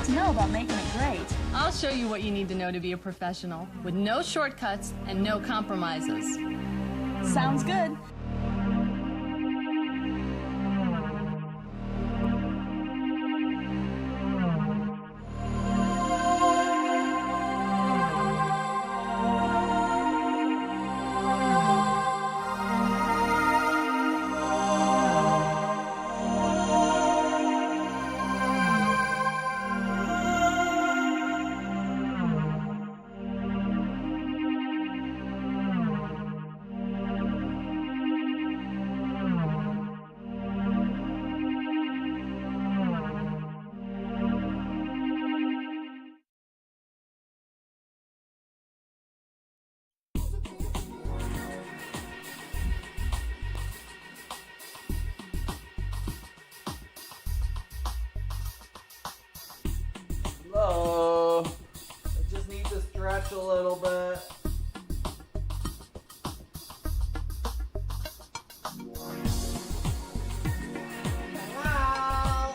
got to know about making it great. I'll show you what you need to know to be a professional, with no shortcuts and no compromises. Sounds good. Hello. I just need to stretch a little bit. Hello.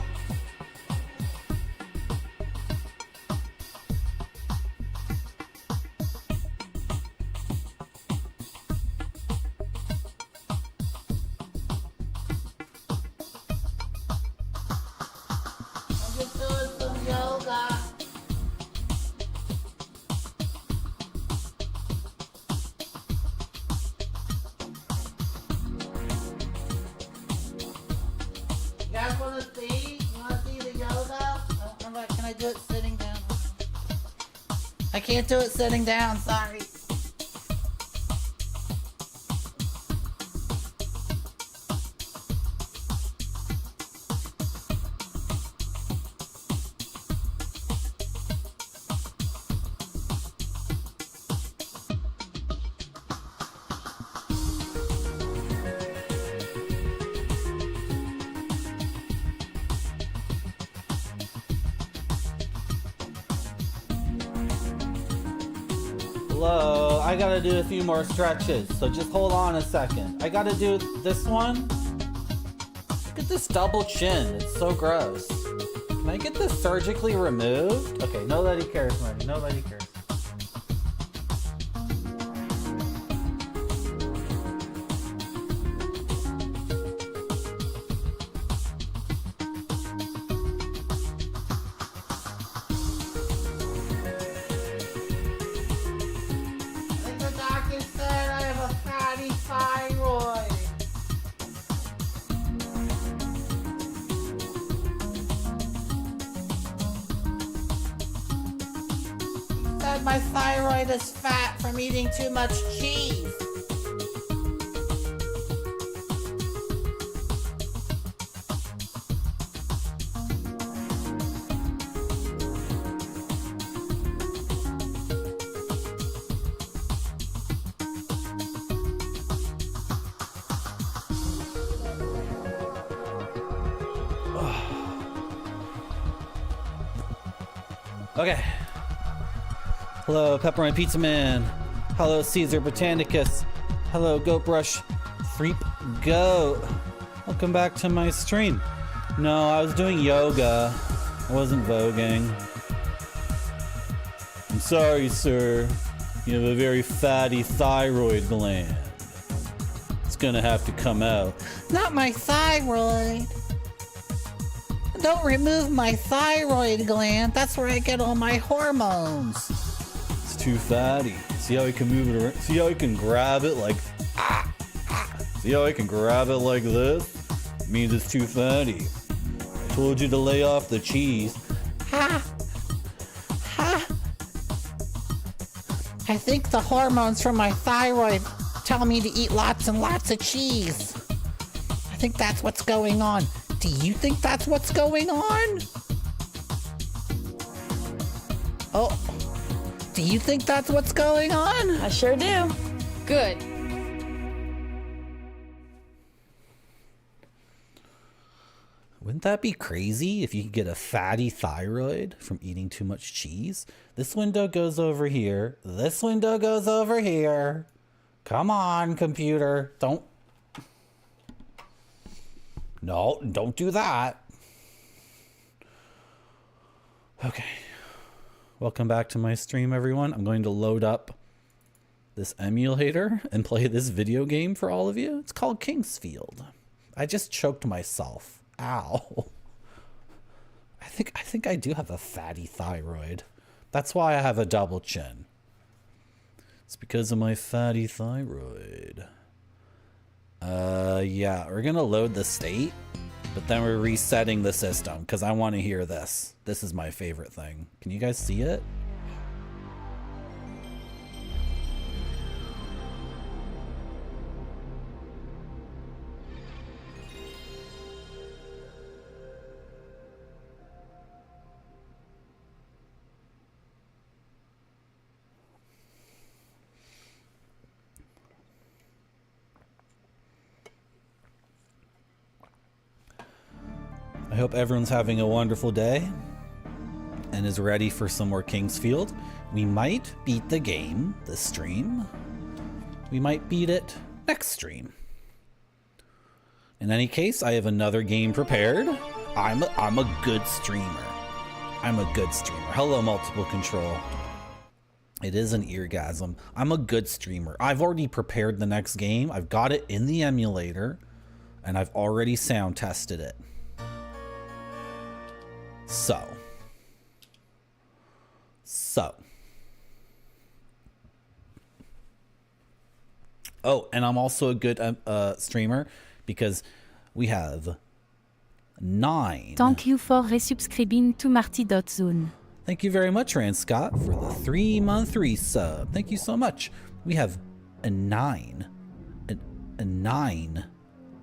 I'm just doing some yoga. You guys want to see? You want to see the yoga? Can I do it sitting down? I can't do it sitting down, sorry. Hello, I gotta do a few more stretches, so just hold on a second. I gotta do this one. Look at this double chin, it's so gross. Can I get this surgically removed? Okay, nobody cares, Marty, nobody cares. My thyroid is fat from eating too much cheese. Okay. Hello, Pepperoni Pizza Man. Hello, Caesar Britannicus. Hello, Goat Brush. Threep Goat. Welcome back to my stream. No, I was doing yoga. I wasn't voguing. I'm sorry, sir. You have a very fatty thyroid gland. It's gonna have to come out. Not my thyroid. Don't remove my thyroid gland. That's where I get all my hormones. Too fatty. See how I can move it around? See how I can grab it like See how I can grab it like this? It means it's too fatty. I told you to lay off the cheese. Ha! Ha! I think the hormones from my thyroid tell me to eat lots and lots of cheese. I think that's what's going on. Do you think that's what's going on? Oh. Do you think that's what's going on? I sure do. Good. Wouldn't that be crazy if you could get a fatty thyroid from eating too much cheese? This window goes over here. This window goes over here. Come on, computer. No, don't do that. Okay. Welcome back to my stream, everyone. I'm going to load up this emulator and play this video game for all of you. It's called Kingsfield. I just choked myself. Ow. I think I do have a fatty thyroid. That's why I have a double chin. It's because of my fatty thyroid. Yeah, we're gonna load the state, but then we're resetting the system because I want to hear this. This is my favorite thing. Can you guys see it? I hope everyone's having a wonderful day and is ready for some more Kingsfield. We might beat the game this stream. We might beat it next stream. In any case, I have another game prepared. I'm a good streamer. I'm a good streamer. Hello, multiple control. It is an eargasm. I'm a good streamer. I've already prepared the next game. I've got it in the emulator and I've already sound tested it. So. Oh, and I'm also a good streamer because we have 9. Thank you for resubscribing to Marty.zone. Thank you very much, Rand Scott, for the 3-month resub. Thank you so much. We have a 9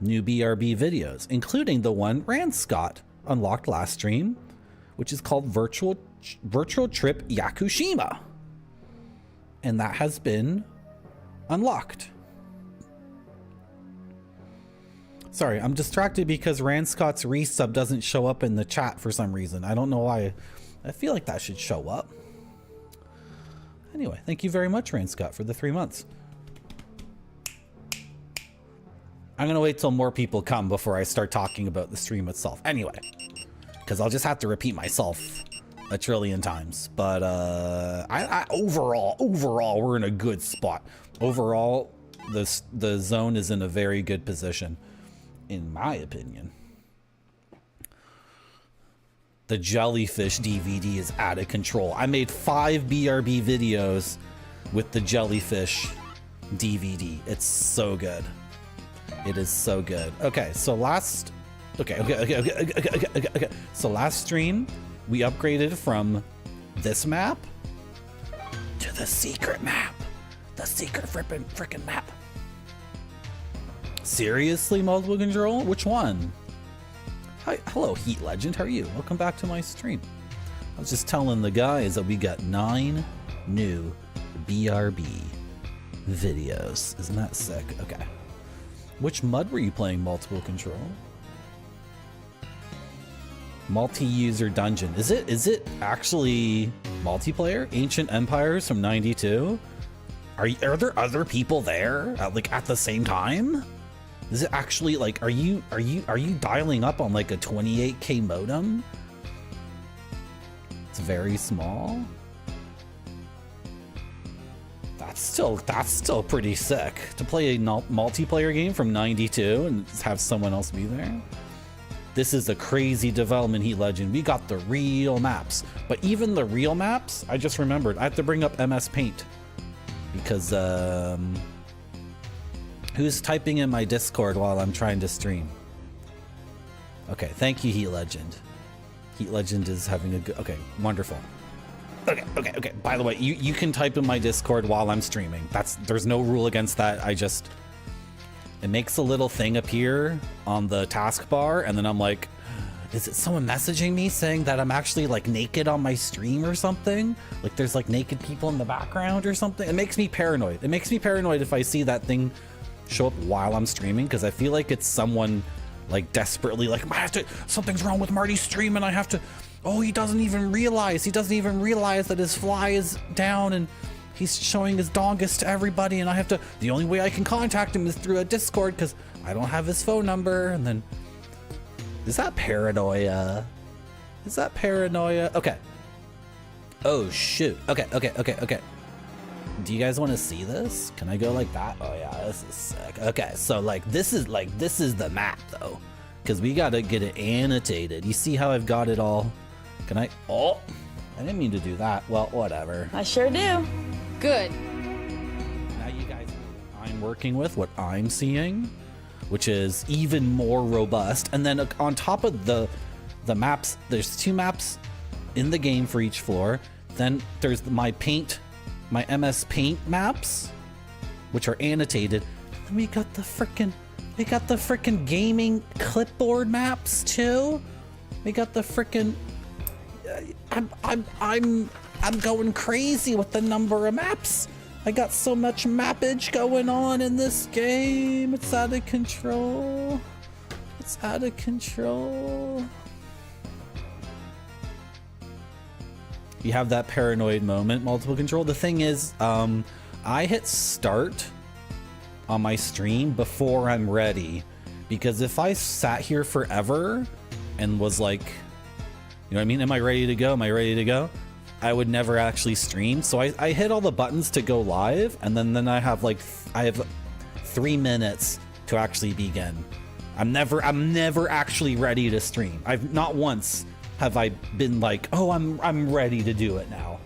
new BRB videos, including the one Rand Scott unlocked last stream, which is called Virtual Trip Yakushima. And that has been unlocked. Sorry, I'm distracted because Rand Scott's resub doesn't show up in the chat for some reason. I don't know why. I feel like that should show up. Anyway, thank you very much, Rand Scott, for the 3 months. I'm going to wait till more people come before I start talking about the stream itself. Anyway, because I'll just have to repeat myself a trillion times. But overall, we're in a good spot. Overall, the zone is in a very good position, in my opinion. The jellyfish DVD is out of control. I made 5 BRB videos with the jellyfish DVD. It's so good. It is so good. Okay, so last So last stream, we upgraded from this map to the secret map. The secret frickin' map. Seriously, multiple control? Which one? Hi, hello, Heat Legend. How are you? Welcome back to my stream. I was just telling the guys that we got 9 new BRB videos. Isn't that sick? Okay. Which mud were you playing, multiple control? Multi-user dungeon. Is it actually multiplayer? Ancient Empires from '92? Are there other people there at the same time? Is it actually like, are you dialing up on like a 28K modem? It's very small. That's still pretty sick to play a multiplayer game from '92 and have someone else be there. This is a crazy development, Heat Legend. We got the real maps, but even the real maps, I just remembered I have to bring up MS Paint because who's typing in my Discord while I'm trying to stream? Okay, thank you, Heat Legend. Heat Legend is having a good, okay, wonderful. Okay. By the way, you can type in my Discord while I'm streaming. There's no rule against that. It makes a little thing appear on the taskbar, and then I'm like, is it someone messaging me saying that I'm actually like naked on my stream or something? Like there's like naked people in the background or something? It makes me paranoid. It makes me paranoid if I see that thing show up while I'm streaming, because I feel like it's someone like desperately like, something's wrong with Marty's stream and I have to, oh, he doesn't even realize that his fly is down and he's showing his dongus to everybody, and I have to, the only way I can contact him is through a Discord because I don't have his phone number. And then, is that paranoia? Okay, Oh, shoot. Okay. Do you guys want to see this? Can I go like that? Oh yeah, this is sick. Okay, so like this is the map though, because we gotta get it annotated. You see how I've got it all? Can I? Oh, I didn't mean to do that. Well, whatever. I sure do. Good. Now you guys know what I'm working with, what I'm seeing, which is even more robust. And then on top of the maps, there's 2 maps in the game for each floor. Then there's my MS Paint maps, which are annotated. And we got the frickin' gaming clipboard maps too. We got the frickin' I'm going crazy with the number of maps. I got so much mappage going on in this game. It's out of control. It's out of control. You have that paranoid moment, multiple control. The thing is, I hit start on my stream before I'm ready, because if I sat here forever and was like, you know what I mean? Am I ready to go? Am I ready to go? I would never actually stream. So I hit all the buttons to go live, and then I have 3 minutes to actually begin. I'm never actually ready to stream. I've not once have I been like, oh, I'm ready to do it now.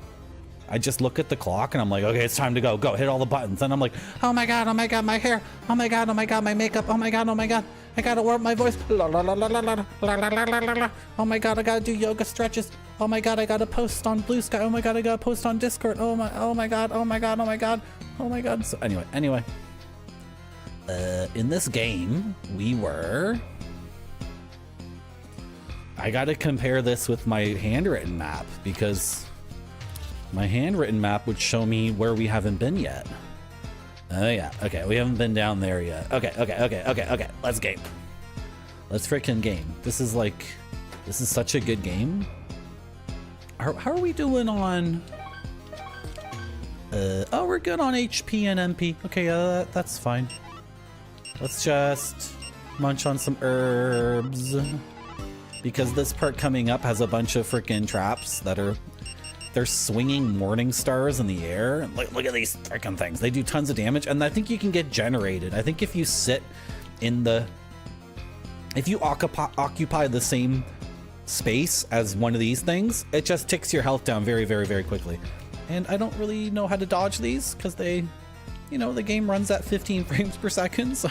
I just look at the clock and I'm like, okay, it's time to go. Go, hit all the buttons. And I'm like, oh my god, my hair. Oh my god, my makeup. Oh my god. I gotta warm my voice. La, la, la, la, la, la, la, la, la, la, la. Oh my god, I gotta do yoga stretches. Oh my god, I gotta post on Blue Sky. Oh my god, I gotta post on Discord. Oh my god. So anyway. In this game, I gotta compare this with my handwritten map, because my handwritten map would show me where we haven't been yet. Oh yeah, okay, we haven't been down there yet. Okay, let's game. Let's frickin' game. This is such a good game. How are we doing on... oh, we're good on HP and MP. Okay, that's fine. Let's just munch on some herbs, because this part coming up has a bunch of frickin' traps that they're swinging morning stars in the air. Look at these frickin' things. They do tons of damage, and I think you can get generated. I think if you sit in if you occupy the same space as one of these things, it just ticks your health down very, very, very quickly. And I don't really know how to dodge these, because the game runs at 15 frames per second, so...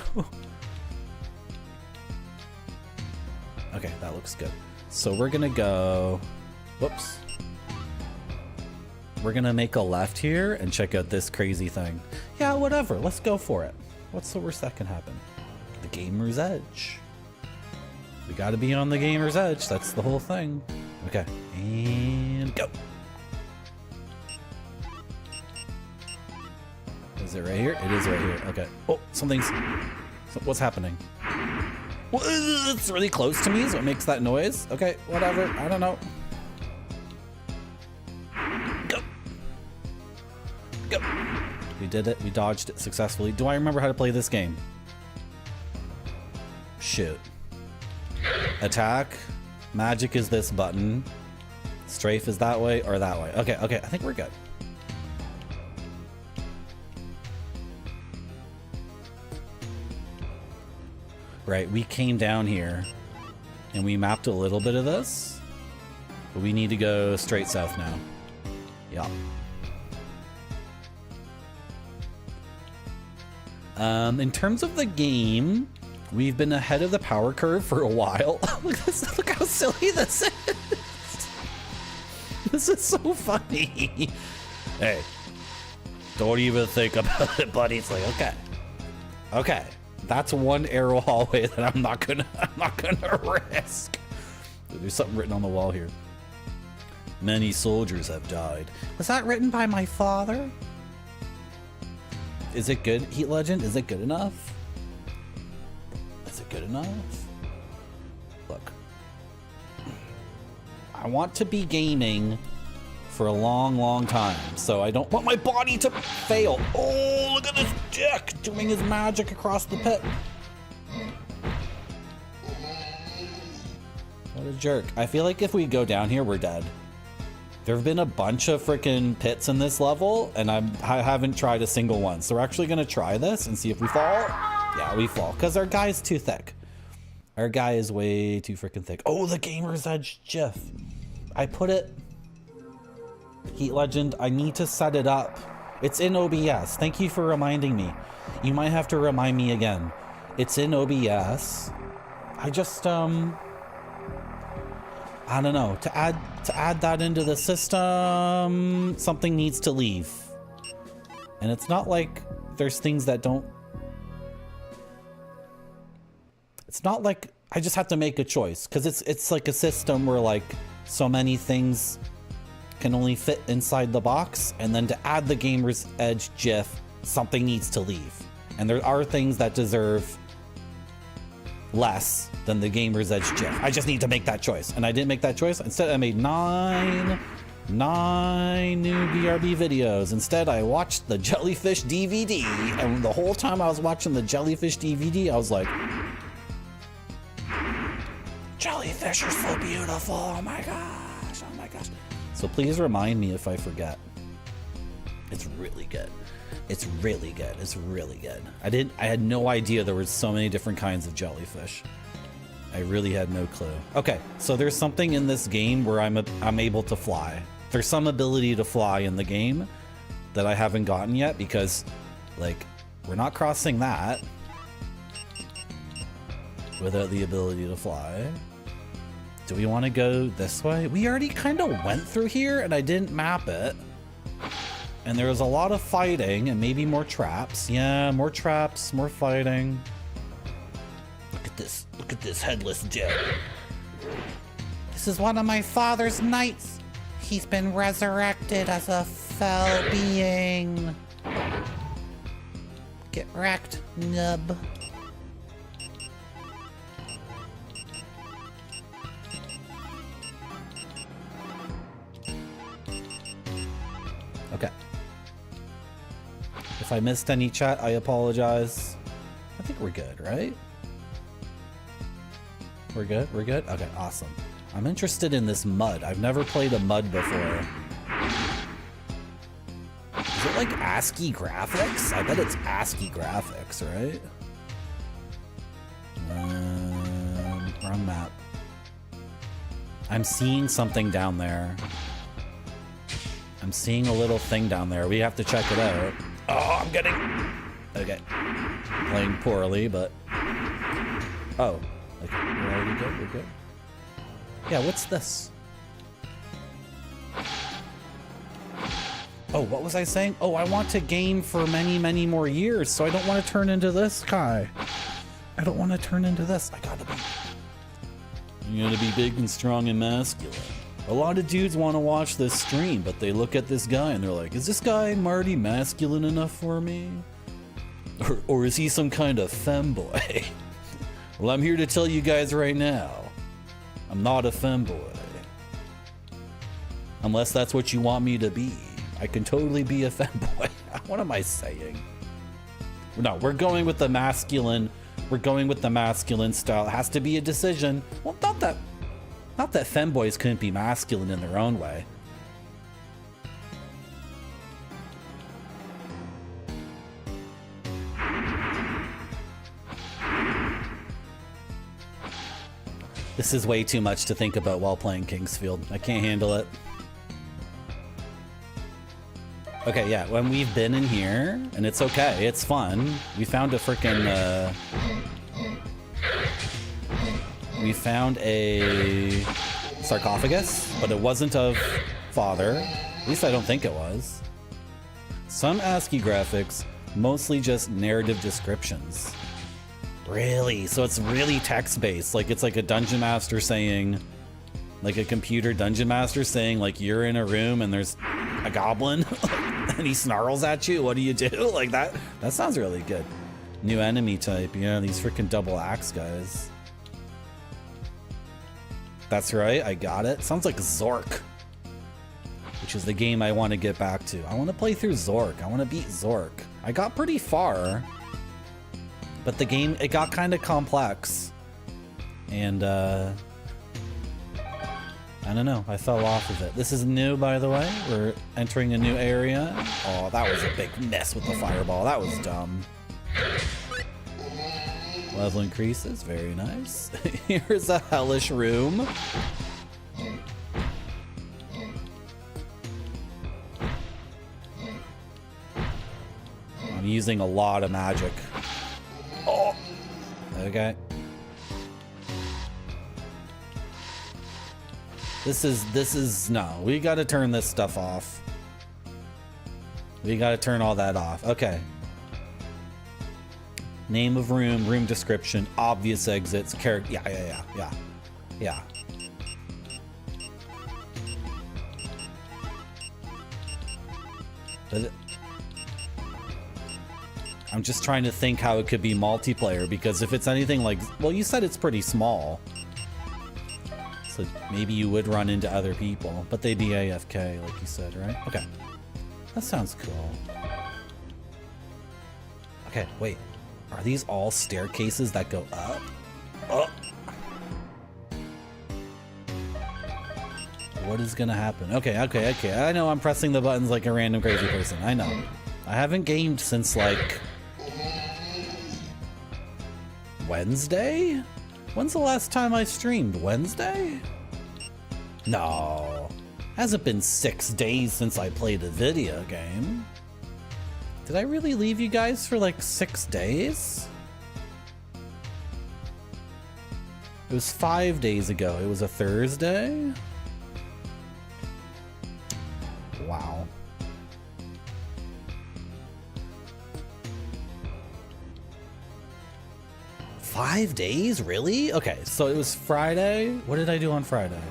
Okay, that looks good. So we're gonna go... Whoops. We're gonna make a left here and check out this crazy thing. Yeah, whatever. Let's go for it. What's the worst that can happen? The gamer's edge. We gotta be on the gamer's edge. That's the whole thing. Okay, and go. Is it right here? It is right here. Okay. Oh, what's happening? Well, it's really close to me, so it makes that noise. Okay, whatever. I don't know. Go. We did it. We dodged it successfully. Do I remember how to play this game? Shoot. Attack. Magic is this button. Strafe is that way or that way. Okay, I think we're good. Right, we came down here and we mapped a little bit of this, but we need to go straight south now. Yeah. In terms of the game, we've been ahead of the power curve for a while. Look how silly this is. This is so funny. Hey, don't even think about it, buddy. It's like, okay. That's one arrow hallway that I'm not gonna risk. There's something written on the wall here. Many soldiers have died. Was that written by my father? Is it good, Heat Legend? Is it good enough? Is it good enough? Look. I want to be gaming for a long, long time, so I don't want my body to fail. Oh, look at this dick doing his magic across the pit. What a jerk. I feel like if we go down here, we're dead. There have been a bunch of freaking pits in this level, and I haven't tried a single one. So we're actually going to try this and see if we fall. Yeah, we fall, because our guy is too thick. Our guy is way too freaking thick. Oh, the Gamer's Edge GIF. I put it... Heat Legend, I need to set it up. It's in OBS. Thank you for reminding me. You might have to remind me again. It's in OBS. I just, I don't know. To add that into the system, something needs to leave. And it's not like there's things that don't... It's not like I just have to make a choice, because it's like a system where like so many things can only fit inside the box, and then to add the Gamer's Edge GIF, something needs to leave. And there are things that deserve less than the Gamer's Edge GIF. I just need to make that choice, and I didn't make that choice. Instead, I made nine new BRB videos. Instead, I watched the Jellyfish DVD, and the whole time I was watching the Jellyfish DVD, I was like, Jellyfish are so beautiful. Oh my gosh. Oh my gosh. So please remind me if I forget. It's really good. It's really good. It's really good. I had no idea there were so many different kinds of jellyfish. I really had no clue. Okay, so there's something in this game where I'm able to fly. There's some ability to fly in the game that I haven't gotten yet, because like we're not crossing that without the ability to fly. Do we want to go this way? We already kind of went through here and I didn't map it. And there was a lot of fighting and maybe more traps. Yeah, more traps, more fighting. Look at this. Look at this headless Joe. This is one of my father's knights. He's been resurrected as a fell being. Get wrecked, nub. Okay. If I missed any chat, I apologize. I think we're good, right? We're good? We're good? Okay, awesome. I'm interested in this mud. I've never played a mud before. Is it like ASCII graphics? I bet it's ASCII graphics, right? Wrong map. I'm seeing something down there. I'm seeing a little thing down there. We have to check it out. Oh, I'm getting... Okay. Playing poorly, but... Oh. Okay, we're already good? We're good? Yeah, what's this? Oh, what was I saying? Oh, I want to game for many, many more years, so I don't want to turn into this guy. I don't want to turn into this. I gotta be... You gotta be big and strong and masculine. A lot of dudes want to watch this stream, but they look at this guy and they're like, is this guy Marty masculine enough for me? Or is he some kind of femboy? Well, I'm here to tell you guys right now, I'm not a femboy. Unless that's what you want me to be. I can totally be a femboy. What am I saying? No, we're going with the masculine. We're going with the masculine style. It has to be a decision. Well, not that femboys couldn't be masculine in their own way. This is way too much to think about while playing Kingsfield. I can't handle it. Okay, yeah, when we've been in here, and it's okay, it's fun. We found a frickin', we found a sarcophagus, but it wasn't of father. At least I don't think it was. Some ASCII graphics, mostly just narrative descriptions. Really? So it's really text-based. Like it's like a dungeon master saying, like a computer dungeon master saying, like you're in a room and there's a goblin and he snarls at you. What do you do? Like that? That sounds really good. New enemy type. Yeah, these freaking double axe guys. That's right, I got it. Sounds like Zork, which is the game I want to get back to. I want to play through Zork. I want to beat Zork. I got pretty far, but the game, it got kind of complex. And, I don't know. I fell off of it. This is new, by the way. We're entering a new area. Oh, that was a big miss with the fireball. That was dumb. Level increases. Very nice. Here's a hellish room. I'm using a lot of magic. Oh! Okay. This is, no, we gotta turn this stuff off. We gotta turn all that off. Okay. Name of room, room description, obvious exits, character, yeah. But I'm just trying to think how it could be multiplayer, because if it's anything like, well, you said it's pretty small. So maybe you would run into other people, but they'd be AFK, like you said, right? Okay. That sounds cool. Okay, wait. Are these all staircases that go up? Oh! What is gonna happen? Okay. I know I'm pressing the buttons like a random crazy person. I know. I haven't gamed since, like, Wednesday? When's the last time I streamed? Wednesday? No. Hasn't been 6 days since I played a video game. Did I really leave you guys for like 6 days? It was 5 days ago. It was a Thursday? Wow. Five days? Really? Okay, so it was Friday. What did I do on Friday?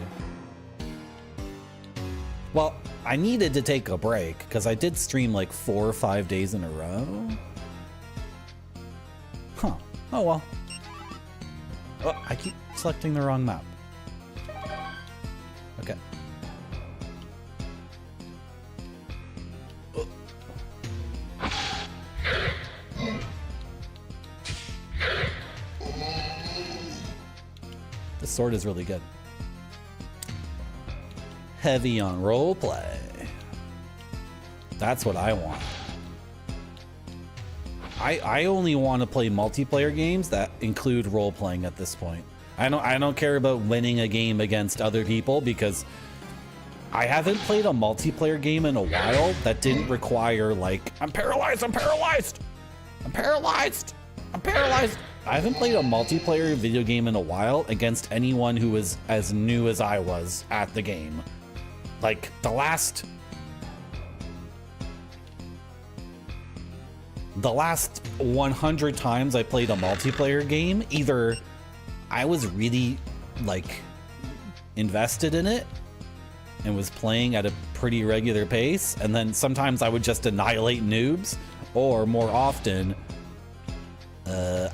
Well, I needed to take a break because I did stream like 4 or 5 days in a row. Huh. Oh well. Oh, I keep selecting the wrong map. Okay. Oh. This sword is really good. Heavy on roleplay. That's what I want. I only want to play multiplayer games that include role-playing at this point. I don't care about winning a game against other people, because I haven't played a multiplayer game in a while that didn't require, like, I'm paralyzed. I haven't played a multiplayer video game in a while against anyone who was as new as I was at the game. Like, the last 100 times I played a multiplayer game, either I was really, like, invested in it and was playing at a pretty regular pace, and then sometimes I would just annihilate noobs, or more often,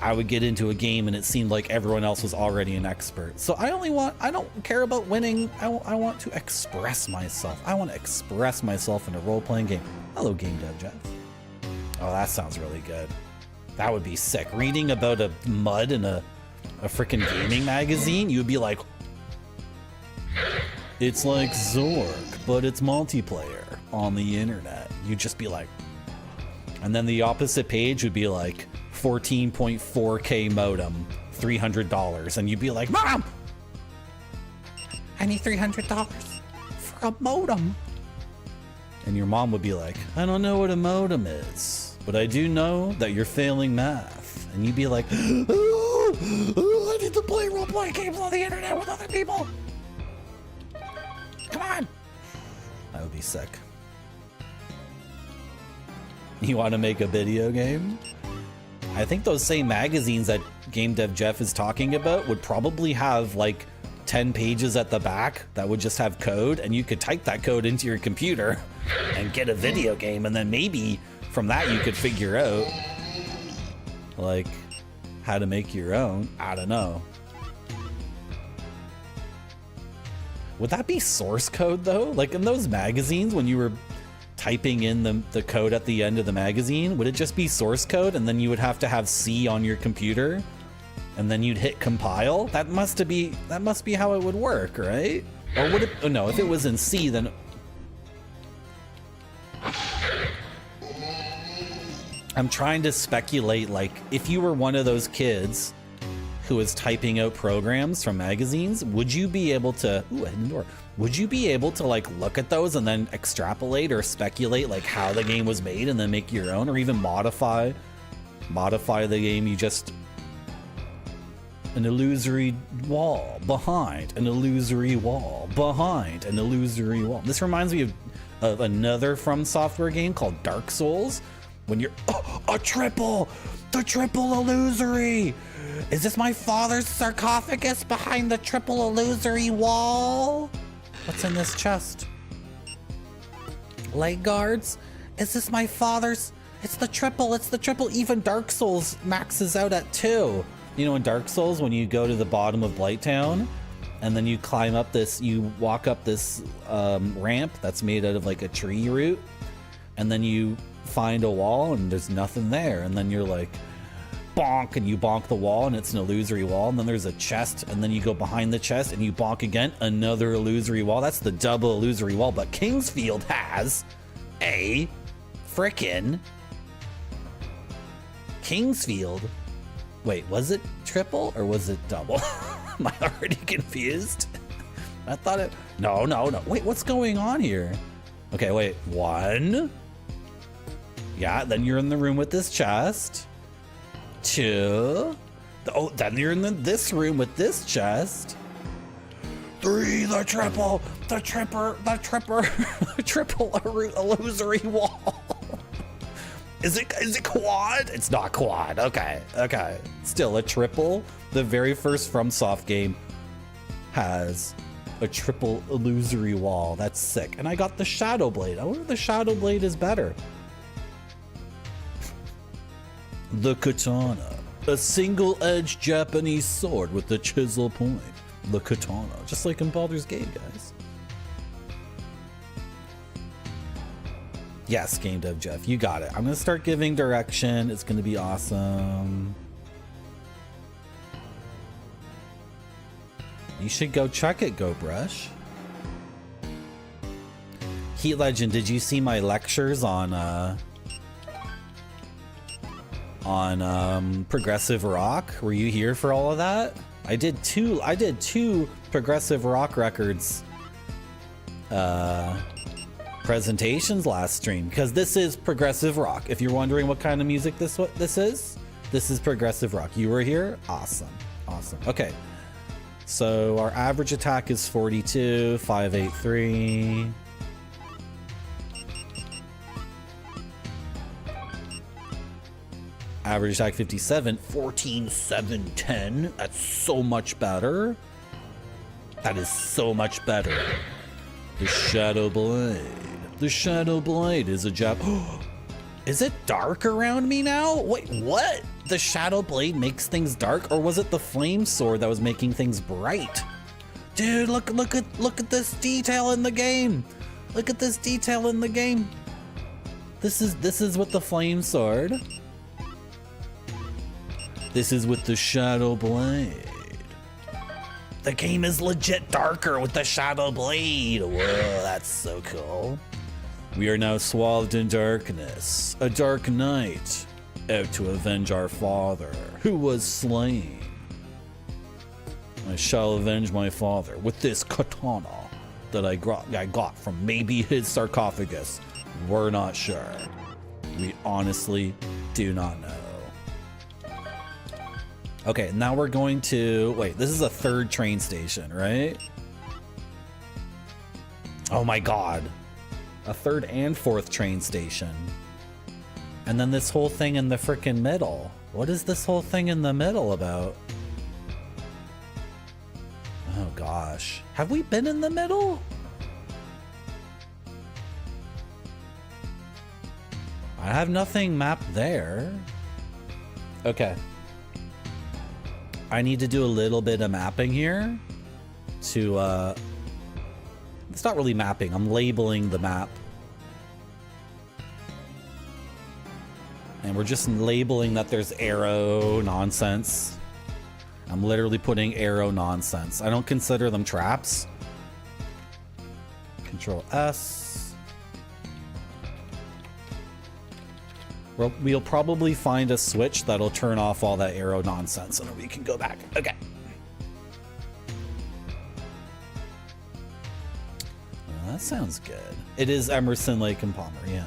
I would get into a game and it seemed like everyone else was already an expert. So I don't care about winning. I want to express myself. I want to express myself in a role-playing game. Hello, Game Dev Jeff. Oh, that sounds really good. That would be sick. Reading about a mud in a freaking gaming magazine, you'd be like, it's like Zork, but it's multiplayer on the internet. You'd just be like, and then the opposite page would be like, 14.4K modem, $300, and you'd be like, Mom! I need $300 for a modem. And your mom would be like, I don't know what a modem is, but I do know that you're failing math. And you'd be like, I need to play role-playing games on the internet with other people. Come on. That would be sick. You want to make a video game? I think those same magazines that Game Dev Jeff is talking about would probably have like 10 pages at the back that would just have code, and you could type that code into your computer and get a video game, and then maybe from that you could figure out like how to make your own. I don't know. Would that be source code though? Like in those magazines when you were typing in the code at the end of the magazine, would it just be source code and then you would have to have C on your computer and then you'd hit compile? That must be how it would work, right? Or would it? Oh no, if it was in C, then. I'm trying to speculate, like, if you were one of those kids who was typing out programs from magazines, would you be able to, ooh, hidden door. Would you be able to, like, look at those and then extrapolate or speculate, like, how the game was made and then make your own, or even modify the game? You just, an illusory wall behind an illusory wall behind an illusory wall. This reminds me of another From Software game called Dark Souls. When you're the triple illusory. Is this my father's sarcophagus behind the triple illusory wall? What's in this chest? Leg guards? Is this my father's? It's the triple. Even Dark Souls maxes out at 2. You know, in Dark Souls, when you go to the bottom of Blighttown and then you climb up this, you walk up this ramp that's made out of like a tree root, and then you find a wall and there's nothing there, and then you're like bonk, and you bonk the wall and it's an illusory wall, and then there's a chest, and then you go behind the chest and you bonk again, another illusory wall. That's the double illusory wall. But Kingsfield has a frickin' Kingsfield. Wait, was it triple or was it double? Am I already confused? I thought it, no. Wait, what's going on here? Okay, wait, 1. Yeah, then you're in the room with this chest. 2. Oh, then you're in this room with this chest. 3, the triple illusory wall. Is it quad? It's not quad. Okay. Still a triple. The very first FromSoft game has a triple illusory wall. That's sick. And I got the Shadow Blade. I wonder if the Shadow Blade is better. The katana, a single-edged Japanese sword with the chisel point. The katana, just like in Baldur's Gate, guys. Yes, Game Dev Jeff, you got it. I'm gonna start giving direction. It's gonna be awesome. You should go check it, Go Brush. Heat Legend, did you see my lectures on progressive rock? Were you here for all of that? I did two progressive rock records presentations last stream, because this is progressive rock. If you're wondering what kind of music this is progressive rock. You were here? Awesome. Okay, so our average attack is 42, 583. Average attack 57, 14, 7, 10. That's so much better. That is so much better. The Shadow Blade. The Shadow Blade is a Is it dark around me now? Wait, what? The Shadow Blade makes things dark, or was it the Flame Sword that was making things bright? Dude, look at this detail in the game. Look at this detail in the game. This is with the Flame Sword. This is with the Shadow Blade. The game is legit darker with the Shadow Blade. Whoa, that's so cool. We are now swathed in darkness, a dark night, out to avenge our father, who was slain. I shall avenge my father with this katana that I got from maybe his sarcophagus. We're not sure. We honestly do not know. Okay, now we're going to... Wait, this is a 3rd train station, right? Oh my god. A 3rd and 4th train station. And then this whole thing in the frickin' middle. What is this whole thing in the middle about? Oh gosh. Have we been in the middle? I have nothing mapped there. Okay. I need to do a little bit of mapping here to, it's not really mapping, I'm labeling the map. And we're just labeling that there's arrow nonsense. I'm literally putting arrow nonsense. I don't consider them traps. Control S. We'll probably find a switch that'll turn off all that arrow nonsense and then we can go back. Okay. That sounds good. It is Emerson, Lake and Palmer, yeah.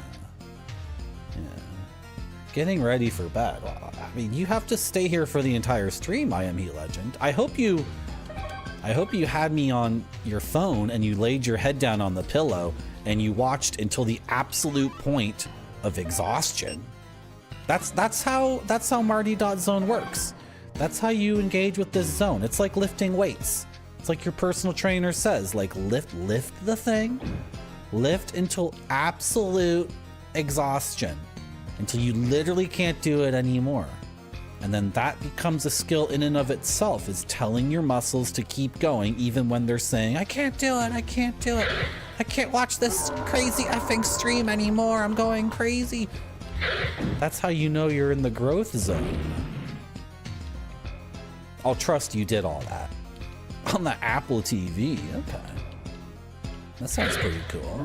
Getting ready for bed. Well, I mean, you have to stay here for the entire stream, I Am He Legend. I hope you had me on your phone and you laid your head down on the pillow and you watched until the absolute point of exhaustion. That's how Marty.zone works. That's how you engage with this zone. It's like lifting weights. It's like your personal trainer says, like lift the thing, lift until absolute exhaustion, until you literally can't do it anymore. And then that becomes a skill in and of itself, is telling your muscles to keep going even when they're saying, I can't do it, I can't do it. I can't watch this crazy effing stream anymore, I'm going crazy. That's how you know you're in the growth zone. I'll trust you did all that. On the Apple TV, okay. That sounds pretty cool.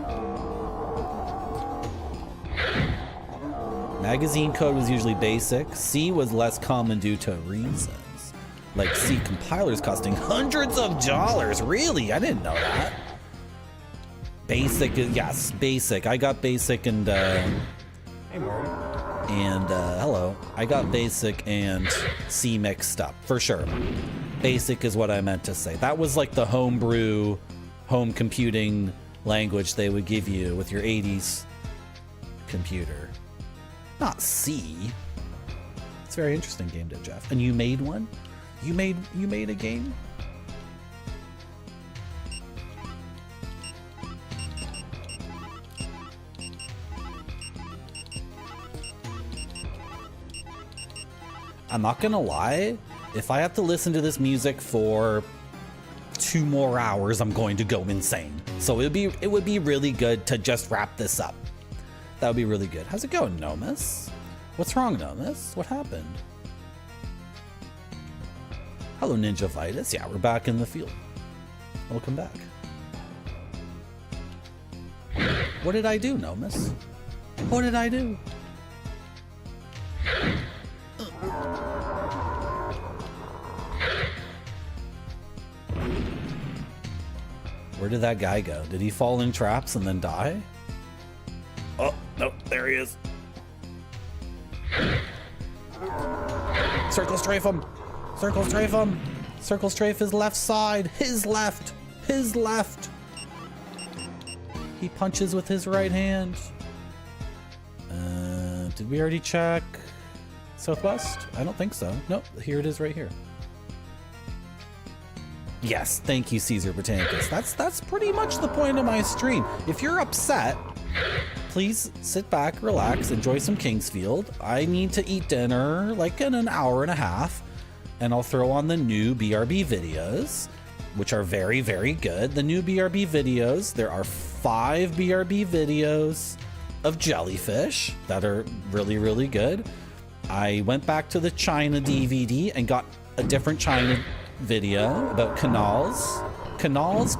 Magazine code was usually basic. C was less common due to reasons. Like C compilers costing hundreds of dollars. Really? I didn't know that. Basic, yes, basic. I got basic and hey, Marty. And hello. I got basic and C mixed up, for sure. Basic is what I meant to say. That was like the homebrew, home computing language they would give you with your 80s computer. Not C. It's a very interesting game, did Jeff. And you made one? You made a game? I'm not gonna lie, if I have to listen to this music for 2 more hours, I'm going to go insane. So it would be really good to just wrap this up. That would be really good. How's it going, Nomus? What's wrong, Nomus? What happened? Hello, Ninja Vitus. Yeah, we're back in the field. Welcome back. What did I do, Nomus? What did I do? Where did that guy go? Did he fall in traps and then die? Oh, no, there he is. Circle strafe him. Circle strafe him. Circle strafe his left side. His left. His left. He punches with his right hand. Did we already check Southwest? I don't think so. Nope, here it is right here. Yes, thank you, Caesar Britannicus. That's pretty much the point of my stream. If you're upset, please sit back, relax, enjoy some Kingsfield. I need to eat dinner like in an hour and a half, and I'll throw on the new BRB videos, which are very, very good. The new BRB videos, there are 5 BRB videos of jellyfish that are really, really good. I went back to the China DVD and got a different China video about canals. Canals?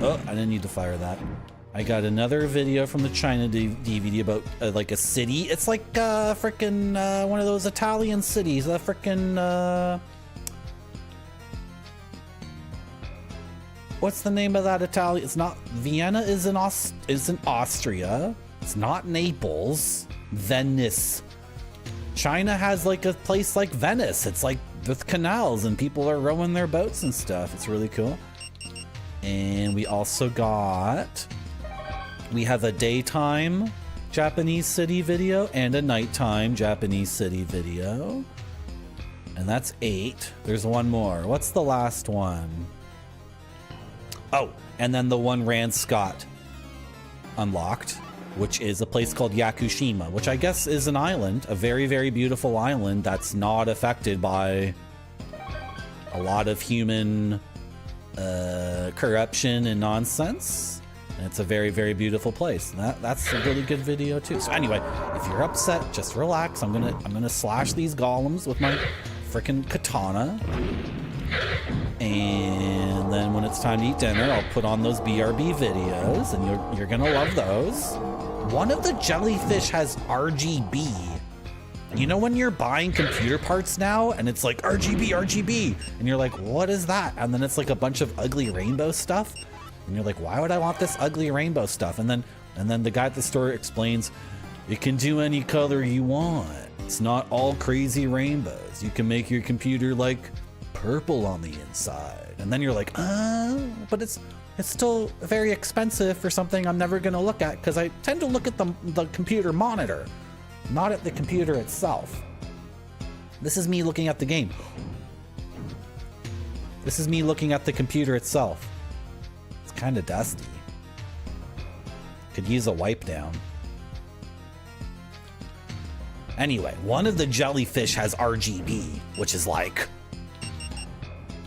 Oh, I didn't need to fire that. I got another video from the China DVD about like a city. It's like frickin' one of those Italian cities. Frickin' what's the name of that Italian? It's not Vienna. Isn't Austria? It's not Naples. Venice. China has like a place like Venice. It's like with canals and people are rowing their boats and stuff. It's really cool. And we also we have a daytime Japanese city video and a nighttime Japanese city video. And that's 8. There's one more. What's the last one? Oh, and then the one Rand Scott unlocked, which is a place called Yakushima, which I guess is an island, a very, very beautiful island that's not affected by a lot of human corruption and nonsense. And it's a very, very beautiful place. That's a really good video too. So anyway, if you're upset, just relax. I'm gonna slash these golems with my frickin' katana. And then when it's time to eat dinner, I'll put on those BRB videos, and you're gonna love those. One of the jellyfish has RGB. You know when you're buying computer parts now and it's like RGB, RGB, and you're like, what is that? And then it's like a bunch of ugly rainbow stuff. And you're like, why would I want this ugly rainbow stuff? And then the guy at the store explains, it can do any color you want. It's not all crazy rainbows. You can make your computer like purple on the inside. And then you're like, but it's still very expensive for something I'm never gonna look at, because I tend to look at the computer monitor, not at the computer itself. This is me looking at the game. This is me looking at the computer itself. It's kind of dusty. Could use a wipe down. Anyway, one of the jellyfish has RGB, which is like,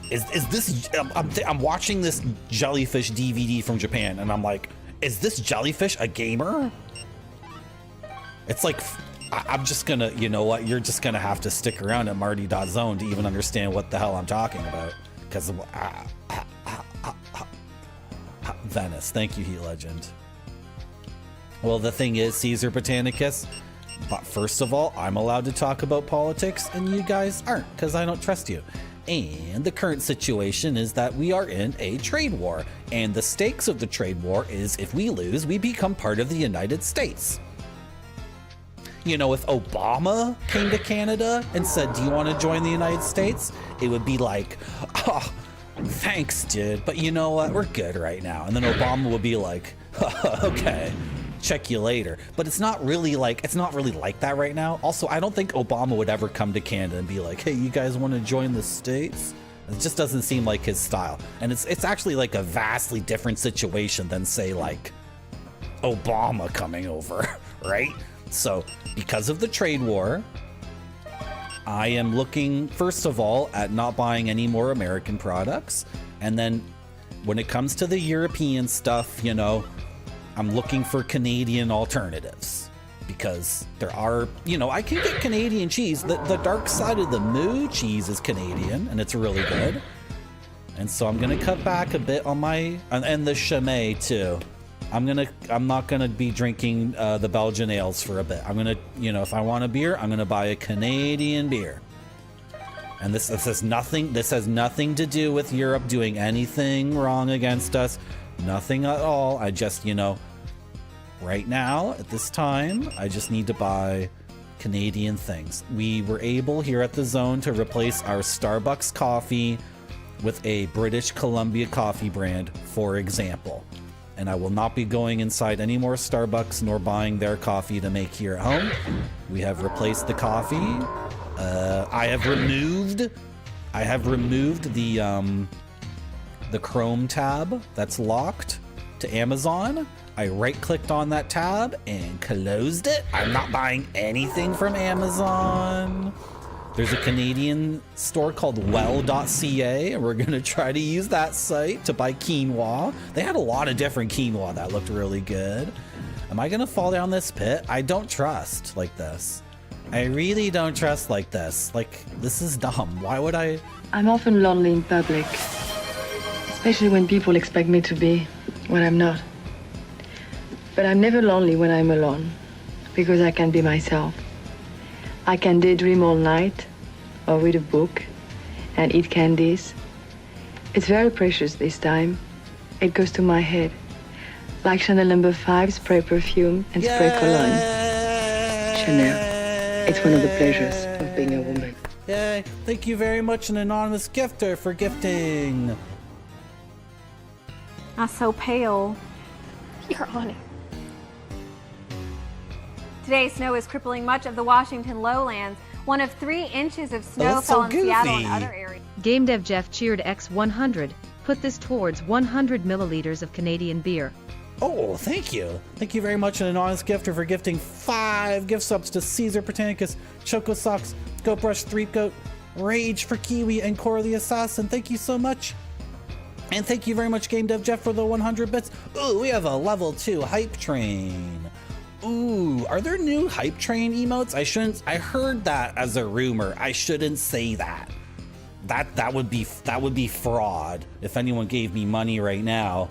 is this, I'm watching this jellyfish DVD from Japan, and I'm like, is this jellyfish a gamer? It's like, I'm just gonna, you know what, you're just gonna have to stick around at marty.zone to even understand what the hell I'm talking about. Because, Venice, thank you, Heat Legend. Well, the thing is, Caesar Britannicus, but first of all, I'm allowed to talk about politics, and you guys aren't, because I don't trust you. And the current situation is that we are in a trade war, and the stakes of the trade war is if we lose, we become part of the United States. You know, if Obama came to Canada and said, do you want to join the United States? It would be like, oh, thanks, dude, but you know what? We're good right now. And then Obama would be like, okay, check you later. But it's not really like that right now. Also, I don't think Obama would ever come to Canada and be like, hey, you guys want to join the States? It just doesn't seem like his style. And it's actually like a vastly different situation than, say, like Obama coming over, right? So because of the trade war, I am looking, first of all, at not buying any more American products. And then when it comes to the European stuff, you know, I'm looking for Canadian alternatives, because there are, you know, I can get Canadian cheese. The Dark Side of the Moo cheese is Canadian, and it's really good. And so I'm gonna cut back a bit on my, and the Chimay too. I'm not gonna be drinking the Belgian ales for a bit. I'm gonna, you know, if I want a beer, I'm gonna buy a Canadian beer. And this has nothing to do with Europe doing anything wrong against us. Nothing at all. I just, you know, right now at this time, I just need to buy Canadian things. We were able here at the Zone to replace our Starbucks coffee with a British Columbia coffee brand, for example. And I will not be going inside any more Starbucks nor buying their coffee to make here at home. We have replaced the coffee. I have removed the Chrome tab that's locked to Amazon. I right-clicked on that tab and closed it. I'm not buying anything from Amazon. There's a Canadian store called well.ca, and we're gonna try to use that site to buy quinoa. They had a lot of different quinoa that looked really good. Am I gonna fall down this pit? I don't trust like this. I really don't trust like this. Like, this is dumb. Why would I? I'm often lonely in public, especially when people expect me to be when I'm not. But I'm never lonely when I'm alone, because I can be myself. I can daydream all night, or read a book, and eat candies. It's very precious this time. It goes to my head, like Chanel No. 5 spray perfume and spray cologne. Chanel. It's one of the pleasures of being a woman. Yay! Thank you very much, an anonymous gifter, for gifting. I'm so pale. You're on it. Today's snow is crippling much of the Washington lowlands. 1 of 3 inches of snow that's fell so in Seattle and goofy. other areas. Game Dev Jeff cheered X100. Put this towards 100 milliliters of Canadian beer. Oh, thank you. Thank you very much, an anonymous gifter, for gifting 5 gift subs to Caesar Britannicus, Choco Socks, Goat Brush, Threep Goat, Rage for Kiwi, and Cora the Assassin. Thank you so much. And thank you very much, Game Dev Jeff, for the 100 bits. Ooh, we have a level 2 hype train. Ooh, are there new hype train emotes? I heard that as a rumor. I shouldn't say that. that would be fraud. If anyone gave me money right now,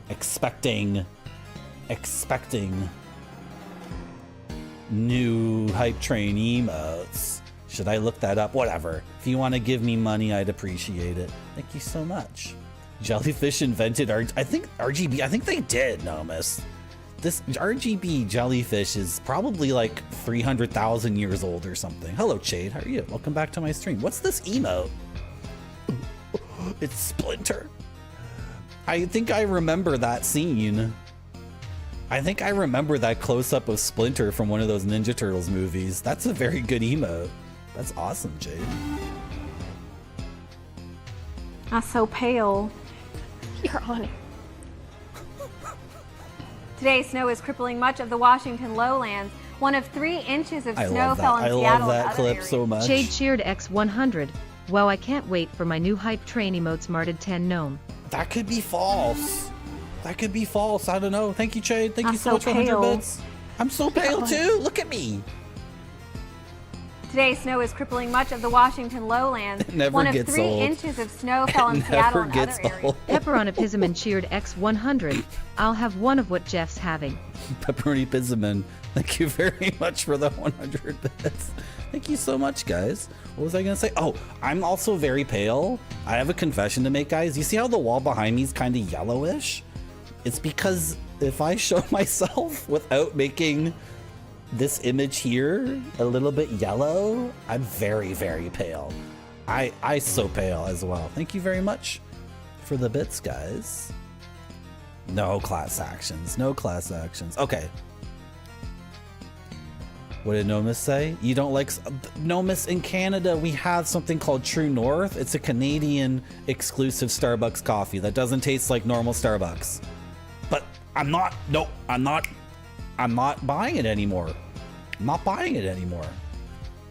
expecting new hype train emotes. Should I look that up? Whatever. If you want to give me money, I'd appreciate it. Thank you so much. Jellyfish invented RGB. I think they did, Nomus. This RGB jellyfish is probably like 300,000 years old or something. Hello, Chade. How are you? Welcome back to my stream. What's this emote? It's Splinter. I think I remember that scene. I think I remember that close-up of Splinter from one of those Ninja Turtles movies. That's a very good emote. That's awesome, Jade. I'm so pale. You're on it. Today's snow is crippling much of the Washington lowlands. 1 of 3 inches of snow fell in Seattle. I love that clip so much. Shade cheered X100. Wow, I can't wait for my new hype train emotes marted 10 gnome. That could be false. That could be false. I don't know. Thank you, Chade. Thank you so much for pale. 100 bits. I'm so pale too. Look at me. Today's snow is crippling much of the Washington lowlands. It never 1 of gets 3 old. inches of snow fell in Seattle and other areas. Pepperoni Pizzaman cheered X100. I'll have one of what Jeff's having. Pepperoni Pizzaman. Thank you very much for the 100 bits. Thank you so much, guys. What was I gonna say? Oh, I'm also very pale. I have a confession to make, guys. You see how the wall behind me is kind of yellowish? It's because if I show myself without making this image here a little bit yellow, I'm very, very pale. I so pale as well. Thank you very much for the bits, guys. No class actions. No class actions. Okay. What did Nomus say? You don't like... Nomus, in Canada, we have something called True North. It's a Canadian exclusive Starbucks coffee that doesn't taste like normal Starbucks. But I'm not buying it anymore. I'm not buying it anymore.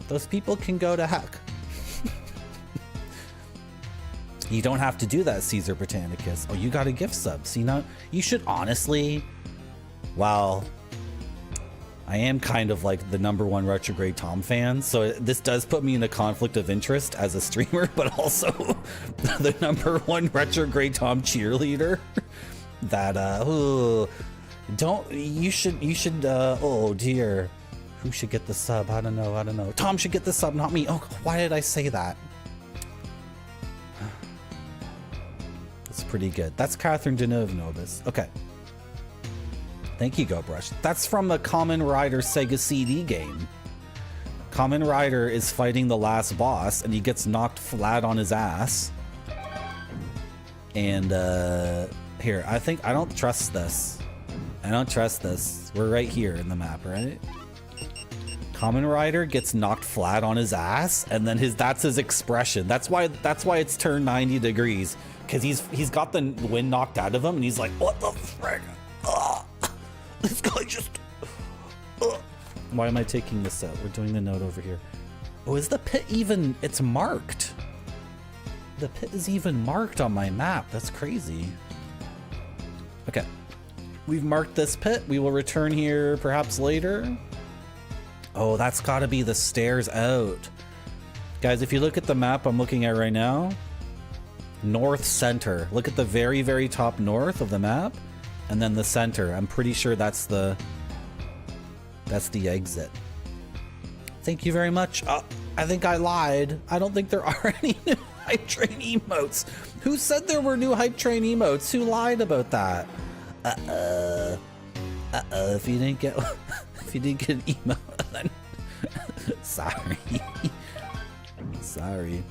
Those people can go to heck. You don't have to do that, Caesar Britannicus. Oh, you got a gift sub. See, now you should honestly... Well, I am kind of like the #1 Retrograde Tom fan, so this does put me in a conflict of interest as a streamer, but also the #1 Retrograde Tom cheerleader. That you should oh dear, who should get the sub? I don't know. Tom should get the sub, not me. Oh, why did I say that? That's pretty good. That's Catherine Deneuve Novus. Okay, thank you, GoBrush. That's from a Kamen Rider Sega CD game. Kamen Rider is fighting the last boss and he gets knocked flat on his ass, and here, I don't trust this. I don't trust this. We're right here in the map, right? Kamen Rider gets knocked flat on his ass, and then that's his expression. That's why it's turned 90 degrees, because he's got the wind knocked out of him, and he's like, what the frick? This guy just... Why am I taking this out? We're doing the note over here. Oh, is the pit even... It's marked. The pit is even marked on my map. That's crazy. Okay, we've marked this pit. We will return here perhaps later. Oh, that's got to be the stairs out. Guys, if you look at the map I'm looking at right now, north center. Look at the very, very top north of the map, and then the center. I'm pretty sure that's the exit. Thank you very much. I think I lied. I don't think there are any new hype train emotes. Who said there were new hype train emotes? Who lied about that? If you didn't get an emote, then sorry. Sorry.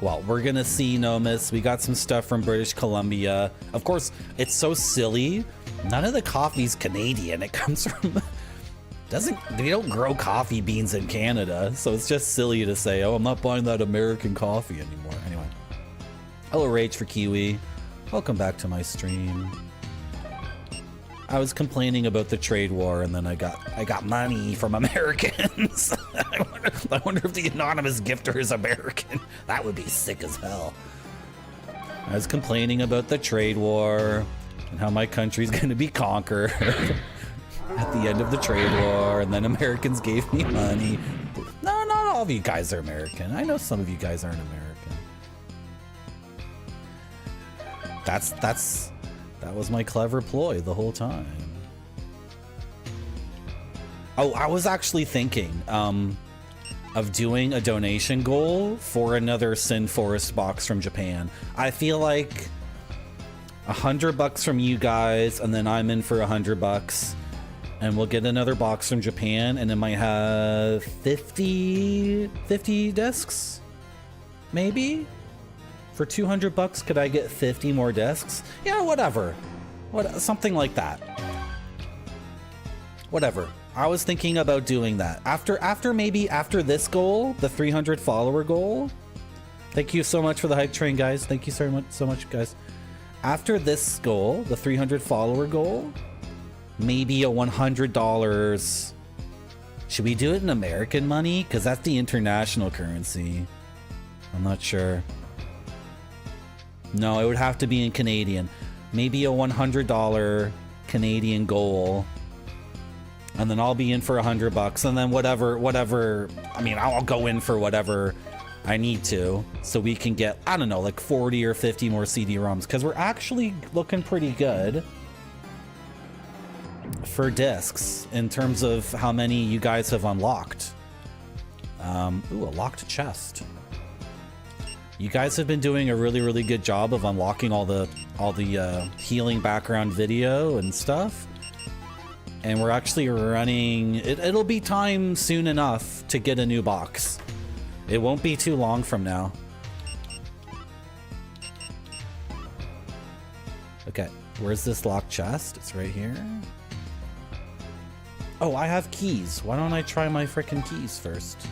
Well, we're gonna see, Nomus. We got some stuff from British Columbia. Of course, it's so silly. None of the coffee's Canadian. It comes from... They don't grow coffee beans in Canada, so it's just silly to say, oh, I'm not buying that American coffee anymore. Anyway. Hello, Rage for Kiwi. Welcome back to my stream. I was complaining about the trade war, and then I got money from Americans. I wonder if the anonymous gifter is American. That would be sick as hell. I was complaining about the trade war and how my country's gonna be conquered. at the end of the trade war, and then Americans gave me money. No, not all of you guys are American. I know some of you guys aren't American. That was my clever ploy the whole time. Oh, I was actually thinking of doing a donation goal for another Sin Forest box from Japan. I feel like $100 from you guys, and then I'm in for $100, and we'll get another box from Japan, and it might have 50 discs, maybe. For $200, could I get 50 more discs? Yeah, whatever. Something like that. Whatever. I was thinking about doing that after this goal, the 300 follower goal. Thank you so much for the hype train, guys. Thank you so much, guys. After this goal, the 300 follower goal, maybe a $100. Should we do it in American money? Because that's the international currency. I'm not sure. No, it would have to be in Canadian. Maybe a $100 Canadian goal. And then I'll be in for $100, and then whatever. I mean, I'll go in for whatever I need to, so we can get, I don't know, like 40 or 50 more CD-ROMs, because we're actually looking pretty good for discs in terms of how many you guys have unlocked. Ooh, a locked chest. You guys have been doing a really good job of unlocking all the healing background video and stuff. And we're actually running... It'll be time soon enough to get a new box. It won't be too long from now. Okay, where's this locked chest? It's right here. Oh, I have keys. Why don't I try my frickin' keys first?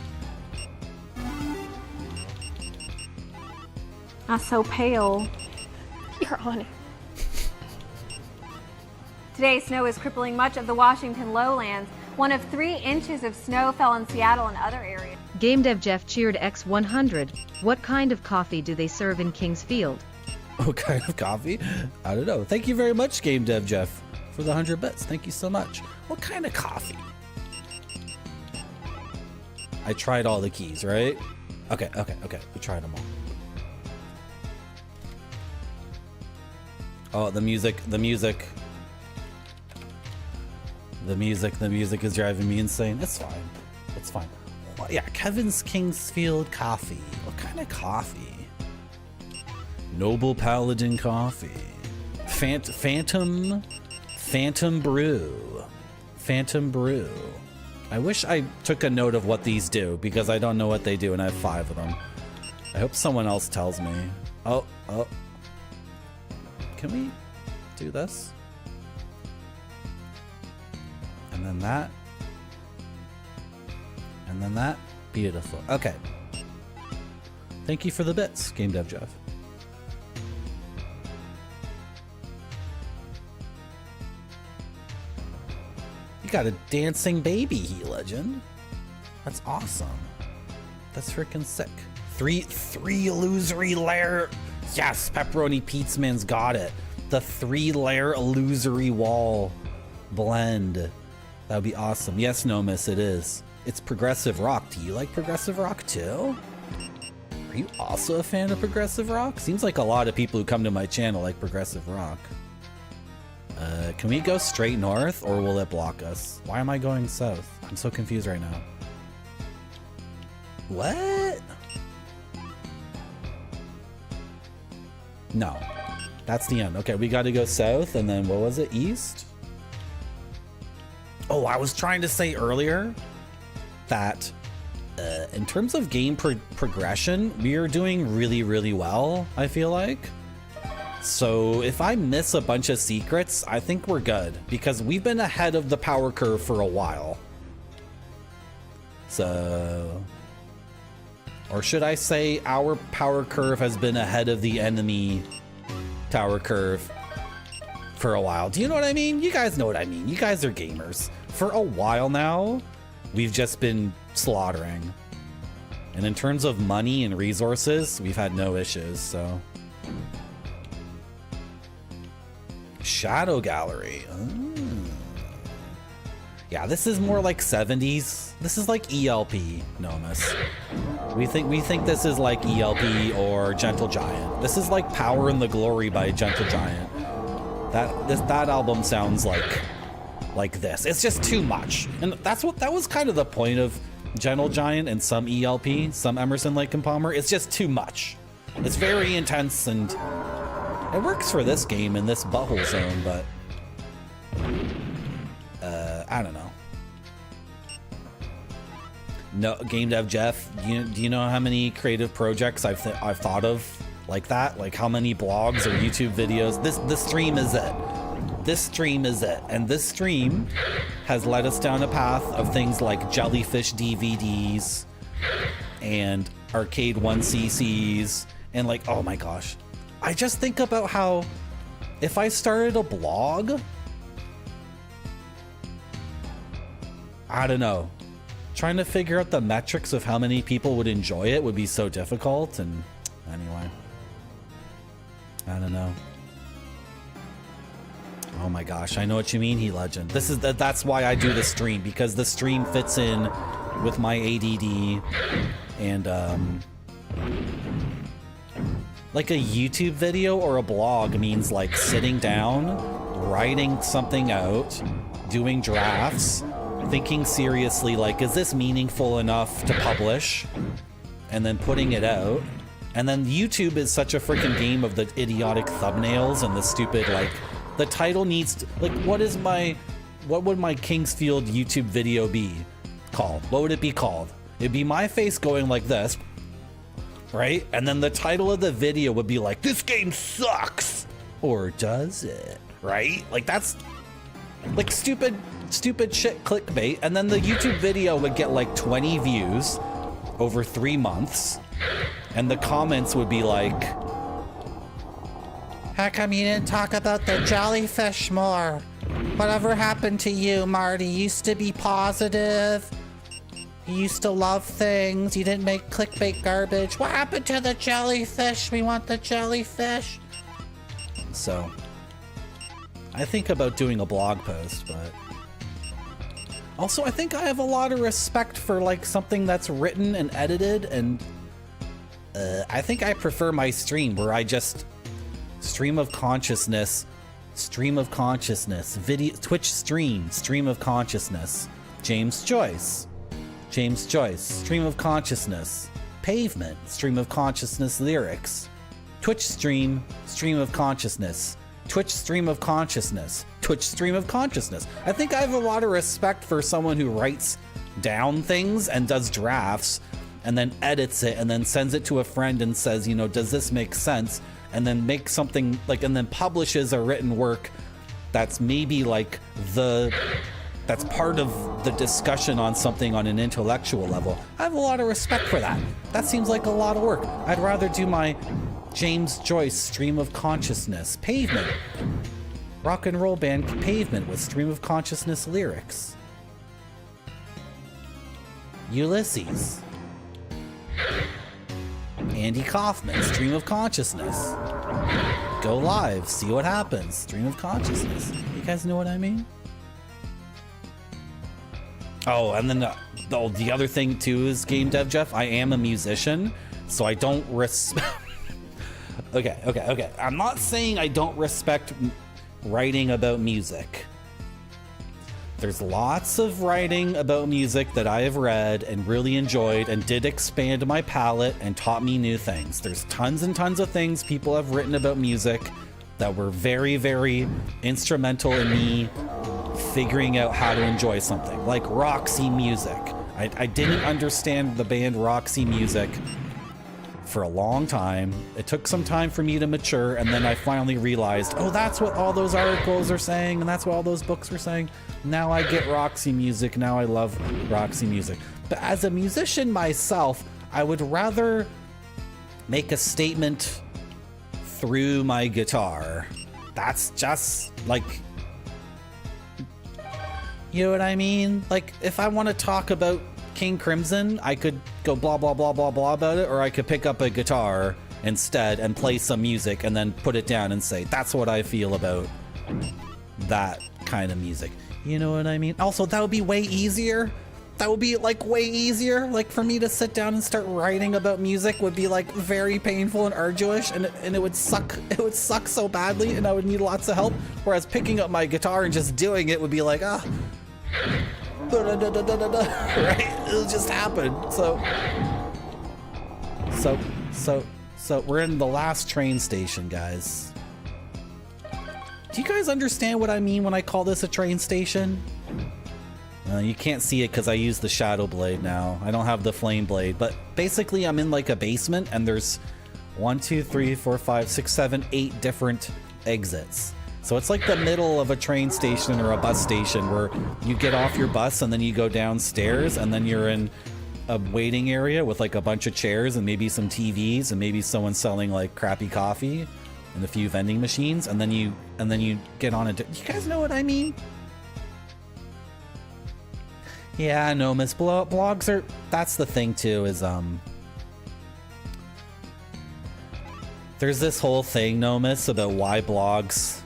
I'm so pale. You're on it. Today, snow is crippling much of the Washington lowlands. 1 of 3 inches of snow fell in Seattle and other areas. Game Dev Jeff cheered X100. What kind of coffee do they serve in Kings Field? What kind of coffee? I don't know. Thank you very much, Game Dev Jeff, for the 100 bits. Thank you so much. What kind of coffee? I tried all the keys, right? Okay. We tried them all. Oh, the music is driving me insane. It's fine. Well, yeah, Kevin's Kingsfield coffee. What kind of coffee? Noble Paladin coffee. Phantom brew. I wish I took a note of what these do, because I don't know what they do, and I have 5 of them. I hope someone else tells me. Oh. Can we do this? And then that. And then that. Beautiful. Okay. Thank you for the bits, Game Dev Jeff. You got a dancing baby, he legend. That's awesome. That's freaking sick. Three illusory layer. Yes, Pepperoni Pizzaman's got it. The 3-layer illusory wall blend. That would be awesome. Yes, Nomis, it is. It's progressive rock. Do you like progressive rock too? Are you also a fan of progressive rock? Seems like a lot of people who come to my channel like progressive rock. Can we go straight north, or will it block us? Why am I going south? I'm so confused right now. What? No. That's the end. Okay, we got to go south, and then what was it? East? Oh, I was trying to say earlier that in terms of game progression, we are doing really well, I feel like. So if I miss a bunch of secrets, I think we're good, because we've been ahead of the power curve for a while. So... Or should I say our power curve has been ahead of the enemy tower curve for a while. Do you know what I mean? You guys know what I mean. You guys are gamers. For a while now, we've just been slaughtering. And in terms of money and resources, we've had no issues, so... Shadow Gallery. Yeah, this is more like 70s. This is like ELP, Nomus. We think this is like ELP or Gentle Giant. This is like Power and the Glory by Gentle Giant. That album sounds like this. It's just too much. And that was kind of the point of Gentle Giant and some ELP, some Emerson, Lake and Palmer. It's just too much. It's very intense, and it works for this game in this butthole zone, but I don't know. No, Game Dev Jeff, do you know how many creative projects I've thought of like that? Like how many blogs or YouTube videos? This stream is it. This stream is it. And this stream has led us down a path of things like Jellyfish DVDs and Arcade 1cc's and like, oh my gosh. I just think about how if I started a blog, I don't know. Trying to figure out the metrics of how many people would enjoy it would be so difficult, and anyway. I don't know. Oh my gosh, I know what you mean, He Legend. That's why I do the stream, because the stream fits in with my ADD and like a YouTube video or a blog means like sitting down, writing something out, doing drafts, thinking seriously, like, is this meaningful enough to publish? And then putting it out. And then YouTube is such a freaking game of the idiotic thumbnails and the stupid, like, the title needs to, like, what would my Kingsfield YouTube video be called? What would it be called? It'd be my face going like this, right? And then the title of the video would be like, this game sucks! Or does it? Right? Like, that's, like, stupid shit clickbait, and then the YouTube video would get like 20 views over 3 months, and the comments would be like, how come you didn't talk about the jellyfish more? Whatever happened to you, Marty? You used to be positive. You used to love things. You didn't make clickbait garbage. What happened to the jellyfish? We want the jellyfish. So I think about doing a blog post, but also, I think I have a lot of respect for like something that's written and edited, and I think I prefer my stream where I just stream of consciousness, video, Twitch stream of consciousness. James Joyce, stream of consciousness. Pavement, stream of consciousness lyrics. Twitch stream of consciousness. Twitch stream of consciousness. Twitch stream of consciousness. I think I have a lot of respect for someone who writes down things and does drafts and then edits it and then sends it to a friend and says, you know, does this make sense? And then makes something like, and then publishes a written work that's maybe like that's part of the discussion on something on an intellectual level. I have a lot of respect for that. That seems like a lot of work. I'd rather do my James Joyce stream of consciousness. Pavement. Rock and roll band Pavement with stream of consciousness lyrics. Ulysses. Andy Kaufman, stream of consciousness. Go live, see what happens. Stream of consciousness. You guys know what I mean? Oh, and then the other thing too is Game Dev Jeff. I am a musician, so I don't respect. Okay. I'm not saying I don't respect writing about music. There's lots of writing about music that I have read and really enjoyed and did expand my palette and taught me new things. There's tons and tons of things people have written about music that were very, very instrumental in me figuring out how to enjoy something, like Roxy Music. I didn't understand the band Roxy Music for a long time. It took some time for me to mature, and then I finally realized, oh, that's what all those articles are saying, and that's what all those books were saying. Now I get Roxy Music. Now I love Roxy Music. But as a musician myself, I would rather make a statement through my guitar. That's just like, you know what I mean? Like, if I want to talk about King Crimson, I could go blah, blah, blah, blah, blah about it, or I could pick up a guitar instead and play some music and then put it down and say, that's what I feel about that kind of music. You know what I mean? Also, that would be way easier. That would be like way easier. Like for me to sit down and start writing about music would be like very painful and arduous, and it would suck. It would suck so badly, and I would need lots of help. Whereas picking up my guitar and just doing it would be like, right? It'll just happen. So we're in the last train station, guys. Do you guys understand what I mean when I call this a train station? You can't see it because I use the shadow blade now. I don't have the flame blade, but basically I'm in like a basement and there's 1, 2, 3, 4, 5, 6, 7, 8 different exits. So it's like the middle of a train station or a bus station where you get off your bus and then you go downstairs and then you're in a waiting area with like a bunch of chairs and maybe some TVs and maybe someone selling like crappy coffee and a few vending machines, and then you get on do you guys know what I mean? Yeah, no, Miss blogs are, that's the thing too, is there's this whole thing, Nomis, about why blogs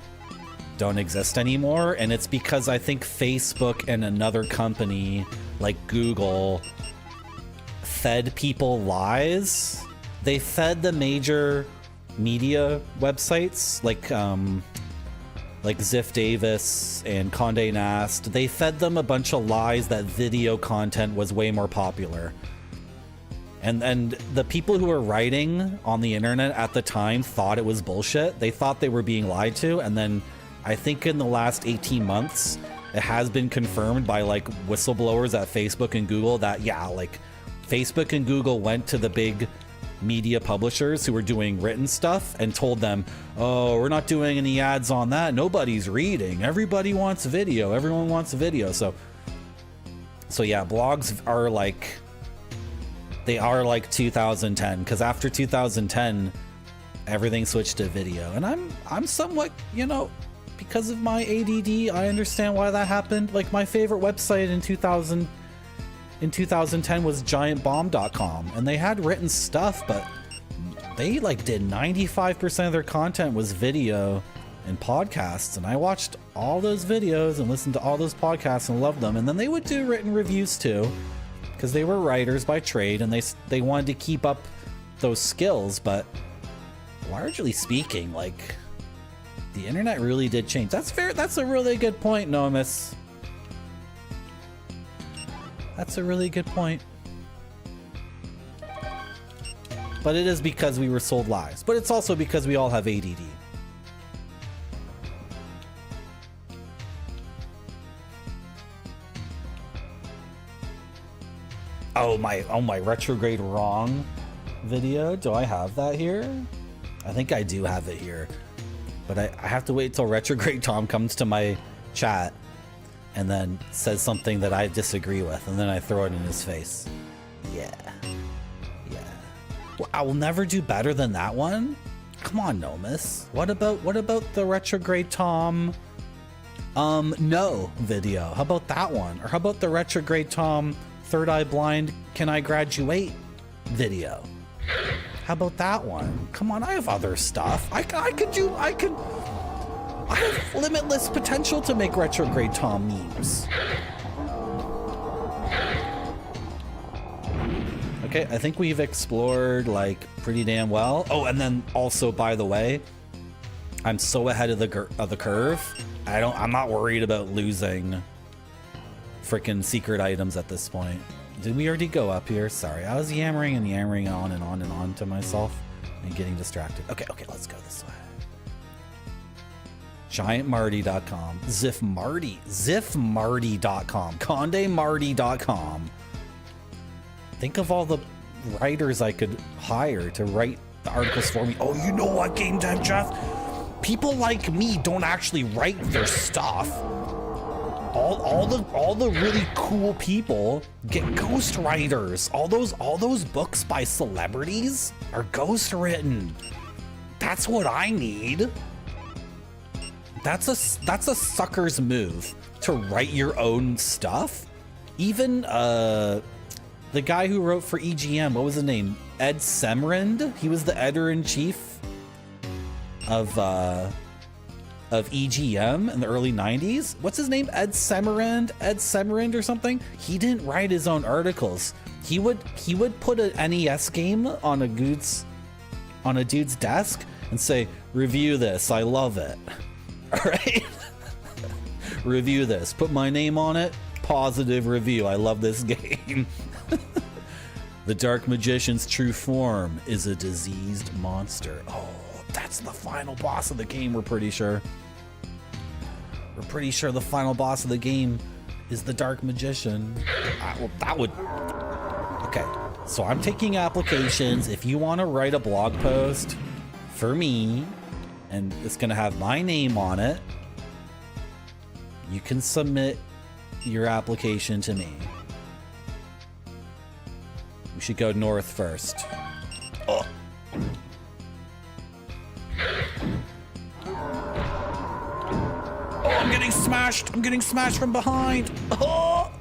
don't exist anymore, and it's because I think Facebook and another company like Google fed people lies. They fed the major media websites like Ziff Davis and Condé Nast. They fed them a bunch of lies that video content was way more popular. And the people who were writing on the internet at the time thought it was bullshit. They thought they were being lied to, and then I think in the last 18 months, it has been confirmed by like whistleblowers at Facebook and Google that, yeah, like Facebook and Google went to the big media publishers who were doing written stuff and told them, oh, we're not doing any ads on that. Nobody's reading. Everybody wants video. Everyone wants video. So yeah, blogs are like, they are like 2010, because after 2010, everything switched to video. And I'm somewhat, you know, because of my ADD, I understand why that happened. Like my favorite website in 2010 was giantbomb.com, and they had written stuff, but they like did 95% of their content was video and podcasts, and I watched all those videos and listened to all those podcasts and loved them. And then they would do written reviews too, because they were writers by trade and they wanted to keep up those skills. But largely speaking, like, the internet really did change. That's fair. That's a really good point, Nomis. That's a really good point. But it is because we were sold lies. But it's also because we all have ADD. Oh my retrograde wrong video. Do I have that here? I think I do have it here. But I have to wait till retrograde Tom comes to my chat and then says something that I disagree with, and then I throw it in his face. Yeah. Well, I will never do better than that one. Come on, Nomis. What about the retrograde Tom no video? How about that one? Or how about the retrograde Tom third eye blind can I graduate video? How about that one? Come on, I have other stuff. I have limitless potential to make retrograde Tom memes. Okay, I think we've explored like pretty damn well. Oh, and then also, by the way, I'm so ahead of the curve. I'm not worried about losing freaking secret items at this point. Did we already go up here? Sorry, I was yammering and yammering on and on and on to myself and getting distracted. Okay, let's go this way. GiantMarty.com, Ziffmarty.com, CondeMarty.com. Think of all the writers I could hire to write the articles for me. Oh, you know what, Game Time Jeff? People like me don't actually write their stuff. All the really cool people get ghost writers. All those books by celebrities are ghost written. That's what I need. That's a sucker's move to write your own stuff. Even the guy who wrote for EGM, what was his name? Ed Semrand. He was the editor-in-chief of of EGM in the early 90s. What's his name? Ed Semerand or something? He didn't write his own articles. He would put an NES game on a dude's desk and say, review this, I love it. All right? Review this, put my name on it, positive review, I love this game. The Dark Magician's true form is a diseased monster. Oh, that's the final boss of the game, we're pretty sure. We're pretty sure the final boss of the game is the Dark Magician. Well, that would... Okay, so I'm taking applications. If you want to write a blog post for me, and it's going to have my name on it, you can submit your application to me. We should go north first. Oh. Oh, I'm getting smashed. I'm getting smashed from behind. Oh.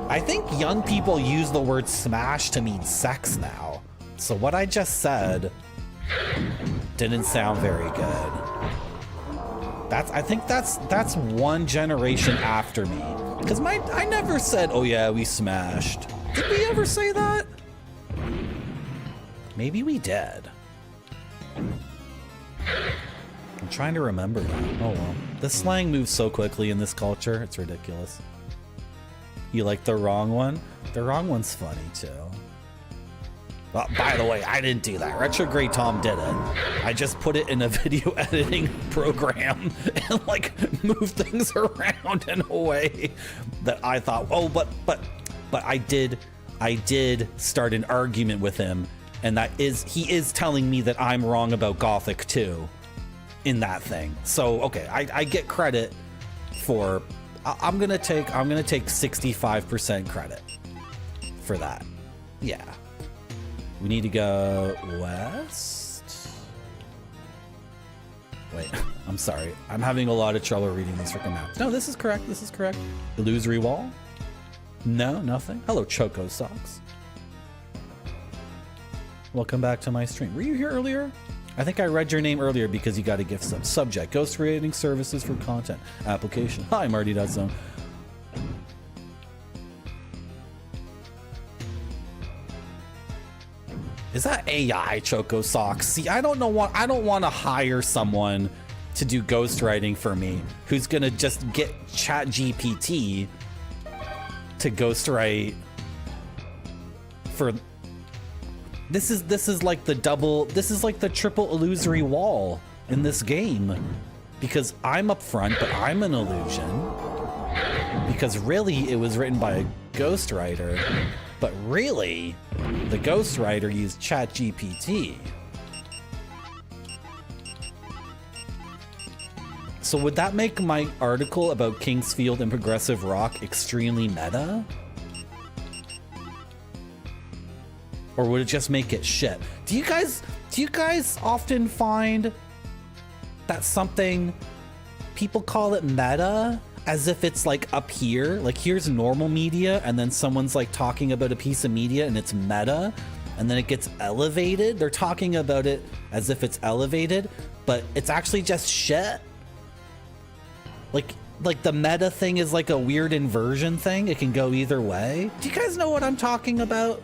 I think young people use the word smash to mean sex now. So what I just said didn't sound very good. I think that's one generation after me. Because I never said, oh yeah, we smashed. Did we ever say that? Maybe we did. I'm trying to remember that. Oh well. The slang moves so quickly in this culture, it's ridiculous. You like the wrong one? The wrong one's funny too. Well, by the way, I didn't do that. Retrograde Tom did it. I just put it in a video editing program and like move things around in a way that I thought, oh, but I did start an argument with him, and he is telling me that I'm wrong about Gothic 2 in that thing. So okay, I get credit for. I'm gonna take 65% credit for that. Yeah. We need to go west. Wait, I'm sorry. I'm having a lot of trouble reading these freaking maps. No, this is correct. This is correct. Illusory wall? No, nothing. Hello, Choco Socks. Welcome back to my stream. Were you here earlier? I think I read your name earlier because you got a gift sub. Subject, ghost rating services for content. Application. Hi, Marty.zone. Is that AI, Choco Socks? See, I don't want to hire someone to do ghostwriting for me who's gonna just get ChatGPT to ghostwrite for. This is like the triple illusory wall in this game, because I'm up front, but I'm an illusion. Because really, it was written by a ghostwriter, but really, the ghostwriter used ChatGPT. So would that make my article about Kingsfield and progressive rock extremely meta? Or would it just make it shit? Do you guys often find that something, people call it meta as if it's like up here, like here's normal media and then someone's like talking about a piece of media and it's meta and then it gets elevated? They're talking about it as if it's elevated, but it's actually just shit. Like the meta thing is like a weird inversion thing. It can go either way. Do you guys know what I'm talking about?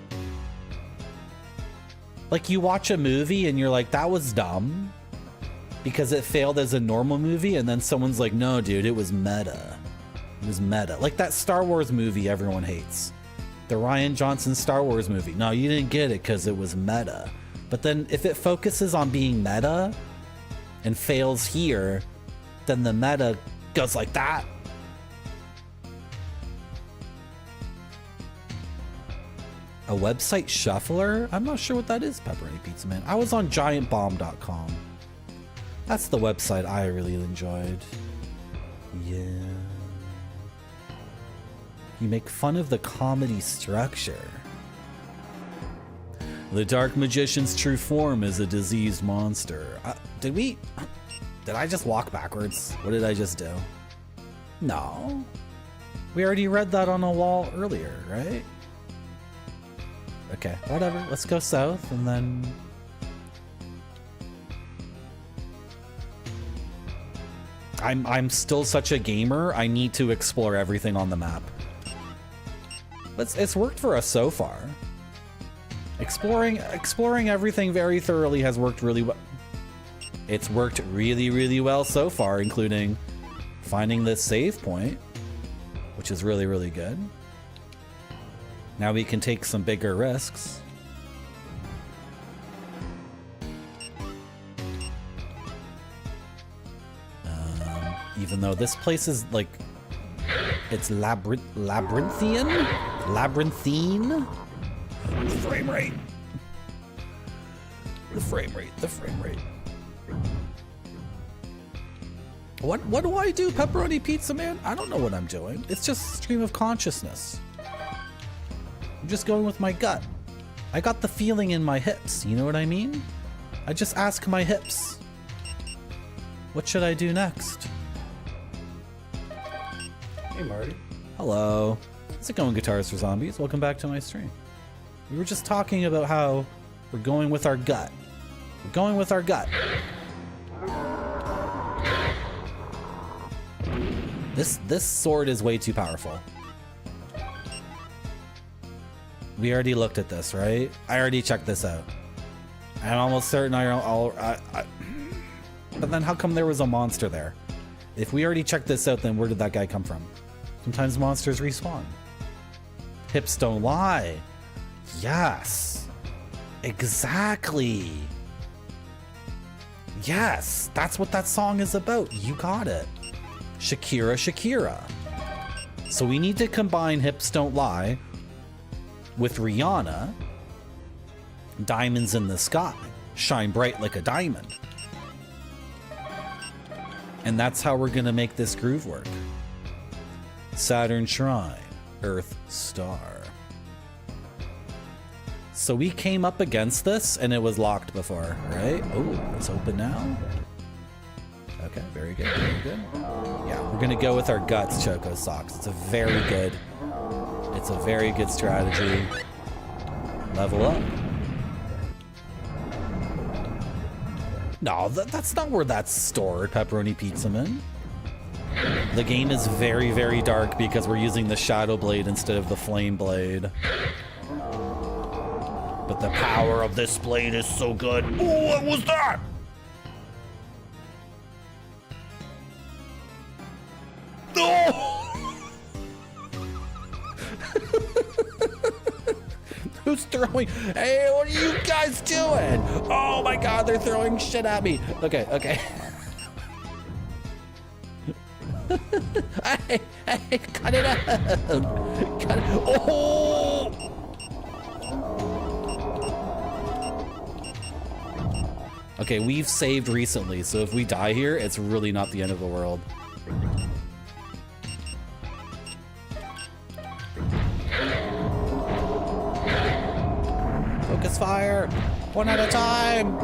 Like you watch a movie and you're like, that was dumb because it failed as a normal movie, and then someone's like, no dude, it was meta. It was meta. Like that Star Wars movie everyone hates. The Rian Johnson Star Wars movie. No, you didn't get it because it was meta. But then if it focuses on being meta and fails here, then the meta goes like that. A website shuffler? I'm not sure what that is, Pepperoni Pizza Man. I was on giantbomb.com. That's the website I really enjoyed. Yeah. You make fun of the comedy structure. The Dark Magician's true form is a diseased monster. Did I just walk backwards? What did I just do? No. We already read that on a wall earlier, right? Okay, whatever. Let's go south and then... I'm still such a gamer. I need to explore everything on the map. But it's worked for us so far. Exploring everything very thoroughly has worked really well. It's worked really, really well so far, including finding this save point, which is really, really good. Now we can take some bigger risks. Even though this place is like, it's labyrinthine? Labyrinthine? The frame rate. The frame rate, the frame rate. What do I do, Pepperoni Pizza Man? I don't know what I'm doing. It's just stream of consciousness. I'm just going with my gut. I got the feeling in my hips, you know what I mean? I just ask my hips. What should I do next? Hey, Marty. Hello. How's it going, Guitars for Zombies? Welcome back to my stream. We were just talking about how we're going with our gut. We're going with our gut. This sword is way too powerful. We already looked at this, right? I already checked this out. I'm almost certain but then how come there was a monster there? If we already checked this out, then where did that guy come from? Sometimes monsters respawn. Hips don't lie. Yes. Exactly. Yes, that's what that song is about. You got it. Shakira, Shakira. So we need to combine Hips Don't Lie with Rihanna, Diamonds in the Sky, Shine Bright Like a Diamond. And that's how we're gonna make this groove work. Saturn Shrine, Earth Star. So we came up against this and it was locked before, right? Oh, it's open now. Okay, very good, very good. Yeah, we're gonna go with our guts, Choco Socks. It's a very good strategy. Level up. No, that's not where that's stored, Pepperoni Pizza Man. The game is very, very dark because we're using the Shadow Blade instead of the Flame Blade. But the power of this blade is so good. Oh, what was that? Oh! Who's throwing? Hey, what are you guys doing? Oh my god, they're throwing shit at me. Okay, okay. Hey, cut it out. Cut it. Oh! Okay, we've saved recently, so if we die here, it's really not the end of the world. Focus fire! One at a time!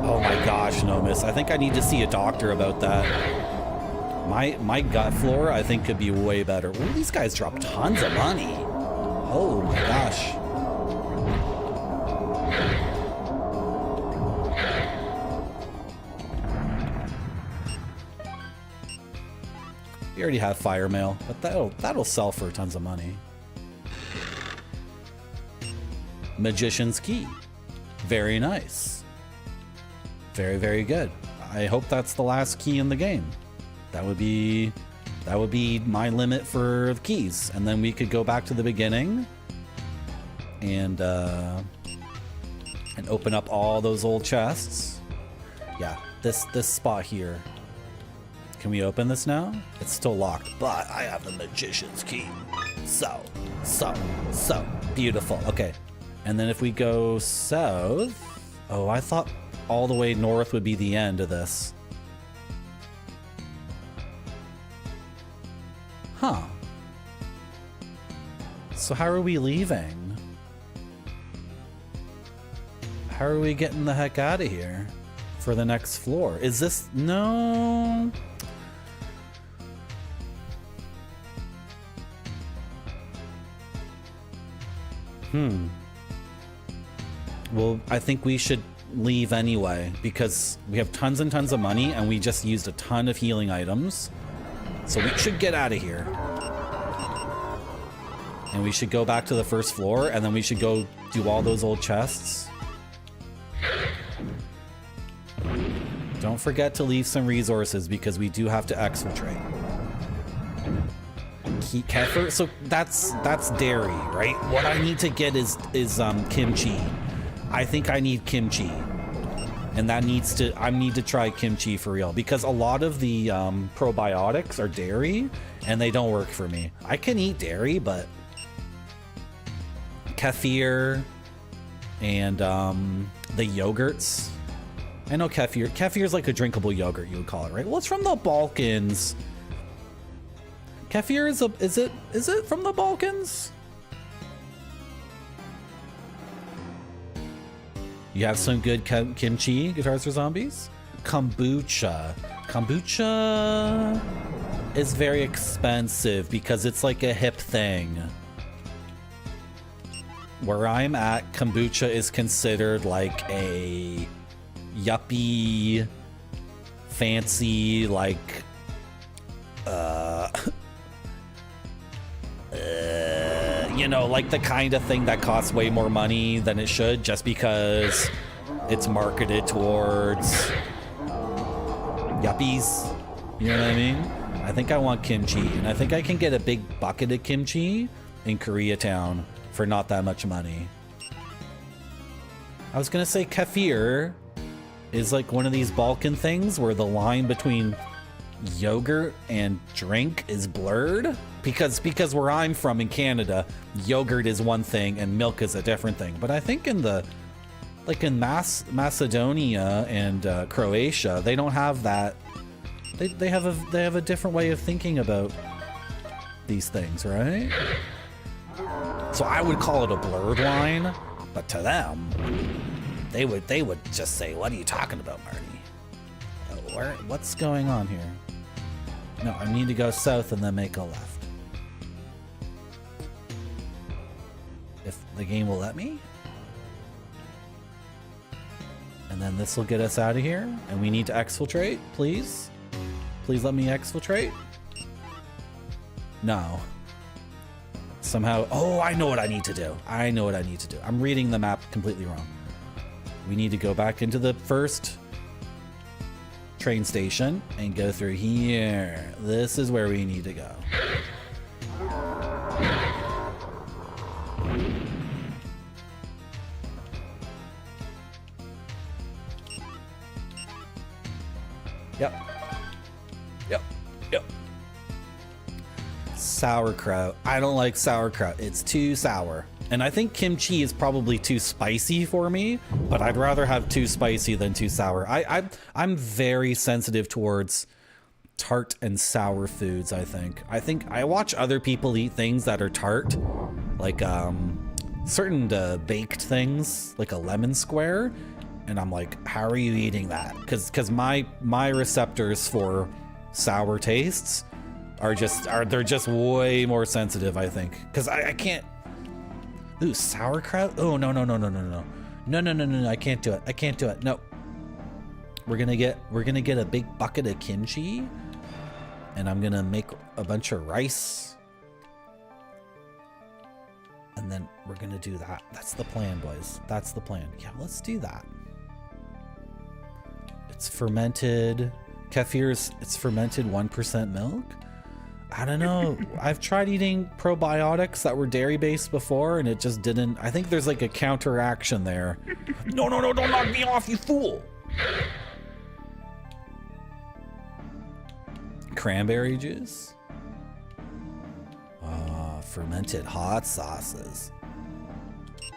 Oh my gosh, no miss. I think I need to see a doctor about that. My gut flora, I think, could be way better. Ooh, these guys drop tons of money. Oh my gosh. We already have fire mail, but that'll sell for tons of money. Magician's Key. Very nice. Very, very good. I hope that's the last key in the game. That would be my limit for the keys. And then we could go back to the beginning and open up all those old chests. Yeah, this spot here. Can we open this now? It's still locked, but I have the Magician's Key. So beautiful. Okay. And then if we go south, oh, I thought all the way north would be the end of this. Huh. So how are we leaving? How are we getting the heck out of here for the next floor? Is this, no. Well, I think we should leave anyway because we have tons and tons of money and we just used a ton of healing items. So we should get out of here. And we should go back to the first floor and then we should go do all those old chests. Don't forget to leave some resources because we do have to exfiltrate. Kefir, so that's dairy, right? What I need to get is kimchi. I think I need kimchi, and I need to try kimchi for real because a lot of the probiotics are dairy and they don't work for me. I can eat dairy, but kefir and the yogurts. I know kefir. Kefir is like a drinkable yogurt, you would call it, right? Well, it's from the Balkans. Kefir is it from the Balkans? You have some good kimchi, Guitars for Zombies? Kombucha. Kombucha is very expensive because it's like a hip thing. Where I'm at, kombucha is considered like a yuppie, fancy, like, you know, like the kind of thing that costs way more money than it should just because it's marketed towards yuppies. You know what I mean? I think I want kimchi, and I think I can get a big bucket of kimchi in Koreatown for not that much money. I was gonna say kefir is like one of these Balkan things where the line between yogurt and drink is blurred because where I'm from in Canada, yogurt is one thing and milk is a different thing. But I think in the in Macedonia and Croatia, they don't have that. They have a different way of thinking about these things, right? So I would call it a blurred line, but to them, they would just say, "What are you talking about, Marty? What's going on here?" No, I need to go south and then make a left. If the game will let me. And then this will get us out of here. And we need to exfiltrate, please. Please let me exfiltrate. No. Somehow, oh, I know what I need to do. I know what I need to do. I'm reading the map completely wrong. We need to go back into the first train station and go through here. This is where we need to go. Yep. Sauerkraut. I don't like sauerkraut. It's too sour. And I think kimchi is probably too spicy for me, but I'd rather have too spicy than too sour. I'm very sensitive towards tart and sour foods, I think. I watch other people eat things that are tart, like certain baked things, like a lemon square, and I'm like, how are you eating that? Because my receptors for sour tastes are just way more sensitive, I think. Because I can't. Ooh, sauerkraut? Oh, no. No, I can't do it. No. We're gonna get a big bucket of kimchi, and I'm gonna make a bunch of rice. And then we're gonna do that. That's the plan, boys. That's the plan. Yeah, let's do that. It's fermented. Kefir's, it's fermented 1% milk. I don't know. I've tried eating probiotics that were dairy-based before, and it just didn't. I think there's like a counteraction there. No, don't knock me off, you fool! Cranberry juice? Oh, fermented hot sauces.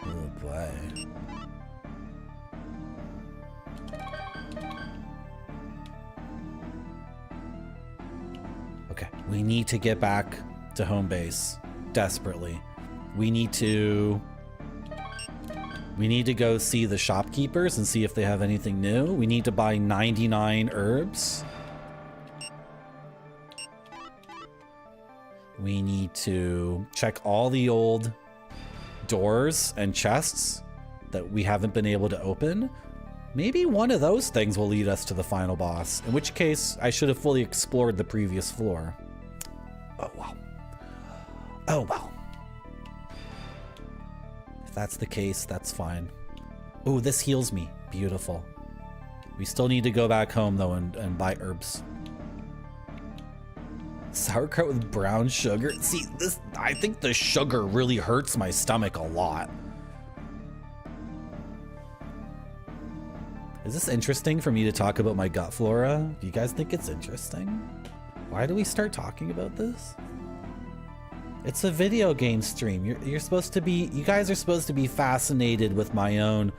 Oh boy. Okay, we need to get back to home base desperately. We need to go see the shopkeepers and see if they have anything new. We need to buy 99 herbs. We need to check all the old doors and chests that we haven't been able to open. Maybe one of those things will lead us to the final boss, in which case I should have fully explored the previous floor. Oh well. Oh well. If that's the case, that's fine. Ooh, this heals me. Beautiful. We still need to go back home though and buy herbs. Sauerkraut with brown sugar. See, this, I think the sugar really hurts my stomach a lot. Is this interesting for me to talk about my gut flora? Do you guys think it's interesting? Why do we start talking about this? It's a video game stream. You're supposed to be, you guys are supposed to be fascinated with my own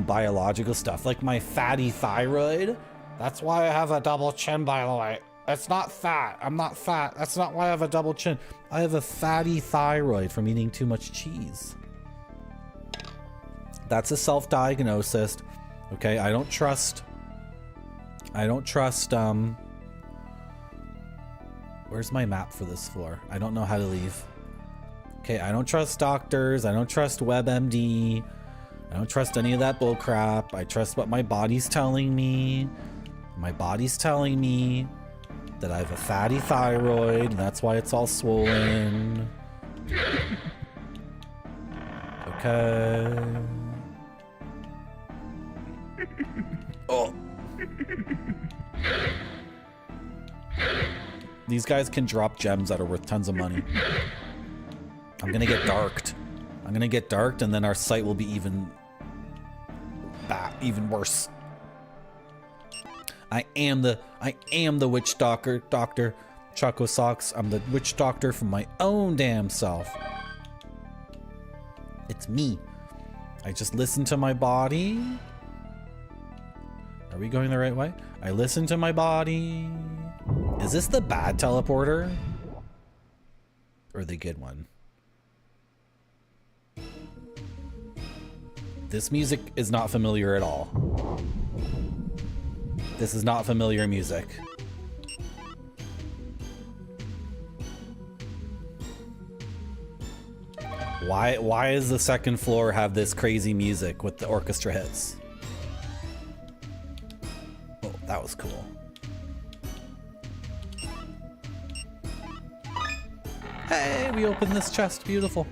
biological stuff, like my fatty thyroid. That's why I have a double chin, by the way. It's not fat. I'm not fat. That's not why I have a double chin. I have a fatty thyroid from eating too much cheese. That's a self-diagnosis. Okay, I don't trust, where's my map for this floor? I don't know how to leave. Okay, I don't trust doctors. I don't trust WebMD. I don't trust any of that bullcrap. I trust what my body's telling me. My body's telling me that I have a fatty thyroid, and that's why it's all swollen. Okay. Oh. These guys can drop gems that are worth tons of money. I'm gonna get darked. I'm gonna get darked, and then our sight will be even worse. I am the witch doctor, Dr. Choco Socks. I'm the witch doctor from my own damn self. It's me. I just listen to my body. Are we going the right way? I listen to my body. Is this the bad teleporter? Or the good one? This music is not familiar at all. This is not familiar music. Why does the second floor have this crazy music with the orchestra hits? Oh, that was cool. Hey, we opened this chest. Beautiful.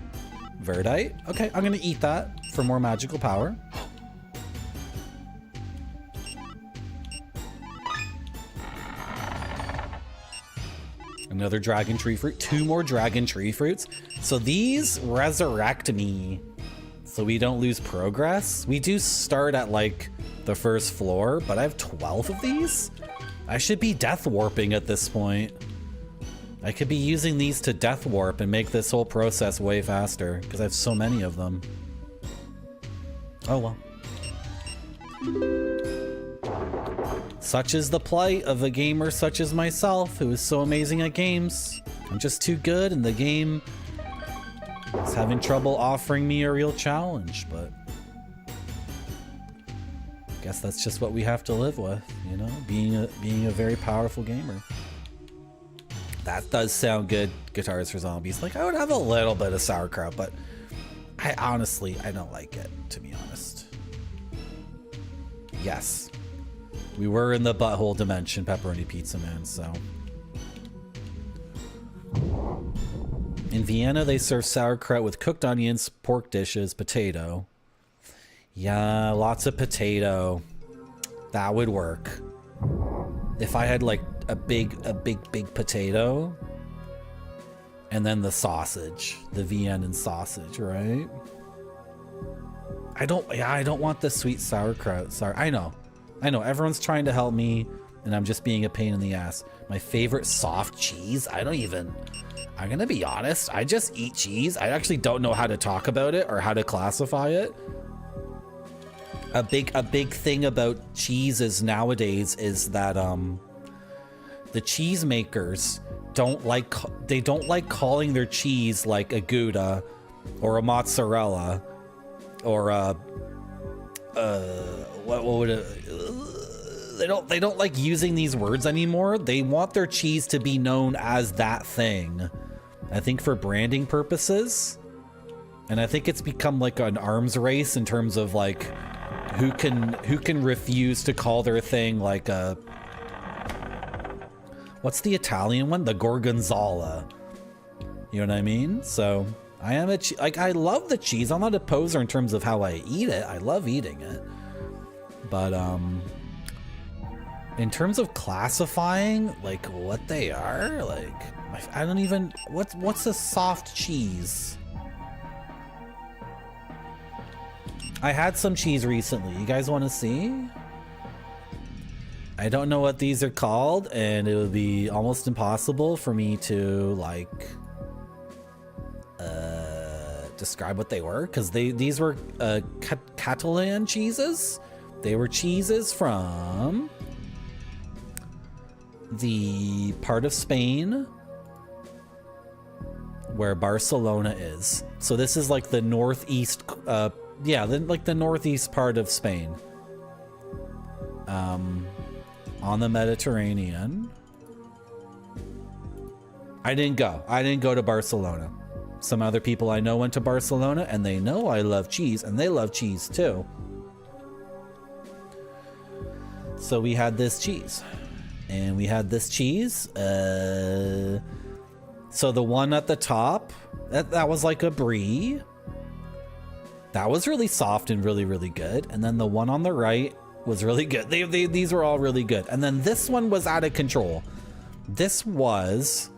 Verdite. Okay, I'm gonna eat that for more magical power. Another dragon tree fruit. 2 more dragon tree fruits. So these resurrect me so we don't lose progress. We do start at like the first floor, but I have 12 of these? I should be death warping at this point. I could be using these to death warp and make this whole process way faster because I have so many of them. Oh well. Such is the plight of a gamer such as myself who is so amazing at games. I'm just too good and the game is having trouble offering me a real challenge, but I guess that's just what we have to live with, you know, being a very powerful gamer. That does sound good, Guitars for Zombies. Like, I would have a little bit of sauerkraut, but I honestly don't like it, to be honest. Yes. We were in the butthole dimension, Pepperoni Pizza Man, so. In Vienna, they serve sauerkraut with cooked onions, pork dishes, potato. Yeah, lots of potato. That would work. If I had like a big potato and then the sausage, the Vienna sausage, right? I don't want the sweet sauerkraut. Sorry, I know everyone's trying to help me and I'm just being a pain in the ass. My favorite soft cheese, I'm gonna be honest, I just eat cheese. I actually don't know how to talk about it or how to classify it. A big thing about cheeses nowadays is that the cheese makers don't like calling their cheese like a Gouda or a mozzarella or a what would it, they don't like using these words anymore. They want their cheese to be known as that thing. I think for branding purposes. And I think it's become like an arms race in terms of like who can refuse to call their thing like a, what's the Italian one? The gorgonzola. You know what I mean? So I am like, I love the cheese. I'm not a poser in terms of how I eat it. I love eating it. But in terms of classifying like what they are, like I don't even, what's a soft cheese? I had some cheese recently. You guys want to see? I don't know what these are called, and it would be almost impossible for me to like describe what they were, because these were Catalan cheeses. They were cheeses from the part of Spain where Barcelona is. So this is like the northeast, like the northeast part of Spain, on the Mediterranean. I didn't go to Barcelona. Some other people I know went to Barcelona, and they know I love cheese, and they love cheese too. So we had this cheese, and we had this cheese. So the one at the top, that was like a brie. That was really soft and really, really good. And then the one on the right was really good. These were all really good. And then this one was out of control. This was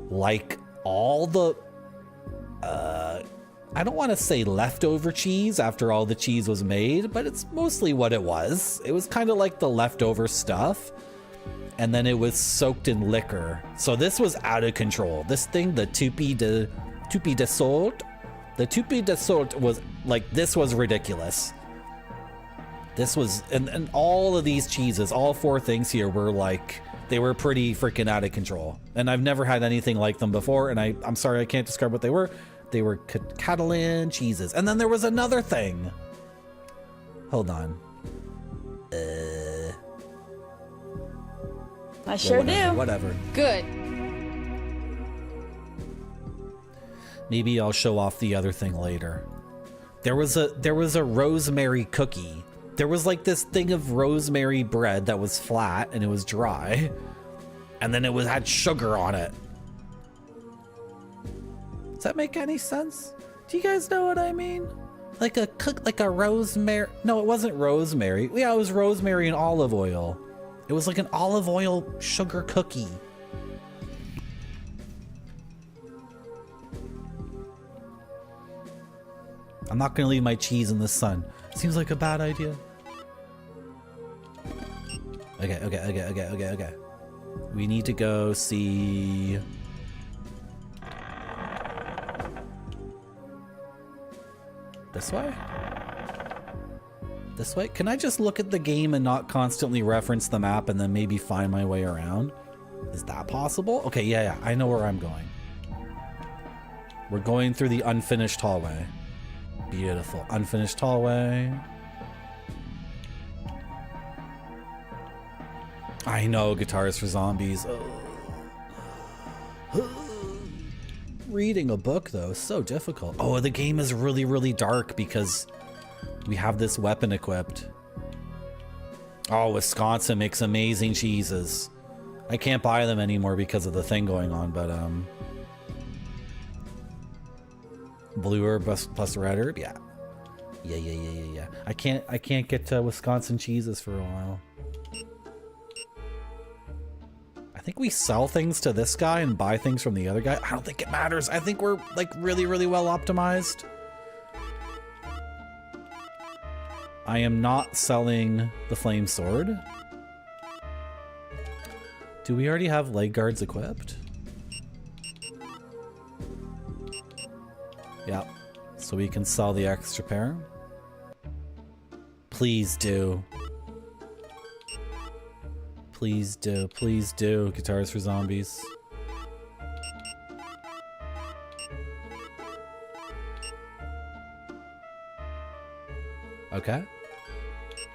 like all the, I don't want to say leftover cheese after all the cheese was made, but it's mostly what it was. It was kind of like the leftover stuff. And then it was soaked in liquor. So this was out of control. This thing, the tupi de salt. The tupi de salt was like, this was ridiculous. This was, and all of these cheeses, all four things here were like, they were pretty freaking out of control. And I've never had anything like them before. And I'm sorry, I can't describe what they were. They were Catalan cheeses. And then there was another thing. Hold on. I sure do. Whatever. Good. Maybe I'll show off the other thing later. There was a rosemary cookie. There was like this thing of rosemary bread that was flat and it was dry. And then it had sugar on it. Does that make any sense? Do you guys know what I mean? Like a rosemary. No, it wasn't rosemary. Yeah, it was rosemary and olive oil. It was like an olive oil sugar cookie. I'm not gonna leave my cheese in the sun. Seems like a bad idea. Okay. We need to go see... This way? This way? Can I just look at the game and not constantly reference the map and then maybe find my way around? Is that possible? Okay, yeah, I know where I'm going. We're going through the unfinished hallway. Beautiful. Unfinished hallway. I know, Guitars for Zombies. Reading a book, though, is so difficult. Oh, the game is really, really dark because we have this weapon equipped. Oh, Wisconsin makes amazing cheeses. I can't buy them anymore because of the thing going on, but, blue herb plus red herb, yeah. Yeah. I can't get to Wisconsin cheeses for a while. I think we sell things to this guy and buy things from the other guy. I don't think it matters. I think we're like really, really well optimized. I am not selling the flame sword. Do we already have leg guards equipped? Yeah, so we can sell the extra pair. Please do. Please do. Guitars for Zombies. Okay.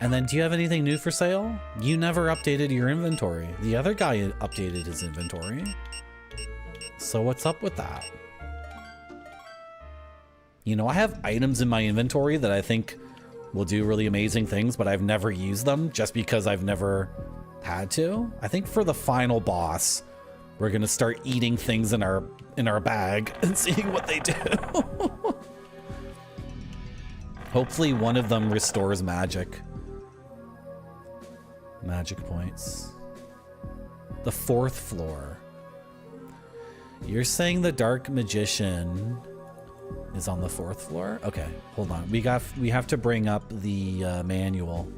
And then do you have anything new for sale? You never updated your inventory. The other guy updated his inventory. So what's up with that? You know, I have items in my inventory that I think will do really amazing things, but I've never used them just because I've never had to. I think for the final boss, we're gonna start eating things in our bag and seeing what they do. Hopefully one of them restores magic points. The 4th floor. You're saying the Dark Magician is on the 4th floor? Okay, hold on. We have to bring up the manual.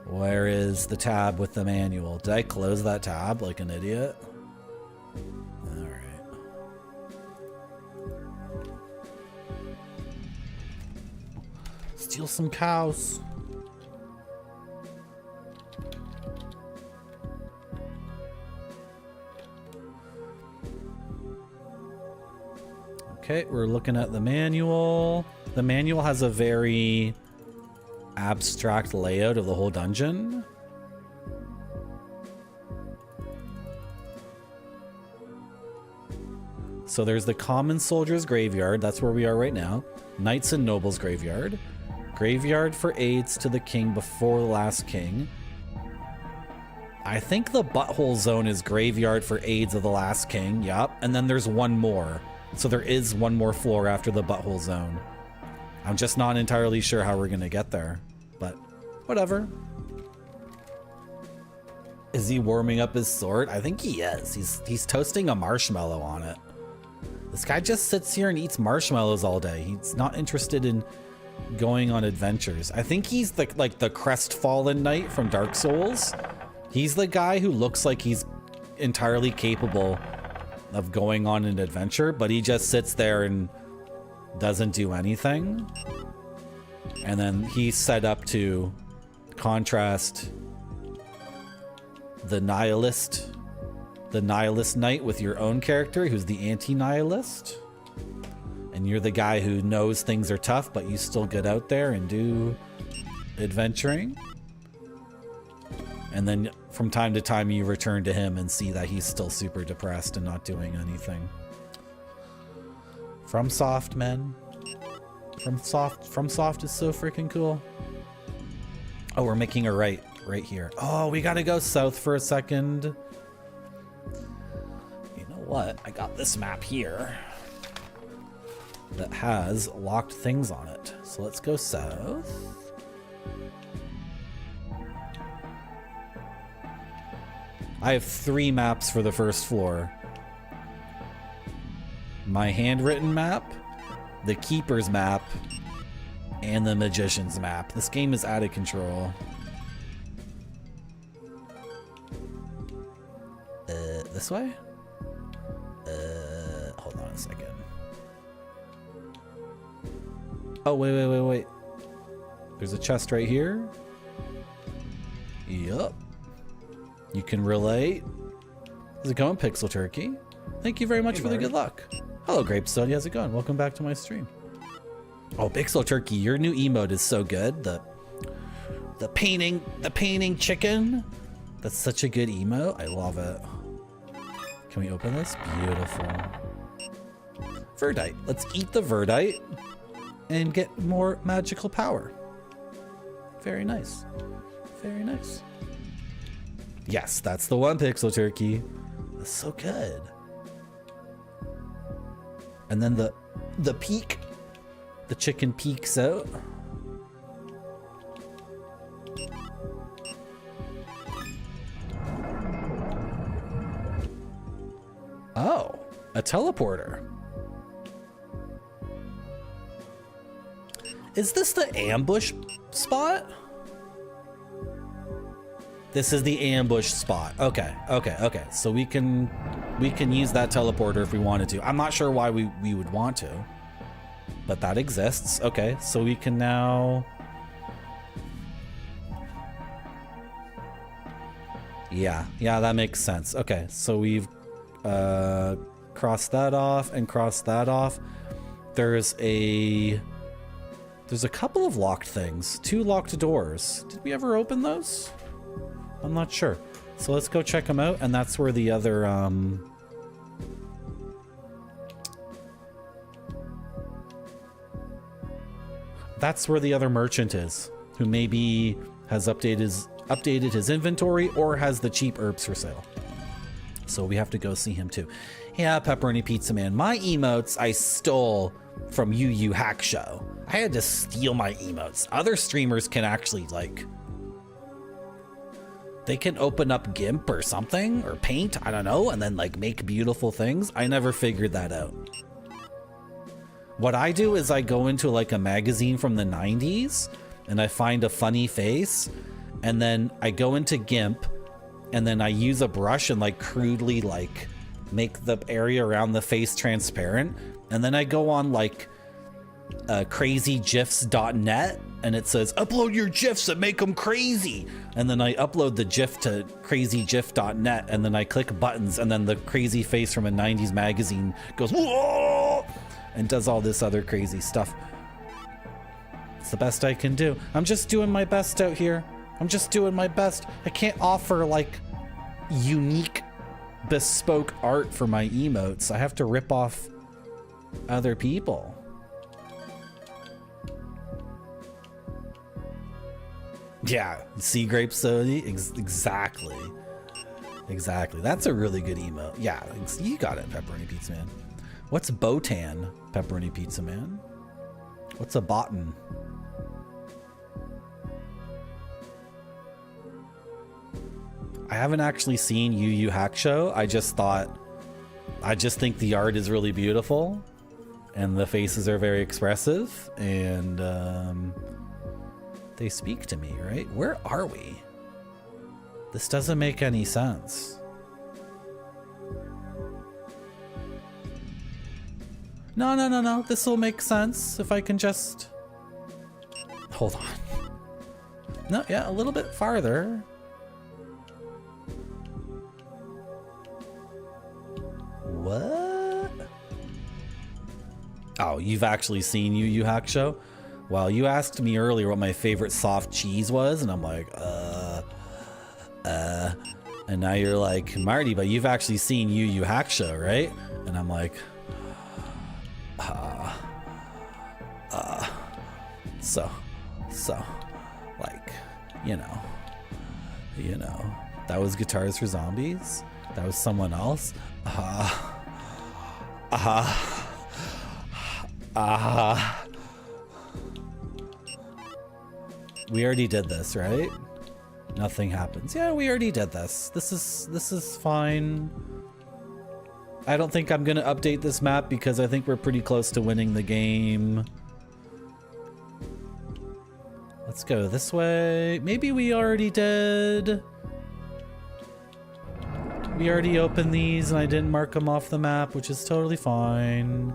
Where is the tab with the manual? Did I close that tab like an idiot? All right. Steal some cows. Okay, we're looking at the manual. The manual has a very abstract layout of the whole dungeon. So there's the Common Soldier's Graveyard. That's where we are right now. Knights and Nobles Graveyard. Graveyard for aids to the king before the last king. I think the Butthole Zone is Graveyard for aids of the last king. Yup. And then there's one more. So there is one more floor after the Butthole Zone. I'm just not entirely sure how we're gonna get there, but whatever. Is he warming up his sword? I think he is. He's toasting a marshmallow on it. This guy just sits here and eats marshmallows all day. He's not interested in going on adventures. I think he's like the crestfallen knight from Dark Souls. He's the guy who looks like he's entirely capable of going on an adventure, but he just sits there and doesn't do anything. And then he's set up to contrast the nihilist knight with your own character who's the anti-nihilist, and you're the guy who knows things are tough but you still get out there and do adventuring. And then from time to time you return to him and see that he's still super depressed and not doing anything. FromSoft, man. FromSoft is so freaking cool. Oh, we're making a right here. Oh, we gotta go south for a second. You know what? I got this map here that has locked things on it. So let's go south. I have 3 maps for the first floor. My handwritten map, the Keeper's map, and the Magician's map. This game is out of control. This way? Hold on a second. Oh, wait. There's a chest right here. Yup. You can relate. How's it going, Pixel Turkey? Thank you very much for the good luck. Hello, Grape Study. How's it going? Welcome back to my stream. Oh, Pixel Turkey, your new emote is so good. The painting chicken. That's such a good emote. I love it. Can we open this? Beautiful. Verdite. Let's eat the Verdite and get more magical power. Very nice. Very nice. Yes, that's the one, Pixel Turkey. That's so good. And then the peak. The chicken peeks out. Oh, a teleporter. Is this the ambush spot? This is the ambush spot. Okay. So we can use that teleporter if we wanted to. I'm not sure why we would want to, but that exists. Okay, so we can now. Yeah, that makes sense. Okay, so we've crossed that off and crossed that off. There's a couple of locked things. 2 locked doors. Did we ever open those? I'm not sure. So let's go check them out, and that's where the other That's where the other merchant is, who maybe has updated his inventory or has the cheap herbs for sale. So we have to go see him too. Yeah, Pepperoni Pizza Man. My emotes I stole from Yu Yu Hack Show. I had to steal my emotes. Other streamers can actually, like, they can open up GIMP or something, or Paint, I don't know, and then like make beautiful things. I never figured that out. What I do is I go into like a magazine from the 90s and I find a funny face, and then I go into GIMP and then I use a brush and like crudely like make the area around the face transparent, and then I go on like crazygifs.net and it says upload your gifs and make them crazy, and then I upload the gif to crazygif.net and then I click buttons and then the crazy face from a 90s magazine goes whoa and does all this other crazy stuff. It's the best I can do. I'm just doing my best out here. I'm just doing my best. I can't offer like unique bespoke art for my emotes. I have to rip off other people. Yeah, sea grape soda. Exactly. Exactly. That's a really good emote. Yeah, you got it, Pepperoni Pizza Man. What's Botan, Pepperoni Pizza Man? What's a botan? I haven't actually seen Yu Yu Hack Show. I just think the art is really beautiful and the faces are very expressive, and they speak to me, right? Where are we? This doesn't make any sense. No. This will make sense if I can just... Hold on. No, yeah, a little bit farther. What? Oh, you've actually seen Yu Yu Hack Show? Well, you asked me earlier what my favorite soft cheese was, and I'm like, and now you're like, Marty, but you've actually seen Yu Yu Hack Show, right? And I'm like, so, like, you know, that was Guitars for Zombies. That was someone else. We already did this, right? Nothing happens. Yeah, we already did this. This is fine. I don't think I'm gonna update this map because I think we're pretty close to winning the game. Let's go this way. Maybe we already did. We already opened these and I didn't mark them off the map, which is totally fine.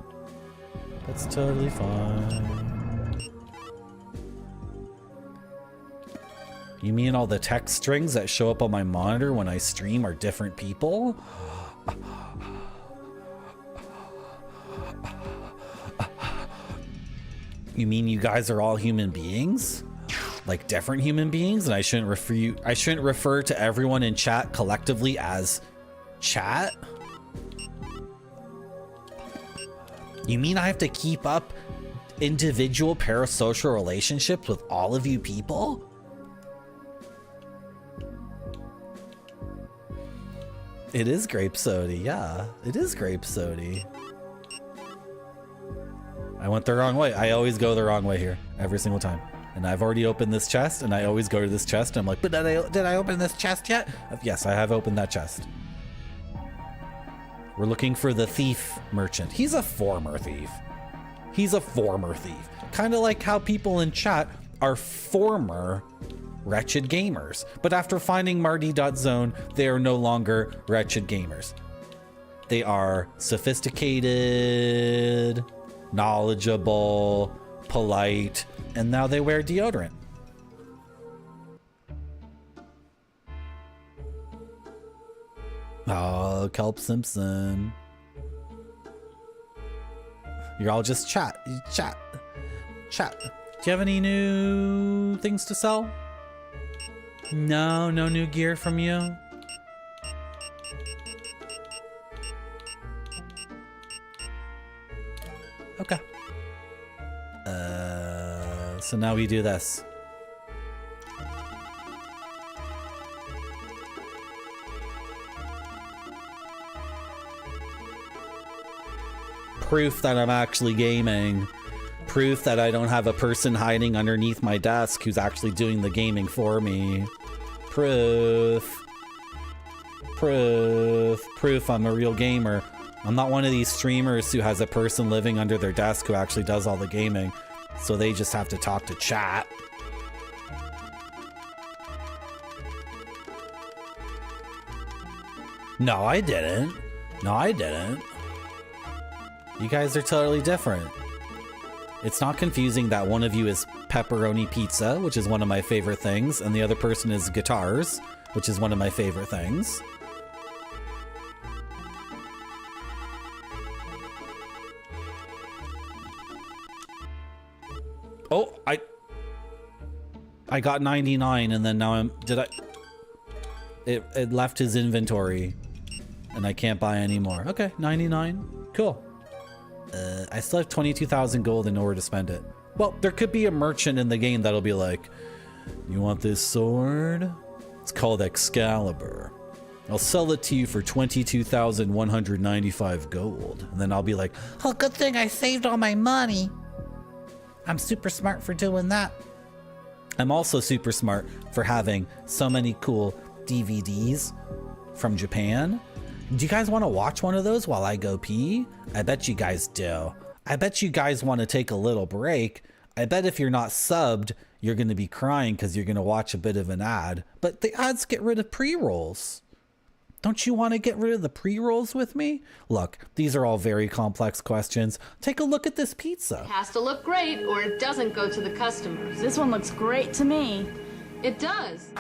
That's totally fine. You mean all the text strings that show up on my monitor when I stream are different people? You mean you guys are all human beings? Like different human beings, and I shouldn't refer to everyone in chat collectively as chat? You mean I have to keep up individual parasocial relationships with all of you people? It is grape soda, yeah. It is grape soda. I went the wrong way. I always go the wrong way here, every single time. And I've already opened this chest, and I always go to this chest, and I'm like, but did I open this chest yet? Yes, I have opened that chest. We're looking for the thief merchant. He's a former thief. He's a former thief. Kind of like how people in chat are former wretched gamers. But after finding Marty.zone, they are no longer wretched gamers. They are sophisticated, knowledgeable, polite, and now they wear deodorant. Oh, Kelp Simpson. You're all just chat. Chat. Do you have any new things to sell? No new gear from you? Okay. so now we do this. Proof that I'm actually gaming. Proof that I don't have a person hiding underneath my desk who's actually doing the gaming for me. Proof. Proof I'm a real gamer. I'm not one of these streamers who has a person living under their desk who actually does all the gaming. So they just have to talk to chat. No, I didn't. No, I didn't. You guys are totally different. It's not confusing that one of you is pepperoni pizza, which is one of my favorite things, and the other person is guitars, which is one of my favorite things. Oh, I got 99 and then now it left his inventory and I can't buy anymore. Okay, 99. Cool. I still have 22,000 gold in order to spend it. Well, there could be a merchant in the game that'll be like, you want this sword? It's called Excalibur. I'll sell it to you for 22,195 gold. And then I'll be like, oh, good thing I saved all my money. I'm super smart for doing that. I'm also super smart for having so many cool DVDs from Japan. Do you guys want to watch one of those while I go pee? I bet you guys do. I bet you guys want to take a little break. I bet if you're not subbed, you're going to be crying because you're going to watch a bit of an ad. But the ads get rid of pre-rolls. Don't you want to get rid of the pre-rolls with me? Look, these are all very complex questions. Take a look at this pizza. It has to look great or it doesn't go to the customers. This one looks great to me. It does.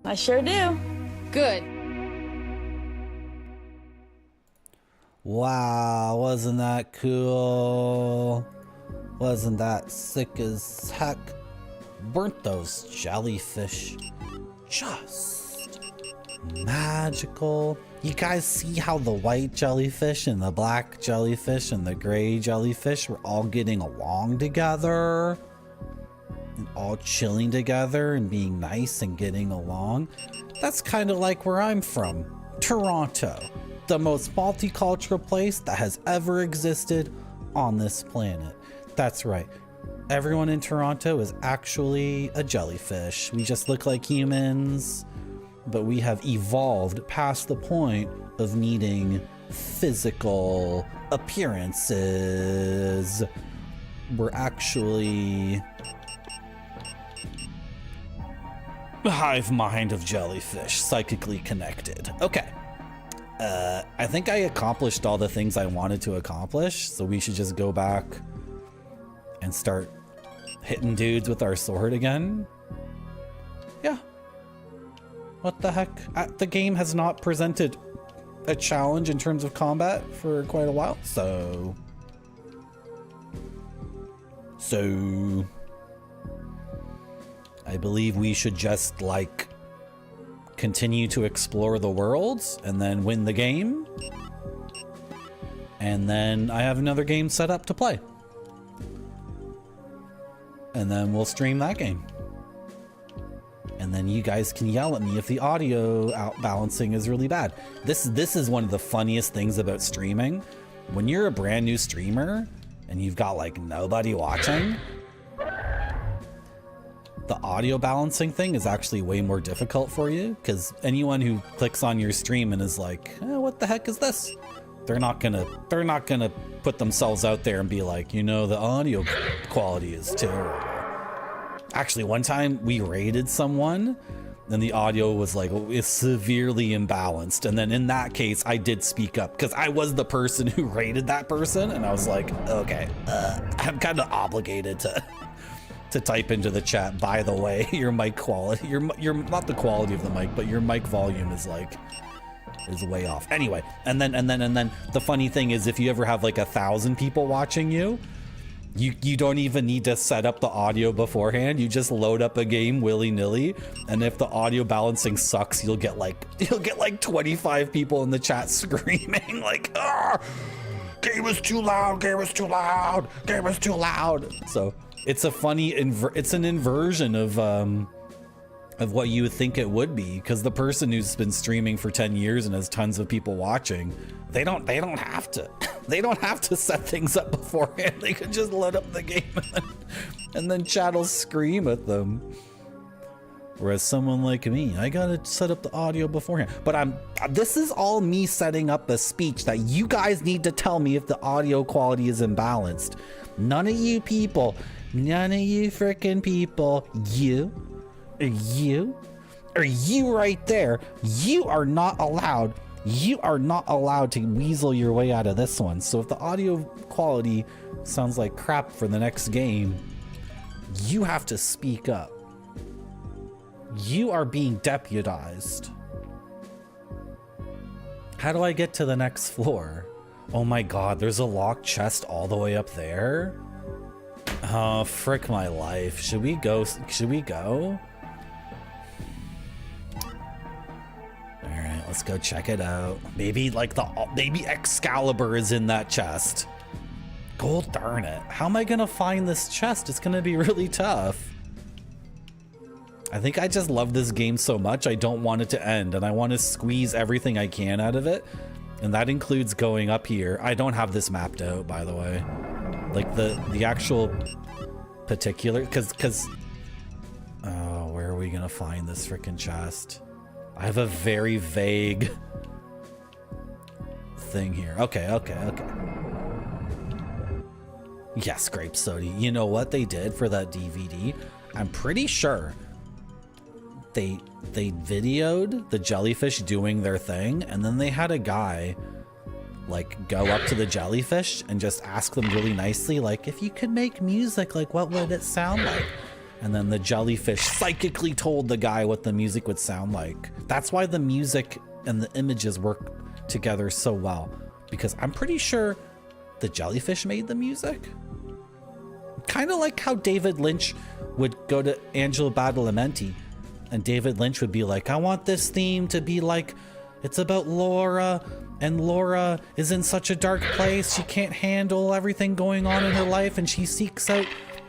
I sure do. Good. Wow, wasn't that cool? Wasn't that sick as heck? Weren't those jellyfish just magical? You guys see how the white jellyfish and the black jellyfish and the gray jellyfish were all getting along together? And all chilling together and being nice and getting along? That's kind of like where I'm from, Toronto. The most multicultural place that has ever existed on this planet. That's right. Everyone in Toronto is actually a jellyfish. We just look like humans, but we have evolved past the point of needing physical appearances. We're actually a hive mind of jellyfish, psychically connected. Okay. I think I accomplished all the things I wanted to accomplish, so we should just go back and start hitting dudes with our sword again. Yeah. What the heck? The game has not presented a challenge in terms of combat for quite a while, so I believe we should just, like, continue to explore the worlds and then win the game. And then I have another game set up to play. And then we'll stream that game. And then you guys can yell at me if the audio outbalancing is really bad. This is one of the funniest things about streaming. When you're a brand new streamer and you've got like nobody watching, the audio balancing thing is actually way more difficult for you, because anyone who clicks on your stream and is like, what the heck is this? They're not gonna put themselves out there and be like, you know, the audio quality is terrible. Actually, one time we raided someone and the audio was like, it's severely imbalanced. And then in that case, I did speak up because I was the person who raided that person. And I was like, okay, I'm kind of obligated to type into the chat, by the way, your mic quality, your not the quality of the mic, but your mic volume is way off. Anyway, and then the funny thing is, if you ever have like 1,000 people watching you, you don't even need to set up the audio beforehand. You just load up a game willy-nilly, and if the audio balancing sucks, you'll get like 25 people in the chat screaming like, game is too loud, game is too loud, game is too loud. So it's a funny it's an inversion of what you would think it would be, because the person who's been streaming for 10 years and has tons of people watching, they don't have to they don't have to set things up beforehand. They can just load up the game and then chat will scream at them. Whereas someone like me, I gotta set up the audio beforehand. But this is all me setting up a speech that you guys need to tell me if the audio quality is imbalanced. None of you people, none of you freaking people, you right there, you are not allowed to weasel your way out of this one. So if the audio quality sounds like crap for the next game, you have to speak up. You are being deputized. How do I get to the next floor? Oh my god, there's a locked chest all the way up there? Oh, frick my life. Should we go? Alright, let's go check it out. Maybe maybe Excalibur is in that chest. God darn it. How am I gonna find this chest? It's gonna be really tough. I think I just love this game so much, I don't want it to end, and I want to squeeze everything I can out of it. And that includes going up here. I don't have this mapped out, by the way. Like the actual particular, because oh, where are we gonna find this freaking chest? I have a very vague thing here. Okay. Yes, Grape Soda. You know what they did for that DVD? I'm pretty sure they videoed the jellyfish doing their thing, and then they had a guy like go up to the jellyfish and just ask them really nicely, like, if you could make music, like what would it sound like? and then the jellyfish psychically told the guy what the music would sound like. That's why the music and the images work together so well, because I'm pretty sure the jellyfish made the music. Kind of like how David Lynch would go to Angelo Badalamenti, and David Lynch would be like, I want this theme to be like, it's about Laura, and Laura is in such a dark place, she can't handle everything going on in her life, and she seeks out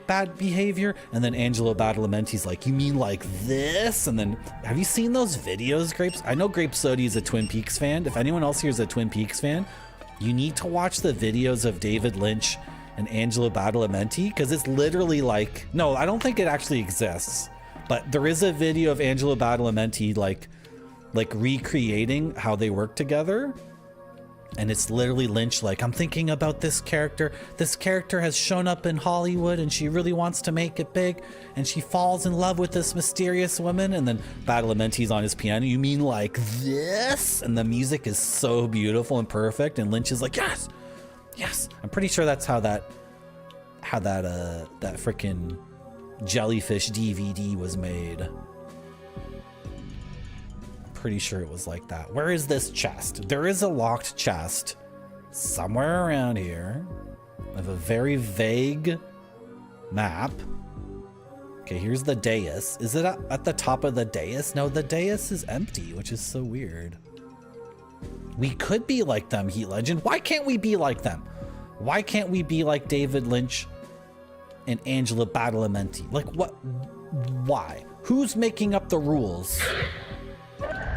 bad behavior. And then Angelo Badalamenti's like, you mean like this? And then, have you seen those videos, Grapes? I know Grape Sody is a Twin Peaks fan. If anyone else here is a Twin Peaks fan, you need to watch the videos of David Lynch and Angelo Badalamenti, because it's literally like, no, I don't think it actually exists, but there is a video of Angelo Badalamenti like recreating how they work together. And it's literally Lynch like, I'm thinking about this character. This character has shown up in Hollywood and she really wants to make it big. And she falls in love with this mysterious woman. And then Badalamenti's on his piano. You mean like this? And the music is so beautiful and perfect. And Lynch is like, yes, yes. I'm pretty sure that's how that freaking jellyfish DVD was made. Pretty sure it was like that. Where is this chest? There is a locked chest somewhere around here. I have a very vague map. Okay, here's the dais. Is it at the top of the dais? No, the dais is empty, which is so weird. We could be like them, Heat Legend. Why can't we be like them? Why can't we be like David Lynch and Angelo Badalamenti? Like what? Why? Who's making up the rules?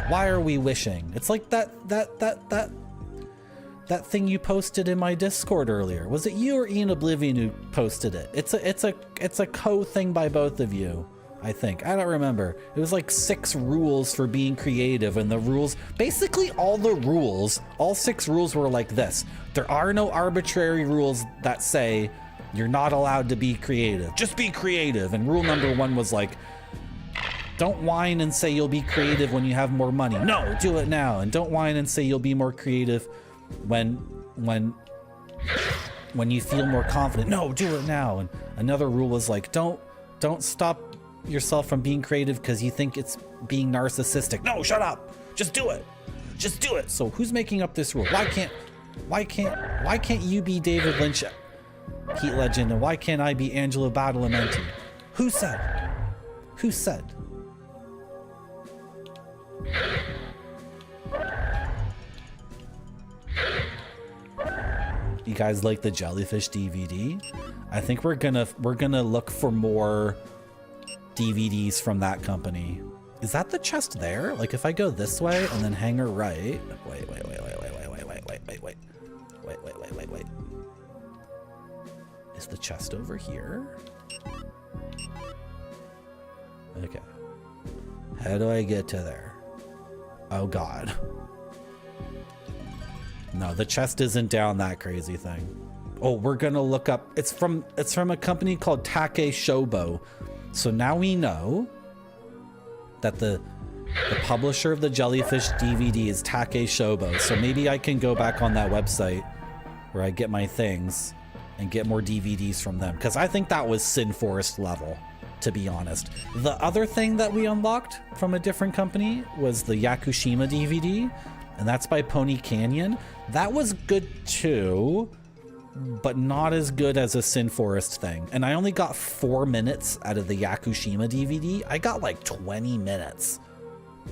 Why are we wishing? It's like that thing you posted in my Discord earlier. Was it you or Ian Oblivion who posted it? It's a co-thing by both of you, I think. I don't remember. It was like 6 rules for being creative, and the rules, basically all 6 rules were like this. There are no arbitrary rules that say you're not allowed to be creative. Just be creative. And rule number 1 was like, don't whine and say you'll be creative when you have more money. No, do it now. And don't whine and say you'll be more creative when you feel more confident. No, do it now. And another rule was like, don't stop yourself from being creative because you think it's being narcissistic. No, shut up. Just do it. Just do it. So who's making up this rule? Why can't you be David Lynch, Heat Legend, and why can't I be Angelo Badalamenti? Who said? Who said? You guys like the jellyfish DVD? I think we're gonna look for more DVDs from that company. Is that the chest there? Like if I go this way and then hanger right. Wait. Is the chest over here? Okay. How do I get to there? Oh God. No, the chest isn't down that crazy thing. Oh, we're gonna look up. It's from a company called Take Shobo. So now we know that the publisher of the jellyfish DVD is Take Shobo. So maybe I can go back on that website where I get my things and get more DVDs from them, because I think that was Sin Forest level, to be honest. The other thing that we unlocked from a different company was the Yakushima DVD, and that's by Pony Canyon. That was good too, but not as good as a Sin Forest thing. And I only got 4 minutes out of the Yakushima DVD. I got like 20 minutes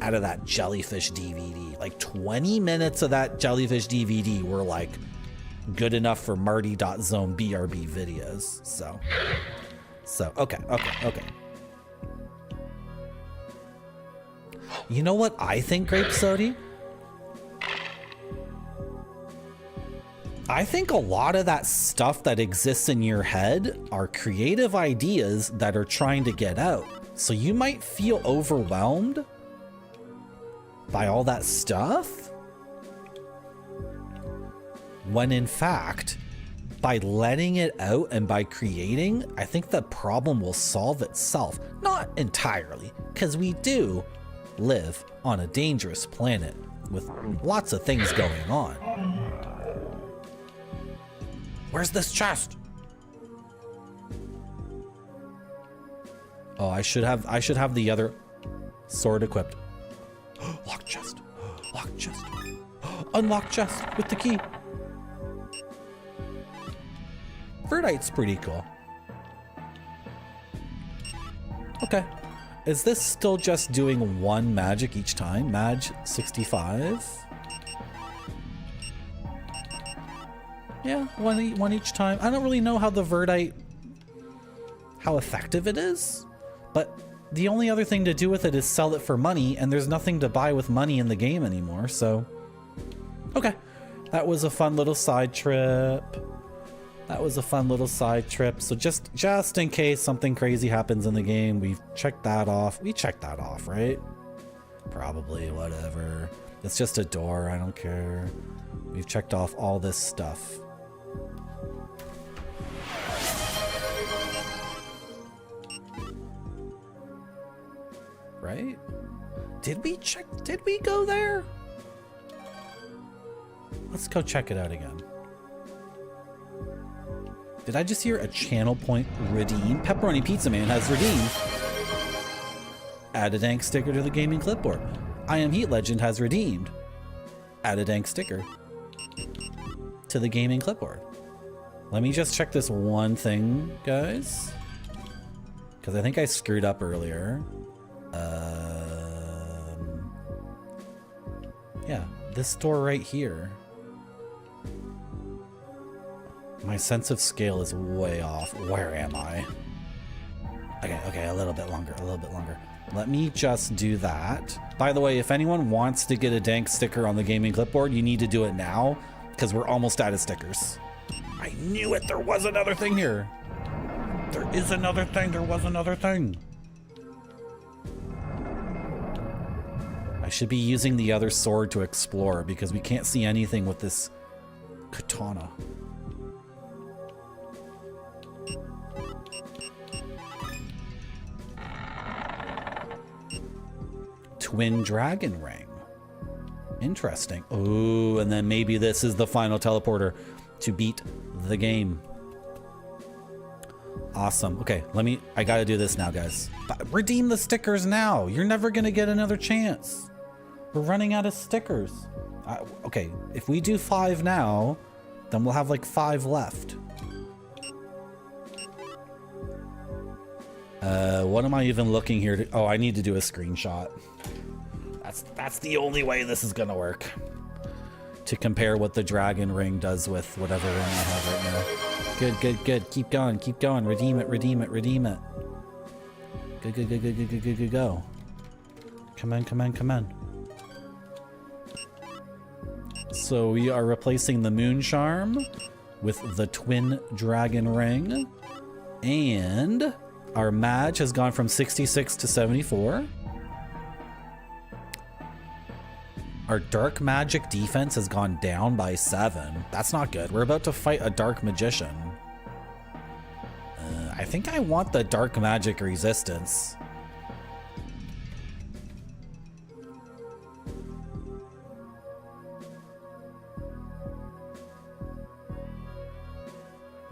out of that jellyfish DVD. Like 20 minutes of that jellyfish DVD were like good enough for Marty.zone BRB videos. So okay. You know what I think, Grape Sody? I think a lot of that stuff that exists in your head are creative ideas that are trying to get out. So you might feel overwhelmed by all that stuff, when in fact, by letting it out and by creating, I think the problem will solve itself. Not entirely, because we do live on a dangerous planet with lots of things going on. Where's this chest? Oh, I should have the other sword equipped. Locked chest. Locked chest. Unlocked chest with the key. Verdite's pretty cool. Okay. Is this still just doing one magic each time? Mag 65? Yeah, one each time. I don't really know how the Verdite, how effective it is, but the only other thing to do with it is sell it for money, and there's nothing to buy with money in the game anymore, so... Okay. That was a fun little side trip. That was a fun little side trip. So just in case something crazy happens in the game, we've checked that off. We checked that off, right? Probably, whatever. It's just a door, I don't care. We've checked off all this stuff. Right? Did we go there? Let's go check it out again. Did I just hear a channel point redeem? Pepperoni Pizza Man has redeemed. Add a dank sticker to the gaming clipboard. I Am Heat Legend has redeemed. Add a dank sticker to the gaming clipboard. Let me just check this one thing, guys. Because I think I screwed up earlier. Yeah, this door right here. My sense of scale is way off. Where am I? Okay, a little bit longer, Let me just do that. By the way, if anyone wants to get a dank sticker on the gaming clipboard, you need to do it now, because we're almost out of stickers. I knew it, there was another thing here. There is another thing, there was another thing. I should be using the other sword to explore, because we can't see anything with this katana. Twin dragon ring. Interesting. Oh, and then maybe this is the final teleporter to beat the game. Awesome. Okay, I gotta do this now, guys. Redeem the stickers now. You're never gonna get another chance. We're running out of stickers. Okay, if we do 5 now, then we'll have like 5 left. What am I even looking here to? Oh, I need to do a screenshot. That's the only way this is gonna work. To compare what the dragon ring does with whatever ring I have right now. Good. Keep going. Redeem it. Good. Go. Come on. So we are replacing the moon charm with the twin dragon ring. And our Maj has gone from 66 to 74. Our dark magic defense has gone down by 7. That's not good. We're about to fight a dark magician. I think I want the dark magic resistance.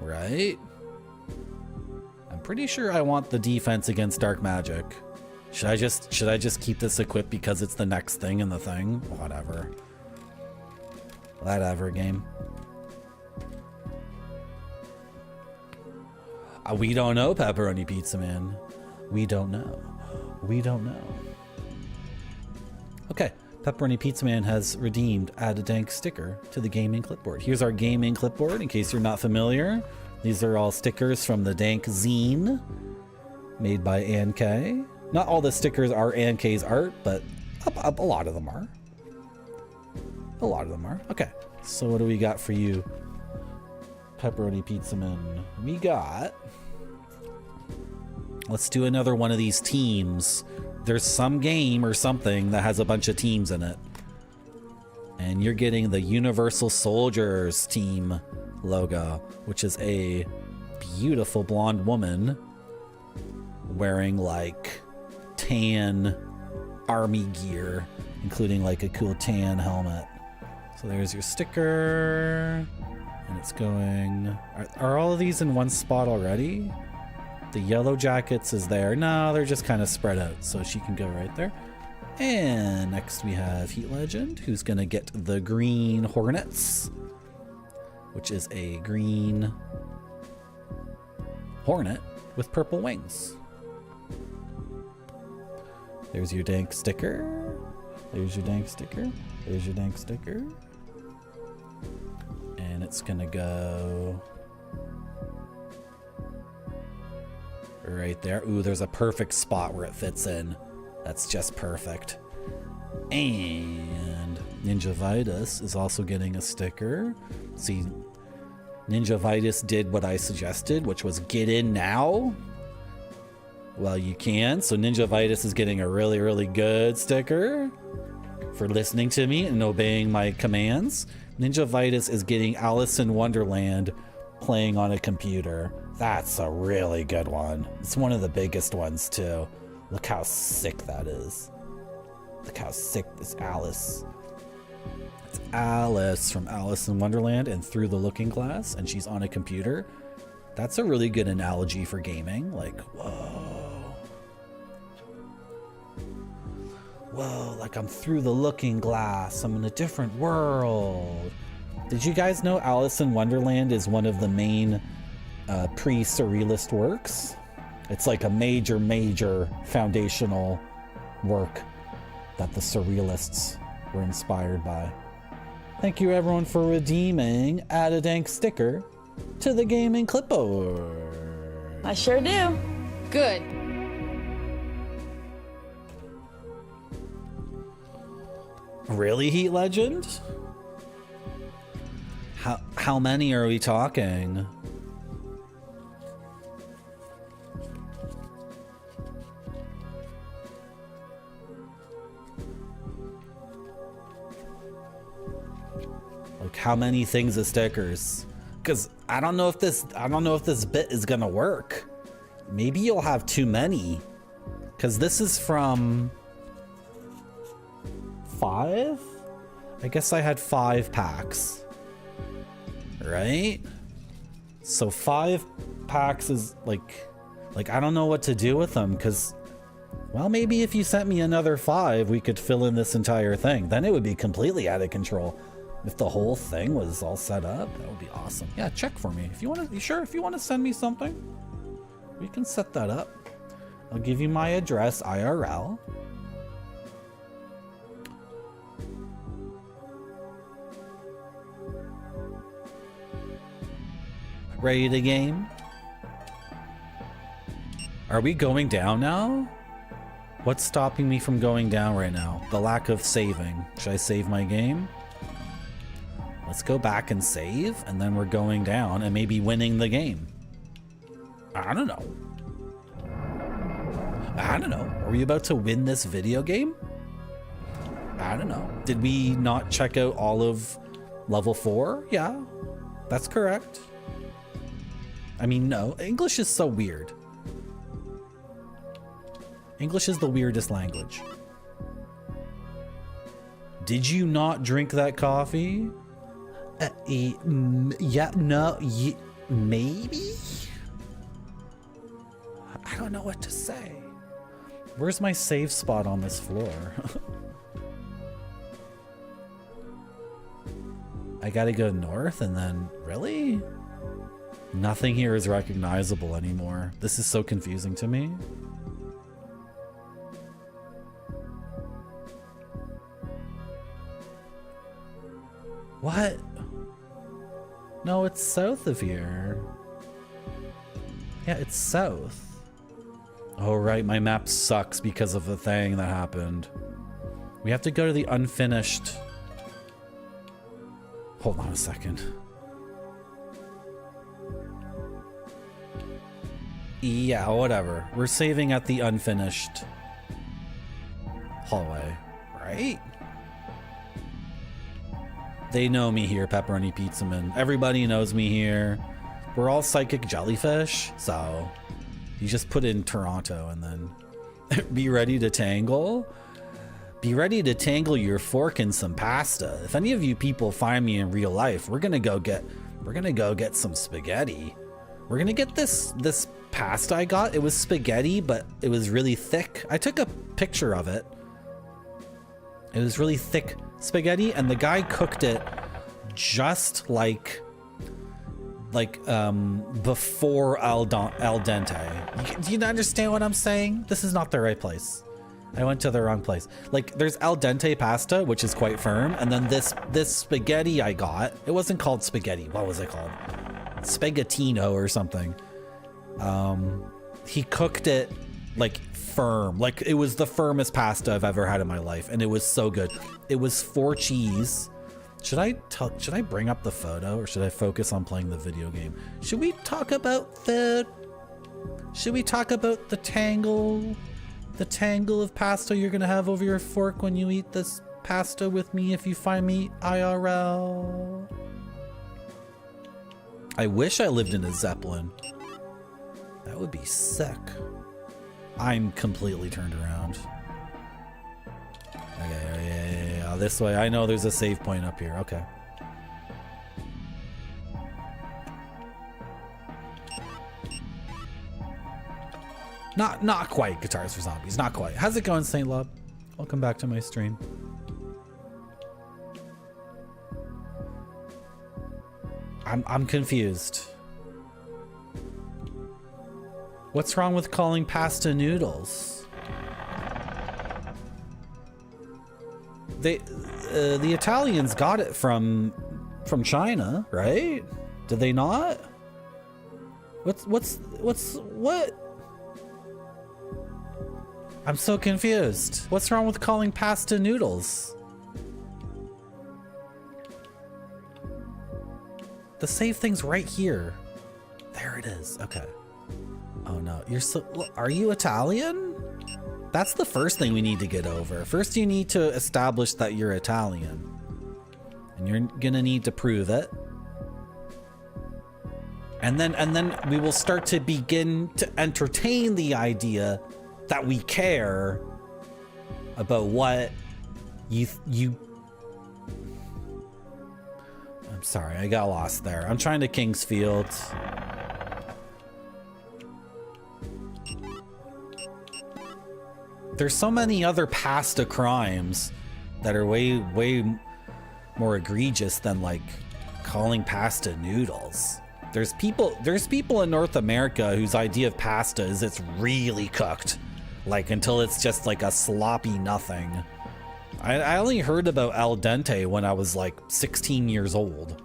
Right? I'm pretty sure I want the defense against dark magic. Should I just keep this equipped because it's the next thing in the thing? Whatever. Whatever, game. We don't know, Pepperoni Pizza Man. We don't know. Okay, Pepperoni Pizza Man has redeemed Add a Dank sticker to the gaming clipboard. Here's our gaming clipboard, in case you're not familiar. These are all stickers from the Dank zine, made by Ann K. Not all the stickers are Ann K's art, but a lot of them are. Okay, so what do we got for you, Pepperoni Pizza Man? We got... Let's do another one of these teams. There's some game or something that has a bunch of teams in it. And you're getting the Universal Soldiers team logo, which is a beautiful blonde woman wearing like tan army gear, including like a cool tan helmet. So there's your sticker, and it's going... Are all of these in one spot already? The yellow jackets is there. No, they're just kind of spread out, so she can go right there. And next we have Heat Legend, who's gonna get the green Hornets, which is a green Hornet with purple wings. There's your dank sticker. There's your dank sticker. There's your dank sticker. And it's gonna go right there. Ooh, there's a perfect spot where it fits in. That's just perfect. And Ninja Vitus is also getting a sticker. See, Ninja Vitus did what I suggested, which was get in now. Well, you can. So Ninja Vitus is getting a really, really good sticker for listening to me and obeying my commands. Ninja Vitus is getting Alice in Wonderland playing on a computer. That's a really good one. It's one of the biggest ones too. Look how sick that is. Look how sick this Alice. It's Alice from Alice in Wonderland and Through the Looking Glass, and she's on a computer. That's a really good analogy for gaming. Like, whoa. Whoa, like I'm through the looking glass. I'm in a different world. Did you guys know Alice in Wonderland is one of the main pre-surrealist works? It's like a major foundational work that the surrealists were inspired by. Thank you everyone for redeeming Add a Dank sticker to the gaming clipboard. I sure do. Good. Really, Heat Legend? How many are we talking? Like how many things of stickers? Because I don't know if this bit is gonna work. Maybe you'll have too many. Because this is from 5? I guess I had 5 packs. Right? So 5 packs is like I don't know what to do with them because, well, maybe if you sent me another 5, we could fill in this entire thing. Then it would be completely out of control. If the whole thing was all set up, that would be awesome. Yeah, check for me. If you want to, if you want to send me something, we can set that up. I'll give you my address IRL. Ready to game? Are we going down now? What's stopping me from going down right now? The lack of saving. Should I save my game? Let's go back and save, and then we're going down and maybe winning the game. I don't know. I don't know. Are we about to win this video game? I don't know. Did we not check out all of level 4? Yeah, that's correct. I mean, no. English is so weird. English is the weirdest language. Did you not drink that coffee? Yeah, no, maybe? I don't know what to say. Where's my save spot on this floor? I gotta go north and then, really? Nothing here is recognizable anymore. This is so confusing to me. What? No, it's south of here. Yeah, it's south. Oh, right, my map sucks because of the thing that happened. We have to go to the unfinished... Hold on a second. Yeah, whatever. We're saving at the unfinished hallway, right? They know me here, Pepperoni Pizzaman. Everybody knows me here. We're all psychic jellyfish, so you just put in Toronto and then be ready to tangle. Be ready to tangle your fork in some pasta. If any of you people find me in real life, we're gonna go get some spaghetti. We're gonna get this pasta I got. It was spaghetti, but it was really thick. I took a picture of it. It was really thick spaghetti, and the guy cooked it just like before al dente. Do you understand what I'm saying? This is not the right place. I went to the wrong place. Like, there's al dente pasta, which is quite firm, and then this spaghetti I got, it wasn't called spaghetti. What was it called? Spaghettino or something. He cooked it like firm. Like, it was the firmest pasta I've ever had in my life, and it was so good. It was 4 cheese. Should I bring up the photo, or should I focus on playing the video game? Should we talk about food? Should we talk about the tangle of pasta you're gonna have over your fork when you eat this pasta with me if you find me IRL? I wish I lived in a Zeppelin. That would be sick. I'm completely turned around. Okay, yeah, this way. I know there's a save point up here. Okay. Not quite Guitars for Zombies. Not quite. How's it going, Saint Love? Welcome back to my stream. I'm confused. What's wrong with calling pasta noodles? The Italians got it from China, right? Did they not? What? I'm so confused. What's wrong with calling pasta noodles? The save thing's right here. There it is. Okay. Oh no, are you Italian? That's the first thing we need to get over. First, you need to establish that you're Italian. And you're gonna need to prove it. And then we will start to begin to entertain the idea that we care about what you I'm sorry, I got lost there. I'm trying to Kingsfield. There's so many other pasta crimes that are way more egregious than like calling pasta noodles. There's people in North America whose idea of pasta is it's really cooked, like until it's just like a sloppy nothing. I only heard about al dente when I was like 16 years old.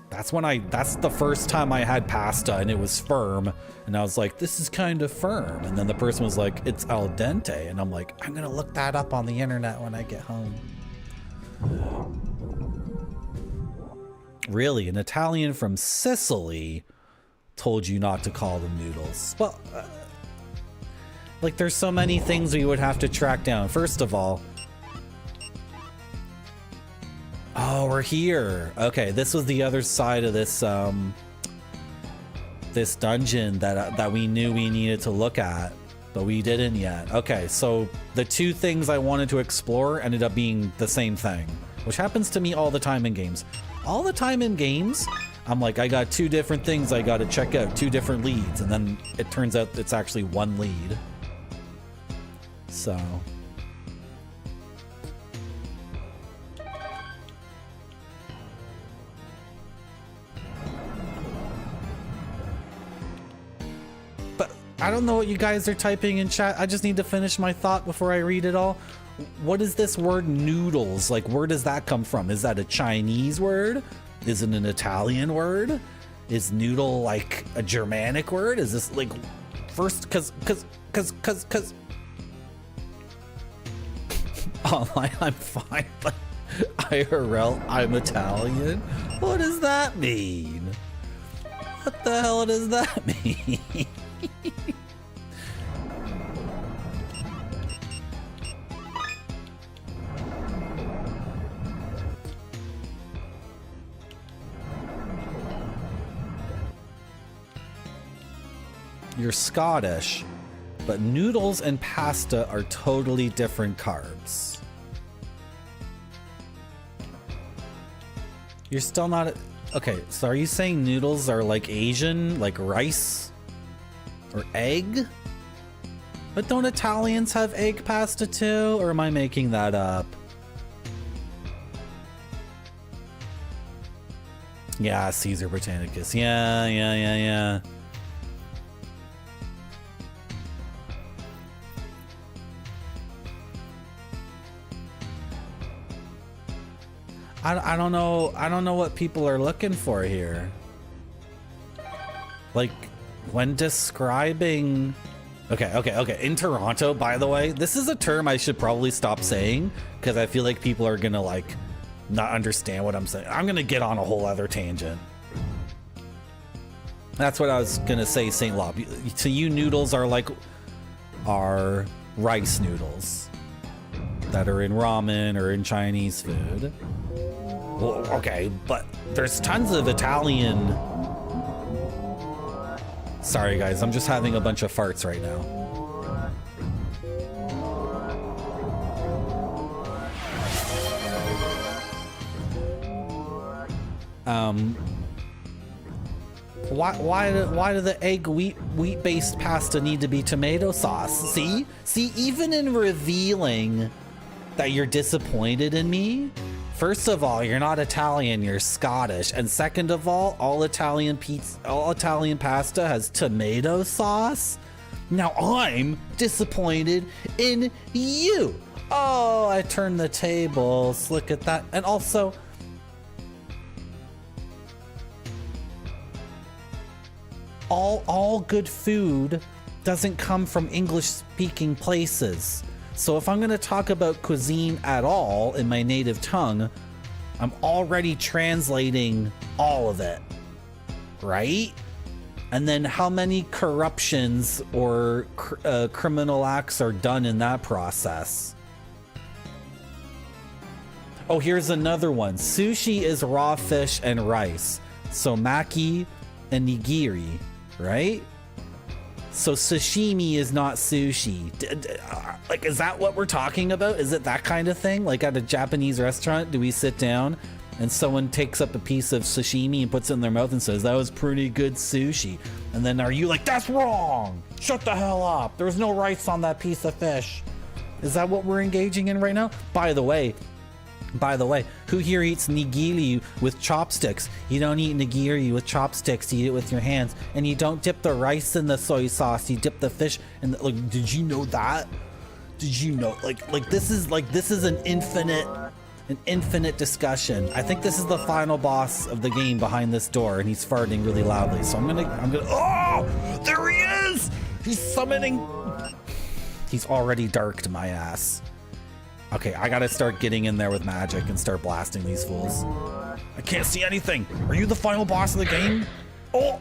That's the first time I had pasta and it was firm, and I was like, this is kind of firm. And then the person was like, it's al dente, and I'm like, I'm gonna look that up on the internet when I get home. Really, an Italian from Sicily told you not to call them noodles? Well, like there's so many things we would have to track down. First of all, oh, we're here. Okay, this was the other side of this this dungeon that we knew we needed to look at, but we didn't yet. Okay, so the two things I wanted to explore ended up being the same thing, which happens to me all the time in games. All the time in games, I'm like, I got 2 different things I got to check out, 2 different leads, and then it turns out it's actually 1 lead. So I don't know what you guys are typing in chat. I just need to finish my thought before I read it all. What is this word noodles? Like, where does that come from? Is that a Chinese word? Is it an Italian word? Is noodle like a Germanic word? Is this like first cause online I'm fine, but IRL I'm Italian? What does that mean? What the hell does that mean? You're Scottish, but noodles and pasta are totally different carbs. You're still not Okay, so are you saying noodles are like Asian, like rice or egg? But don't Italians have egg pasta too? Or am I making that up? Yeah, Caesar Britannicus. Yeah. I don't know what people are looking for here. Like, when describing... Okay. In Toronto, by the way, this is a term I should probably stop saying, because I feel like people are gonna, like, not understand what I'm saying. I'm gonna get on a whole other tangent. That's what I was gonna say, St. Lob. To you, noodles are rice noodles that are in ramen or in Chinese food. Well, okay, but there's tons of Italian... Sorry guys, I'm just having a bunch of farts right now. Why do the egg wheat-based pasta need to be tomato sauce? See, even in revealing that you're disappointed in me, first of all, you're not Italian, you're Scottish, and second of all Italian pasta has tomato sauce. Now I'm disappointed in you. Oh, I turned the tables. Look at that. And also, all good food doesn't come from English-speaking places. So if I'm going to talk about cuisine at all in my native tongue, I'm already translating all of it, right? And then how any corruptions or criminal acts are done in that process? Oh, here's another one. Sushi is raw fish and rice. So maki and nigiri, right? So sashimi is not sushi. Like, is that what we're talking about? Is it that kind of thing? Like at a Japanese restaurant, do we sit down and someone takes up a piece of sashimi and puts it in their mouth and says, that was pretty good sushi. And then are you like, that's wrong. Shut the hell up. There's no rice on that piece of fish. Is that what we're engaging in right now? By the way, who here eats nigiri with chopsticks? You don't eat nigiri with chopsticks, you eat it with your hands. And you don't dip the rice in the soy sauce, you dip the fish in the, like, did you know that? Did you know, like this is an infinite discussion. I think this is the final boss of the game behind this door, and he's farting really loudly. So I'm gonna, oh, there he is! He's summoning. He's already darked my ass. Okay, I gotta start getting in there with magic and start blasting these fools. I can't see anything. Are you the final boss of the game? Oh!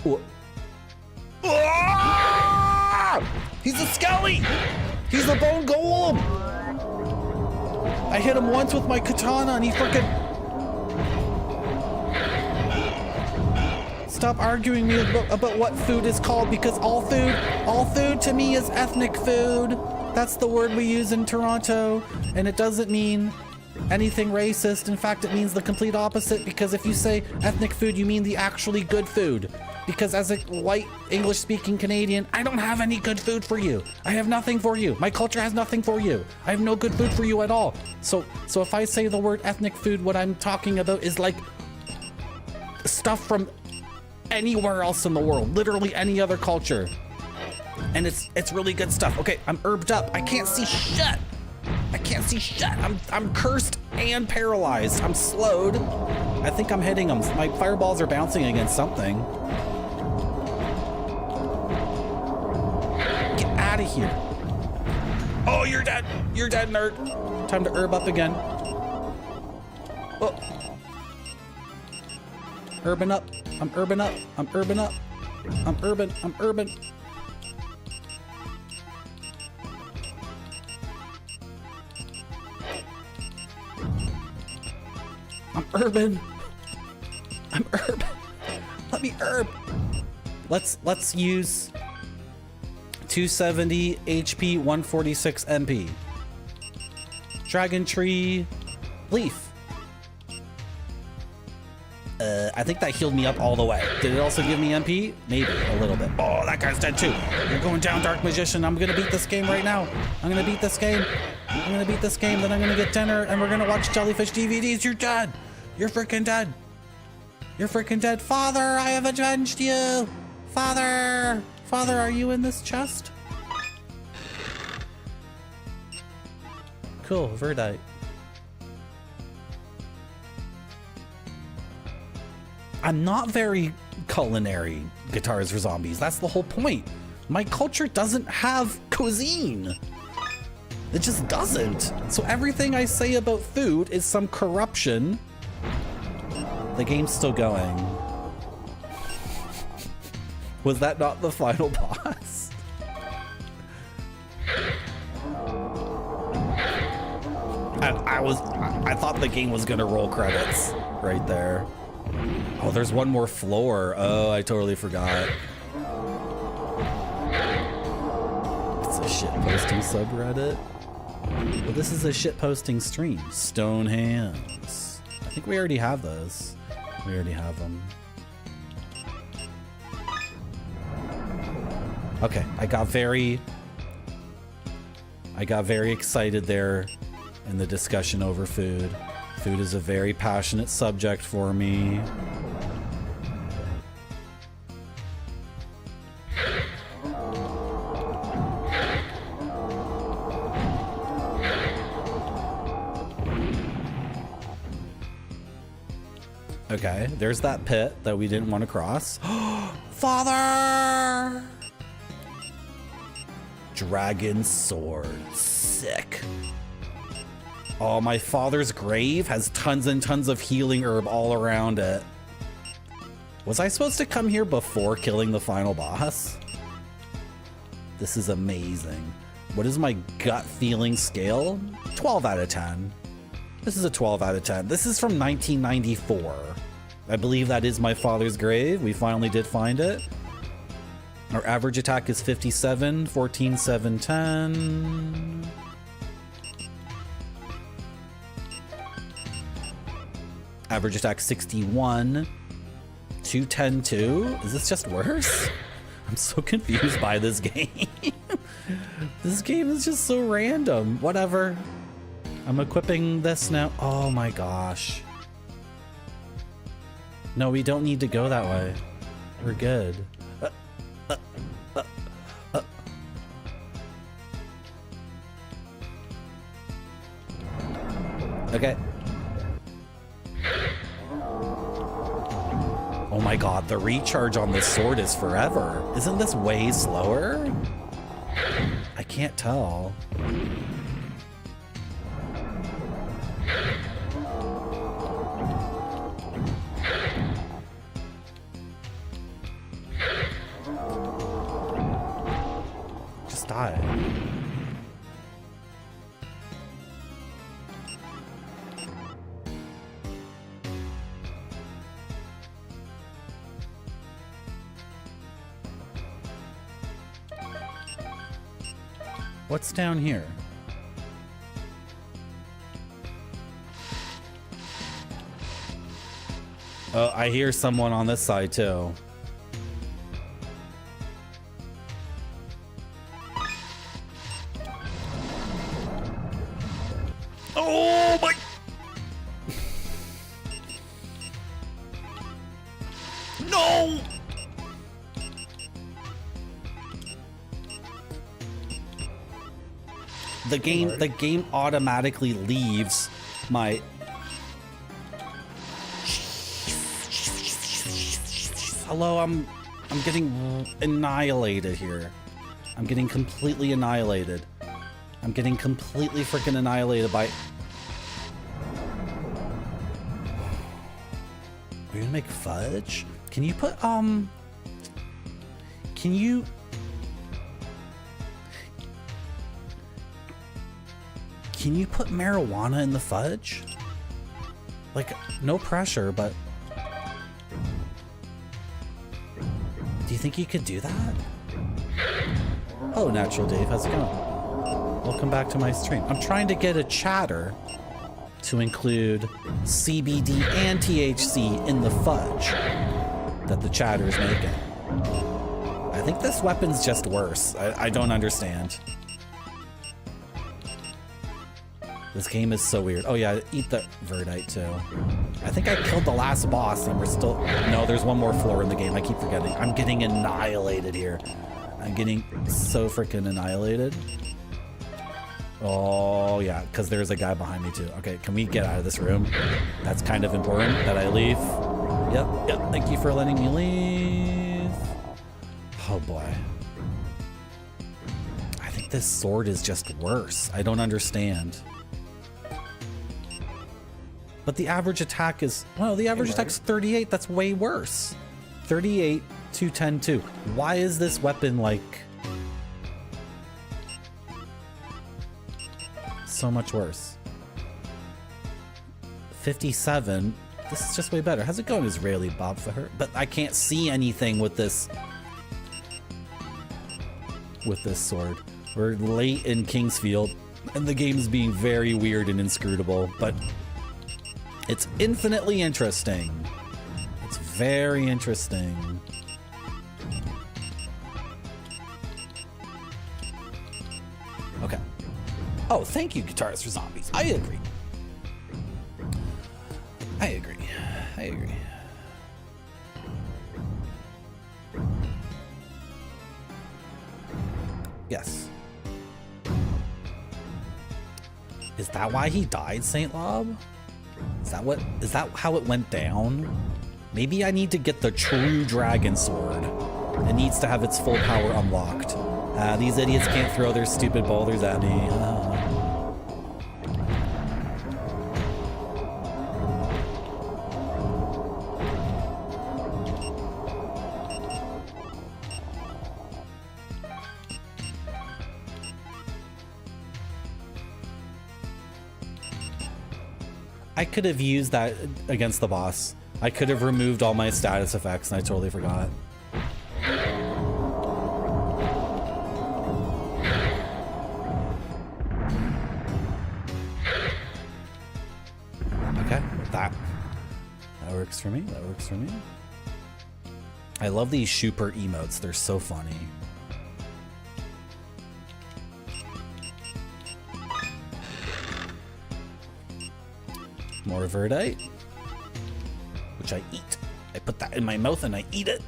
Oh. Ah! He's a skelly! He's a bone golem! I hit him once with my katana and he frickin'... Stop arguing me about what food is called, because all food to me is ethnic food. That's the word we use in Toronto, and it doesn't mean anything racist. In fact, it means the complete opposite, because if you say ethnic food, you mean the actually good food. Because as a white English-speaking Canadian, I don't have any good food for you. I have nothing for you. My culture has nothing for you. I have no good food for you at all. So if I say the word ethnic food, what I'm talking about is like stuff from anywhere else in the world, literally any other culture, and it's really good stuff. Okay, I'm herbed up. I can't see shit. I'm cursed and paralyzed. I'm slowed. I think I'm hitting them. My fireballs are bouncing against something. Get out of here. Oh, you're dead, nerd. Time to herb up again. Oh. Urban up. I'm urban up. I'm urban up. I'm urban. I'm urban. I'm urban. I'm urban. Let me herb. Let's use 270 HP, 146 MP. Dragon Tree. Leaf. I think that healed me up all the way. Did it also give me MP? Maybe, a little bit. Oh, that guy's dead too. You're going down, Dark Magician. I'm gonna beat this game right now. I'm gonna beat this game. I'm gonna beat this game, then I'm gonna get dinner, and we're gonna watch Jellyfish DVDs. You're dead. You're freaking dead. You're freaking dead. Father, I have avenged you. Father. Father, are you in this chest? Cool, Verdite. I'm not very culinary, Guitars for Zombies. That's the whole point. My culture doesn't have cuisine. It just doesn't. So everything I say about food is some corruption. The game's still going. Was that not the final boss? I thought the game was gonna roll credits right there. Oh, there's one more floor. Oh, I totally forgot. It's a shitposting subreddit. Well, this is a shitposting stream. Stone hands. I think we already have those. We already have them. Okay, I got very excited there in the discussion over food. Food is a very passionate subject for me. Okay, there's that pit that we didn't want to cross. Father! Dragon sword. Sick. Oh, my father's grave has tons and tons of healing herb all around it. Was I supposed to come here before killing the final boss? This is amazing. What is my gut feeling scale? 12 out of 10. This is a 12 out of 10. This is from 1994. I believe that is my father's grave. We finally did find it. Our average attack is 57, 14, 7, 10. Average attack 61, 210, 2. Is this just worse? I'm so confused by this game. This game is just so random. Whatever. I'm equipping this now. Oh my gosh. No, we don't need to go that way. We're good. Okay. Oh my god, the recharge on this sword is forever. Isn't this way slower? I can't tell. Just die. What's down here? Oh, I hear someone on this side too. Oh my! No! The game automatically leaves my... Hello, I'm getting annihilated here. I'm getting completely annihilated. I'm getting completely freaking annihilated by... Are you gonna make fudge? Can you put, Can you... Can you put marijuana in the fudge? Like, no pressure, but... Do you think you could do that? Hello, Natural Dave. How's it going? Welcome back to my stream. I'm trying to get a chatter. to include CBD and THC in the fudge that the chatter's making. I think this weapon's just worse. I don't understand. This game is so weird. Oh yeah, eat the Verdite too. I think I killed the last boss and we're still... No, there's one more floor in the game. I keep forgetting. I'm getting annihilated here. I'm getting so freaking annihilated. Oh yeah, because there's a guy behind me too. Okay, can we get out of this room? That's kind of important that I leave. Yep, thank you for letting me leave. Oh boy. I think this sword is just worse. I don't understand. But the average attack is, well, the average attack is 38. That's way worse. 38 to 10-2. Why is this weapon like so much worse? 57. This is just way better. How's it going, Israeli Bob for her? But I can't see anything with this sword. We're late in Kingsfield and the game's being very weird and inscrutable, but it's infinitely interesting. It's very interesting. Okay. Oh, thank you, Guitars for Zombies. I agree. I agree. I agree. Yes. Is that why he died, Saint Lob? Is that how it went down? Maybe I need to get the true dragon sword. It needs to have its full power unlocked. These idiots can't throw their stupid boulders at me. I could have used that against the boss. I could have removed all my status effects and I totally forgot. Okay, that works for me. That works for me. I love these Shooper emotes. They're so funny. More Verdite, which I eat. I put that in my mouth and I eat it.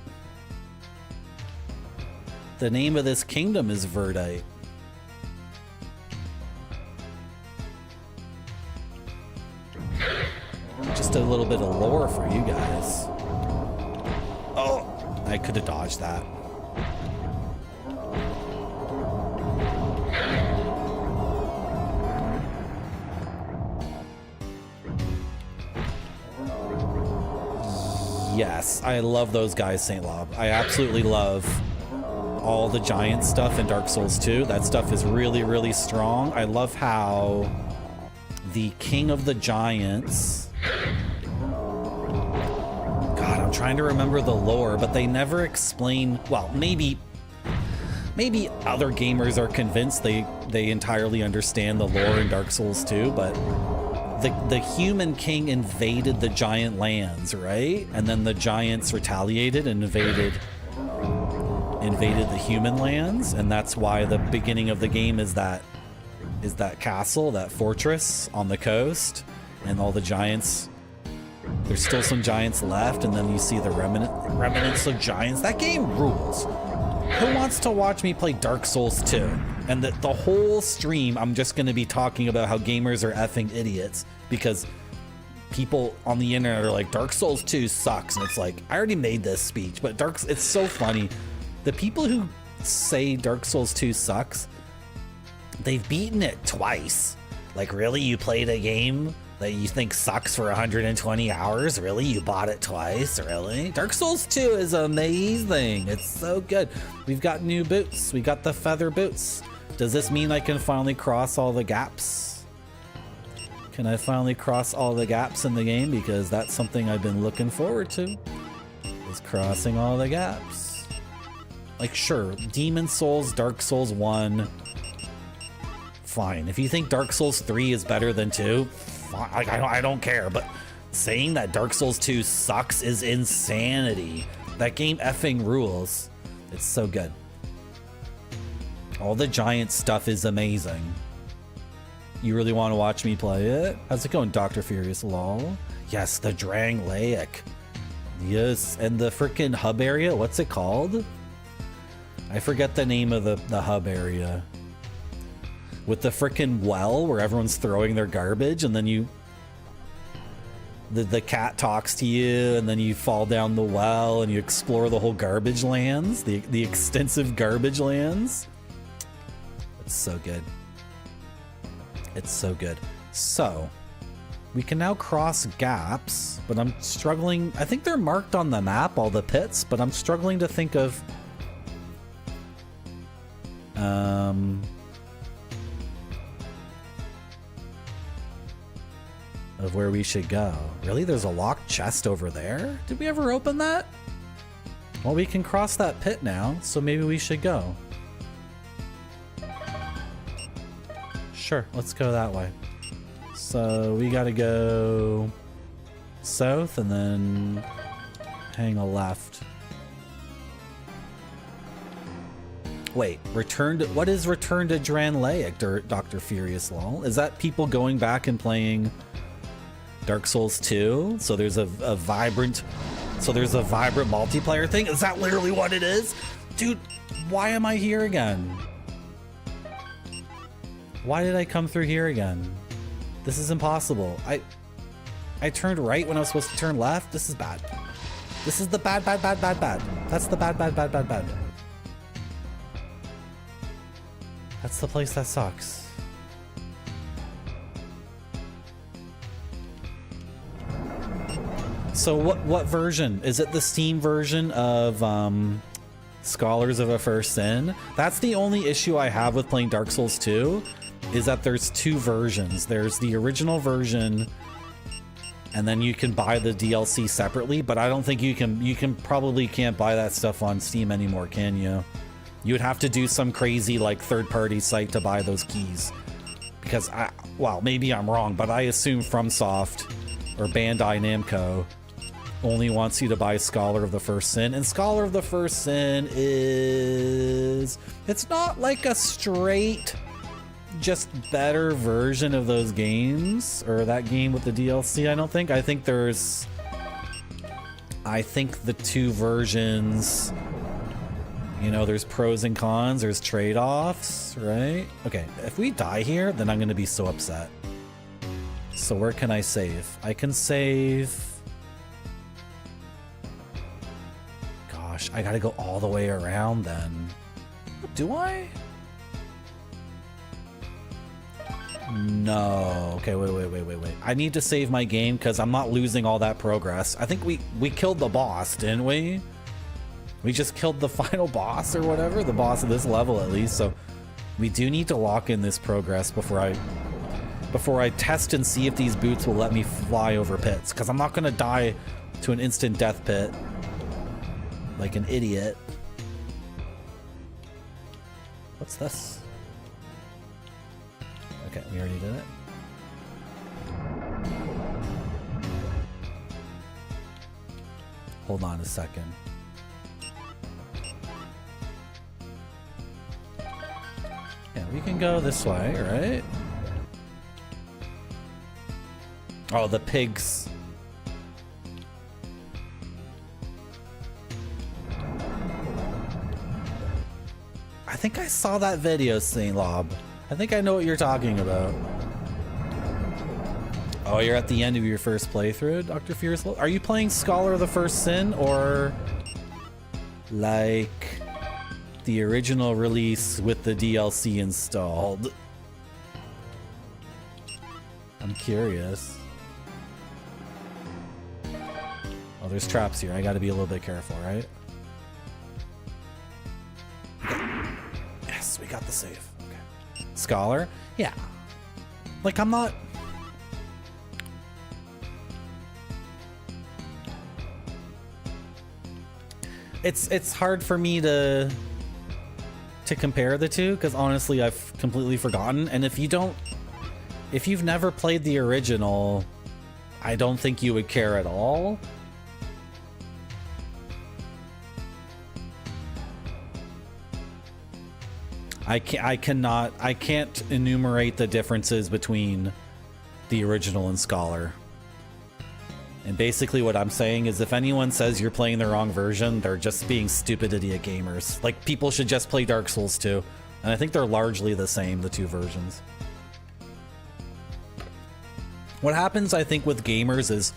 The name of this kingdom is Verdite. Just a little bit of lore for you guys. Oh, I could have dodged that. Yes, I love those guys, Saint Lob. I absolutely love all the giant stuff in Dark Souls 2. That stuff is really, really strong. I love how the King of the Giants... God, I'm trying to remember the lore, but they never explain... Well, maybe other gamers are convinced they entirely understand the lore in Dark Souls 2, but... The human king invaded the giant lands, right? And then the giants retaliated and invaded the human lands, and that's why the beginning of the game is that castle, that fortress on the coast, and all the giants. There's still some giants left, and then you see the remnants of giants. That game rules. Who wants to watch me play Dark Souls 2? And the whole stream, I'm just going to be talking about how gamers are effing idiots because people on the internet are like, Dark Souls 2 sucks. And it's like, I already made this speech, but it's so funny. The people who say Dark Souls 2 sucks, they've beaten it twice. Like, really? You played a game that you think sucks for 120 hours? Really? You bought it twice? Really? Dark Souls 2 is amazing. It's so good. We've got new boots. We got the feather boots. Does this mean I can finally cross all the gaps? Can I finally cross all the gaps in the game? Because that's something I've been looking forward to, is crossing all the gaps. Like, sure, Demon Souls, Dark Souls 1, fine. If you think Dark Souls 3 is better than 2, fine. Like, I don't care. But saying that Dark Souls 2 sucks is insanity. That game effing rules. It's so good. All the giant stuff is amazing. You really want to watch me play it? How's it going, Dr. Furious? Lol. Yes, the Drang Laic. Yes, and the freaking hub area. What's it called? I forget the name of the hub area. With the freaking well where everyone's throwing their garbage and then you... The cat talks to you and then you fall down the well and you explore the whole garbage lands. The extensive garbage lands. It's so good. It's so good. So, we can now cross gaps, but I'm struggling. I think they're marked on the map, all the pits, but I'm struggling to think of where we should go. Really? There's a locked chest over there? Did we ever open that? Well, we can cross that pit now, so maybe we should go. Sure, let's go that way. So we gotta go south and then hang a left. Wait, what is return to Dran Laic, Dr. Furious Lol? Is that people going back and playing Dark Souls 2? So there's a vibrant multiplayer thing? Is that literally what it is? Dude, why am I here again? Why did I come through here again? This is impossible. I turned right when I was supposed to turn left. This is bad. This is the bad. That's the bad. That's the place that sucks. So what version? Is it the Steam version of Scholars of a First Sin? That's the only issue I have with playing Dark Souls 2, is that there's two versions. There's the original version, and then you can buy the DLC separately, but I don't think you can probably can't buy that stuff on Steam anymore, can you? You would have to do some crazy like third-party site to buy those keys. Because well, maybe I'm wrong, but I assume FromSoft or Bandai Namco only wants you to buy Scholar of the First Sin, and Scholar of the First Sin it's not like a straight just better version of those games, or that game with the DLC. I don't think. I think the two versions, you know, there's pros and cons, there's trade-offs, right? Okay, if we die here, then I'm gonna be so upset. So where can I save? I can save... Gosh, I gotta go all the way around then. Do I? No. Okay, wait. I need to save my game because I'm not losing all that progress. I think we killed the boss, didn't we? We just killed the final boss or whatever, the boss of this level at least. So we do need to lock in this progress before I test and see if these boots will let me fly over pits, because I'm not going to die to an instant death pit like an idiot. What's this? Okay, we already did it. Hold on a second. Yeah, we can go this way, right? Oh, the pigs. I think I saw that video, Saint Lob. I think I know what you're talking about. Oh, you're at the end of your first playthrough, Dr. Fierce. Are you playing Scholar of the First Sin, or like the original release with the DLC installed? I'm curious. Oh, there's traps here. I gotta be a little bit careful, right? Yes, we got the save. Okay. Scholar? Yeah. Like, I'm not... It's hard for me to compare the two, because honestly I've completely forgotten. And if you don't if you've never played the original, I don't think you would care at all. I can't enumerate the differences between the original and Scholar. And basically what I'm saying is if anyone says you're playing the wrong version, they're just being stupid idiot gamers. Like, people should just play Dark Souls 2. And I think they're largely the same, the two versions. What happens, I think, with gamers is,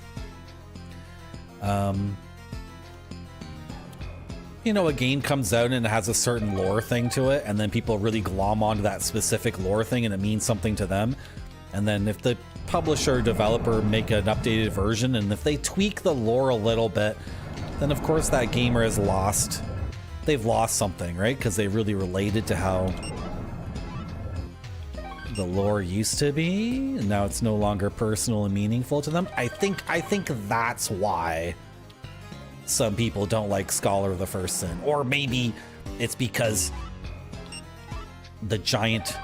you know, a game comes out and it has a certain lore thing to it, and then people really glom onto that specific lore thing and it means something to them. And then if the publisher or developer make an updated version, and if they tweak the lore a little bit, then of course that gamer has lost. They've lost something, right? Because they really related to how the lore used to be, and now it's no longer personal and meaningful to them. I think that's why some people don't like Scholar of the First Sin. Or maybe it's because the giant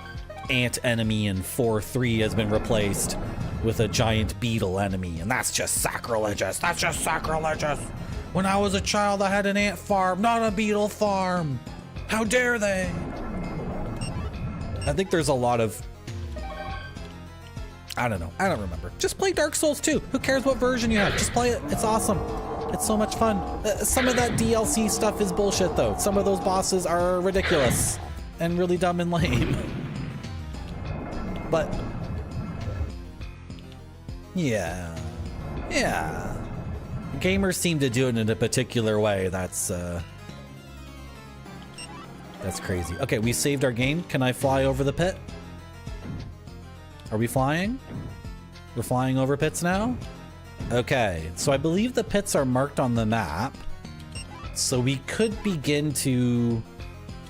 ant enemy in 4.3 has been replaced with a giant beetle enemy, and that's just sacrilegious. That's just sacrilegious. When I was a child, I had an ant farm, not a beetle farm. How dare they? I think there's a lot of... I don't know. I don't remember. Just play Dark Souls 2. Who cares what version you have? Just play it. It's awesome. It's so much fun. Some of that DLC stuff is bullshit, though. Some of those bosses are ridiculous and really dumb and lame. But yeah. Gamers seem to do it in a particular way. That's crazy. Okay, we saved our game. Can I fly over the pit? Are we flying? We're flying over pits now? Okay, so I believe the pits are marked on the map. So we could begin to...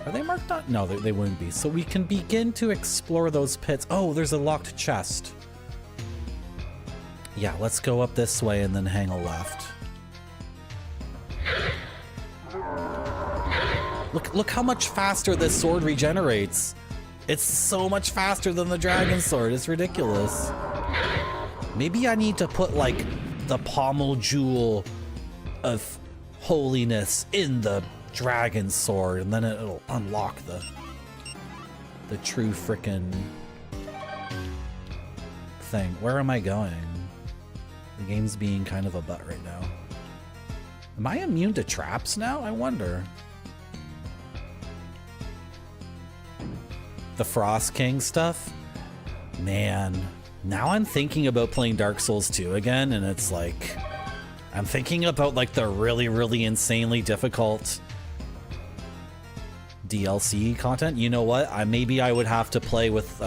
Are they marked on? No, they wouldn't be. So we can begin to explore those pits. Oh, there's a locked chest. Yeah, let's go up this way and then hang a left. Look how much faster this sword regenerates. It's so much faster than the dragon sword. It's ridiculous. Maybe I need to put, like, the pommel jewel of holiness in the dragon sword, and then it'll unlock the true frickin' thing. Where am I going? The game's being kind of a butt right now. Am I immune to traps now? I wonder. The Frost King stuff? Man, now I'm thinking about playing Dark Souls 2 again, and it's like... I'm thinking about, like, the really, really insanely difficult DLC content. You know what? Maybe I would have to play with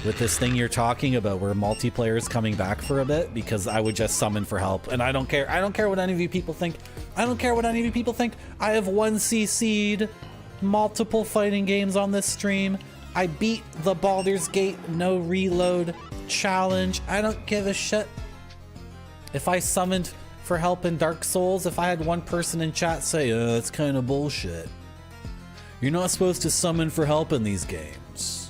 this thing you're talking about, where multiplayer is coming back for a bit, because I would just summon for help. And I don't care. I don't care what any of you people think. I don't care what any of you people think. I have 1cc'd multiple fighting games on this stream. I beat the Baldur's Gate no reload challenge. I don't give a shit. If I summoned for help in Dark Souls, if I had one person in chat say, that's kind of bullshit. You're not supposed to summon for help in these games.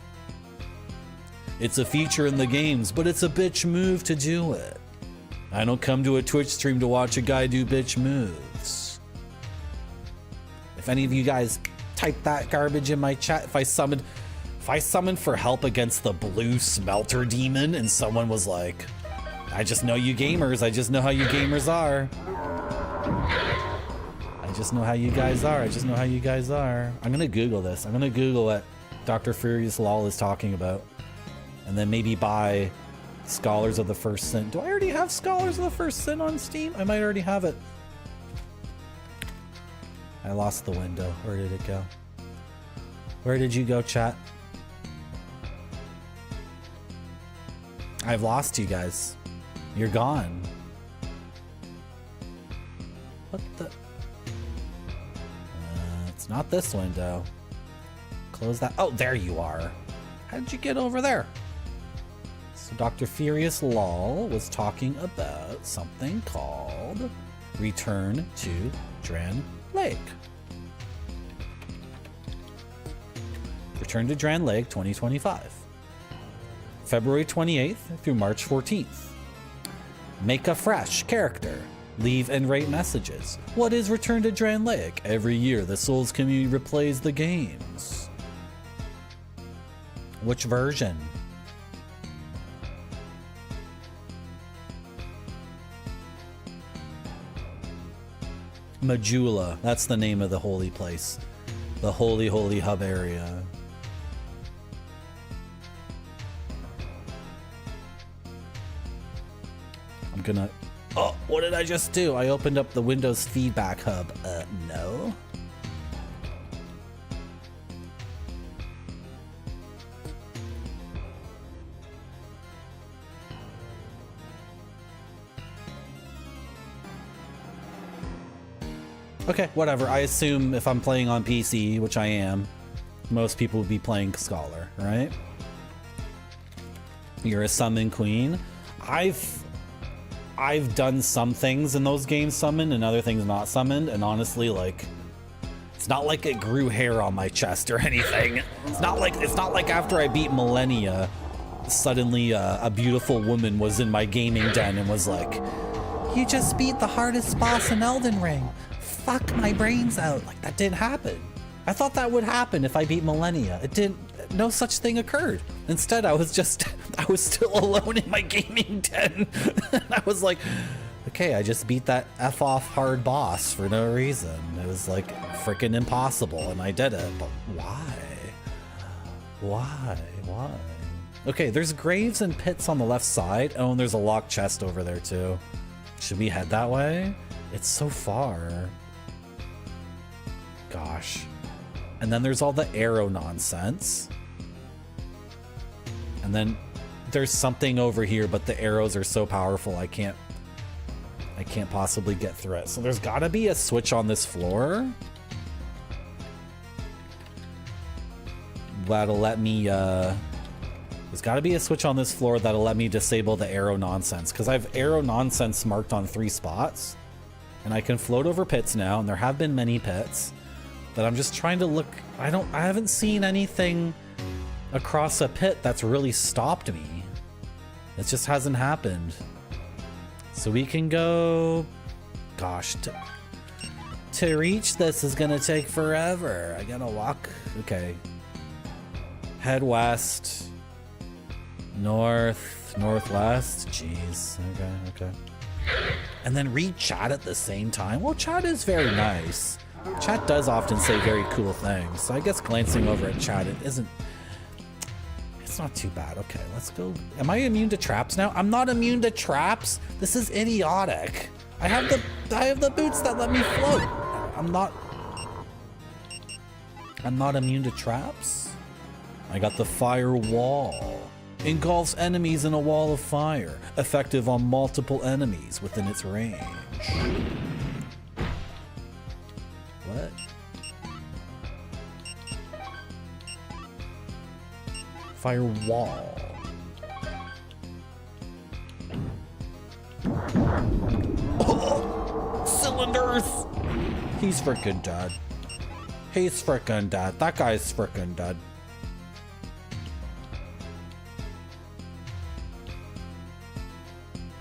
It's a feature in the games, but it's a bitch move to do it. I don't come to a Twitch stream to watch a guy do bitch moves. If any of you guys type that garbage in my chat, if I summoned for help against the blue smelter demon and someone was like, I just know you gamers, I just know how you gamers are. I just know how you guys are, I just know how you guys are. I'm gonna Google this. I'm gonna Google what Dr. Furious Lol is talking about. And then maybe buy Scholars of the First Sin. Do I already have Scholars of the First Sin on Steam? I might already have it. I lost the window. Where did it go? Where did you go, chat? I've lost you guys. You're gone. What the? It's not this window. Close that. Oh, there you are. How did you get over there? So Dr. Furious Lol was talking about something called Return to Dran Lake. Return to Dran Lake 2025. February 28th through March 14th. Make a fresh character. Leave and rate messages. What is Return to Dran Lake? Every year, the Souls community replays the games. Which version? Majula. That's the name of the holy place. The holy hub area. I'm gonna... Oh, what did I just do? I opened up the Windows feedback hub. No. Okay, whatever. I assume if I'm playing on PC, which I am, most people would be playing Scholar, right? You're a summon queen. I've done some things in those games summoned and other things not summoned, and honestly, like, it's not like it grew hair on my chest or anything. It's not like after I beat Millennia, suddenly a beautiful woman was in my gaming den and was like, "You just beat the hardest boss in Elden Ring. Fuck my brains out." Like, that didn't happen. I thought that would happen if I beat Millennia. It didn't. No such thing occurred. Instead, I was still alone in my gaming den. I was like, okay, I just beat that F-off hard boss for no reason. It was like freaking impossible, and I did it. But why? Why? Okay, there's graves and pits on the left side. Oh, and there's a locked chest over there too. Should we head that way? It's so far. Gosh. And then there's all the arrow nonsense. And then there's something over here, but the arrows are so powerful I can't possibly get through it. So there's gotta be a switch on this floor that'll let me there's gotta be a switch on this floor that'll let me disable the arrow nonsense, because I have arrow nonsense marked on 3 spots, and I can float over pits now, and there have been many pits. But I'm just trying to look. I haven't seen anything across a pit that's really stopped me. It just hasn't happened. So we can go. Gosh, to reach this is gonna take forever. I gotta walk. Okay. Head west, north, northwest. Jeez. Okay. And then read chat at the same time. Well, chat is very nice. Chat does often say very cool things, so I guess glancing over at chat, it's not too bad. Okay, let's go. Am I immune to traps now? I'm not immune to traps. This is idiotic. I have the boots that let me float. I'm not immune to traps. I got the fire wall. Engulfs enemies in a wall of fire, effective on multiple enemies within its range. What? Firewall. Oh, cylinders! He's freaking dead. He's freaking dead. That guy's freaking dead.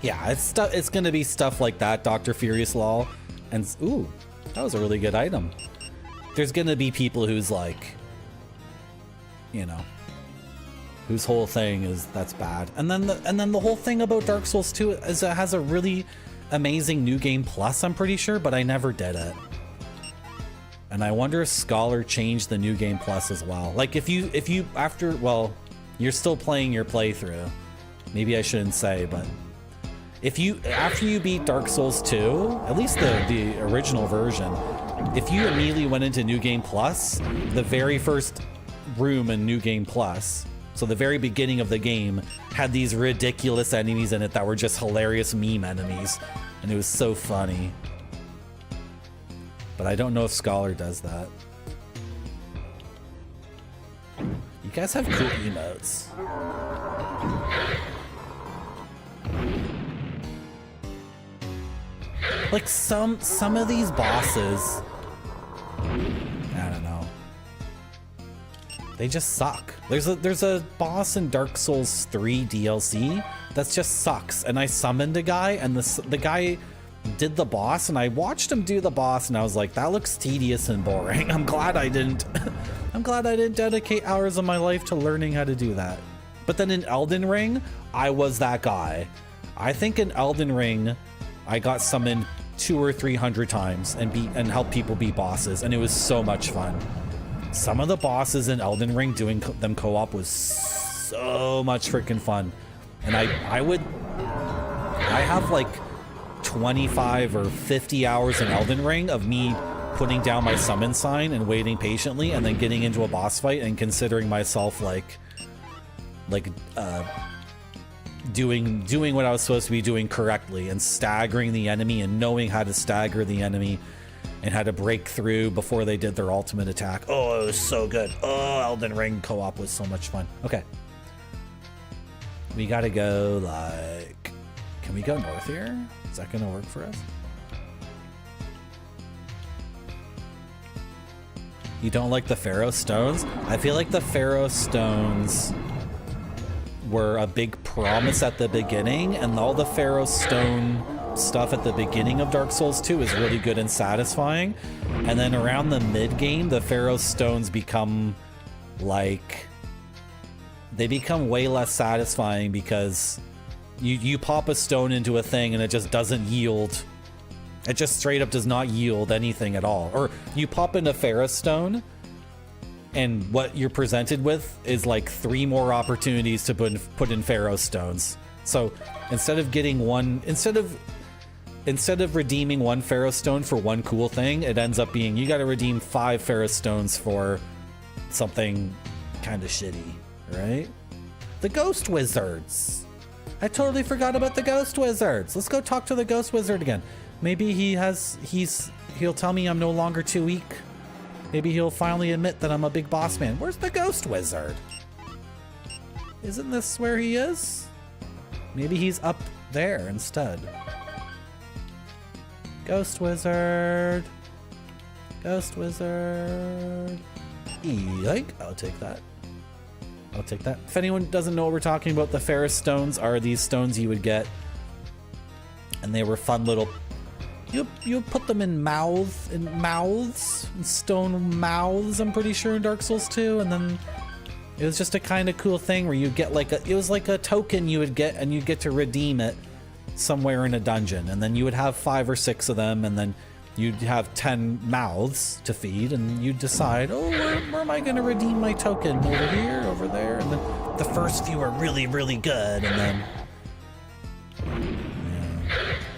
Yeah, it's gonna be stuff like that, Dr. Furious Law. And ooh, that was a really good item. There's gonna be people who's like, you know, whose whole thing is that's bad. And then the whole thing about Dark Souls 2 is it has a really amazing new game plus, I'm pretty sure, but I never did it. And I wonder if Scholar changed the new game plus as well. Like if you after, well, you're still playing your playthrough. Maybe I shouldn't say, but if you, after you beat Dark Souls 2, at least the original version, if you immediately went into New Game Plus, the very first room in New Game Plus, so the very beginning of the game, had these ridiculous enemies in it that were just hilarious meme enemies, and it was so funny. But I don't know if Scholar does that. You guys have cool emotes. Like some of these bosses, I don't know. They just suck. There's a boss in Dark Souls 3 DLC that just sucks. And I summoned a guy, and the guy did the boss, and I watched him do the boss, and I was like, that looks tedious and boring. I'm glad I didn't dedicate hours of my life to learning how to do that. But then in Elden Ring, I was that guy. I think in Elden Ring, I got summoned 200 or 300 times and helped people beat bosses, and it was so much fun. Some of the bosses in Elden Ring, doing them co-op was so much freaking fun. And I have like 25 or 50 hours in Elden Ring of me putting down my summon sign and waiting patiently, and then getting into a boss fight and considering myself doing what I was supposed to be doing correctly, and staggering the enemy and knowing how to stagger the enemy and how to break through before they did their ultimate attack. Oh, it was so good. Oh, Elden Ring co-op was so much fun. Okay. We gotta go, like... Can we go north here? Is that gonna work for us? You don't like the Pharaoh Stones? I feel like the Pharaoh Stones were a big promise at the beginning, and all the Pharaoh Stone stuff at the beginning of Dark Souls 2 is really good and satisfying. And then around the mid-game, the Pharaoh Stones become, like... They become way less satisfying because you pop a stone into a thing and it just doesn't yield. It just straight up does not yield anything at all. Or you pop in a Pharaoh Stone, and what you're presented with is like 3 more opportunities to put in Pharaoh Stones. So instead of getting one, instead of redeeming 1 Pharaoh Stone for 1 cool thing, it ends up being you got to redeem 5 Pharaoh Stones for something kind of shitty, right? The Ghost Wizards. I totally forgot about the Ghost Wizards. Let's go talk to the Ghost Wizard again. Maybe he'll tell me I'm no longer too weak. Maybe he'll finally admit that I'm a big boss man. Where's the Ghost Wizard? Isn't this where he is? Maybe he's up there instead. Ghost Wizard. Ghost Wizard. Yoink. I'll take that. I'll take that. If anyone doesn't know what we're talking about, the Pharaoh Stones are these stones you would get, and they were fun little... You put them in mouths, in stone mouths, I'm pretty sure, in Dark Souls 2, and then it was just a kind of cool thing where you get like it was like a token you would get, and you'd get to redeem it somewhere in a dungeon, and then you would have 5 or 6 of them, and then you'd have 10 mouths to feed, and you'd decide, oh, where am I going to redeem my token? Over here, over there, and then the first few are really, really good, and then...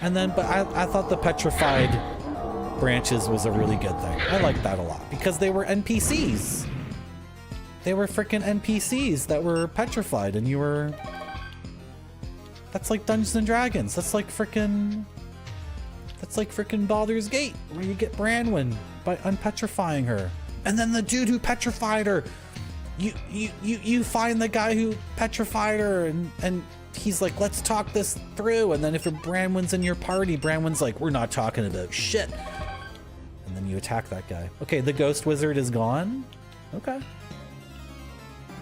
And then, but I thought the petrified branches was a really good thing. I liked that a lot because they were NPCs. They were freaking NPCs that were petrified, and you were... That's like Dungeons and Dragons. That's like freaking Baldur's Gate, where you get Branwen by unpetrifying her. And then the dude who petrified her, you find the guy who petrified her, and he's like, let's talk this through. And then if Branwen's in your party, Branwen's like, we're not talking about shit. And then you attack that guy. Okay, the Ghost Wizard is gone. Okay.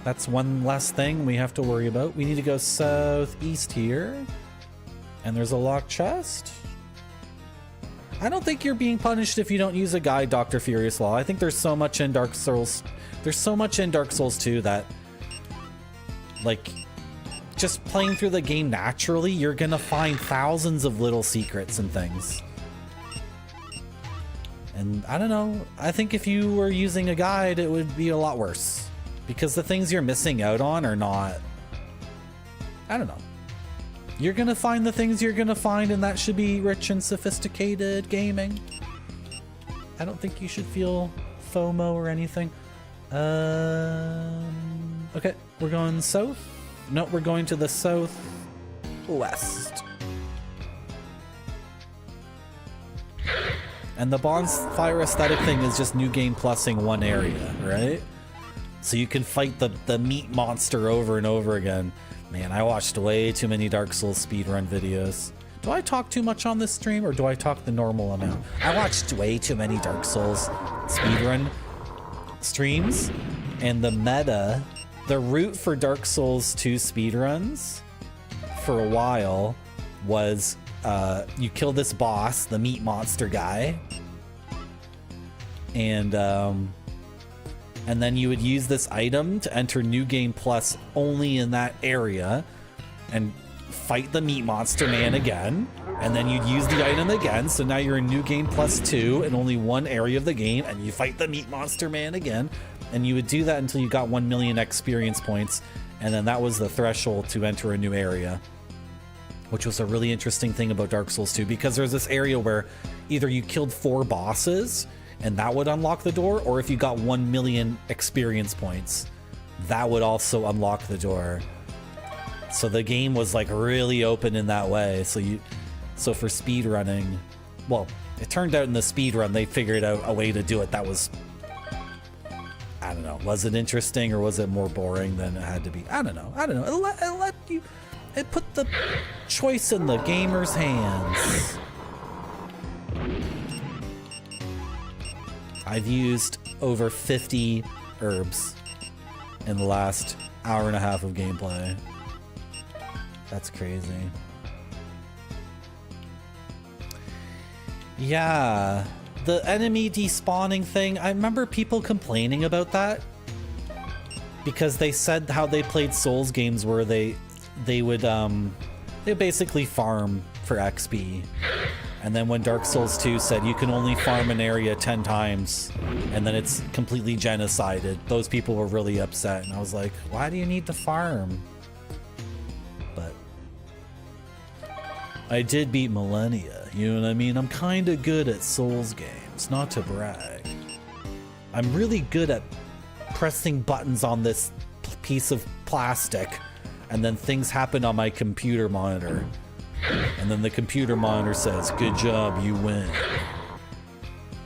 That's one less thing we have to worry about. We need to go southeast here. And there's a locked chest. I don't think you're being punished if you don't use a guide, Dr. Furious Law. I think there's so much in Dark Souls. There's so much in Dark Souls 2 that, like, just playing through the game naturally, you're gonna find thousands of little secrets and things. And I don't know, I think if you were using a guide, it would be a lot worse. Because the things you're missing out on are not... I don't know. You're gonna find the things you're gonna find, and that should be rich and sophisticated gaming. I don't think you should feel FOMO or anything. Okay, we're going south. No, we're going to the southwest. And the bonfire aesthetic thing is just new game plussing one area, right? So you can fight the meat monster over and over again. Man, I watched way too many Dark Souls speedrun videos. Do I talk too much on this stream, or do I talk the normal amount? I watched way too many Dark Souls speedrun streams, And the meta, the route for Dark Souls 2 speedruns for a while was you kill this boss, the meat monster guy, and then you would use this item to enter New Game Plus only in that area and fight the meat monster man again, and then you'd use the item again, so now you're in New Game Plus 2 in only one area of the game, and you fight the meat monster man again, and you would do that until you got 1 million experience points, and then that was the threshold to enter a new area, which was a really interesting thing about Dark Souls 2, because there's this area where either you killed 4 bosses and that would unlock the door, or if you got 1 million experience points, that would also unlock the door. So the game was like really open in that way. So for speed running, well, it turned out in the speed run they figured out a way to do it that was, I don't know, was it interesting or was it more boring than it had to be? I don't know. It put the choice in the gamer's hands. I've used over 50 herbs in the last hour and a half of gameplay. That's crazy. Yeah, the enemy despawning thing, I remember people complaining about that because they said how they played Souls games where they would basically farm for XP. And then when Dark Souls 2 said you can only farm an area 10 times and then it's completely genocided, those people were really upset. And I was like, why do you need to farm? But I did beat Millennia, you know what I mean? I'm kind of good at Souls games, not to brag. I'm really good at pressing buttons on this piece of plastic and then things happen on my computer monitor. And then the computer monitor says, good job, you win.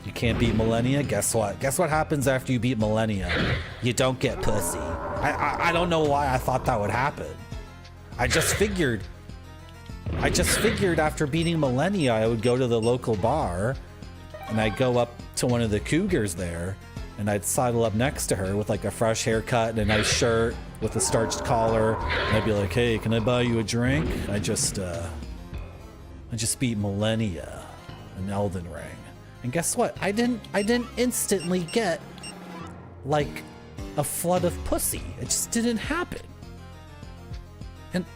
You can't beat Millennia? Guess what? Guess what happens after you beat Millennia? You don't get pussy. I don't know why I thought that would happen. I just figured after beating Millennia, I would go to the local bar and I'd go up to one of the cougars there and I'd sidle up next to her with like a fresh haircut and a nice shirt with a starched collar. And I'd be like, hey, can I buy you a drink? I just beat Millennia in Elden Ring. And guess what? I didn't instantly get like a flood of pussy. It just didn't happen. And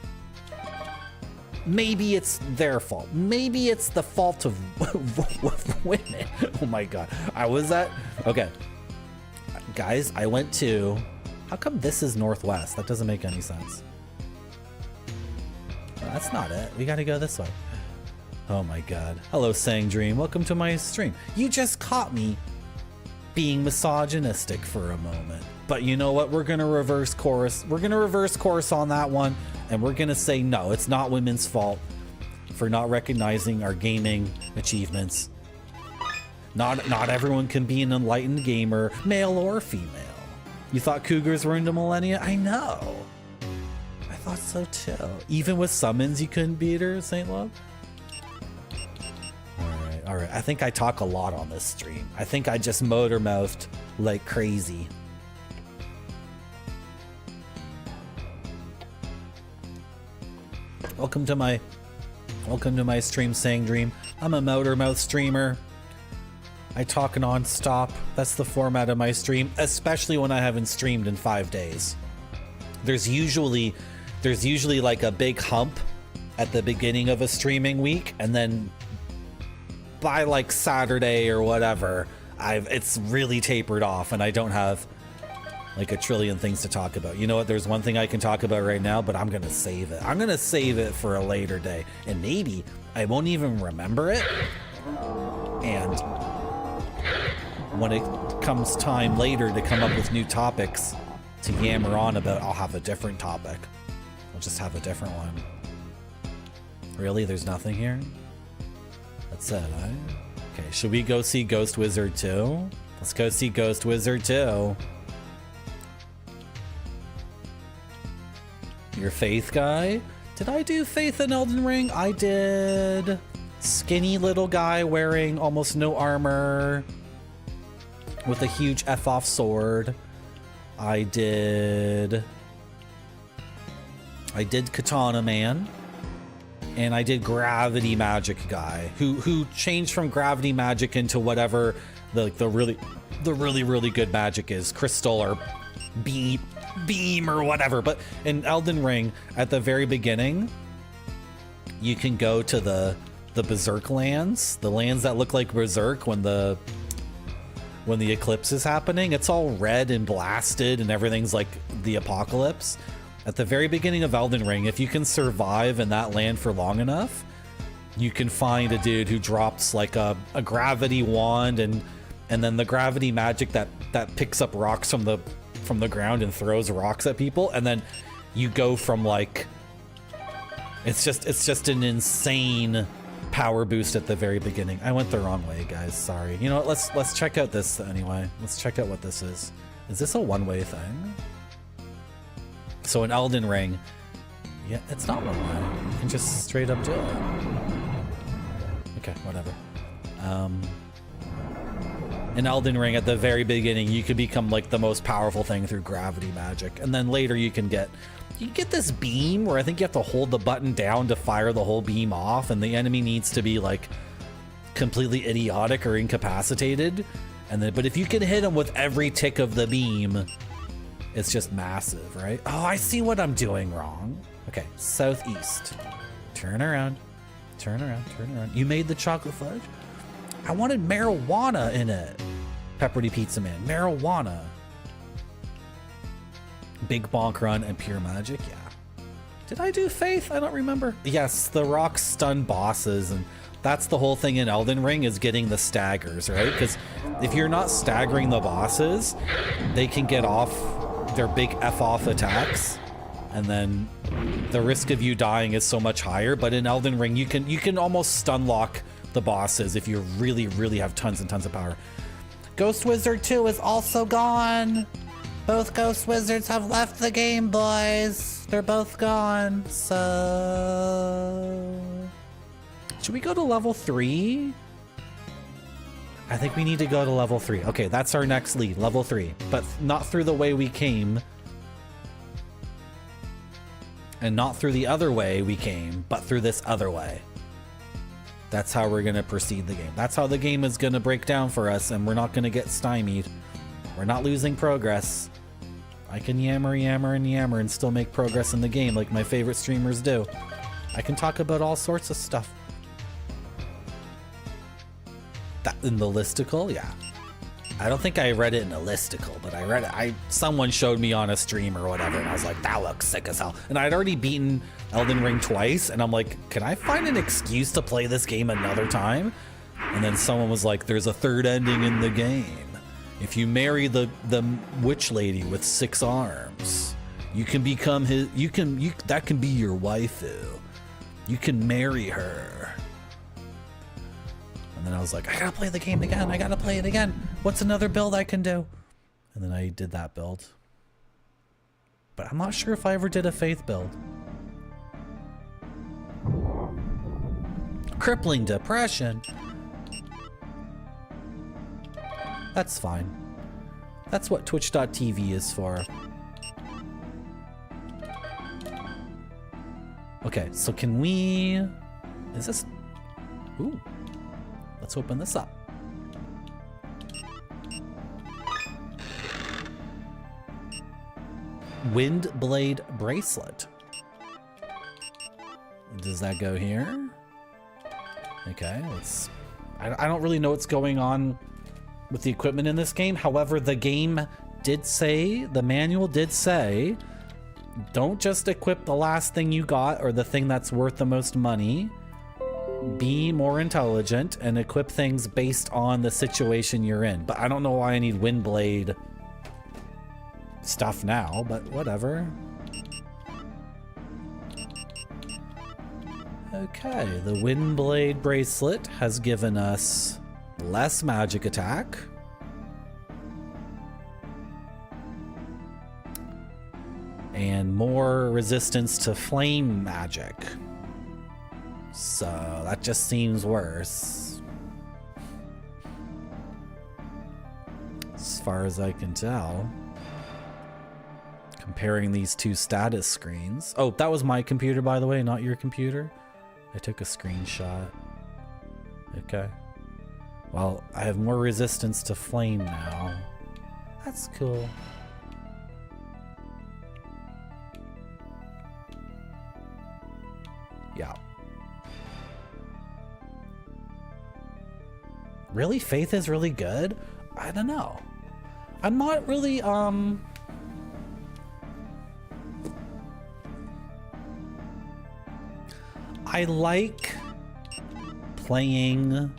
maybe it's their fault. Maybe it's the fault of women. Oh my god. Okay. Guys, I went to... How come this is northwest? That doesn't make any sense. No, that's not it. We gotta go this way. Oh my god. Hello, Sang Dream. Welcome to my stream. You just caught me being misogynistic for a moment. But you know what? We're gonna reverse course. We're gonna reverse course on that one. And we're gonna say, no, it's not women's fault for not recognizing our gaming achievements. Not everyone can be an enlightened gamer, male or female. You thought cougars were into Millennia? I know. I thought so too. Even with summons, you couldn't beat her, Saint Love? All right. I think I talk a lot on this stream. I think I just motor mouthed like crazy. Welcome to my stream, Sang Dream. I'm a motor mouth streamer. I talk non-stop. That's the format of my stream, especially when I haven't streamed in 5 days. There's usually like a big hump at the beginning of a streaming week, and then by like Saturday or whatever, it's really tapered off, and I don't have like a trillion things to talk about. You know what? There's one thing I can talk about right now, but I'm gonna save it. I'm gonna save it for a later day, and maybe I won't even remember it. And when it comes time later to come up with new topics to yammer on about, I'll have a different topic. I'll just have a different one. Really? There's nothing here? That's it, huh? Okay, should we go see Ghost Wizard 2? Let's go see Ghost Wizard 2. Your Faith guy? Did I do Faith in Elden Ring? I did. Skinny little guy wearing almost no armor with a huge F-off sword. I did Katana Man, and I did Gravity Magic guy, who changed from Gravity Magic into whatever the really good magic is, Crystal or Beam or whatever. But in Elden Ring, at the very beginning, you can go to the Berserk lands, the lands that look like Berserk when the eclipse is happening. It's all red and blasted and everything's like the apocalypse. At the very beginning of Elden Ring, if you can survive in that land for long enough, you can find a dude who drops like a gravity wand and then the gravity magic that picks up rocks from the ground and throws rocks at people, and then you go from like it's just an insane power boost at the very beginning. I went the wrong way, guys. Sorry. You know what? Let's check out this anyway. Let's check out what this is. Is this a one-way thing? So in Elden Ring, yeah, it's not one way. You can just straight up do it. Okay, whatever. In Elden Ring, at the very beginning, you could become like the most powerful thing through gravity magic, and then later you get this beam where I think you have to hold the button down to fire the whole beam off, and the enemy needs to be like completely idiotic or incapacitated, but if you can hit them with every tick of the beam, it's just massive, right? Oh, I see what I'm doing wrong. Okay, southeast. Turn around. Turn around. Turn around. You made the chocolate fudge? I wanted marijuana in it. Pepperoni Pizza Man. Marijuana. Big Bonk Run and Pure Magic, yeah. Did I do Faith? I don't remember. Yes, the rocks stun bosses, and that's the whole thing in Elden Ring, is getting the staggers, right? Because if you're not staggering the bosses, they can get off their big F-off attacks, and then the risk of you dying is so much higher. But in Elden Ring, you can almost stun lock the bosses if you really, really have tons and tons of power. Ghost Wizard 2 is also gone. Both Ghost Wizards have left the game, boys. They're both gone. So should we go to level 3? I think we need to go to level 3. Okay, that's our next lead, level 3. But not through the way we came. And not through the other way we came, but through this other way. That's how we're going to proceed the game. That's how the game is going to break down for us, and we're not going to get stymied. We're not losing progress. I can yammer and still make progress in the game like my favorite streamers do. I can talk about all sorts of stuff. That in the listicle? Yeah. I don't think I read it in a listicle, but I read it. Someone showed me on a stream or whatever, and I was like, that looks sick as hell. And I'd already beaten Elden Ring twice, and I'm like, can I find an excuse to play this game another time? And then someone was like, there's a third ending in the game. If you marry the witch lady with 6 arms, you can become that can be your waifu. You can marry her. And then I was like, I gotta play the game again. I gotta play it again. What's another build I can do? And then I did that build. But I'm not sure if I ever did a Faith build. Crippling depression. That's fine. That's what Twitch.tv is for. Okay, so can we... Is this... Ooh. Let's open this up. Windblade Bracelet. Does that go here? Okay, let's... I don't really know what's going on with the equipment in this game. However, the game did say, the manual did say, don't just equip the last thing you got or the thing that's worth the most money. Be more intelligent and equip things based on the situation you're in. But I don't know why I need Windblade stuff now, but whatever. Okay, the Windblade Bracelet has given us less magic attack. And more resistance to flame magic. So that just seems worse. As far as I can tell. comparing these two status screens. Oh, that was my computer, by the way, not your computer. I took a screenshot. Okay. Well, I have more resistance to flame now. That's cool. Yeah. Really? Faith is really good? I don't know. I'm not really, I like playing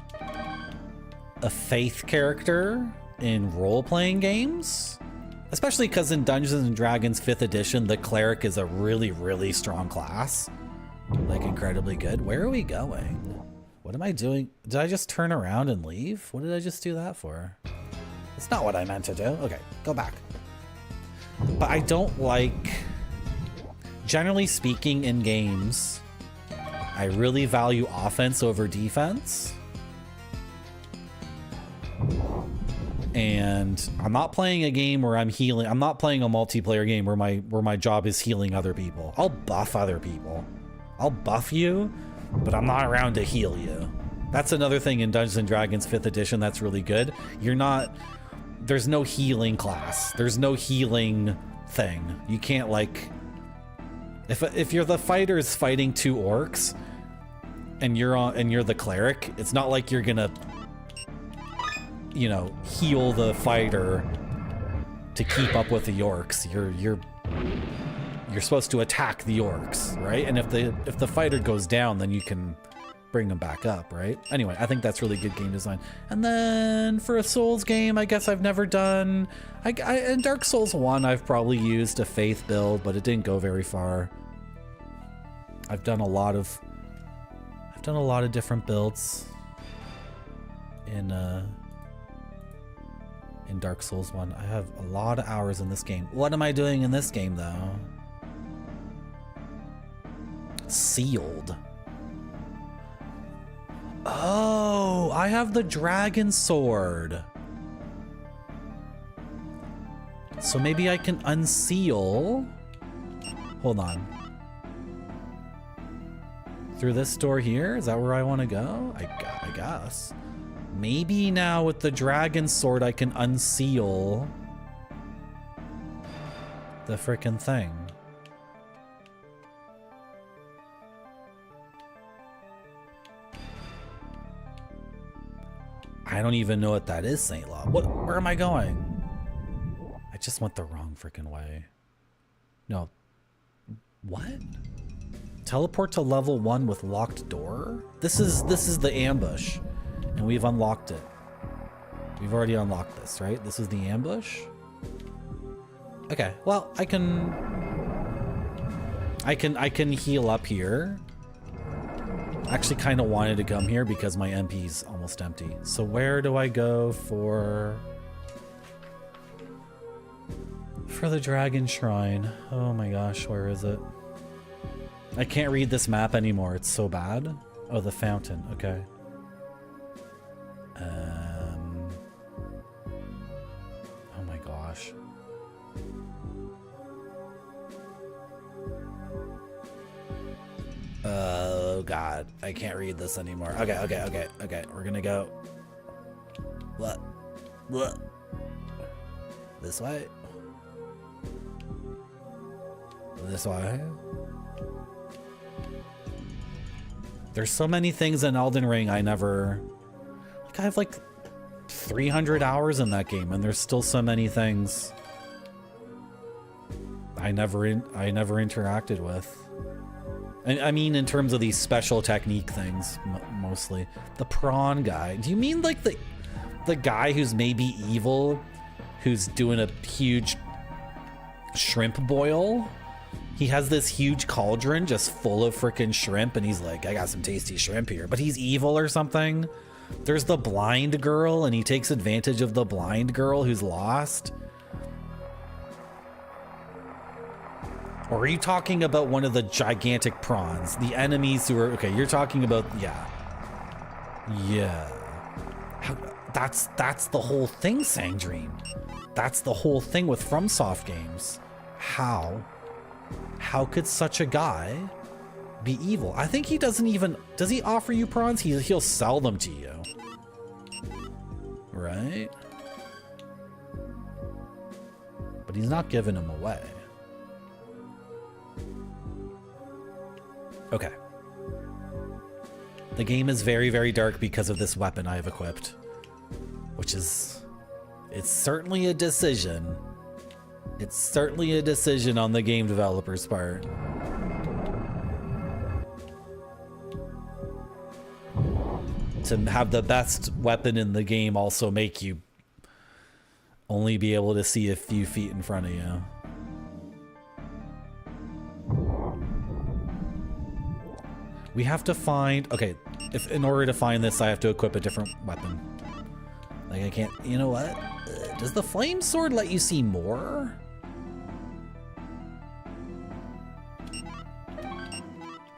a Faith character in role-playing games. Especially because in Dungeons & Dragons 5th edition, the cleric is a really, really strong class. Like, incredibly good. Where are we going? What am I doing? Did I just turn around and leave? What did I just do that for? It's not what I meant to do. Okay, go back. But I don't like... Generally speaking, in games, I really value offense over defense. And I'm not playing a game where I'm healing. I'm not playing a multiplayer game where my job is healing other people. I'll buff other people. I'll buff you, but I'm not around to heal you. That's another thing in Dungeons & Dragons 5th edition that's really good. You're not... There's no healing class. There's no healing thing. You can't, like... If you're the fighters fighting two orcs, and you're the cleric, it's not like you're gonna, you know, heal the fighter to keep up with the orcs. You're supposed to attack the orcs, right? And if the fighter goes down, then you can bring them back up, right? Anyway, I think that's really good game design. And then for a Souls game, I guess I've never done... in Dark Souls 1, I've probably used a Faith build, but it didn't go very far. I've done a lot of different builds in Dark Souls 1. I have a lot of hours in this game. What am I doing in this game, though? Sealed. Oh, I have the dragon sword. So maybe I can unseal. Hold on. Through this door here? Is that where I want to go? I guess. Maybe now with the dragon sword I can unseal the frickin' thing. I don't even know what that is, Saint Law. Where am I going? I just went the wrong freaking way. No. What? Teleport to level 1 with locked door? This is the ambush. And we've unlocked it. We've already unlocked this, right? This is the ambush? Okay, well, I can heal up here. Actually kind of wanted to come here because my MP's almost empty. So where do I go for the dragon shrine? Oh my gosh, where is it? I can't read this map anymore. It's so bad. Oh, the fountain. Okay. Oh my gosh. Oh god, I can't read this anymore. Okay. We're gonna go. What? This way? This way? There's so many things in Elden Ring I never... Like, I have like 300 hours in that game, and there's still so many things I never interacted with. And I mean, in terms of these special technique things, mostly. The prawn guy. Do you mean like the guy who's maybe evil, who's doing a huge shrimp boil? He has this huge cauldron just full of freaking shrimp, and he's like, I got some tasty shrimp here. But he's evil or something. There's the blind girl, and he takes advantage of the blind girl who's lost. Or are you talking about one of the gigantic prawns? The enemies who are... Okay, you're talking about... Yeah. Yeah. That's the whole thing, Sangdream. That's the whole thing with FromSoft games. How could such a guy be evil? I think he doesn't even, does he offer you prawns? He'll sell them to you. Right? But he's not giving them away. Okay. The game is very, very dark because of this weapon I have equipped. Which is... It's certainly a decision. It's certainly a decision on the game developer's part. To have the best weapon in the game also make you only be able to see a few feet in front of you. We have to find... Okay, if in order to find this, I have to equip a different weapon. Like, I can't... You know what? Does the flame sword let you see more?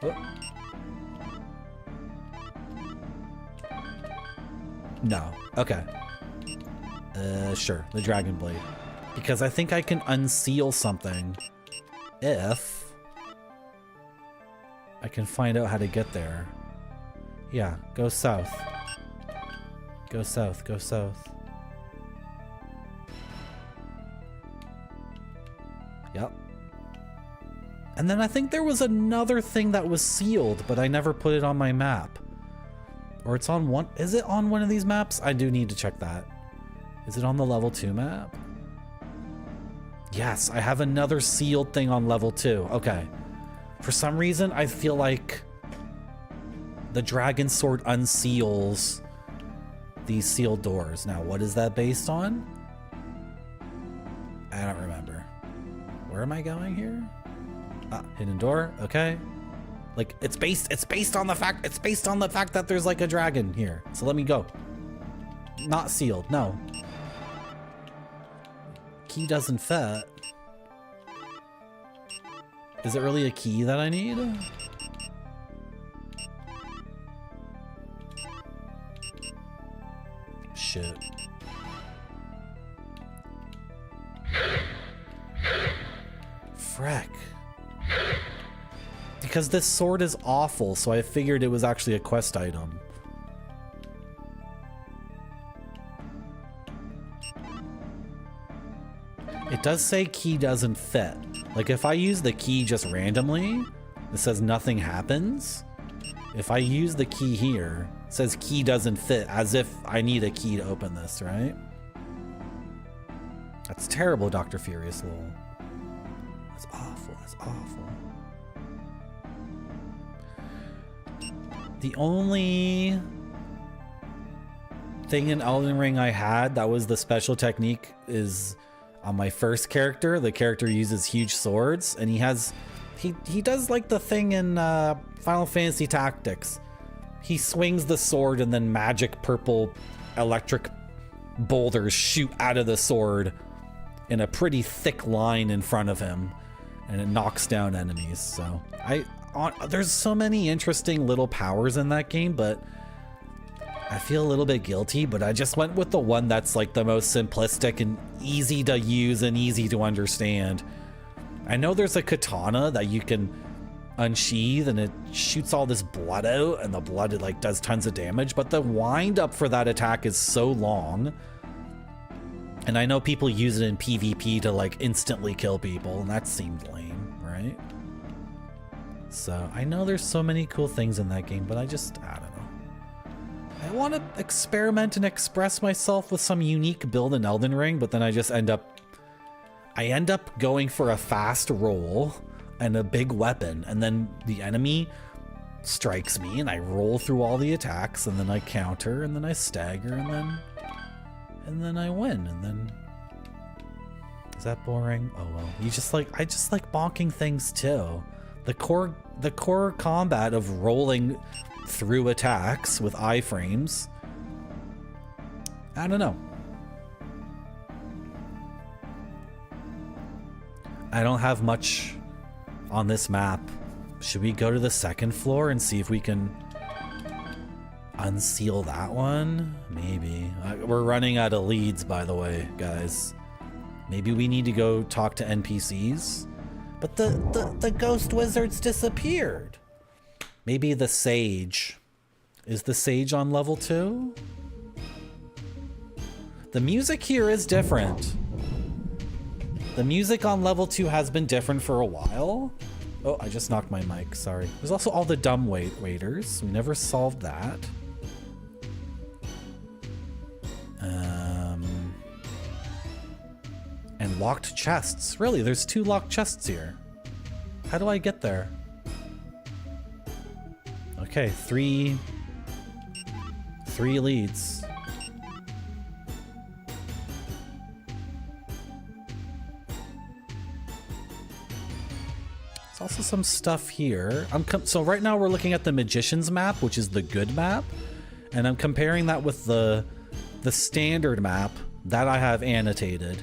Oh. No. Okay. Sure. The dragon blade. Because I think I can unseal something if I can find out how to get there. Yeah, go south. Go south, go south. Yep. And then I think there was another thing that was sealed, but I never put it on my map. Or it's on one, is it on one of these maps? I do need to check that. Is it on the level 2 map? Yes, I have another sealed thing on level 2. Okay. For some reason, I feel like the dragon sword unseals these sealed doors. Now, what is that based on? I don't remember. Where am I going here? Ah, hidden door. Okay. Like it's based on the fact that there's like a dragon here. So let me go. Not sealed. No. Key doesn't fit. Is it really a key that I need? Shit. Freck. Because this sword is awful, so I figured it was actually a quest item. It does say key doesn't fit. Like if I use the key just randomly, it says nothing happens. If I use the key here, it says key doesn't fit, as if I need a key to open this, right? That's terrible, Dr. Furious Lol. That's awful, that's awful. The only thing in Elden Ring I had that was the special technique is on my first character. The character uses huge swords, and he does like the thing in Final Fantasy Tactics. He swings the sword and then magic purple electric boulders shoot out of the sword in a pretty thick line in front of him, and it knocks down enemies. So there's so many interesting little powers in that game, but I feel a little bit guilty, but I just went with the one that's like the most simplistic and easy to use and easy to understand. I know there's a katana that you can unsheath and it shoots all this blood out, and the blood, it like does tons of damage, but the wind up for that attack is so long. And I know people use it in PvP to like instantly kill people, and that seemed lame, right? So I know there's so many cool things in that game, but I don't know. I want to experiment and express myself with some unique build in Elden Ring, but then I just end up going for a fast roll and a big weapon, and then the enemy strikes me and I roll through all the attacks, and then I counter, and then I stagger, and then I win, and then... Is that boring? Oh well. I just like bonking things too. The core combat of rolling through attacks with iframes. I don't know. I don't have much on this map. Should we go to the second floor and see if we can unseal that one? Maybe. We're running out of leads, by the way, guys. Maybe we need to go talk to NPCs. But the ghost wizards disappeared. Maybe the sage. Is the sage on level 2? The music here is different. The music on level 2 has been different for a while. Oh, I just knocked my mic, sorry. There's also all the dumb waiters. We never solved that. And locked chests. Really, there's 2 locked chests here. How do I get there? Okay, 3 leads. There's also some stuff here. So right now we're looking at the Magician's map, which is the good map. And I'm comparing that with the standard map that I have annotated.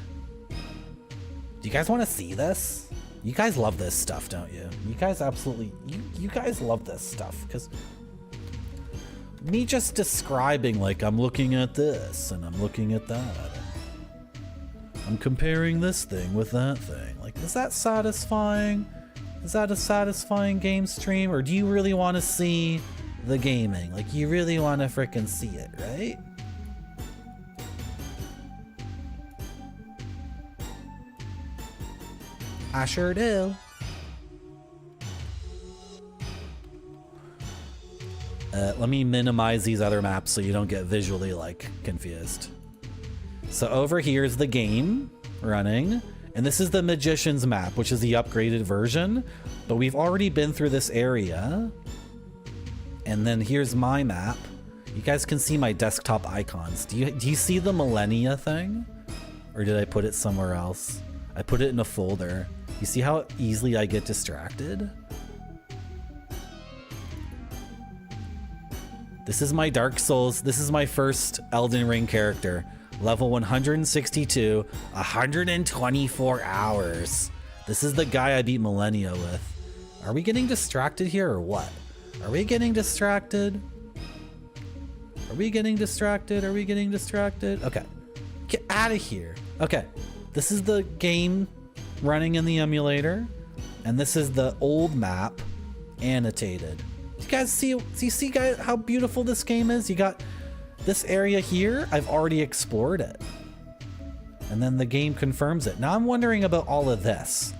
Do you guys want to see this? You guys love this stuff, don't you? You guys absolutely, you guys love this stuff, because me just describing, like, I'm looking at this and I'm looking at that. I'm comparing this thing with that thing. Like, is that satisfying? Is that a satisfying game stream? Or do you really want to see the gaming? Like, you really want to frickin' see it, right? I sure do. Let me minimize these other maps so you don't get visually, like, confused. So over here is the game running, and this is the Magician's map, which is the upgraded version, but we've already been through this area. And then here's my map. You guys can see my desktop icons. Do you see the millennia thing? Or did I put it somewhere else? I put it in a folder. You see how easily I get distracted? This is my Dark Souls. This is my first Elden Ring character. Level 162, 124 hours. This is the guy I beat Millennia with. Are we getting distracted here or what? Are we getting distracted? Are we getting distracted? Are we getting distracted? Okay. Get out of here. Okay. This is the game running in the emulator, and this is the old map annotated. You guys see guys how beautiful this game is? You got this area here. I've already explored it, and then the game confirms it. Now I'm wondering about all of this.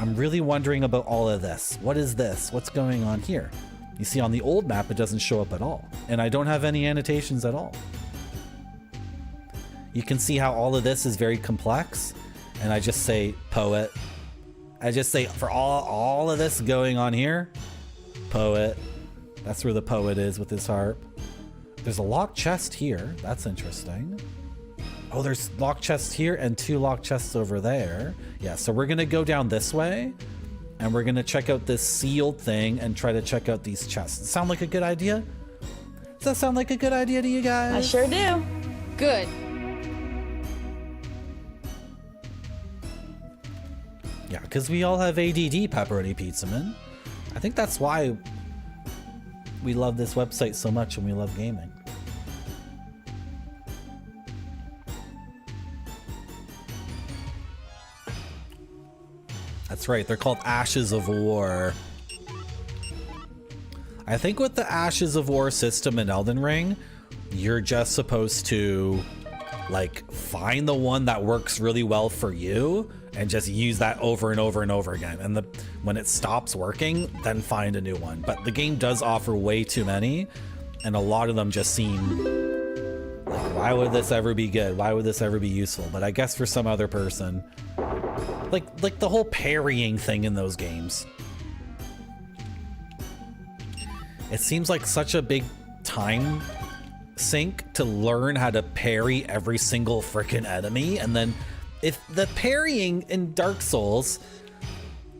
I'm really wondering about all of this. What is this? What's going on here? You see on the old map it doesn't show up at all, and I don't have any annotations at all. You can see how all of this is very complex. And I just say poet. I just say for all of this going on here, poet. That's where the poet is with his harp. There's a locked chest here. That's interesting. Oh, there's locked chests here and 2 locked chests over there. Yeah, so we're gonna go down this way and we're gonna check out this sealed thing and try to check out these chests. Sound like a good idea? Does that sound like a good idea to you guys? I sure do. Good. Yeah, because we all have ADD, Pepperoni Pizza Man. I think that's why we love this website so much and we love gaming. That's right, they're called Ashes of War. I think with the Ashes of War system in Elden Ring, you're just supposed to, like, find the one that works really well for you and just use that over and over and over again. And when it stops working, then find a new one. But the game does offer way too many, and a lot of them just seem like, why would this ever be good? Why would this ever be useful? But I guess for some other person, like the whole parrying thing in those games, it seems like such a big time sink to learn how to parry every single frickin' enemy. And then if the parrying in Dark Souls,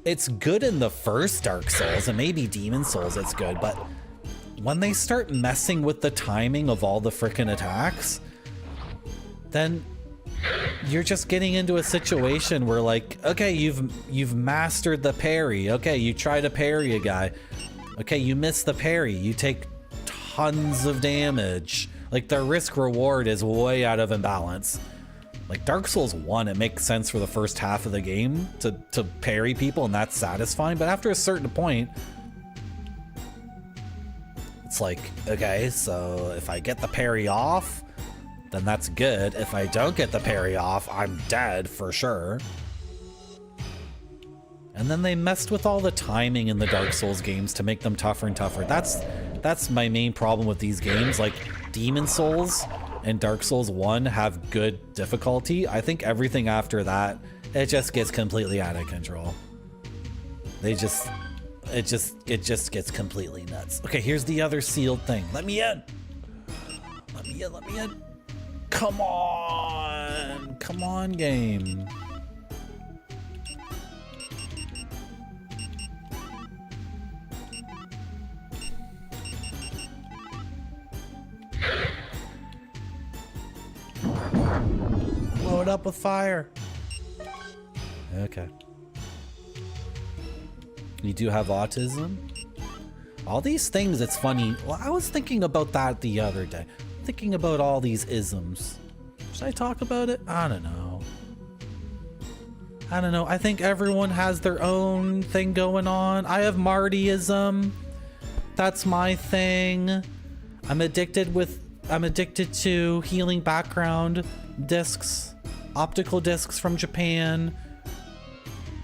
it's good in the first Dark Souls and maybe Demon Souls it's good, but when they start messing with the timing of all the frickin' attacks, then you're just getting into a situation where, like, okay, you've mastered the parry. Okay, you try to parry a guy. Okay, you miss the parry. You take tons of damage. Like, the risk reward is way out of imbalance. Like Dark Souls 1, it makes sense for the first half of the game to parry people, and that's satisfying. But after a certain point, it's like, okay, so if I get the parry off, then that's good. If I don't get the parry off, I'm dead for sure. And then they messed with all the timing in the Dark Souls games to make them tougher and tougher. That's my main problem with these games. Like Demon Souls and Dark Souls 1 have good difficulty. I think everything after that, it just gets completely out of control. It just gets completely nuts. Okay, here's the other sealed thing. Let me in. Let me in, let me in. Come on. Come on, game. Blow it up with fire. Okay. You do have autism? All these things, it's funny. Well, I was thinking about that the other day. Thinking about all these isms. Should I talk about it? I don't know. I don't know. I think everyone has their own thing going on. I have Martyism. That's my thing. I'm addicted to healing background discs, optical discs from Japan.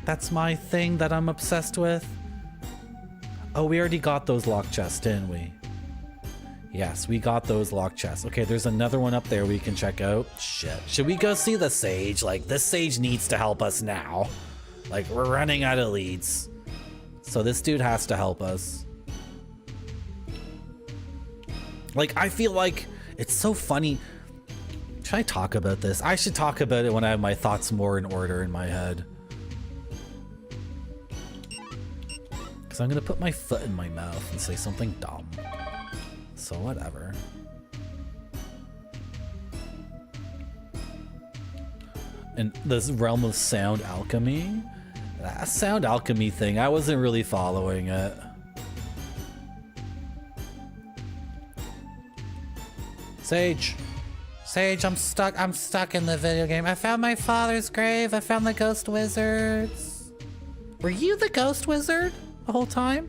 That's my thing that I'm obsessed with. Oh, we already got those lock chests, didn't we? Yes, we got those lock chests. Okay, there's another one up there we can check out. Shit. Should we go see the sage? Like, this sage needs to help us now. Like, we're running out of leads. So this dude has to help us. Like, I feel like it's so funny. Should I talk about this? I should talk about it when I have my thoughts more in order in my head. Because I'm going to put my foot in my mouth and say something dumb. So whatever. And this realm of sound alchemy? That sound alchemy thing, I wasn't really following it. Sage. Sage, I'm stuck in the video game. I found my father's grave. I found the ghost wizards. Were you the ghost wizard the whole time?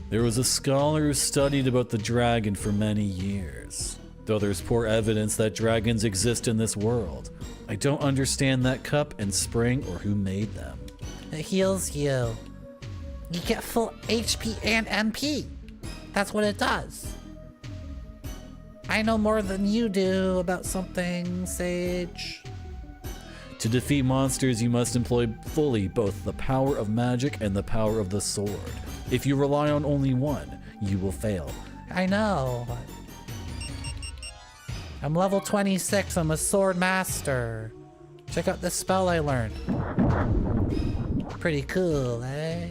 There was a scholar who studied about the dragon for many years. Though there's poor evidence that dragons exist in this world. I don't understand that cup and spring or who made them. It heals you. You get full HP and MP. That's what it does. I know more than you do about something, Sage. To defeat monsters, you must employ fully both the power of magic and the power of the sword. If you rely on only one, you will fail. I know. I'm level 26. I'm a sword master. Check out this spell I learned. Pretty cool, eh?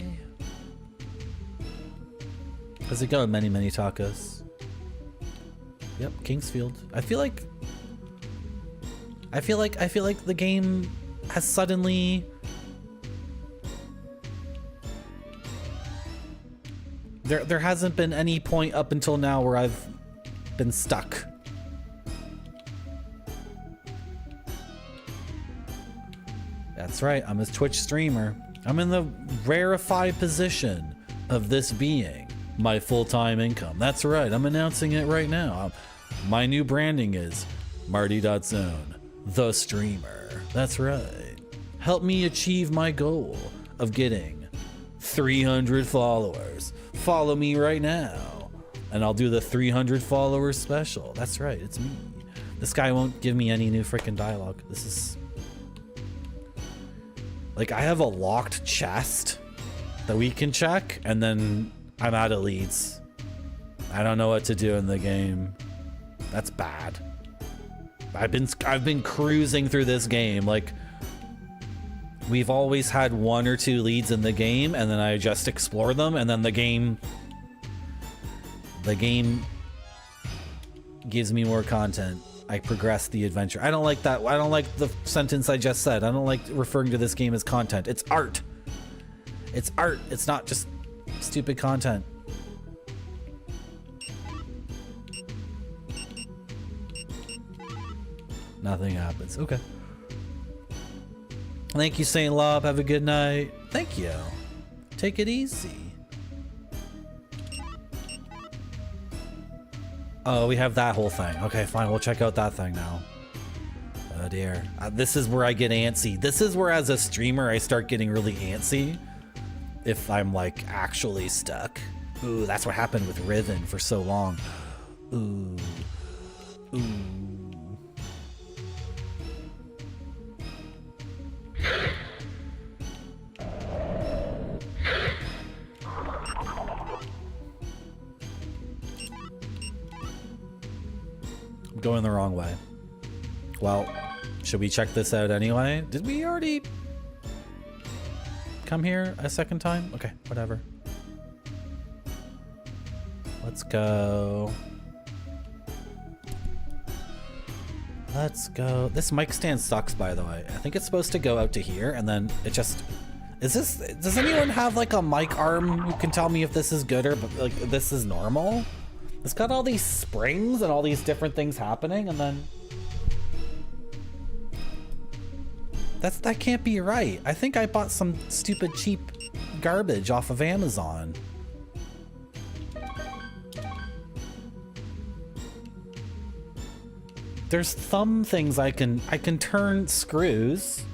How's it going, many tacos? Yep, Kingsfield. I feel like the game has suddenly there hasn't been any point up until now where I've been stuck. That's right, I'm a Twitch streamer. I'm in the rarefied position of this being my full-time income. That's right, I'm announcing it right now. My new branding is Marty.Zone, the streamer. That's right. Help me achieve my goal of getting 300 followers. Follow me right now, and I'll do the 300 followers special. That's right, it's me. This guy won't give me any new freaking dialogue. This is... like, I have a locked chest that we can check, and then I'm out of leads. I don't know what to do in the game. That's bad. I've been cruising through this game. Like, we've always had 1 or 2 leads in the game, and then I just explore them, and then the game gives me more content. I progress the adventure. I don't like that. I don't like the sentence I just said. I don't like referring to this game as content. It's art. It's art. It's not just stupid content. Nothing happens. Okay. Thank you, Saint Lob. Have a good night. Thank you. Take it easy. Oh, we have that whole thing. Okay, fine. We'll check out that thing now. Oh dear. This is where I get antsy. This is where, as a streamer, I start getting really antsy. If I'm like actually stuck. Ooh, that's what happened with Riven for so long. Ooh. Ooh. I'm going the wrong way. Well, should we check this out anyway? Did we already come here a second time? Okay, whatever. Let's go. Let's go. This mic stand sucks, by the way. I think it's supposed to go out to here, and then it just... Does anyone have like a mic arm who can tell me if this is good or like this is normal? It's got all these springs and all these different things happening, and then... That can't be right. I think I bought some stupid cheap garbage off of Amazon. There's thumb things I can turn screws.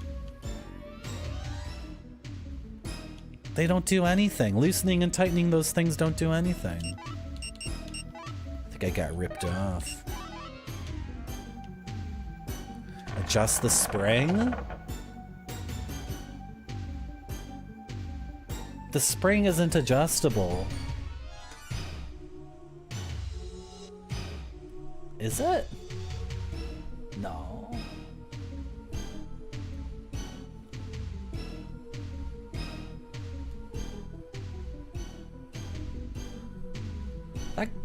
They don't do anything. Loosening and tightening those things don't do anything. I think I got ripped off. Adjust the spring? The spring isn't adjustable. Is it? No.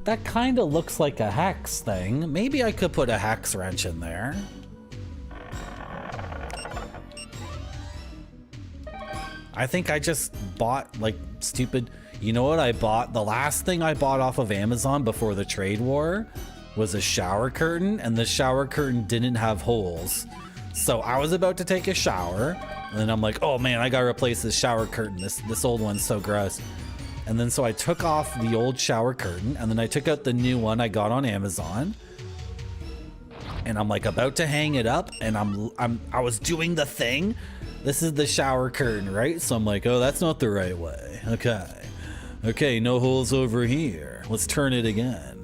That kind of looks like a hex thing. Maybe I could put a hex wrench in there. I think I just bought like stupid... You know what I bought? The last thing I bought off of Amazon before the trade war was a shower curtain, and the shower curtain didn't have holes. So I was about to take a shower, and then I'm like, oh man, I gotta replace this shower curtain. This old one's so gross. And then so I took off the old shower curtain, and then I took out the new one I got on Amazon. And I'm like about to hang it up, and I was doing the thing. This is the shower curtain, right? So I'm like, oh, that's not the right way. Okay, no holes over here. Let's turn it again.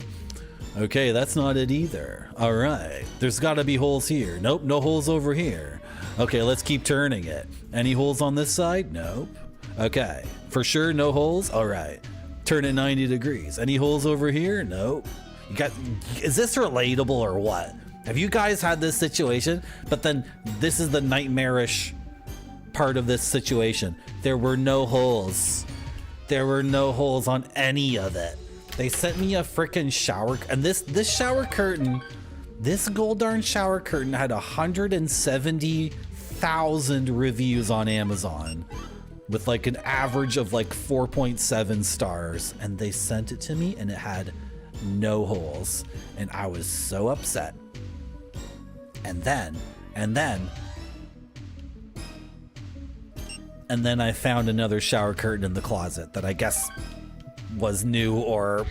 Okay, that's not it either. All right, there's gotta be holes here. Nope, no holes over here. Okay, let's keep turning it. Any holes on this side? Nope. Okay, for sure, no holes? All right, turn it 90 degrees. Any holes over here? Nope. Is this relatable or what? Have you guys had this situation? But then this is the nightmarish part of this situation. There were no holes. There were no holes on any of it. They sent me a freaking shower, and this shower curtain, this gold darn shower curtain had 170,000 reviews on Amazon with like an average of like 4.7 stars, and they sent it to me and it had no holes, and I was so upset. And then I found another shower curtain in the closet that I guess was new, or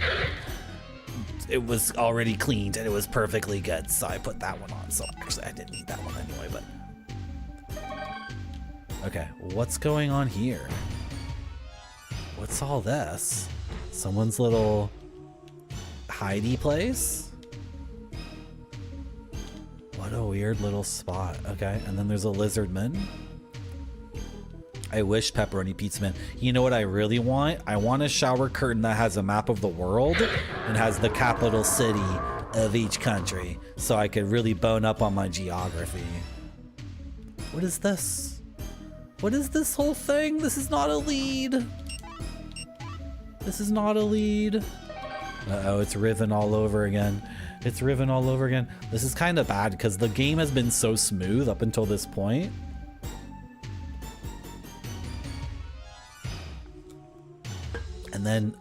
it was already cleaned and it was perfectly good, so I put that one on. So actually I didn't need that one anyway, but okay, what's going on here? What's all this? Someone's little hidey place? What a weird little spot. Okay, and then there's a lizardman. I wish Pepperoni Pizza Man. You know what I really want? I want a shower curtain that has a map of the world and has the capital city of each country, so I could really bone up on my geography. What is this? What is this whole thing? This is not a lead. This is not a lead. Uh-oh, it's Riven all over again. It's Riven all over again. This is kind of bad because the game has been so smooth up until this point. And then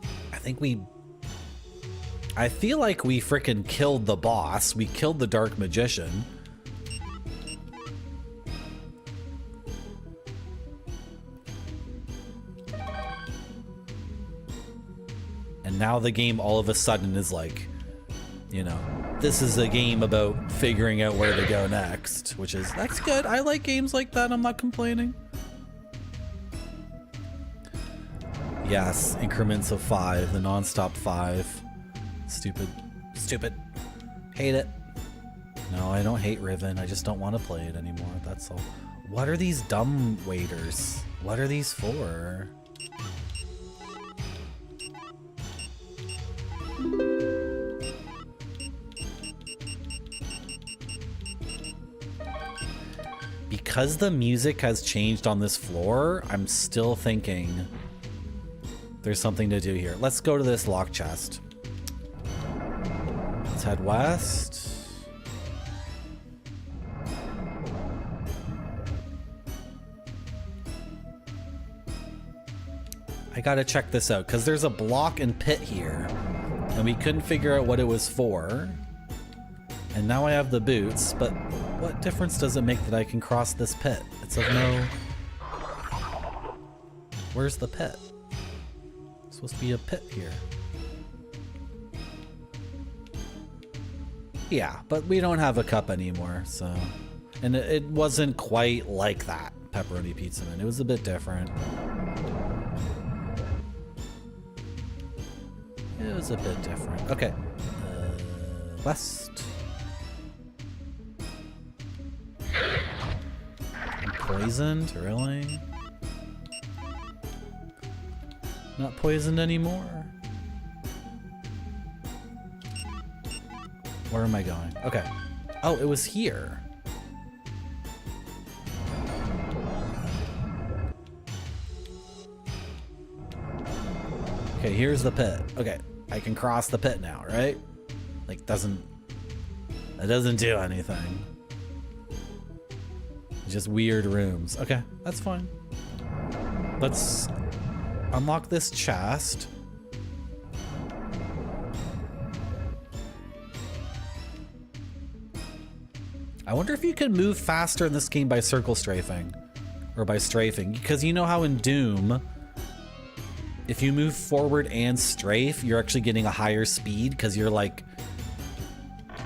I feel like we frickin' killed the boss. We killed the Dark Magician. now the game all of a sudden is like, you know, this is a game about figuring out where to go next, which is, that's good. I like games like that. I'm not complaining. Yes, increments of 5, the non-stop 5. Stupid. Stupid. Hate it. No, I don't hate Riven. I just don't want to play it anymore. That's all. What are these dumb waiters? What are these for? Because the music has changed on this floor, I'm still thinking there's something to do here. Let's go to this lock chest. Let's head west. I gotta check this out, because there's a block and pit here, and we couldn't figure out what it was for. And now I have the boots, but what difference does it make that I can cross this pit? It's of no... Where's the pit? It's supposed to be a pit here. Yeah, but we don't have a cup anymore, so... And it wasn't quite like that, Pepperoni Pizza Man. It was a bit different. It was a bit different. Okay. West. I'm poisoned? Really? Not poisoned anymore? Where am I going? Okay. Oh, it was here. Okay, here's the pit. Okay, I can cross the pit now, right? Like, it doesn't do anything. Just weird rooms. Okay, that's fine. Let's unlock this chest. I wonder if you can move faster in this game by circle strafing. Or by strafing. Because you know how in Doom, if you move forward and strafe, you're actually getting a higher speed because you're like...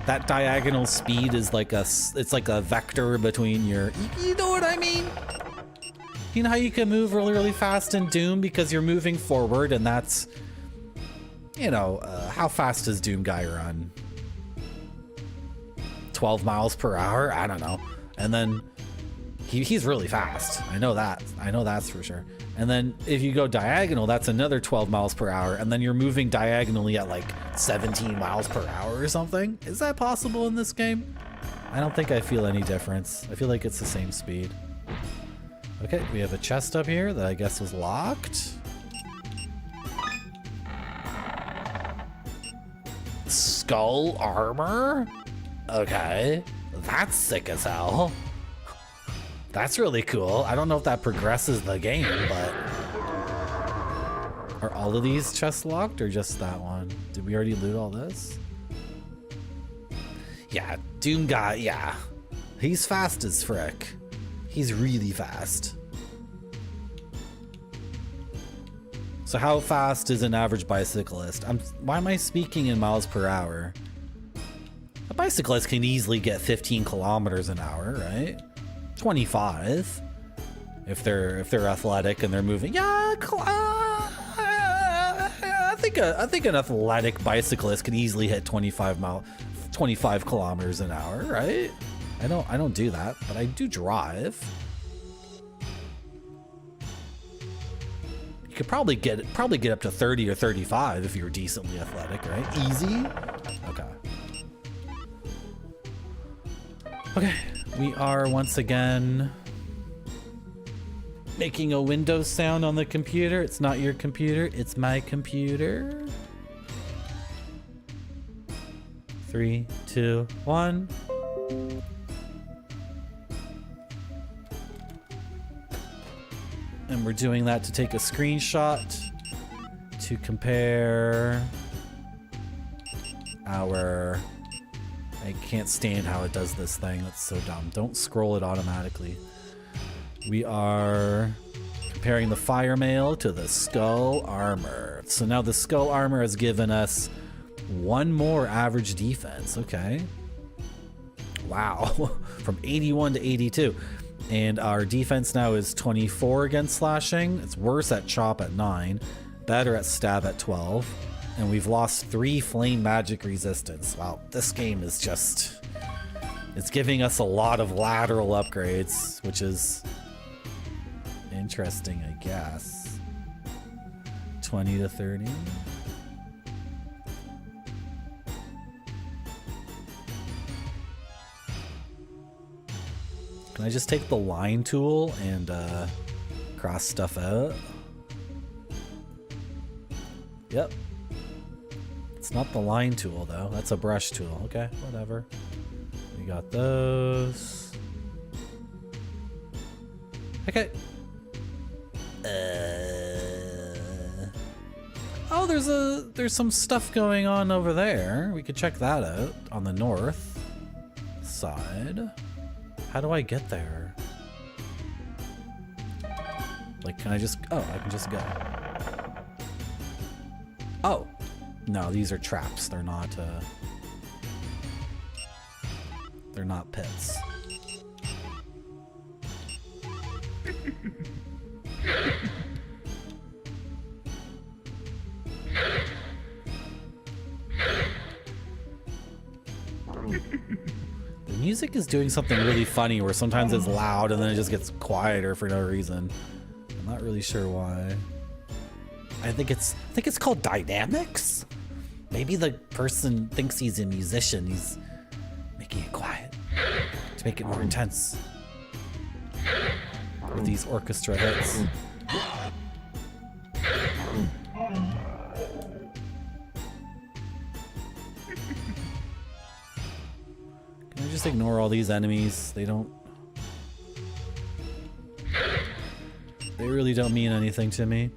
That diagonal speed is like it's like a vector between your... You know what I mean? You know how you can move really, really fast in Doom because you're moving forward, and that's... You know, how fast does Doom guy run? 12 miles per hour? I don't know. And then he's really fast. I know that. I know that's for sure. And then if you go diagonal, that's another 12 miles per hour. And then you're moving diagonally at like 17 miles per hour or something. Is that possible in this game? I don't think I feel any difference. I feel like it's the same speed. Okay, we have a chest up here that I guess was locked. Skull armor? Okay, that's sick as hell. That's really cool. I don't know if that progresses the game, but... Are all of these chests locked or just that one? Did we already loot all this? Yeah, Doom guy, yeah. He's fast as frick. He's really fast. So how fast is an average bicyclist? Why am I speaking in miles per hour? A bicyclist can easily get 15 kilometers an hour, right? 25 if they're athletic and they're moving. Yeah, I think an athletic bicyclist can easily hit 25 kilometers an hour, right? I don't do that, but I do drive. You could probably get up to 30 or 35 if you're decently athletic, right? Easy. Okay, we are once again making a Windows sound on the computer. It's not your computer, it's my computer. 3, 2, 1. And we're doing that to take a screenshot to compare our... I can't stand how it does this thing. That's so dumb. Don't scroll it automatically. We are comparing the fire mail to the skull armor. So now the skull armor has given us one more average defense. Okay. Wow. From 81 to 82. And our defense now is 24 against slashing. It's worse at chop at 9. Better at stab at 12. And we've lost 3 flame magic resistance. Wow, this game is just... It's giving us a lot of lateral upgrades, which is interesting, I guess. 20 to 30. Can I just take the line tool and cross stuff out? Yep. It's not the line tool though. That's a brush tool. Okay, whatever. We got those. Okay. Oh, there's some stuff going on over there. We could check that out on the north side. How do I get there? Like, can I just... Oh, I can just go. Oh. No, these are traps. They're not pits. The music is doing something really funny where sometimes it's loud and then it just gets quieter for no reason. I'm not really sure why. I think it's called dynamics. Maybe the person thinks he's a musician. He's making it quiet to make it more intense with these orchestra hits. Can I just ignore all these enemies? They really don't mean anything to me.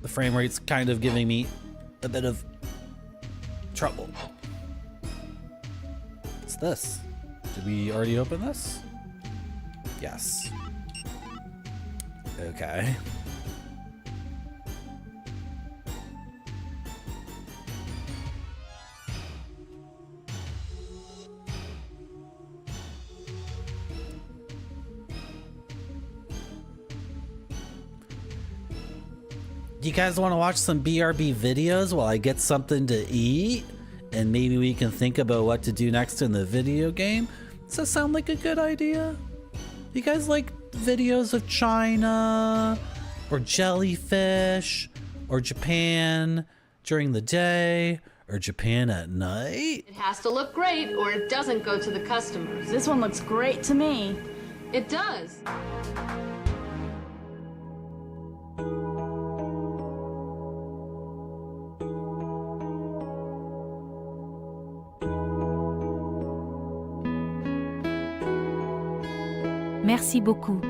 The frame rate's kind of giving me a bit of trouble. What's this? Did we already open this? Yes. Okay. You guys want to watch some BRB videos while I get something to eat? And maybe we can think about what to do next in the video game? Does that sound like a good idea? You guys like videos of China or jellyfish or Japan during the day or Japan at night? It has to look great or it doesn't go to the customers. This one looks great to me. It does. Merci beaucoup.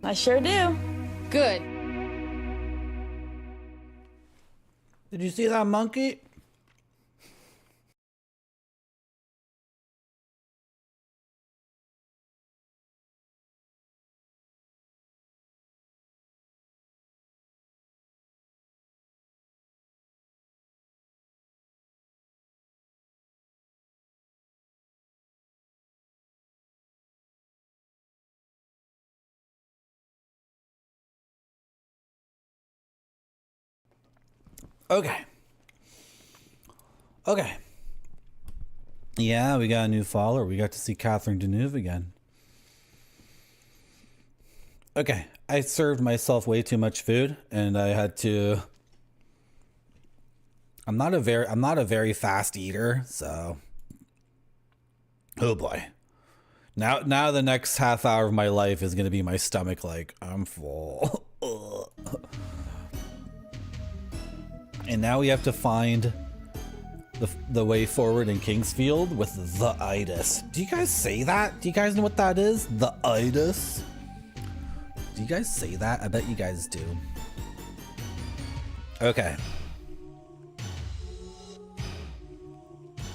I sure do. Good. Did you see that monkey? Okay. Okay. Yeah, we got a new follower. We got to see Catherine Deneuve again. Okay, I served myself way too much food, and I had to. I'm not a very fast eater, so. Oh boy. Now the next half hour of my life is gonna be my stomach like I'm full. And now we have to find the way forward in Kingsfield with the itis. Do you guys say that? Do you guys know what that is? The itis? Do you guys say that? I bet you guys do. Okay.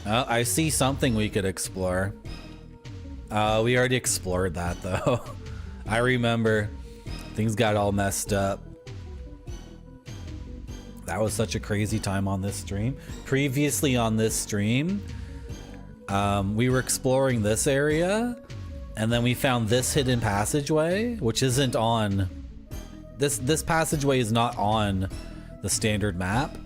I see something we could explore. We already explored that though. I remember things got all messed up. That was such a crazy time on this stream. Previously on this stream, we were exploring this area, and then we found this hidden passageway, which isn't on... This passageway is not on the standard map.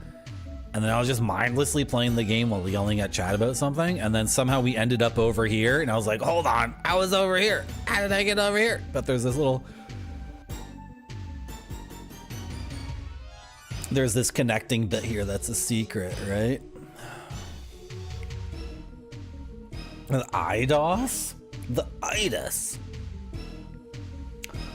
And then I was just mindlessly playing the game while yelling at chat about something, and then somehow we ended up over here, and I was like, hold on, I was over here. How did I get over here? But there's this little... There's this connecting bit here that's a secret, right? The IDOS? The itis.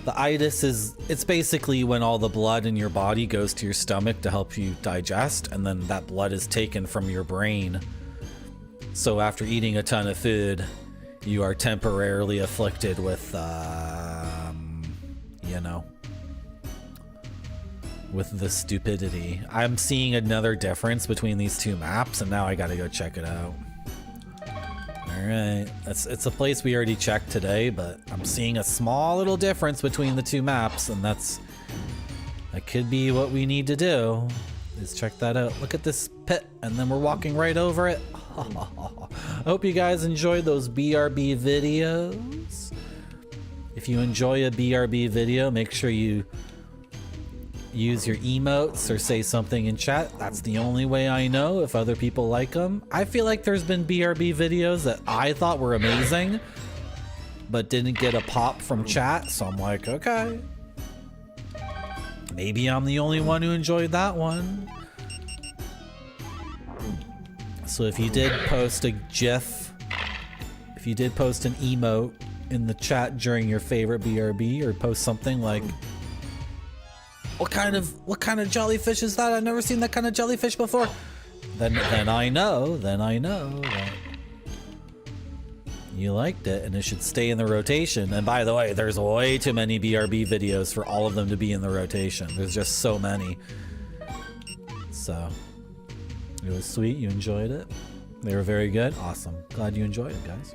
The itis is, it's basically when all the blood in your body goes to your stomach to help you digest, and then that blood is taken from your brain. So after eating a ton of food, you are temporarily afflicted with, you know, with the stupidity. I'm seeing another difference between these two maps, and now I gotta go check it out. Alright, it's a place we already checked today, but I'm seeing a small little difference between the two maps, and that could be what we need to do, is check that out. Look at this pit, and then we're walking right over it. I hope you guys enjoyed those BRB videos. If you enjoy a BRB video, make sure you use your emotes or say something in chat. That's the only way I know if other people like them. I feel like there's been BRB videos that I thought were amazing, but didn't get a pop from chat, so I'm like, okay. Maybe I'm the only one who enjoyed that one. So if you did post a GIF, if you did post an emote in the chat during your favorite BRB, or post something like, what kind of jellyfish is that? I've never seen that kind of jellyfish before. Then I know that you liked it, and it should stay in the rotation. And by the way, there's way too many BRB videos for all of them to be in the rotation. There's just so many. So it was sweet. You enjoyed it. They were very good. Awesome. Glad you enjoyed it, guys.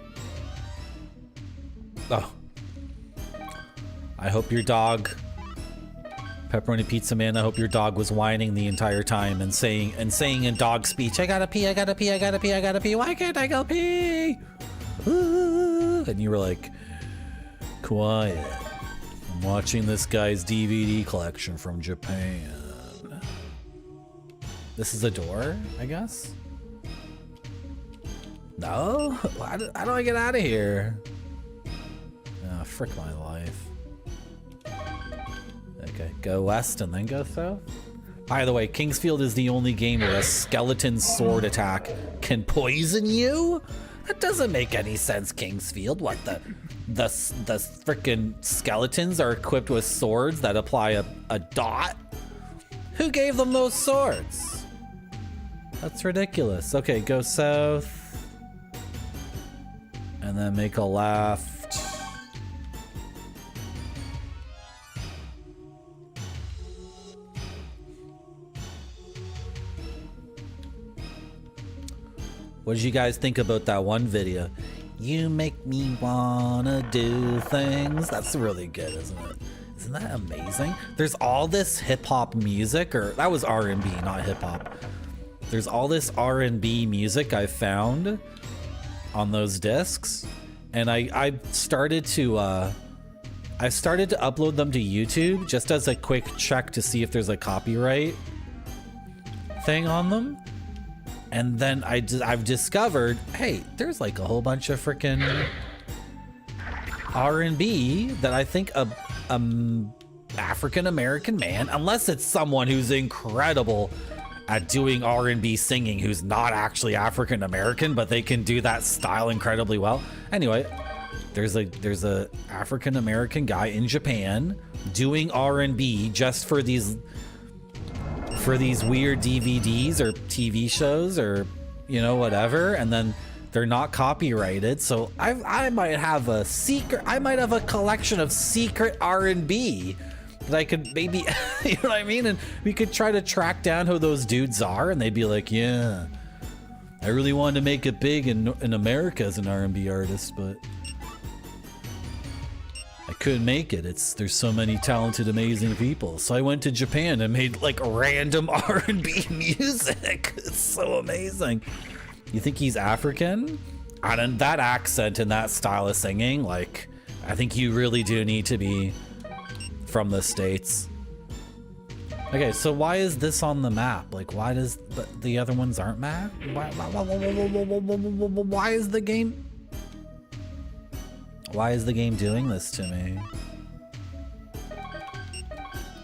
Oh, I hope your dog, Pepperoni Pizza Man, I hope your dog was whining the entire time and saying in dog speech, I gotta pee, I gotta pee, I gotta pee, I gotta pee, why can't I go pee? Ooh. And you were like, quiet. I'm watching this guy's DVD collection from Japan. This is a door, I guess? No? How do I get out of here? Oh, frick my life. Okay, go west and then go south. By the way, Kingsfield is the only game where a skeleton sword attack can poison you? That doesn't make any sense, Kingsfield. What, the frickin' skeletons are equipped with swords that apply a dot? Who gave them those swords? That's ridiculous. Okay, go south. And then make a left. What did you guys think about that one video? You make me wanna do things. That's really good, isn't it? Isn't that amazing? There's all this hip-hop music, or that was R&B, not hip-hop. There's all this R&B music I found on those discs, and I started to upload them to YouTube just as a quick check to see if there's a copyright thing on them. And then I've discovered, hey, there's like a whole bunch of freaking R&B that I think a African-American man, unless it's someone who's incredible at doing R&B singing who's not actually African-American, but they can do that style incredibly well. Anyway, there's a African-American guy in Japan doing R&B just for these weird DVDs or TV shows or, you know, whatever, and then they're not copyrighted. So I might have a collection of secret R&B that I could maybe, you know what I mean? And we could try to track down who those dudes are, and they'd be like, yeah, I really wanted to make it big in America as an R&B artist, but I couldn't make it. There's so many talented, amazing people. So I went to Japan and made like random R&B music. It's so amazing. You think he's African? And that accent and that style of singing, like, I think you really do need to be from the States. Okay, so why is this on the map? Like, why does the other ones aren't map? Why is the game... Why is the game doing this to me?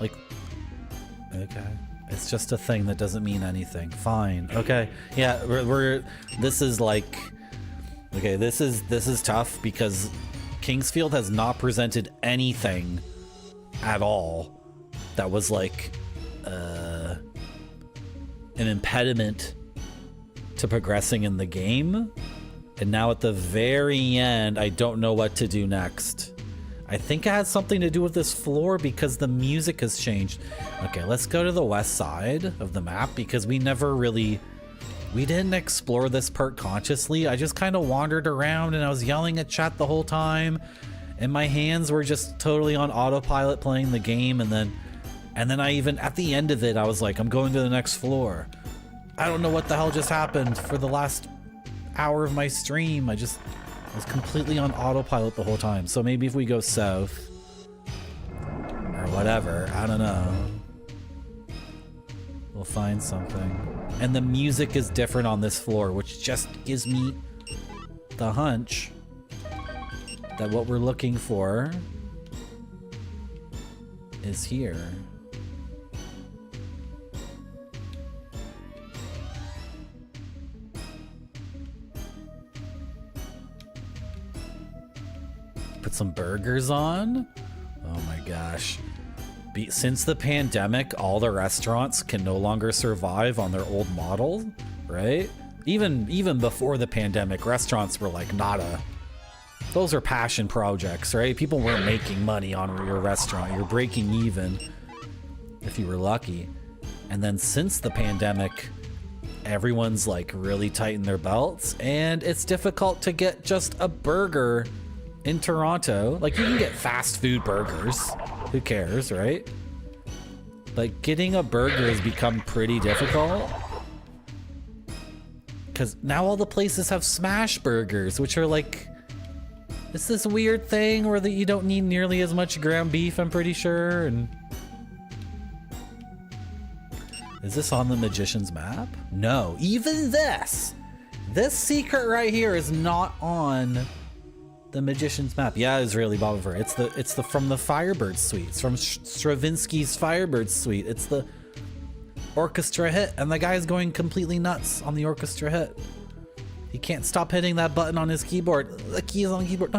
Like, okay. It's just a thing that doesn't mean anything. Fine. Okay. Yeah, this is like, okay, this is tough because Kingsfield has not presented anything at all that was like an impediment to progressing in the game. And now at the very end, I don't know what to do next. I think it has something to do with this floor because the music has changed. Okay, let's go to the west side of the map because we didn't explore this part consciously. I just kind of wandered around and I was yelling at chat the whole time. And my hands were just totally on autopilot playing the game. And then I even, at the end of it, I was like, I'm going to the next floor. I don't know what the hell just happened for the last hour of my stream. I was completely on autopilot the whole time. So maybe if we go south or whatever, I don't know, we'll find something. And the music is different on this floor, which just gives me the hunch that what we're looking for is here. Put some burgers on. Oh my gosh. Since the pandemic, all the restaurants can no longer survive on their old model, right? Even before the pandemic, restaurants were like those are passion projects, right? People weren't making money on your restaurant. You're breaking even if you were lucky. And then since the pandemic, everyone's like really tightened their belts and it's difficult to get just a burger in Toronto. Like, you can get fast food burgers. Who cares, right? Like, getting a burger has become pretty difficult. Because now all the places have smash burgers, which are like... It's this weird thing where you don't need nearly as much ground beef, I'm pretty sure, and... Is this on the Magician's map? No. Even this! This secret right here is not on... the Magician's map. Yeah, Israeli Bobber. It's the from the Firebird suite. It's from Stravinsky's Firebird suite. It's the orchestra hit, and the guy's going completely nuts on the orchestra hit. He can't stop hitting that button on his keyboard. The keys on the keyboard.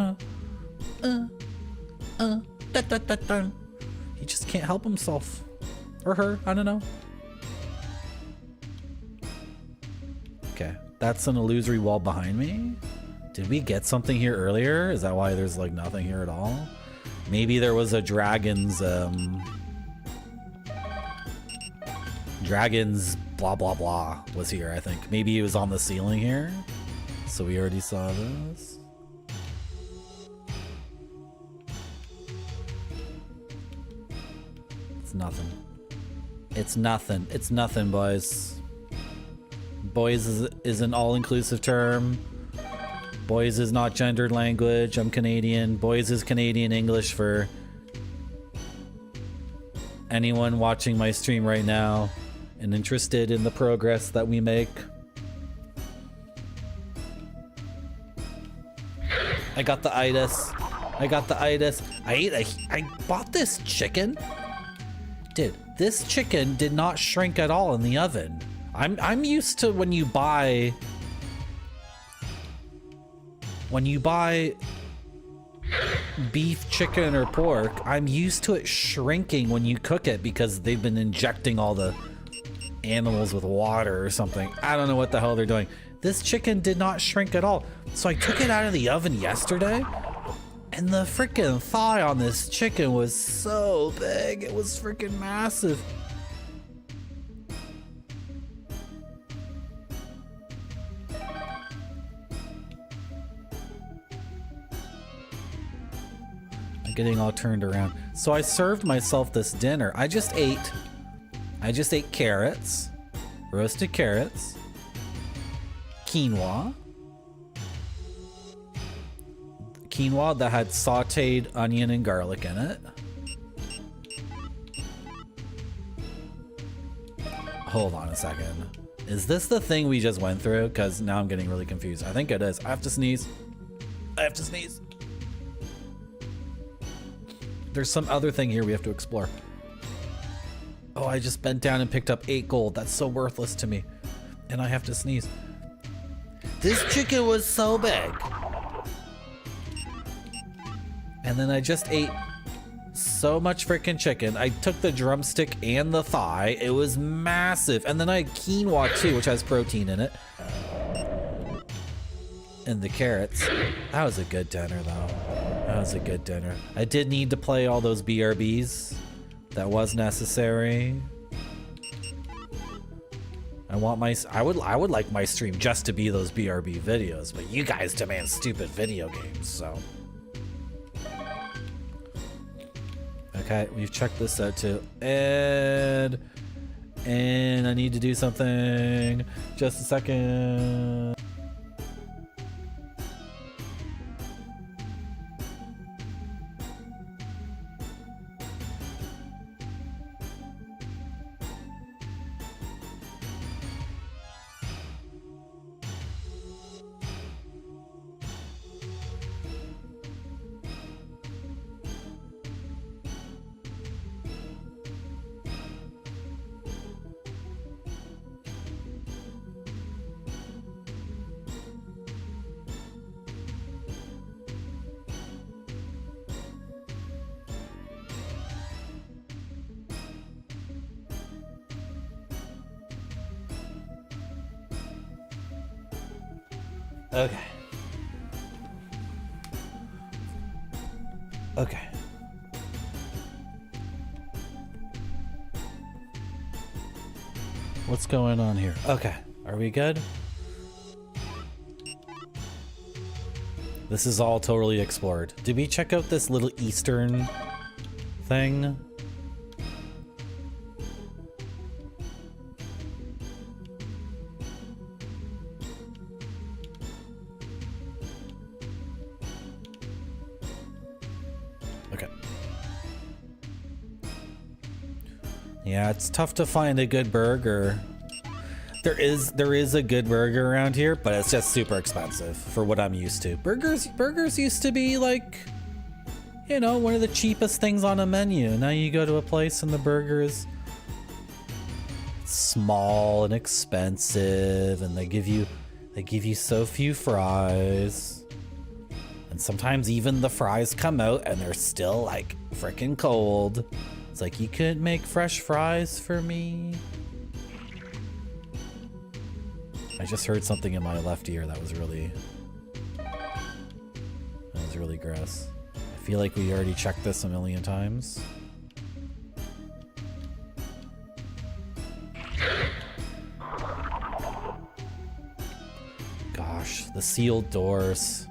He just can't help himself. Or her, I don't know. Okay, that's an illusory wall behind me. Did we get something here earlier? Is that why there's like nothing here at all? Maybe there was a dragon's blah blah blah was here, I think. Maybe it was on the ceiling here. So we already saw this. It's nothing. It's nothing. It's nothing, boys. Boys is an all-inclusive term. Boys is not gendered language. I'm Canadian. Boys is Canadian English for anyone watching my stream right now and interested in the progress that we make. I got the itis. I got the itis. I bought this chicken. Dude, this chicken did not shrink at all in the oven. I'm used to when you buy beef, chicken, or pork, I'm used to it shrinking when you cook it because they've been injecting all the animals with water or something. I don't know what the hell they're doing. This chicken did not shrink at all. So I took it out of the oven yesterday, and the freaking thigh on this chicken was so big. It was freaking massive. I'm getting all turned around. So I served myself this dinner. I just ate carrots, roasted carrots, quinoa that had sauteed onion and garlic in it. Hold on a second. Is this the thing we just went through? Because now I'm getting really confused. I think it is. I have to sneeze. I have to sneeze. There's some other thing here we have to explore. Oh, I just bent down and picked up 8 gold. That's so worthless to me. And I have to sneeze. This chicken was so big. And then I just ate so much freaking chicken. I took the drumstick and the thigh. It was massive. And then I had quinoa too, which has protein in it. And the carrots. That was a good dinner though. That was a good dinner. I did need to play all those BRBs. That was necessary. I would like my stream just to be those BRB videos, but you guys demand stupid video games, so. Okay, we've checked this out too. And I need to do something. Just a second. Okay. Okay. What's going on here? Okay. Are we good? This is all totally explored. Did we check out this little eastern thing? Yeah, it's tough to find a good burger. There is a good burger around here, but it's just super expensive for what I'm used to. Burgers used to be like, you know, one of the cheapest things on a menu. Now you go to a place and the burger is small and expensive, and they give you so few fries. And sometimes even the fries come out and they're still like freaking cold. It's like, you couldn't make fresh fries for me? I just heard something in my left ear that was really gross. I feel like we already checked this a million times. Gosh, The sealed doors.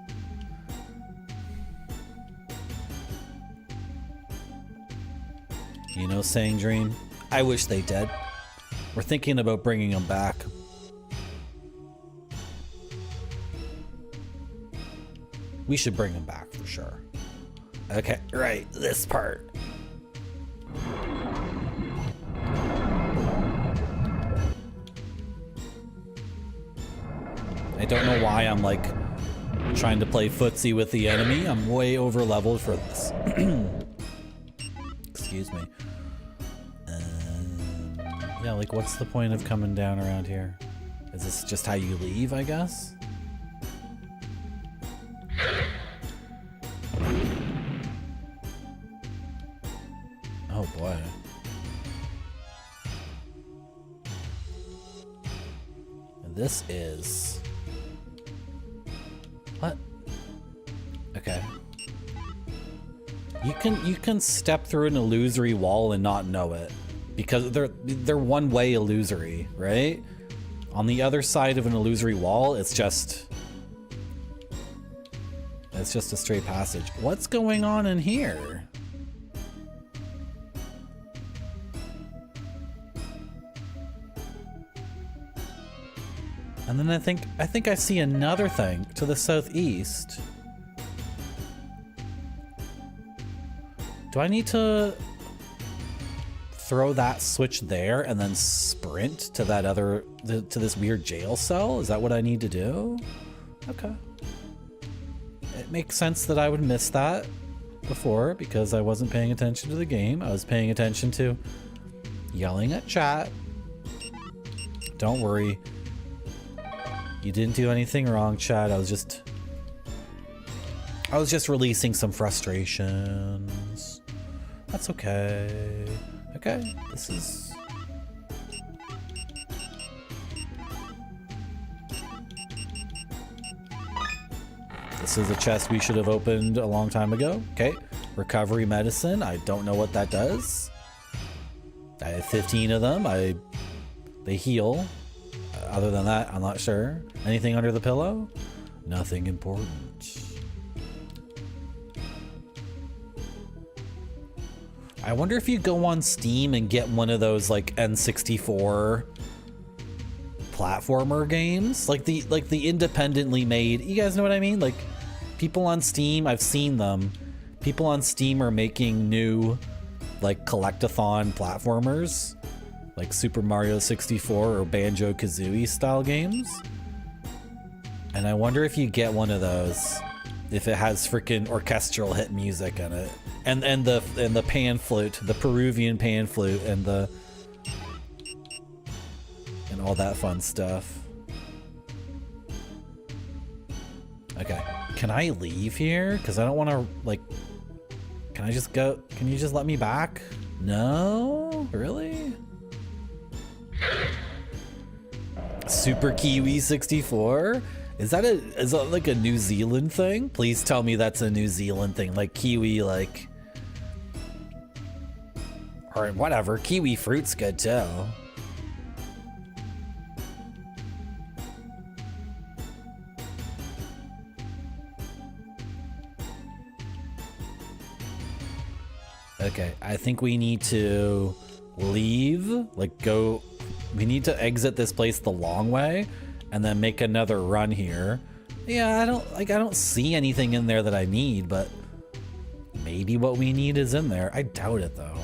You know, saying Dream, I wish they did. We're thinking about bringing them back. We should bring them back for sure. Okay, right, this part. I don't know why I'm like trying to play footsie with the enemy. I'm way over leveled for this. Excuse me. Yeah, like what's the point of coming down around here? Is this just how you leave, I guess? Oh boy. And this is... What? Okay. You can step through an illusory wall and not know it. Because they're one-way illusory, right? On the other side of an illusory wall, it's just a straight passage. What's going on in here? And then I think I see another thing to the southeast. Do I need to throw that switch there and then sprint to that to this weird jail cell? Is that what I need to do? Okay. It makes sense that I would miss that before because I wasn't paying attention to the game. I was paying attention to yelling at chat. Don't worry. You didn't do anything wrong, chat. I was just releasing some frustrations. That's okay. Okay, this is... This is a chest we should have opened a long time ago. Okay, recovery medicine. I don't know what that does. I have 15 of them. They heal. Other than that, I'm not sure. Anything under the pillow? Nothing important. I wonder if you go on Steam and get one of those like N64 platformer games, like the independently made. You guys know what I mean? Like people on Steam, I've seen them. People on Steam are making new like collectathon platformers, like Super Mario 64 or Banjo-Kazooie style games. And I wonder if you get one of those, if it has freaking orchestral hit music in it. And the pan flute, the Peruvian pan flute, and all that fun stuff. Okay, can I leave here? Because I don't want to, like, can I just go? Can you just let me back? No, really? Super Kiwi 64? Is that like a New Zealand thing? Please tell me that's a New Zealand thing, like kiwi, like, or whatever. Kiwi fruit's good too. Okay, I think we need to leave, like go, we need to exit this place the long way and then make another run here. Yeah, I don't see anything in there that I need, but maybe what we need is in there. I doubt it though.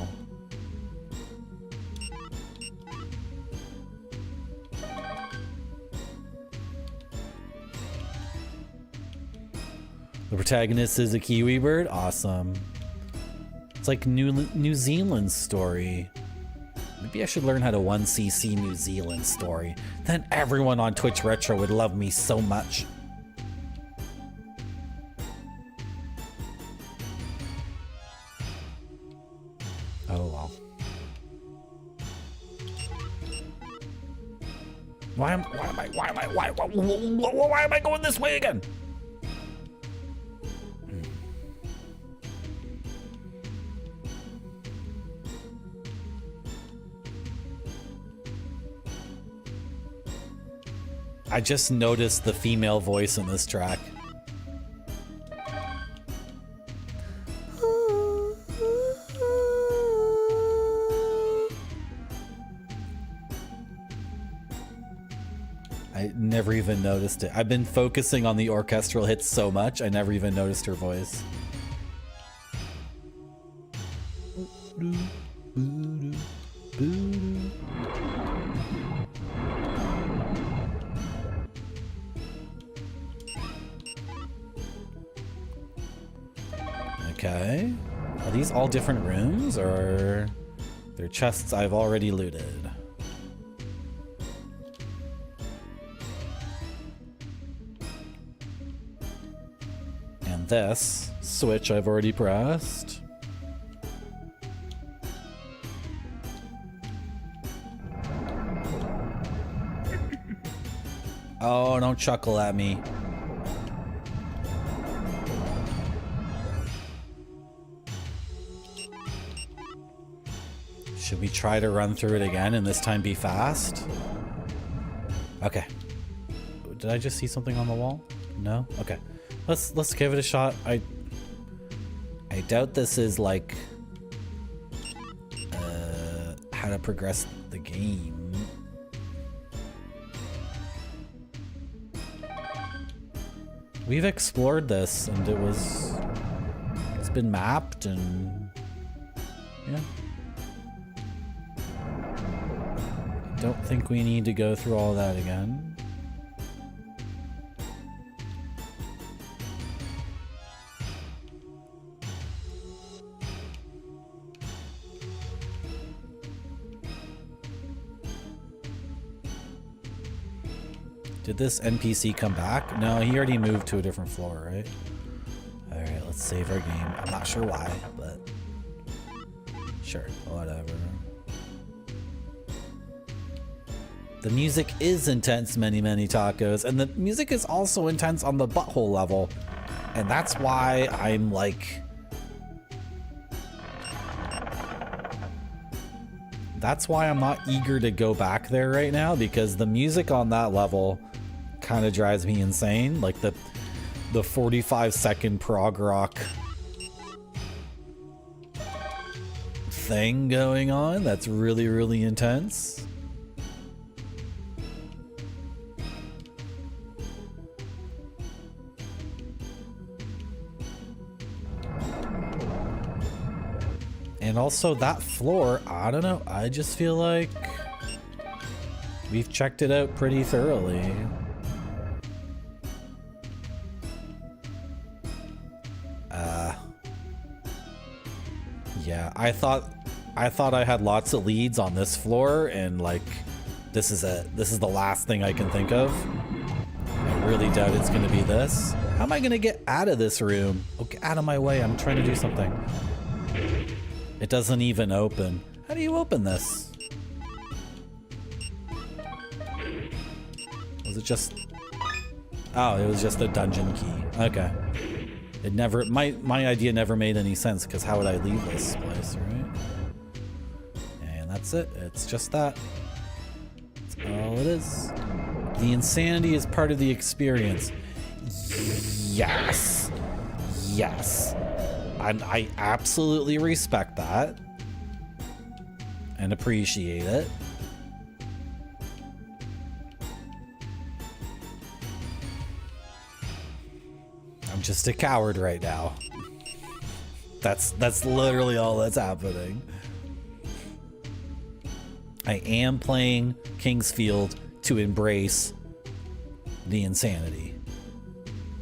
The protagonist is a kiwi bird? Awesome. It's like New Zealand story. Maybe I should learn how to 1cc New Zealand story. Then everyone on Twitch Retro would love me so much. Oh well. Why am I going this way again? I just noticed the female voice in this track. I never even noticed it. I've been focusing on the orchestral hits so much, I never even noticed her voice. Okay. Are these all different rooms, or they're chests I've already looted? And this switch I've already pressed. Oh, don't chuckle at me. Should we try to run through it again and this time be fast? Okay. Did I just see something on the wall? No? Okay. Let's give it a shot. I doubt this is like how to progress the game. We've explored this and it's been mapped and yeah. Don't think we need to go through all that again. Did this NPC come back? No, he already moved to a different floor, right? Alright, let's save our game. I'm not sure why, but sure, whatever. The music is intense, many tacos, and the music is also intense on the butthole level. And that's why I'm like... That's why I'm not eager to go back there right now, because the music on that level kind of drives me insane. Like the 45-second prog rock thing going on, that's really intense. And also that floor, I don't know, I just feel like we've checked it out pretty thoroughly. Yeah, I thought I had lots of leads on this floor, and like this is the last thing I can think of. I really doubt it's gonna be this. How am I gonna get out of this room? Oh, get out of my way, I'm trying to do something. It doesn't even open. How do you open this? Was it just... Oh, it was just a dungeon key. Okay. It never... My idea never made any sense, because how would I leave this place, right? And that's it. It's just that. That's all it is. The insanity is part of the experience. Yes. Yes. I absolutely respect that and appreciate it. I'm just a coward right now. That's literally all that's happening. I am playing Kingsfield to embrace the insanity.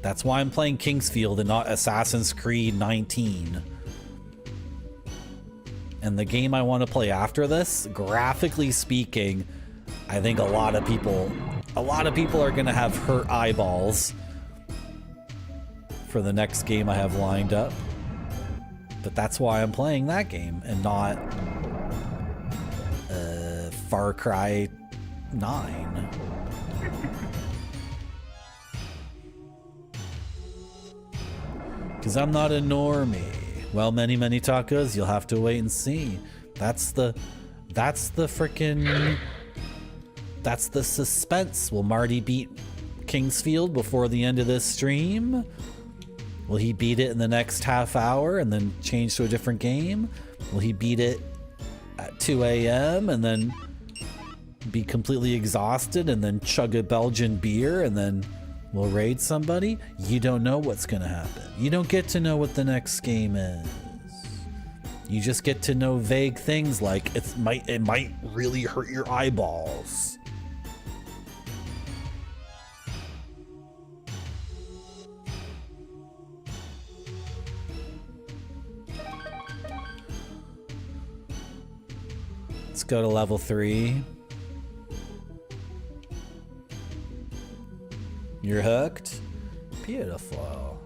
That's why I'm playing Kingsfield and not Assassin's Creed 19. And the game I want to play after this, graphically speaking, I think a lot of people are gonna have hurt eyeballs for the next game I have lined up. But that's why I'm playing that game and not Far Cry 9. Because I'm not a normie. Well, many tacos, you'll have to wait and see. That's the frickin'... that's the suspense. Will Marty beat Kingsfield before the end of this stream? Will he beat it in the next half hour and then change to a different game? Will he beat it at 2 a.m. and then be completely exhausted and then chug a Belgian beer and then we'll raid somebody? You don't know what's gonna happen. You don't get to know what the next game is. You just get to know vague things like it might really hurt your eyeballs. Let's go to level 3. You're hooked? Beautiful.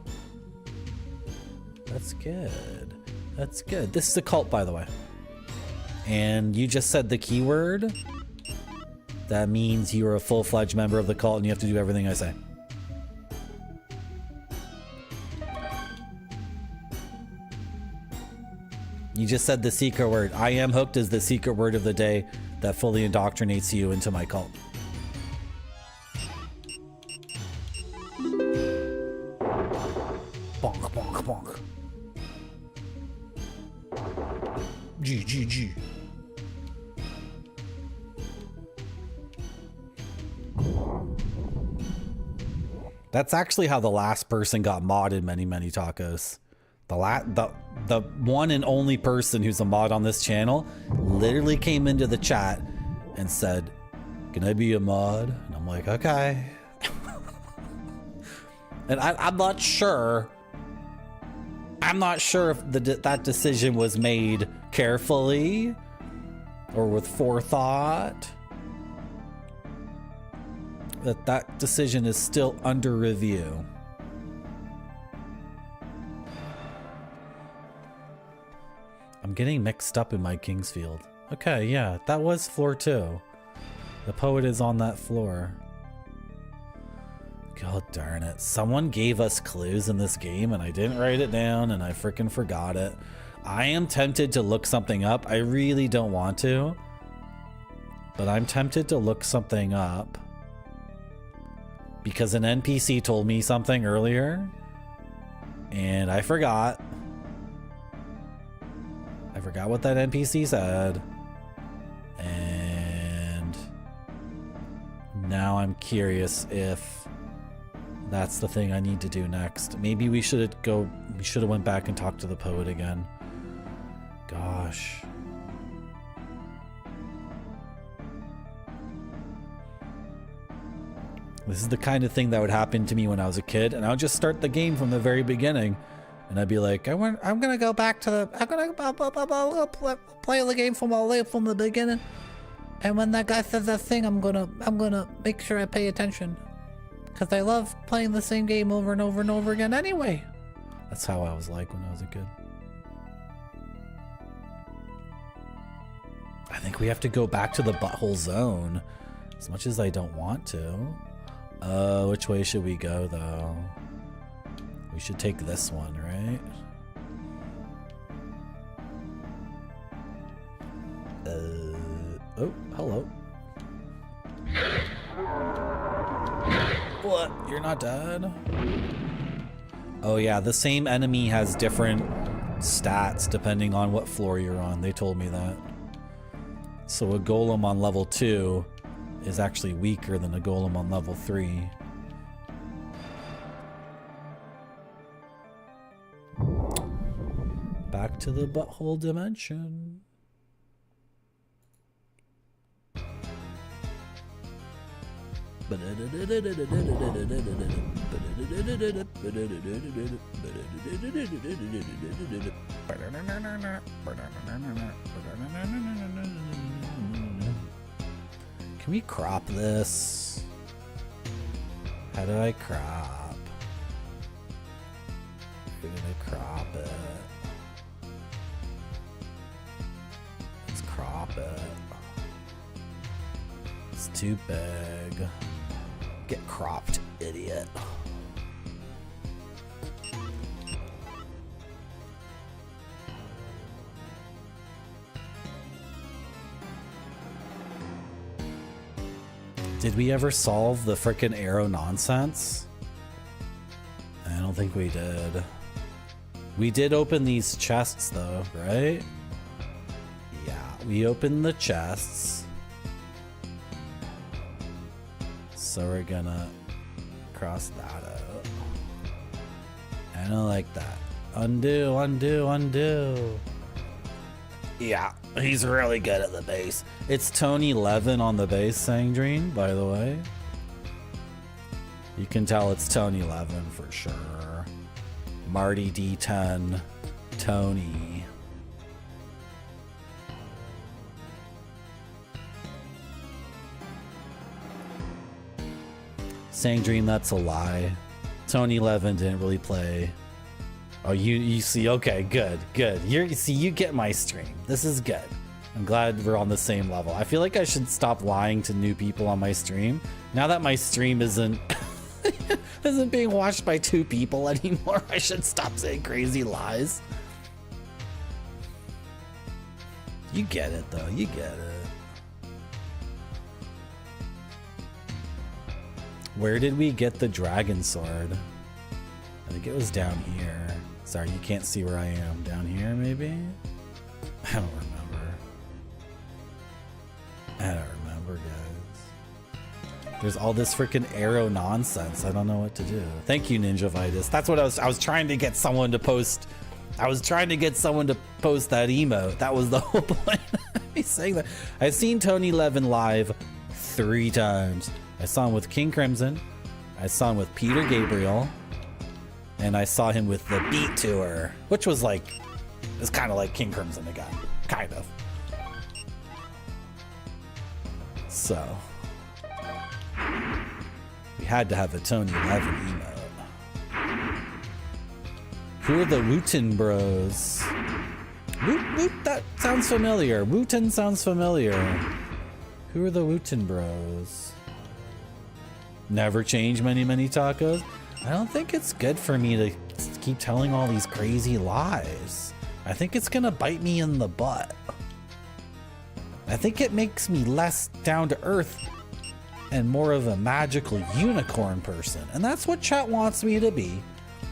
That's good. That's good. This is a cult, by the way. And you just said the keyword. That means you're a full-fledged member of the cult and you have to do everything I say. You just said the secret word. I am hooked is the secret word of the day that fully indoctrinates you into my cult. Bonk, bonk, bonk. G. That's actually how the last person got modded many tacos. The one and only person who's a mod on this channel literally came into the chat and said, "Can I be a mod?" And I'm like, okay. And I'm not sure. I'm not sure if that decision was made carefully or with forethought. That decision is still under review. I'm getting mixed up in my Kingsfield. Okay, yeah, that was floor 2. The poet is on that floor. God darn it. Someone gave us clues in this game and I didn't write it down and I freaking forgot it. I am tempted to look something up. I really don't want to. But I'm tempted to look something up. Because an NPC told me something earlier. And I forgot. I forgot what that NPC said. And now I'm curious if that's the thing I need to do next. Maybe we should have went back and talked to the poet again. Gosh. This is the kind of thing that would happen to me when I was a kid, and I would just start the game from the very beginning. And I'd be like, I'm gonna go back to the, I'm gonna play the game from the beginning. And when that guy says that thing, I'm gonna make sure I pay attention. Because I love playing the same game over and over and over again anyway. That's how I was like when I was a kid. I think we have to go back to the butthole zone. As much as I don't want to. Which way should we go though? We should take this one, right? Oh, hello. What? You're not dead? Oh yeah, the same enemy has different stats depending on what floor you're on. They told me that. So a golem on level 2 is actually weaker than a golem on level 3. Back to the butthole dimension. Can we crop this? How do I crop? We're gonna crop it. Let's crop it. It's too big. Get cropped, idiot. Did we ever solve the frickin' arrow nonsense? I don't think we did. We did open these chests though, right? Yeah, we opened the chests. So we're gonna cross that out. I don't like that. Undo, undo, undo. Yeah, he's really good at the bass. It's Tony Levin on the bass, Sangdreen, by the way. You can tell it's Tony Levin for sure. Marty D10, Tony. Sangdreen, that's a lie. Tony Levin didn't really play. Oh, you see, okay, good. You see, you get my stream. This is good. I'm glad we're on the same level. I feel like I should stop lying to new people on my stream. Now that my stream isn't being watched by 2 people anymore, I should stop saying crazy lies. You get it though, you get it. Where did we get the dragon sword? I think it was down here. Sorry, you can't see where I am. Down here, maybe? I don't remember, guys. There's all this freaking arrow nonsense. I don't know what to do. Thank you, Ninja Vitus. That's what I was trying to get someone to post. I was trying to get someone to post that emote. That was the whole point of me saying that. I've seen Tony Levin live 3 times. I saw him with King Crimson. I saw him with Peter Gabriel. And I saw him with the Beat Tour, which was like, it's kind of like King Crimson again, kind of. So, we had to have a Tony Levin emote. Who are the Wooten Bros? That sounds familiar. Wooten sounds familiar. Who are the Wooten Bros? Never change many tacos? I don't think it's good for me to keep telling all these crazy lies. I think it's gonna bite me in the butt. I think it makes me less down to earth and more of a magical unicorn person. And that's what chat wants me to be.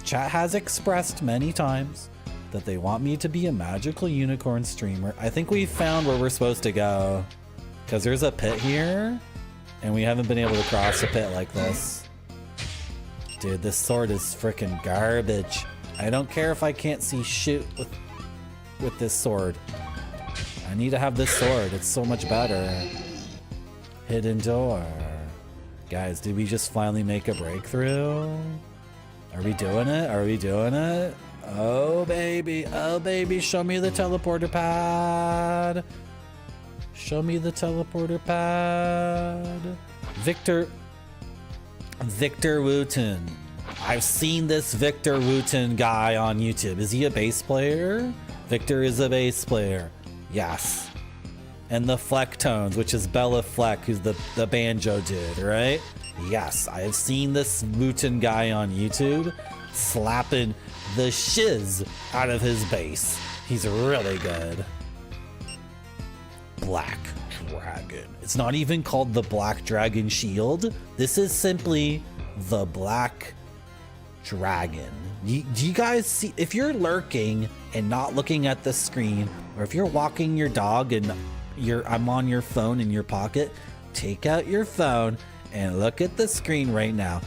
Chat has expressed many times that they want me to be a magical unicorn streamer. I think we found where we're supposed to go, because there's a pit here and we haven't been able to cross a pit like this. Dude, this sword is freaking garbage. I don't care if I can't see shit with this sword. I need to have this sword. It's so much better. Hidden door. Guys, did we just finally make a breakthrough? Are we doing it? Are we doing it? Oh baby, show me the teleporter pad. Show me the teleporter pad. Victor Wooten. I've seen this Victor Wooten guy on YouTube. Is he a bass player? Victor is a bass player. Yes. And the Fleck Tones, which is Bella Fleck, who's the banjo dude, right? Yes, I have seen this Wooten guy on YouTube slapping the shiz out of his bass. He's really good. Black Dragon. It's not even called the Black Dragon Shield. This is simply the Black Dragon. Do you guys see? If you're lurking and not looking at the screen, or if you're walking your dog and I'm on your phone in your pocket, take out your phone and look at the screen right now.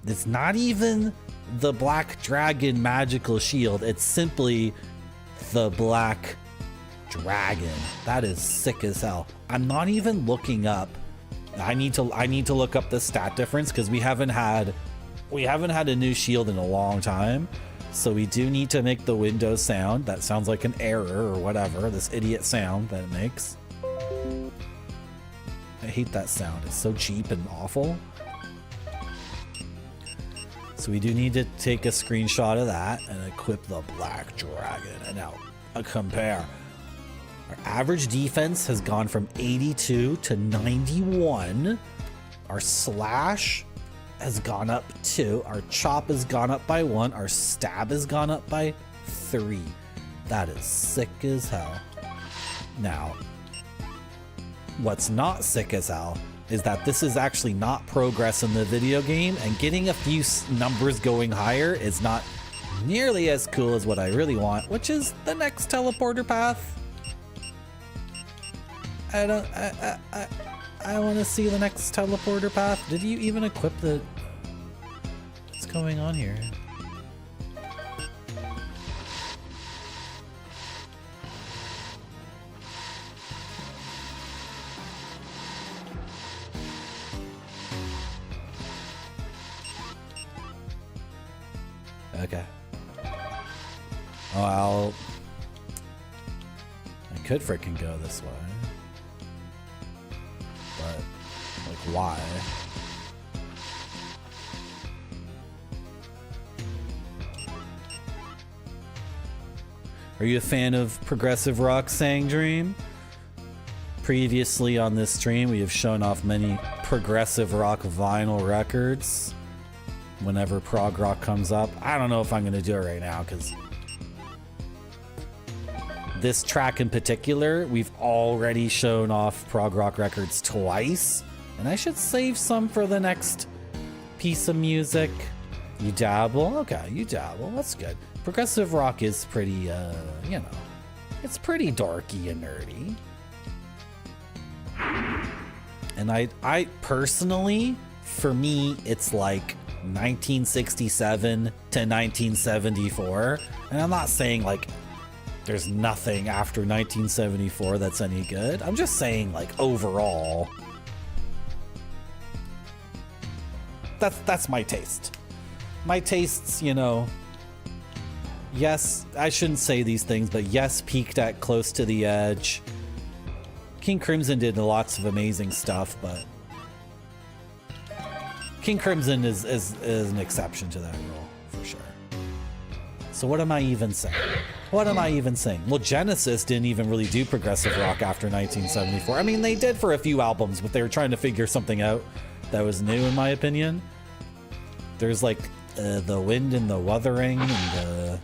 It's not even the Black Dragon magical shield. It's simply the Black Dragon. That is sick as hell. I'm not even looking up. I need to look up the stat difference because we haven't had a new shield in a long time. So we do need to make the Windows sound. That sounds like an error or whatever. This idiot sound that it makes. I hate that sound. It's so cheap and awful. So we do need to take a screenshot of that and equip the Black Dragon. And now compare. Our average defense has gone from 82 to 91. Our slash has gone up 2. Our chop has gone up by 1. Our stab has gone up by 3. That is sick as hell. Now, what's not sick as hell is that this is actually not progress in the video game, and getting a few numbers going higher is not nearly as cool as what I really want, which is the next teleporter path. I want to see the next teleporter path. Did you even equip the... What's going on here? Okay. Oh, I could freaking go this way. But, like, why? Are you a fan of progressive rock, Sang Dream? Previously on this stream, we have shown off many progressive rock vinyl records. Whenever prog rock comes up, I don't know if I'm gonna do it right now because this track in particular, we've already shown off prog rock records twice, and I should save some for the next piece of music. You dabble? Okay, you dabble. That's good. Progressive rock is pretty, you know, it's pretty dorky and nerdy. And I personally, for me, it's like 1967 to 1974, and I'm not saying like there's nothing after 1974 that's any good. I'm just saying like overall that's my taste. My tastes, you know, yes, I shouldn't say these things, but yes, peaked at Close to the Edge. King Crimson did lots of amazing stuff, but King Crimson is an exception to that rule, for sure. So what am I even saying? What am I even saying? Well, Genesis didn't even really do progressive rock after 1974. I mean, they did for a few albums, but they were trying to figure something out that was new, in my opinion. There's like The Wind and the Wuthering and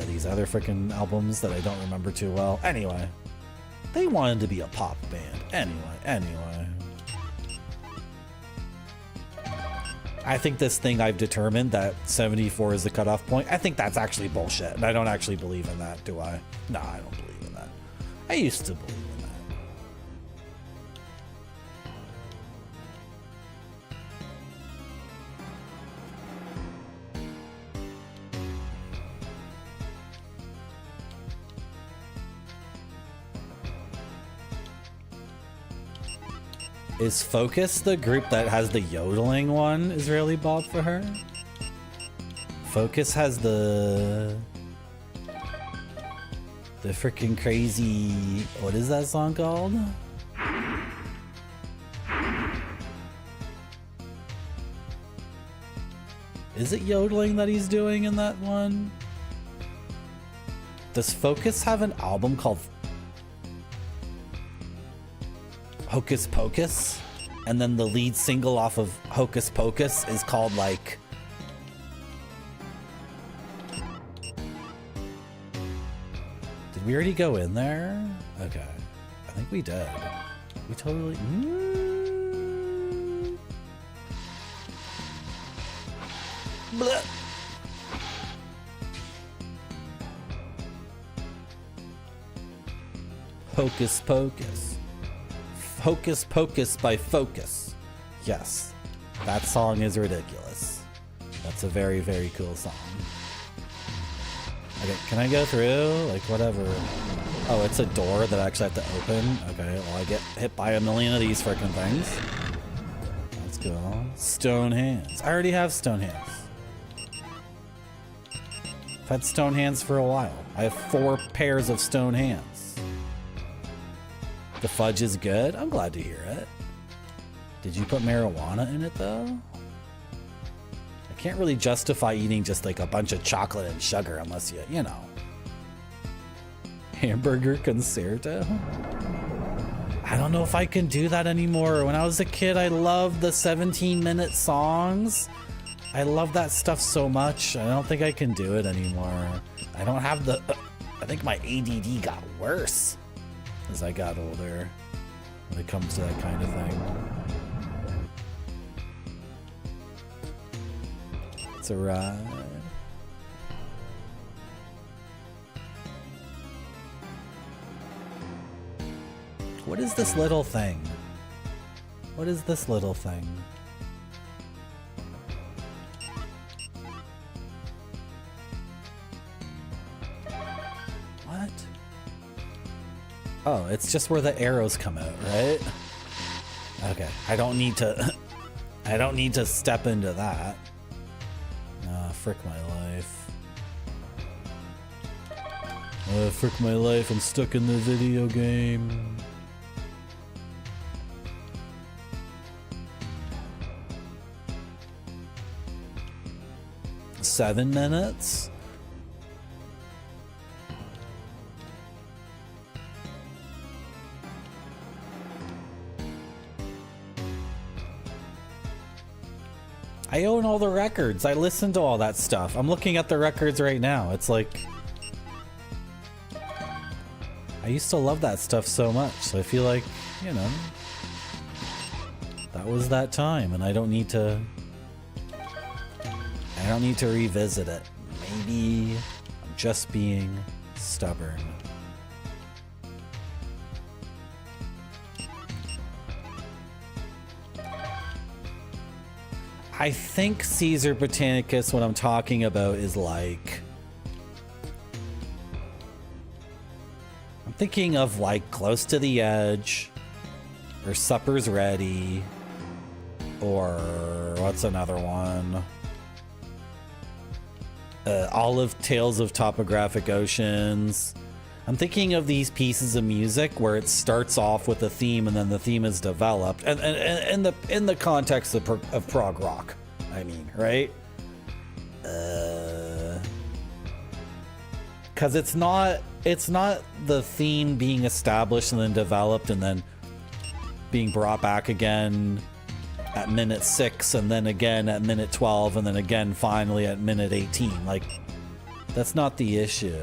these other freaking albums that I don't remember too well. Anyway, they wanted to be a pop band. Anyway. I think this thing I've determined that 74 is the cutoff point. I think that's actually bullshit, and I don't actually believe in that, do I? No, I don't believe in that. I used to believe in that. Is Focus the group that has the yodeling one, Israeli Bob, for her? Focus has the freaking crazy, what is that song called? Is it yodeling that he's doing in that one? Does Focus have an album called Hocus Pocus? And then the lead single off of Hocus Pocus is called like... Did we already go in there? Okay. I think we did. We totally... Blech. Hocus Pocus. Hocus Pocus by Focus. Yes, that song is ridiculous. That's a very, very cool song. Okay, can I go through? Like, whatever. Oh, it's a door that I actually have to open. Okay, well, I get hit by a million of these freaking things. Let's go. Stone hands. I already have stone hands. I've had stone hands for a while. I have 4 pairs of stone hands. The fudge is good. I'm glad to hear it. Did you put marijuana in it though? I can't really justify eating just like a bunch of chocolate and sugar unless you know. Hamburger concerto? I don't know if I can do that anymore. When I was a kid, I loved the 17-minute songs. I love that stuff so much. I don't think I can do it anymore. I don't have the... I think my ADD got worse as I got older. when it comes to that kind of thing. It's a ride. What is this little thing? What is this little thing? What? Oh, it's just where the arrows come out, right? Okay, I don't need to I don't need to step into that. Frick my life. Frick my life, I'm stuck in the video game. Seven minutes? I own all the records. I listen to all that stuff. I'm looking at the records right now. It's like... I used to love that stuff so much. So I feel like, you know... that was that time, and I don't need to... I don't need to revisit it. Maybe I'm just being stubborn. I think Caesar Britannicus, what I'm talking about, is like... I'm thinking of like Close to the Edge, or Supper's Ready, or what's another one? Olive Tales of Topographic Oceans. I'm thinking of these pieces of music where it starts off with a theme and then the theme is developed, and in the context of prog rock, I mean, right? Because it's not the theme being established and then developed and then being brought back again at minute 6 and then again at minute 12 and then again finally at minute 18. Like, that's not the issue.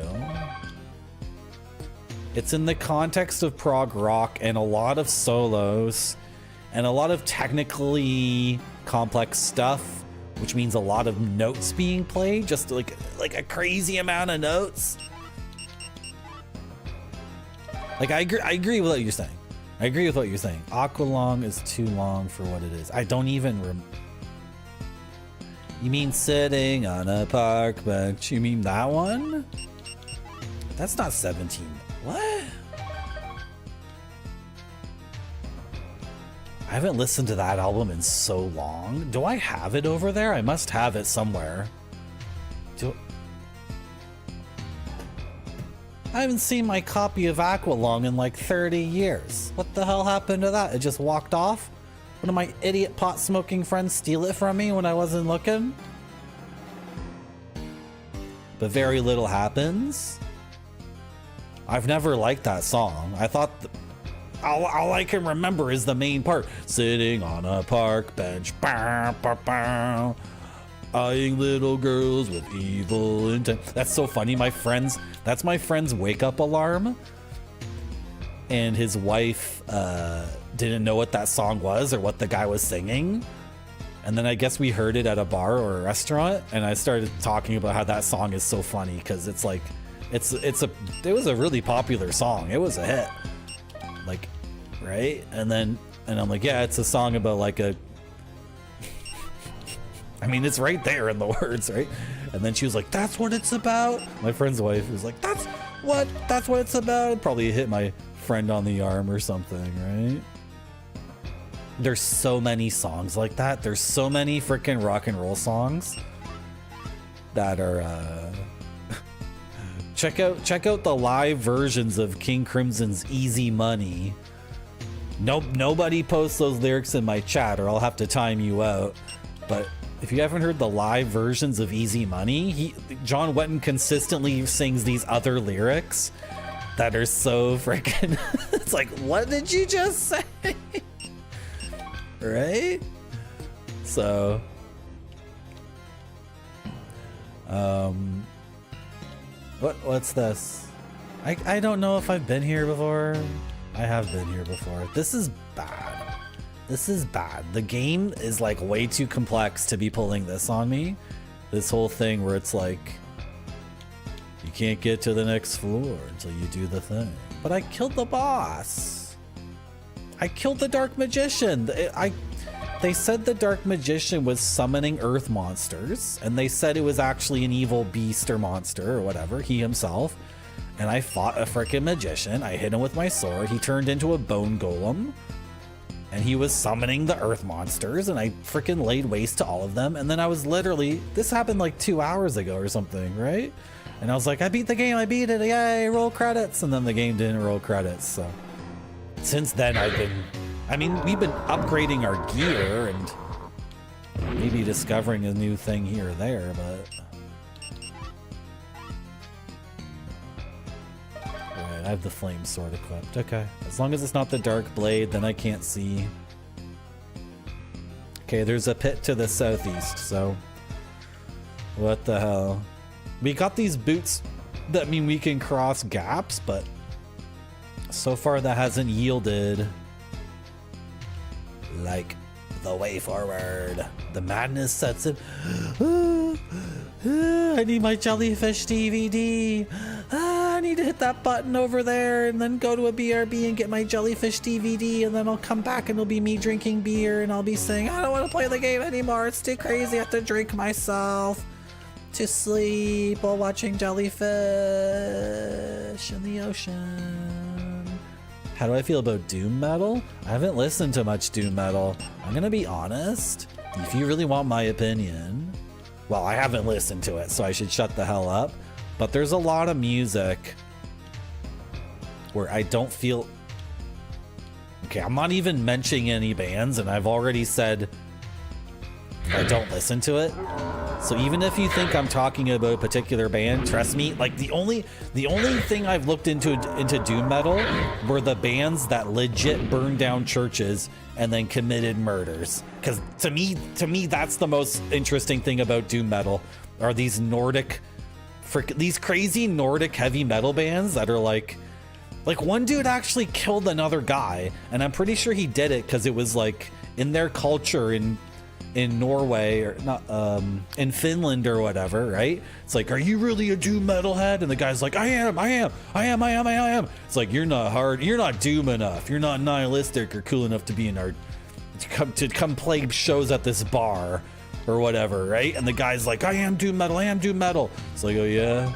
It's in the context of prog rock and a lot of solos and a lot of technically complex stuff, which means a lot of notes being played, just like a crazy amount of notes. Like, I agree with what you're saying. I agree with what you're saying. Aqualung is too long for what it is. I don't even You mean Sitting on a Park Bench? You mean that one? That's not 17. What? I haven't listened to that album in so long. Do I have it over there? I must have it somewhere. I haven't seen my copy of Aqualung in like 30 years. What the hell happened to that? It just walked off? One of my idiot pot-smoking friends steal it from me when I wasn't looking? But very little happens? I've never liked that song. I thought all I can remember is the main part. Sitting on a park bench, bow, bow, bow, eyeing little girls with evil intent. That's so funny. That's my friend's wake-up alarm. And his wife didn't know what that song was or what the guy was singing. And then I guess we heard it at a bar or a restaurant, and I started talking about how that song is so funny because it's like it was a really popular song. It was a hit. Like, right? And I'm like, yeah, it's a song about like a I mean, it's right there in the words, right? And then she was like, that's what it's about. My friend's wife was like, that's what it's about. Probably hit my friend on the arm or something, right? There's so many songs like that. There's so many freaking rock and roll songs that are check out the live versions of King Crimson's Easy Money. Nobody posts those lyrics in my chat or I'll have to time you out. But if you haven't heard the live versions of Easy Money, John Wetton consistently sings these other lyrics that are so freaking it's like, what did you just say? Right? So what's this? I don't know if I've been here before. I have been here before. This is bad. This is bad. The game is like way too complex to be pulling this on me. This whole thing where it's like, you can't get to the next floor until you do the thing. But I killed the boss. I killed the Dark Magician. They said the Dark Magician was summoning earth monsters, and they said it was actually an evil beast or monster or whatever, he himself. And I fought a freaking magician. I hit him with my sword. He turned into a bone golem. And he was summoning the earth monsters, and I freaking laid waste to all of them. And then I was literally, this happened like 2 hours ago or something, right? And I was like, I beat the game, I beat it, yay, roll credits. And then the game didn't roll credits, so. Since then we've been upgrading our gear and maybe discovering a new thing here or there, but. Right, I have the flame sword equipped, okay. As long as it's not the dark blade, then I can't see. Okay, there's a pit to the southeast, so. What the hell? We got these boots that mean we can cross gaps, but so far that hasn't yielded like the way forward. The madness sets in. I need my jellyfish DVD. I need to hit that button over there and then go to a BRB and get my jellyfish DVD, and then I'll come back and it'll be me drinking beer and I'll be saying, I don't want to play the game anymore. It's too crazy. I have to drink myself to sleep while watching jellyfish in the ocean. How do I feel about doom metal? I haven't listened to much doom metal. I'm gonna be honest. If you really want my opinion, well, I haven't listened to it, so I should shut the hell up. But there's a lot of music where I don't feel... Okay, I'm not even mentioning any bands, and I've already said I don't listen to it. So even if you think I'm talking about a particular band, trust me, like the only thing I've looked into doom metal were the bands that legit burned down churches and then committed murders. Because to me, that's the most interesting thing about doom metal, are these these crazy Nordic heavy metal bands that are like one dude actually killed another guy, and I'm pretty sure he did it because it was like in their culture in Norway or not in Finland or whatever, right? It's like, are you really a doom metalhead? And the guy's like, I am. It's like, you're not doom enough, you're not nihilistic or cool enough to be in our to come play shows at this bar or whatever, right? And the guy's like, I am doom metal. It's like, oh yeah,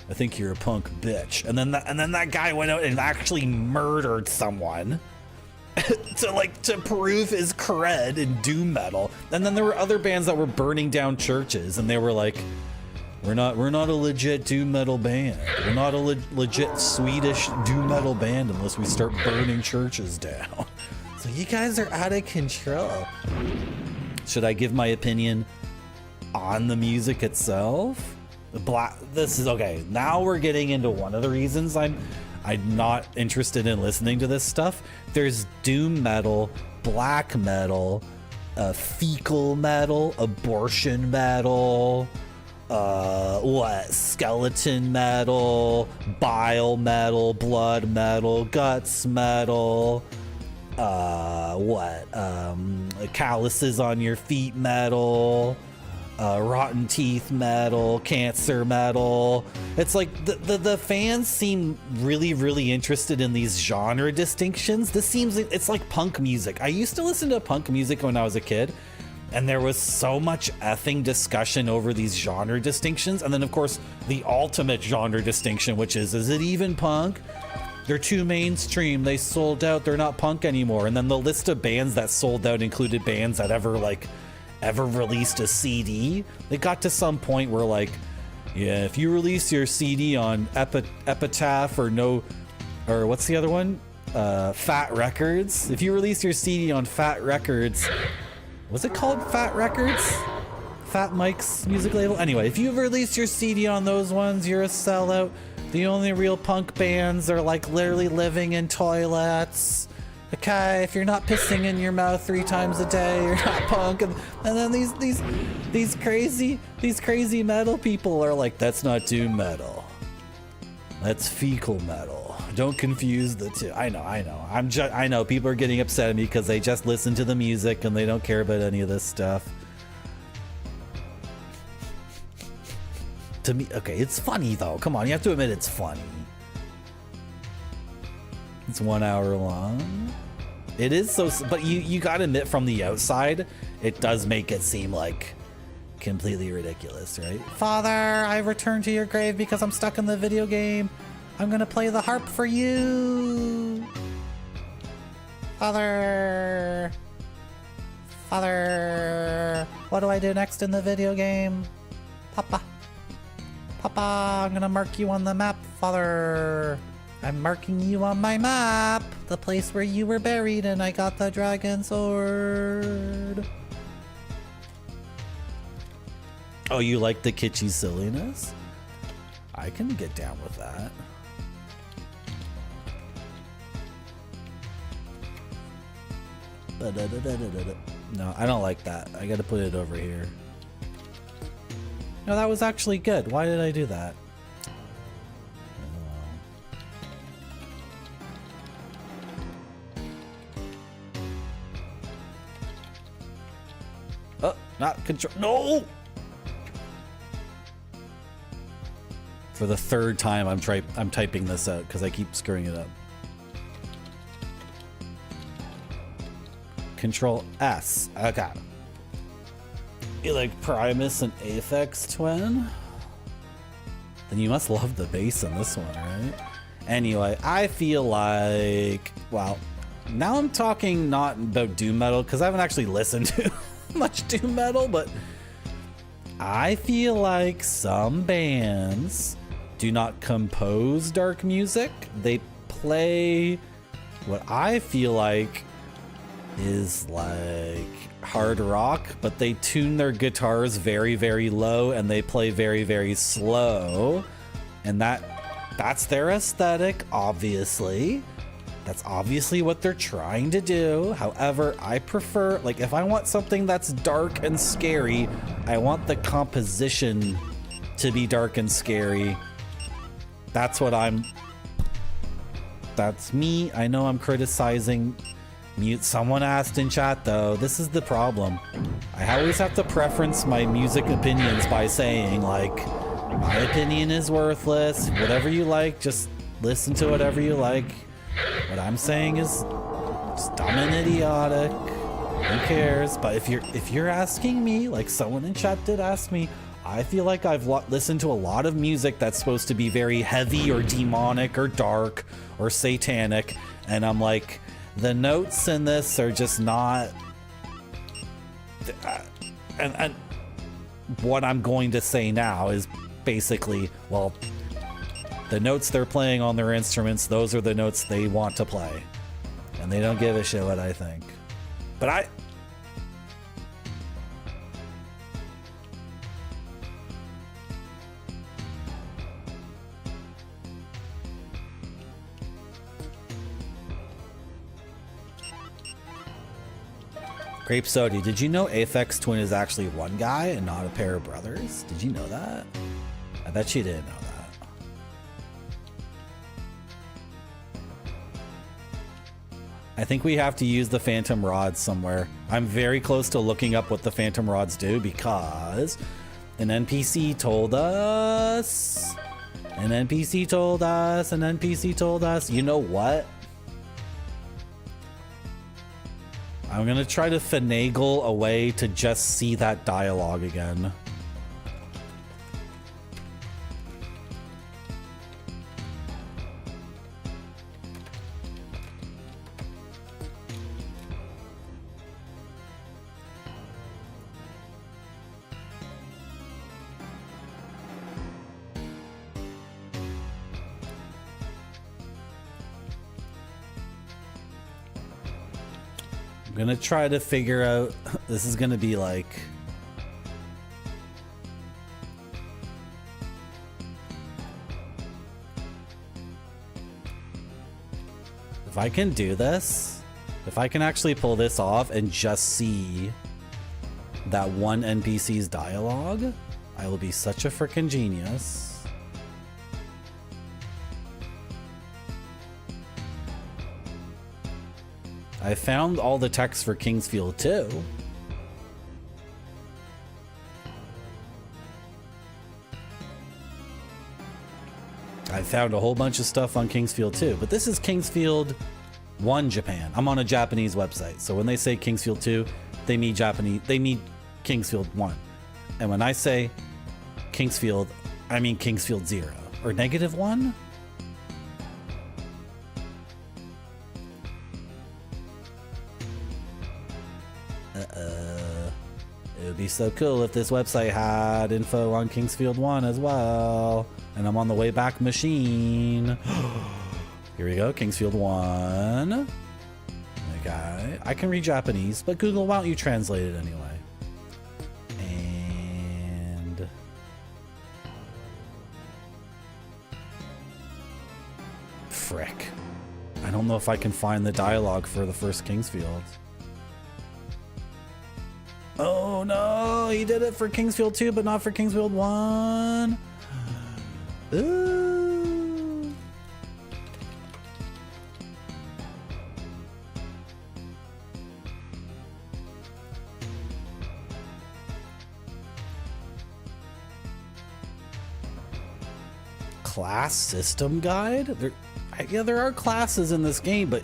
I think you're a punk bitch. And then that guy went out and actually murdered someone to prove his cred in doom metal. And then there were other bands that were burning down churches, and they were like, we're not a legit doom metal band. We're not a legit Swedish doom metal band unless we start burning churches down. So you guys are out of control. Should I give my opinion on the music itself? This is okay. Now we're getting into one of the reasons I'm not interested in listening to this stuff. There's doom metal, black metal, fecal metal, abortion metal, skeleton metal, bile metal, blood metal, guts metal, calluses on your feet metal, rotten teeth metal, cancer metal. It's like the fans seem really interested in these genre distinctions. It's like punk music. I used to listen to punk music when I was a kid, and there was so much effing discussion over these genre distinctions. And then of course the ultimate genre distinction, which is it even punk? They're too mainstream, they sold out, they're not punk anymore. And then the list of bands that sold out included bands that ever released a CD. They got to some point where like, yeah, if you release your CD on Epitaph or what's the other one? Fat Records. If you release your CD on Fat Records, was it called Fat Records? Fat Mike's music label? Anyway, if you've released your CD on those ones, you're a sellout. The only real punk bands are like literally living in toilets. Okay, if you're not pissing in your mouth 3 times a day, you're not punk. And then these crazy metal people are like, that's not doom metal. That's fecal metal. Don't confuse the two. I know. I know people are getting upset at me because they just listen to the music and they don't care about any of this stuff. To me, okay, it's funny though. Come on, you have to admit it's funny. It's 1 hour long. It is so, but you gotta admit from the outside, it does make it seem like completely ridiculous, right? Father, I returned to your grave because I'm stuck in the video game. I'm gonna play the harp for you. Father. Father. What do I do next in the video game? Papa. Papa, I'm gonna mark you on the map, Father. I'm marking you on my map. The place where you were buried and I got the dragon sword. Oh, you like the kitschy silliness? I can get down with that. No, I don't like that. I gotta put it over here. No, that was actually good. Why did I do that? Oh, not control. No! For the third time, I'm typing this out because I keep screwing it up. Control S. Okay. You like Primus and Aphex Twin? Then you must love the bass in this one, right? Anyway, I feel like, well, now I'm talking not about doom metal because I haven't actually listened to much doom metal, but I feel like some bands do not compose dark music. They play what I feel like is like hard rock, but they tune their guitars very, very low and they play very, very slow. And that's their aesthetic, obviously. That's obviously what they're trying to do. However, I prefer, like, if I want something that's dark and scary, I want the composition to be dark and scary. That's me. I know I'm criticizing mute. Someone asked in chat though, this is the problem. I always have to preference my music opinions by saying, like, my opinion is worthless. Whatever you like, just listen to whatever you like. What I'm saying is just dumb and idiotic. Who cares? But if you're asking me, like someone in chat did ask me, I feel like I've listened to a lot of music that's supposed to be very heavy or demonic or dark or satanic, and I'm like, the notes in this are just not. And what I'm going to say now is basically, well, the notes they're playing on their instruments, those are the notes they want to play, and they don't give a shit what I think. But Grape Sody, did you know Aphex Twin is actually one guy and not a pair of brothers? Did you know that? I bet you didn't know that. I think we have to use the Phantom Rods somewhere. I'm very close to looking up what the Phantom Rods do because an NPC told us. An NPC told us. An NPC told us. You know what? I'm gonna try to finagle a way to just see that dialogue again. I'm gonna try to figure out, this is gonna be like, if I can do this, if I can actually pull this off and just see that one NPC's dialogue, I will be such a freaking genius. I found all the text for Kingsfield 2. I found a whole bunch of stuff on Kingsfield 2, but this is Kingsfield 1 Japan. I'm on a Japanese website, so when they say Kingsfield 2, they mean Japanese. They mean Kingsfield 1, and when I say Kingsfield, I mean Kingsfield 0 or -1. It would be so cool if this website had info on Kingsfield 1 as well. And I'm on the Wayback Machine. Here we go, Kingsfield 1. Okay, I can read Japanese, but Google, why don't you translate it anyway? And... frick. I don't know if I can find the dialogue for the first Kingsfield. Oh no, he did it for Kingsfield 2, but not for Kingsfield 1. Ooh. Class system guide? There are classes in this game, but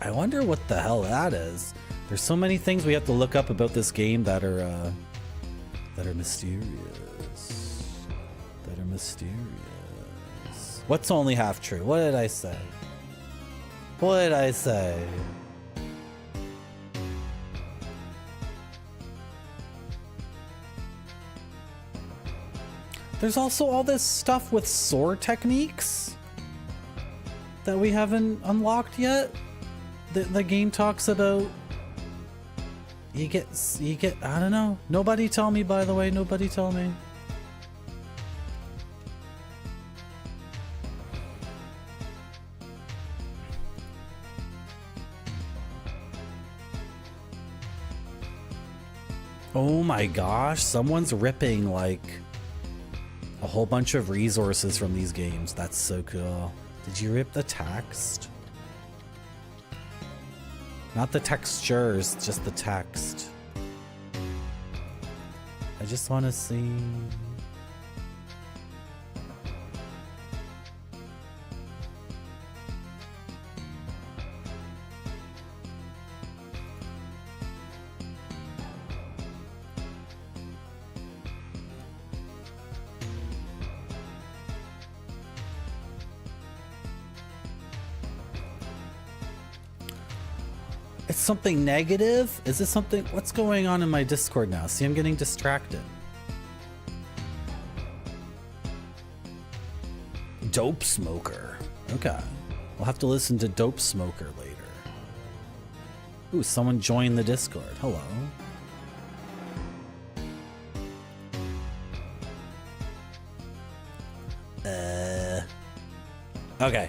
I wonder what the hell that is. There's so many things we have to look up about this game that are mysterious. That are mysterious. What's only half true? What did I say? What did I say? There's also all this stuff with sword techniques that we haven't unlocked yet. The game talks about. You get, I don't know. Nobody tell me, by the way. Nobody tell me. Oh my gosh, someone's ripping like a whole bunch of resources from these games. That's so cool. Did you rip the text? Not the textures, just the text. I just want to see. It's something negative? Is this something? What's going on in my Discord now? See, I'm getting distracted. Dope Smoker. Okay. We'll have to listen to Dope Smoker later. Ooh, someone joined the Discord. Hello. Okay.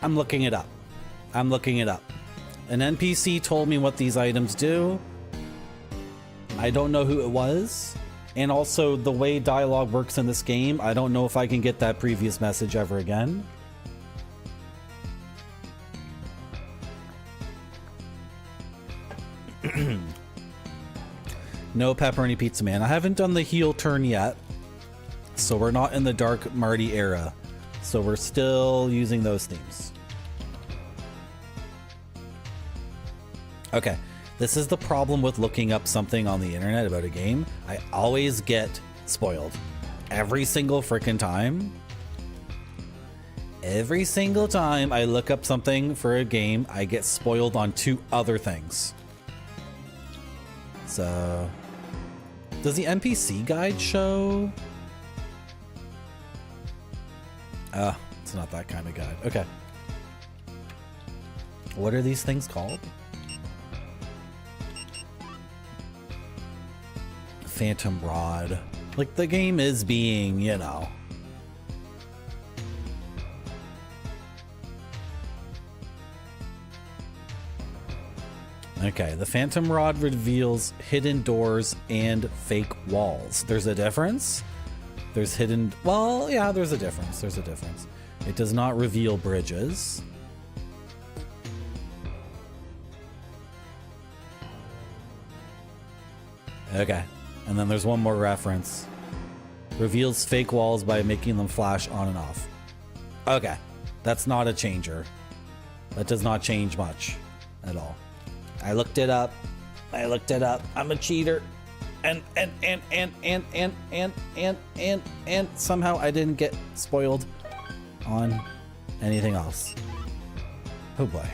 I'm looking it up. I'm looking it up. An NPC told me what these items do. I don't know who it was. And also the way dialogue works in this game, I don't know if I can get that previous message ever again. No pepperoni pizza man. I haven't done the heel turn yet. So we're not in the Dark Marty era. So we're still using those themes. Okay, this is the problem with looking up something on the internet about a game. I always get spoiled. Every single freaking time. Every single time I look up something for a game, I get spoiled on 2 other things. So, does the NPC guide show? It's not that kind of guide. Okay. What are these things called? Phantom Rod. Like, the game is being, you know. Okay, the Phantom Rod reveals hidden doors and fake walls. There's a difference? There's hidden... Well, yeah, there's a difference. There's a difference. It does not reveal bridges. Okay. And then there's one more reference. Reveals fake walls by making them flash on and off. Okay. That's not a changer. That does not change much at all. I looked it up. I'm a cheater. And somehow I didn't get spoiled on anything else. Oh boy.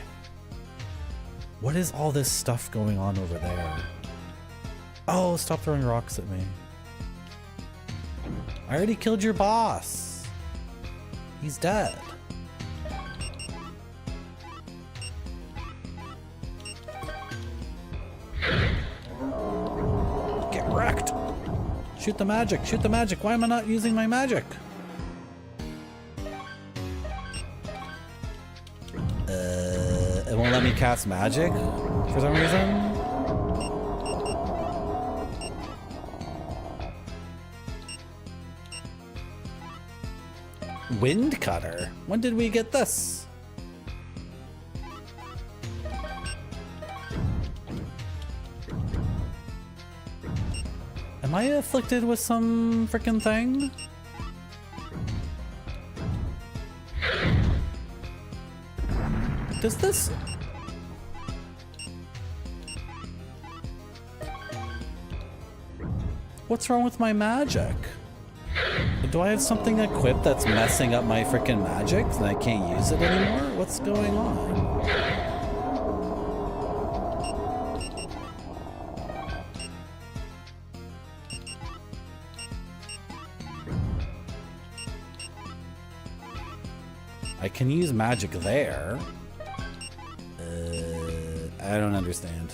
What is all this stuff going on over there? Oh, stop throwing rocks at me. I already killed your boss. He's dead. Get wrecked. Shoot the magic. Shoot the magic. Why am I not using my magic? It won't let me cast magic for some reason. Wind cutter. When did we get this? Am I afflicted with some freaking thing? Does this... What's wrong with my magic? Do I have something equipped that's messing up my freaking magic and I can't use it anymore? What's going on? I can use magic there. I don't understand.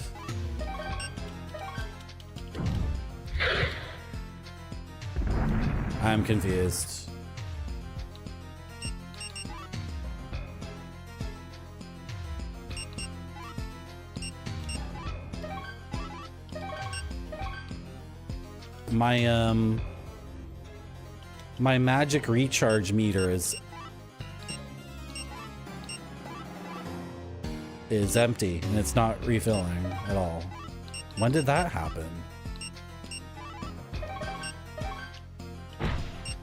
I'm confused. My magic recharge meter is empty and it's not refilling at all. When did that happen?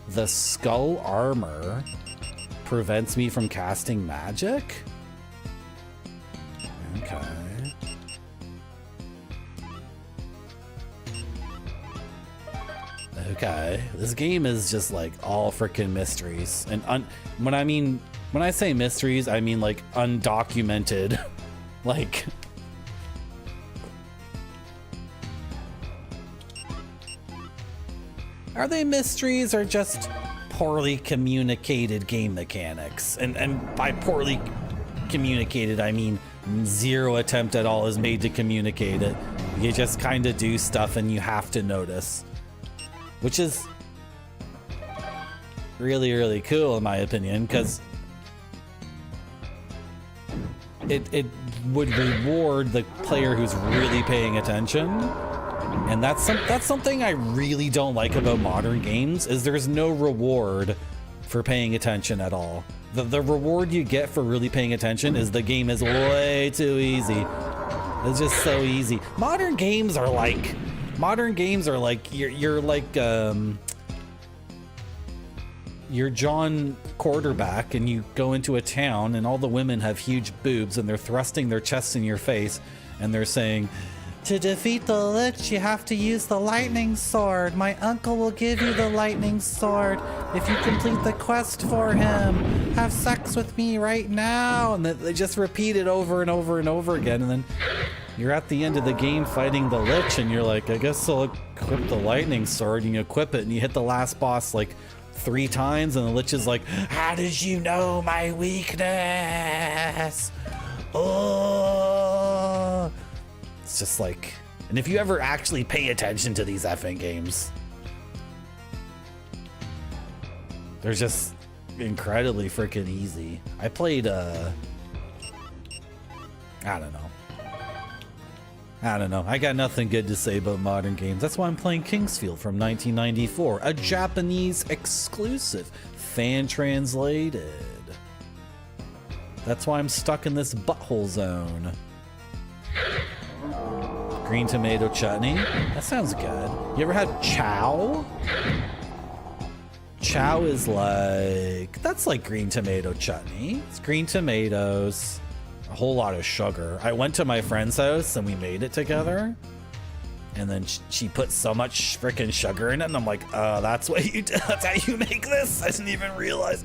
The skull armor prevents me from casting magic? Okay. Okay. This game is just like all freaking mysteries. And when I say mysteries, I mean like undocumented. Like... Are they mysteries or just poorly communicated game mechanics? And by poorly communicated, I mean zero attempt at all is made to communicate it. You just kind of do stuff and you have to notice. Which is really, really cool in my opinion, because it would reward the player who's really paying attention. And that's something I really don't like about modern games, is there's no reward for paying attention at all. The reward you get for really paying attention is the game is way too easy. It's just so easy. Modern games are like you're John Quarterback and you go into a town and all the women have huge boobs and they're thrusting their chests in your face and they're saying, "To defeat the Lich, you have to use the lightning sword. My uncle will give you the lightning sword if you complete the quest for him. Have sex with me right now." And they just repeat it over and over and over again. And then you're at the end of the game fighting the Lich and you're like, I guess I'll equip the lightning sword, and you equip it and you hit the last boss like 3 times, and the Lich is like, how did you know my weakness? Oh, it's just like, and if you ever actually pay attention to these effing games, they're just incredibly freaking easy. I played, I don't know. I got nothing good to say about modern games. That's why I'm playing Kingsfield from 1994, a Japanese exclusive, fan translated. That's why I'm stuck in this butthole zone. Green tomato chutney. That sounds good. You ever had chow? Chow is like, that's like green tomato chutney. It's green tomatoes, a whole lot of sugar. I went to my friend's house and we made it together. And then she put so much freaking sugar in it, and I'm like, that's what you do. That's how you make this? I didn't even realize.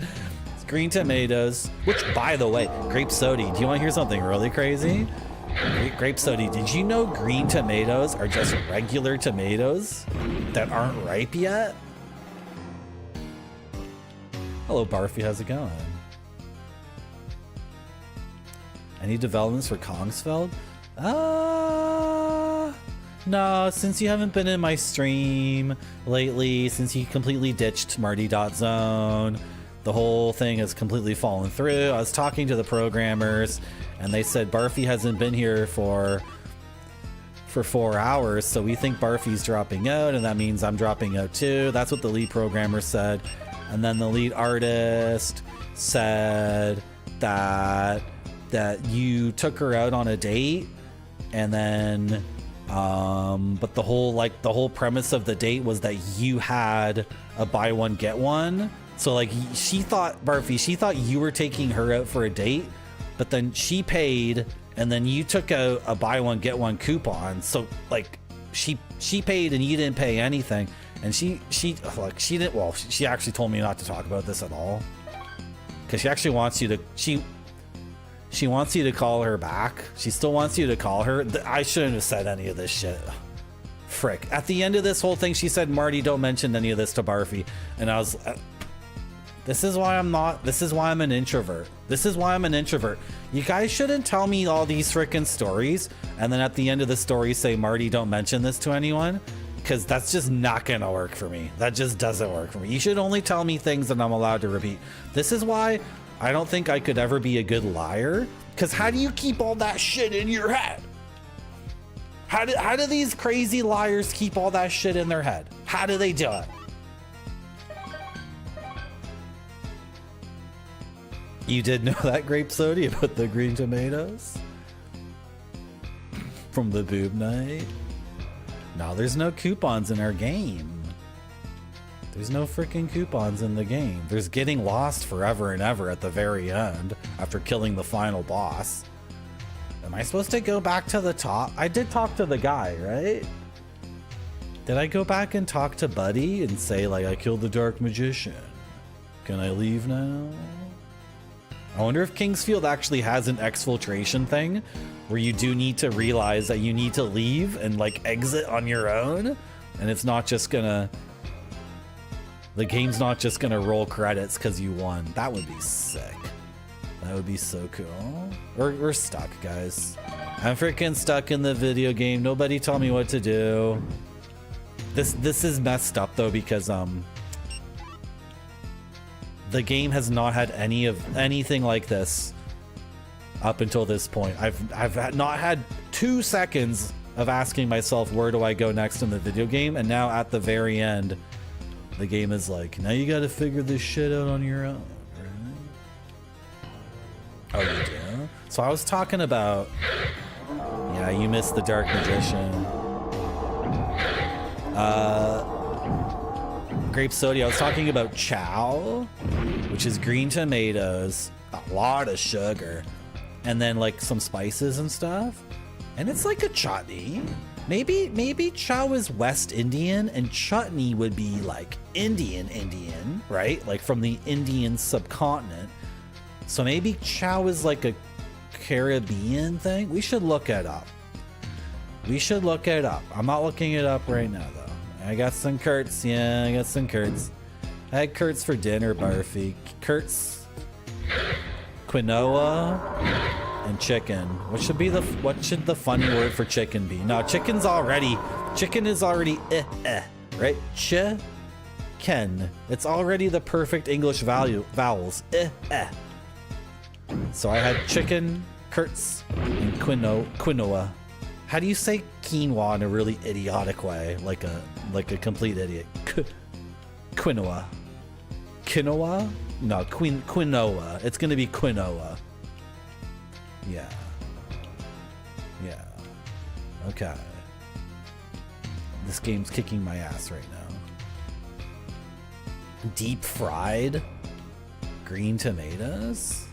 It's green tomatoes, which, by the way, grape soda. Do you want to hear something really crazy? Grape soda. Did you know green tomatoes are just regular tomatoes that aren't ripe yet? Hello, Barfy. How's it going? Any developments for Kongsfeld? No, since you haven't been in my stream lately, since you completely ditched Marty.zone, the whole thing has completely fallen through. I was talking to the programmers, and they said Barfy hasn't been here for 4 hours, so we think Barfy's dropping out, and that means I'm dropping out too. That's what the lead programmer said. And then the lead artist said that you took her out on a date, and then but the whole premise of the date was that you had a buy one get one. So like she thought you were taking her out for a date, but then she paid, and then you took out a buy one get one coupon. So like she paid and you didn't pay anything. And she actually told me not to talk about this at all, because she actually wants you to she wants you to call her back. She still wants you to call her. I shouldn't have said any of this shit. Frick. At the end of this whole thing, she said, Marty, don't mention any of this to Barfy. And I was, this is why I'm an introvert. This is why I'm an introvert. You guys shouldn't tell me all these frickin' stories, and then at the end of the story say, Marty, don't mention this to anyone. Because that's just not gonna work for me. That just doesn't work for me. You should only tell me things that I'm allowed to repeat. This is why I don't think I could ever be a good liar. Because how do you keep all that shit in your head? How do these crazy liars keep all that shit in their head? How do they do it? You did know that, Grape Soda, about the green tomatoes? From the boob night? No, there's no coupons in our game. There's no freaking coupons in the game. There's getting lost forever and ever at the very end after killing the final boss. Am I supposed to go back to the top? I did talk to the guy, right? Did I go back and talk to Buddy and say, like, I killed the Dark Magician? Can I leave now? I wonder if Kingsfield actually has an exfiltration thing where you do need to realize that you need to leave and like exit on your own, and it's not just gonna, the game's not just gonna roll credits because you won. That would be sick. That would be so cool. We're stuck, guys. I'm freaking stuck in the video game. Nobody tell me what to do. This is messed up though, because the game has not had anything like this up until this point. I've not had 2 seconds of asking myself, where do I go next in the video game? And now at the very end, the game is like, now you got to figure this shit out on your own. Right? Oh, you do? So I was talking about, yeah, you missed the Dark Magician. Grape Soda, I was talking about chow, which is green tomatoes, a lot of sugar, and then like some spices and stuff, and it's like a chutney. Maybe chow is West Indian and chutney would be like Indian, right? Like from the Indian subcontinent. So maybe chow is like a Caribbean thing. We should look it up. I'm not looking it up right now though. I got some Kurtz. Yeah, I got some Kurtz. I had Kurtz for dinner, Barfy. Kurtz, quinoa, and chicken. What should the funny word for chicken be? No, chicken is already right? Ken. It's already the perfect English vowels. So I had chicken, Kurtz, and quinoa. How do you say quinoa in a really idiotic way, like a complete idiot? Quinoa. Quinoa? No, quinoa. It's gonna be quinoa. Yeah. Yeah. Okay. This game's kicking my ass right now. Deep fried green tomatoes?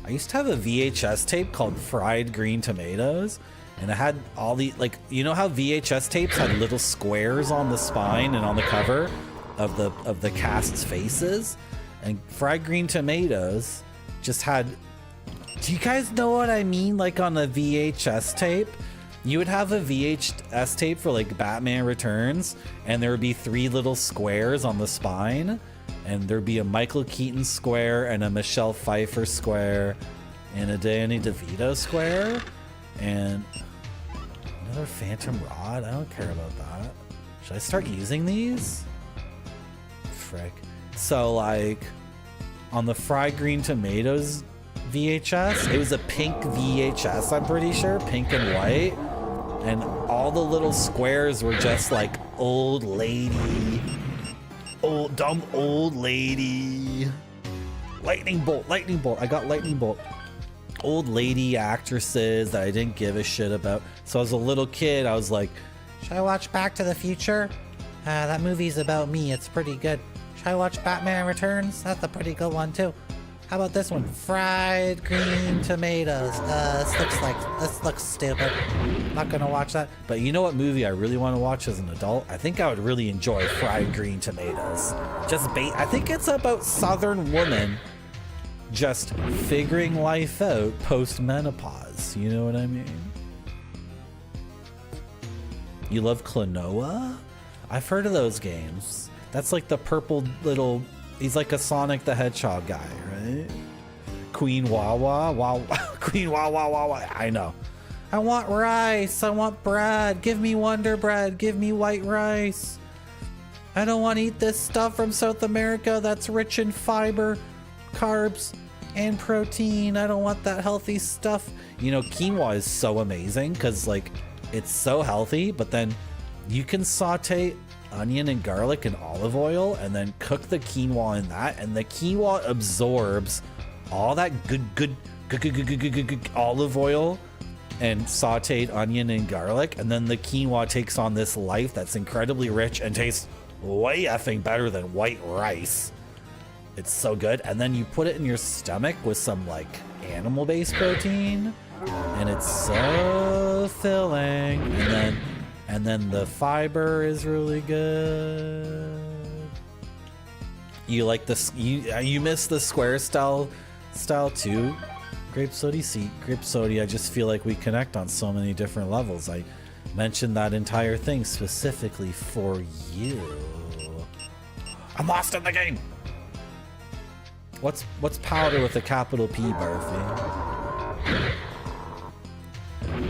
I used to have a VHS tape called Fried Green Tomatoes, and it had all the, like, you know how VHS tapes had little squares on the spine and on the cover of the cast's faces? And Fried Green Tomatoes just had, do you guys know what I mean? Like on a VHS tape, you would have a VHS tape for like Batman Returns, and there would be 3 little squares on the spine, and there'd be a Michael Keaton square and a Michelle Pfeiffer square and a Danny DeVito square and another Phantom Rod. I don't care about that. Should I start using these? Frick. So like on the Fried Green Tomatoes VHS, it was a pink VHS, I'm pretty sure, pink and white, and all the little squares were just like old lady, dumb old lady, lightning bolt, I got lightning bolt, old lady actresses that I didn't give a shit about. So as a little kid, I was like, should I watch Back to the Future? That movie's about me, it's pretty good. Should I watch Batman Returns? That's a pretty good one too. How about this one? Fried Green Tomatoes. This looks stupid. Not gonna watch that. But you know what movie I really want to watch as an adult? I think I would really enjoy Fried Green Tomatoes. I think it's about Southern women just figuring life out post-menopause. You know what I mean? You love Klonoa? I've heard of those games. That's like the purple little... He's like a Sonic the Hedgehog guy, right? Queen Wawa, wow, Queen Wawa. I know. I want rice. I want bread. Give me Wonder Bread. Give me white rice. I don't want to eat this stuff from South America that's rich in fiber, carbs, and protein. I don't want that healthy stuff. You know, quinoa is so amazing because like it's so healthy, but then you can saute onion and garlic and olive oil and then cook the quinoa in that, and the quinoa absorbs all that good olive oil and sauteed onion and garlic, and then the quinoa takes on this life that's incredibly rich and tastes way effing better than white rice. It's so good. And then you put it in your stomach with some like animal-based protein, and it's so filling. And then the fiber is really good. You like this? You miss the square style too? Grape Sody? See, Grape Sody, I just feel like we connect on so many different levels. I mentioned that entire thing specifically for you. I'm lost in the game. What's powder with a capital P, Barfy?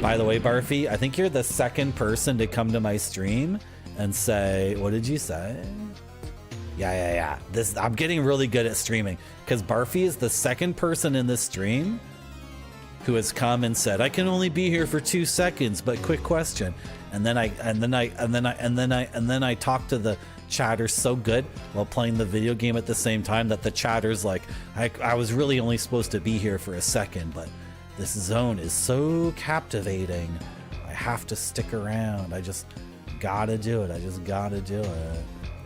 By the way, Barfy, I think you're the second person to come to my stream and say, what did you say? Yeah. I'm getting really good at streaming because Barfy is the second person in this stream who has come and said, I can only be here for 2 seconds, but quick question. And then I talk to the chatter so good while playing the video game at the same time that the chatter's like, I was really only supposed to be here for a second, but this zone is so captivating. I have to stick around. I just gotta do it.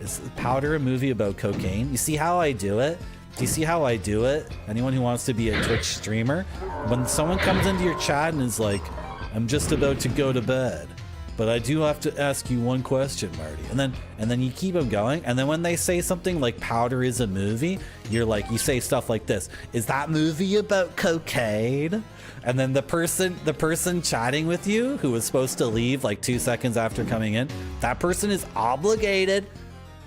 Is Powder a movie about cocaine? You see how I do it? Do you see how I do it? Anyone who wants to be a Twitch streamer, when someone comes into your chat and is like, I'm just about to go to bed, but I do have to ask you one question, Marty. And then you keep them going. And then when they say something like Powder is a movie, you're like, you say stuff like this. Is that movie about cocaine? And then the person chatting with you who was supposed to leave like 2 seconds after coming in, that person is obligated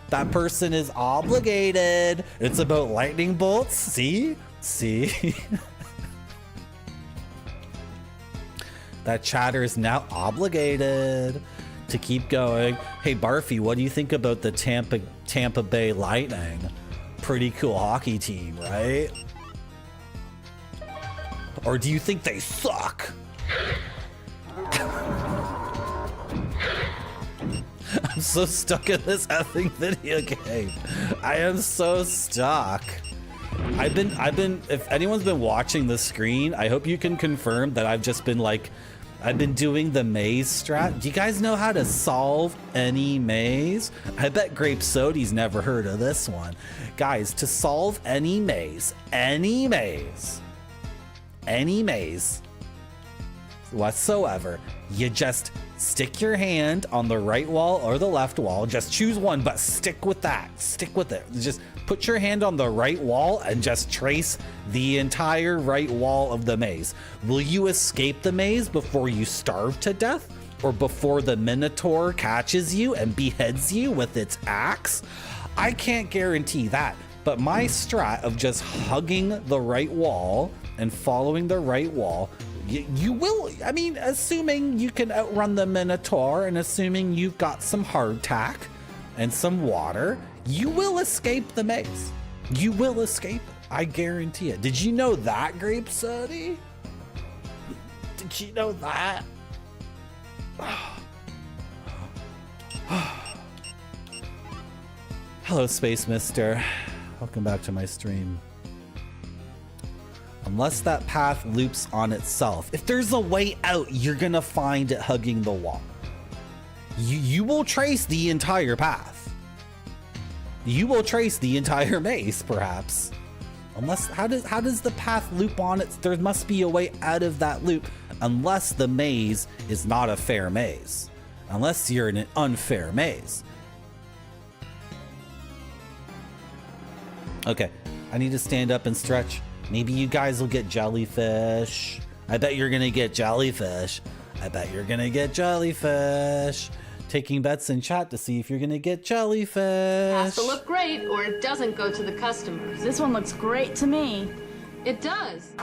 That person is obligated. It's about lightning bolts. See? See? That chatter is now obligated to keep going. Hey, Barfy, what do you think about the Tampa Bay Lightning? Pretty cool hockey team, right? Or do you think they suck? I'm so stuck in this effing video game. I am so stuck. I've been, if anyone's been watching the screen, I hope you can confirm that I've just been like, I've been doing the maze strat. Do you guys know how to solve any maze? I bet Grape Soda's never heard of this one. Guys, to solve any maze whatsoever, you just stick your hand on the right wall or the left wall. Just choose one, but stick with that. Stick with it. Just put your hand on the right wall and just trace the entire right wall of the maze. Will you escape the maze before you starve to death? Or before the Minotaur catches you and beheads you with its axe? I can't guarantee that, but my strat of just hugging the right wall and following the right wall, you will, I mean, assuming you can outrun the Minotaur and assuming you've got some hardtack and some water, you will escape the maze. You will escape it. I guarantee it. Did you know that, Grape Soda? Did you know that? Hello, Space Mister. Welcome back to my stream. Unless that path loops on itself. If there's a way out, you're gonna find it hugging the wall. You will trace the entire path. You will trace the entire maze, perhaps. Unless, how does the path loop on it? There must be a way out of that loop, unless the maze is not a fair maze. Unless you're in an unfair maze. Okay, I need to stand up and stretch. Maybe you guys will get jellyfish. I bet you're gonna get jellyfish. I bet you're gonna get jellyfish. Taking bets in chat to see if you're gonna get jellyfish. Has to look great or it doesn't go to the customers. This one looks great to me. It does.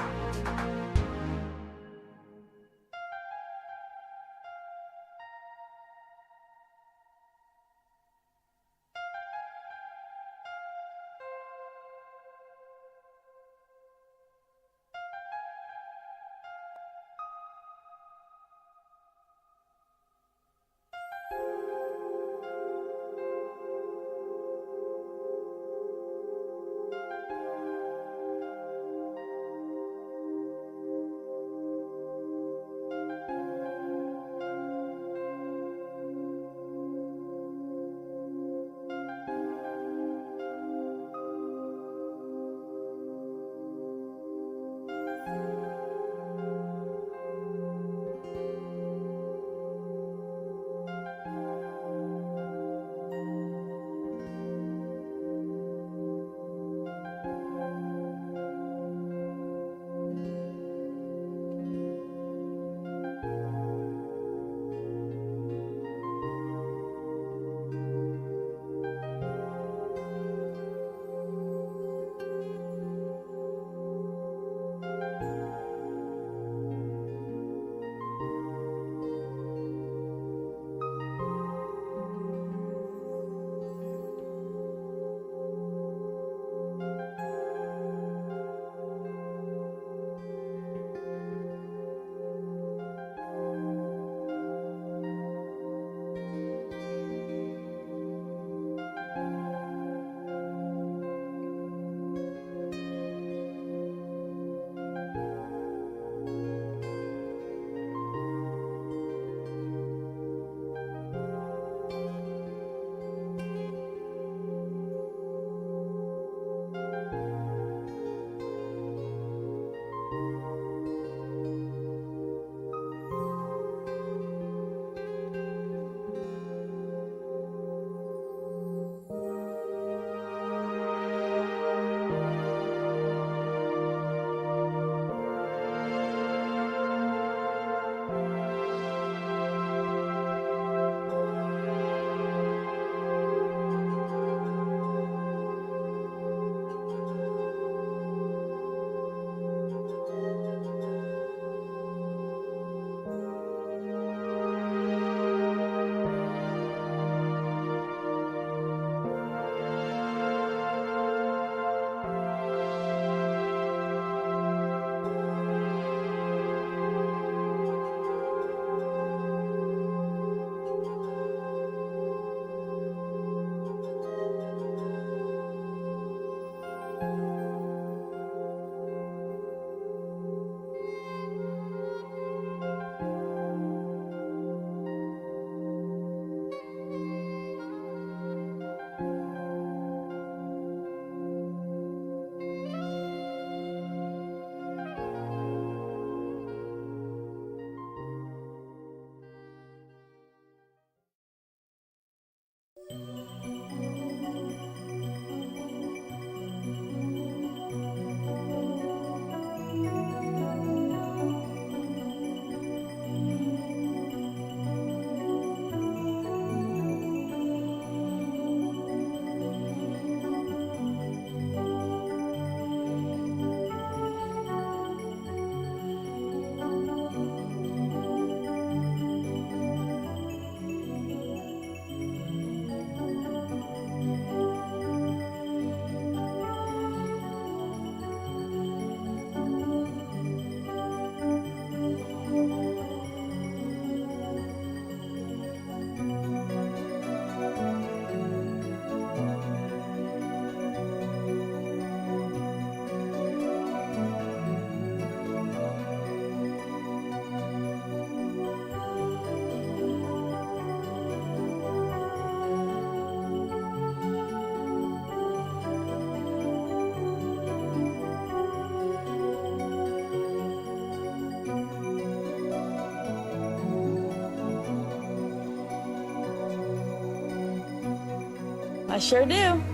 I sure do.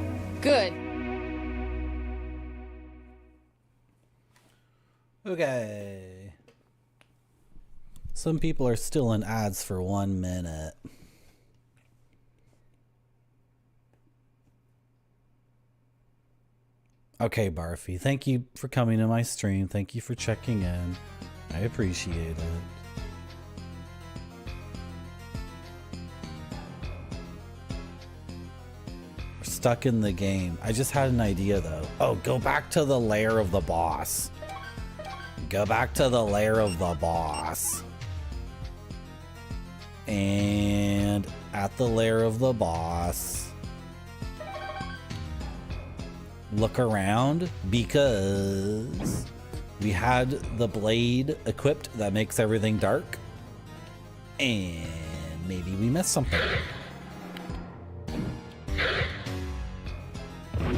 Good. Okay. Some people are still in ads for 1 minute. Okay, Barfy, thank you for coming to my stream. Thank you for checking in. I appreciate it. We're stuck in the game. I just had an idea though. Oh, go back to the lair of the boss. Go back to the lair of the boss. And at the lair of the boss, look around because we had the blade equipped that makes everything dark. And maybe we missed something.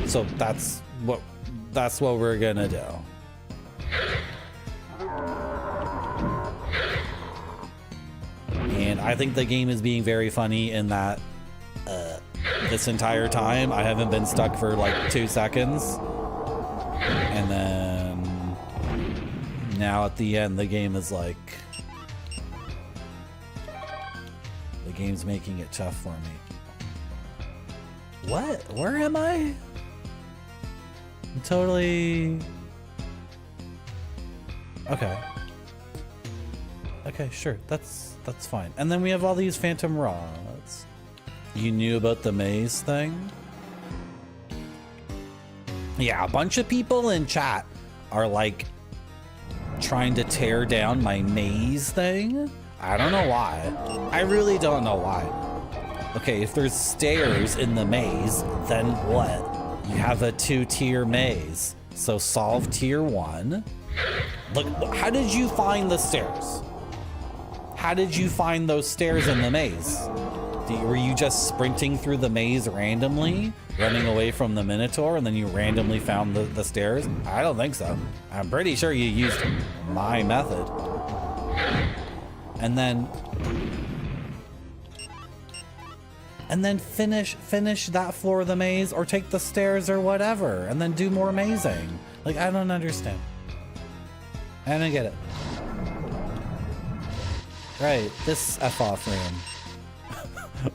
So that's what we're gonna do. And I think the game is being very funny in that this entire time I haven't been stuck for like 2 seconds. And then now at the end the game is like, the game's making it tough for me. What? Where am I? I'm totally... Okay. Okay, sure. That's fine. And then we have all these phantom rods. You knew about the maze thing? Yeah, a bunch of people in chat are like trying to tear down my maze thing. I don't know why. I really don't know why. Okay, if there's stairs in the maze, then what? You have a 2-tier maze. So solve tier 1. Look, how did you find the stairs? How did you find those stairs in the maze? Were you just sprinting through the maze randomly, running away from the Minotaur, and then you randomly found the stairs? I don't think so. I'm pretty sure you used my method. And then finish that floor of the maze, or take the stairs or whatever, and then do more mazing. Like, I don't understand. I don't get it. Right, this F-off room.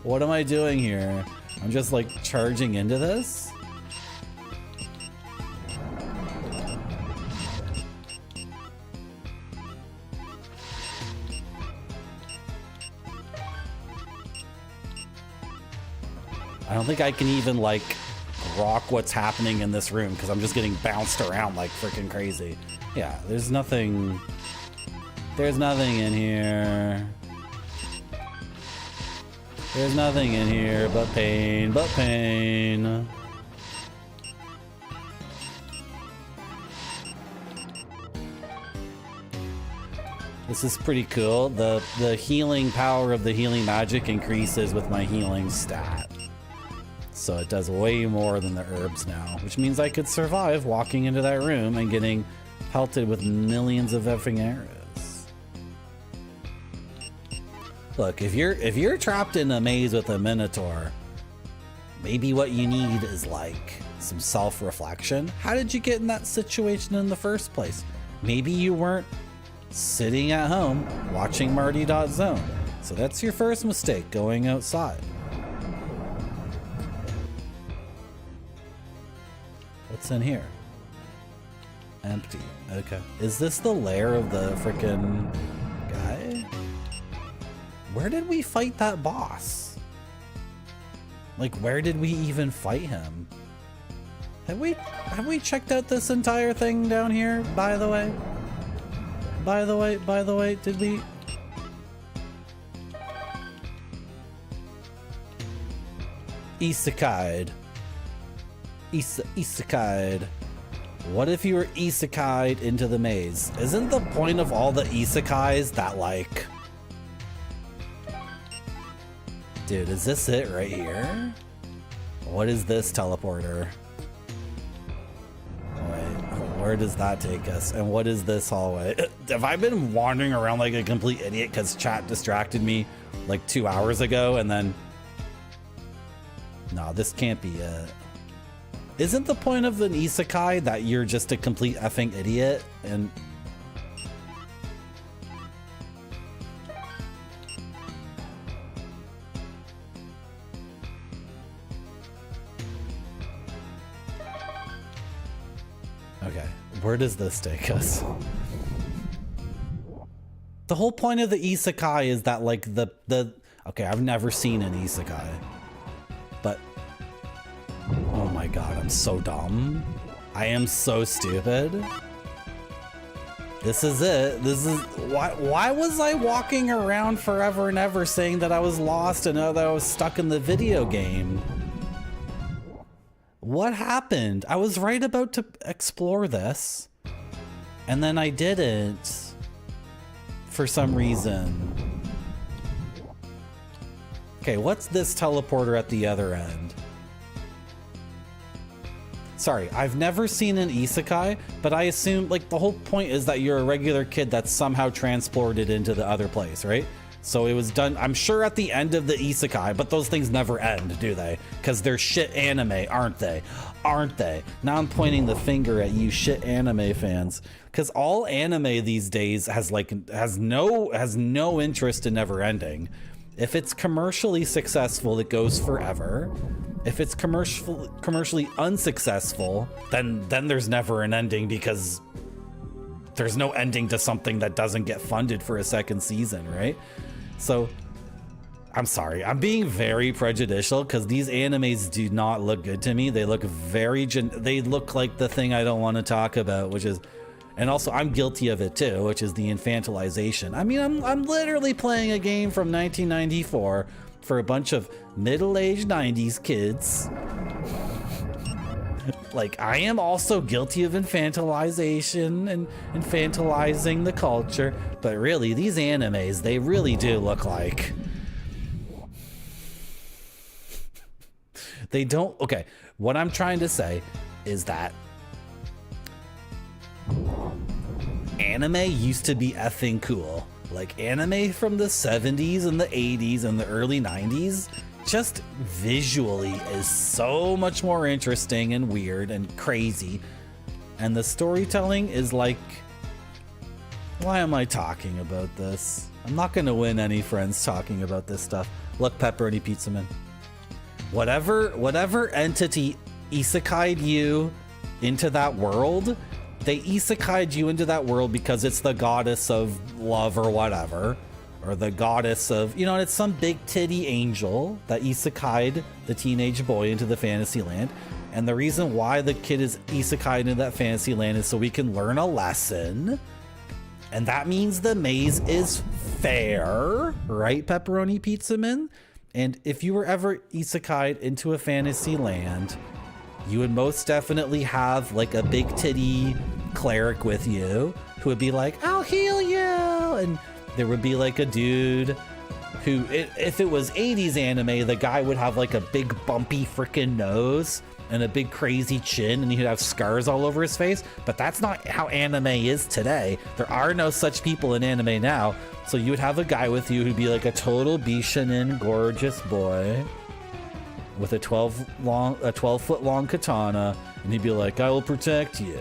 What am I doing here? I'm just like charging into this? I don't think I can even like rock what's happening in this room because I'm just getting bounced around like freaking crazy. Yeah, there's nothing in here. There's nothing in here but pain, but pain. This is pretty cool. The healing power of the healing magic increases with my healing stat. So it does way more than the herbs now, which means I could survive walking into that room and getting pelted with millions of effing arrows. Look, if you're trapped in a maze with a Minotaur, maybe what you need is like some self-reflection. How did you get in that situation in the first place? Maybe you weren't sitting at home watching Marty.zone. So that's your first mistake, going outside. What's in here? Empty. Okay. Is this the lair of the frickin' guy? Where did we fight that boss? Like, where did we even fight him? Have we checked out this entire thing down here, by the way? By the way, did we? Isekai'd. Isekai'd. What if you were isekai'd into the maze? Isn't the point of all the isekais that like... Dude, is this it right here? What is this teleporter? Wait, where does that take us? And what is this hallway? Have I been wandering around like a complete idiot because chat distracted me like 2 hours ago and then... No, this can't be it. Isn't the point of an isekai that you're just a complete effing idiot? And okay, where does this take us? The whole point of the isekai is that like the okay, I've never seen an isekai, but oh my god, I'm so dumb. I am so stupid. This is it. This is why was I walking around forever and ever saying that I was lost and that I was stuck in the video game? What happened? I was right about to explore this, and then I didn't for some reason. Okay, what's this teleporter at the other end? Sorry, I've never seen an isekai, but I assume like the whole point is that you're a regular kid that's somehow transported into the other place, right? So it was done, I'm sure, at the end of the isekai, but those things never end, do they? Because they're shit anime, aren't they? Aren't they? Now I'm pointing the finger at you shit anime fans, because all anime these days has no interest in never ending. If it's commercially successful, it goes forever. If it's commercially unsuccessful, then there's never an ending, because there's no ending to something that doesn't get funded for a second season, right? So I'm sorry, I'm being very prejudicial because these animes do not look good to me. They look they look like the thing I don't want to talk about, which is, and also I'm guilty of it too, which is the infantilization. I mean, I'm literally playing a game from 1994 for a bunch of middle-aged 90s kids. Like, I am also guilty of infantilization and infantilizing the culture, but really, these animes, they really do look like... They don't... Okay, what I'm trying to say is that anime used to be effing cool. Like, anime from the 70s and the 80s and the early 90s just visually is so much more interesting and weird and crazy. And the storytelling is like... Why am I talking about this? I'm not gonna win any friends talking about this stuff. Look, Pepperoni Pizza Man. Whatever entity isekai'd you into that world, they isekai'd you into that world because it's the goddess of love or whatever. Or the goddess of, you know, it's some big titty angel that isekai'd the teenage boy into the fantasy land. And the reason why the kid is isekai'd into that fantasy land is so we can learn a lesson. And that means the maze is fair, right, Pepperoni Pizza Man? And if you were ever isekai'd into a fantasy land, you would most definitely have like a big titty cleric with you who would be like, I'll heal you. And there would be like a dude who, if it was 80s anime, the guy would have like a big bumpy freaking nose and a big crazy chin, and he'd have scars all over his face. But that's not how anime is today. There are no such people in anime now. So you would have a guy with you who'd be like a total Bishonen gorgeous boy with a 12-foot long katana, and he'd be like, I will protect you.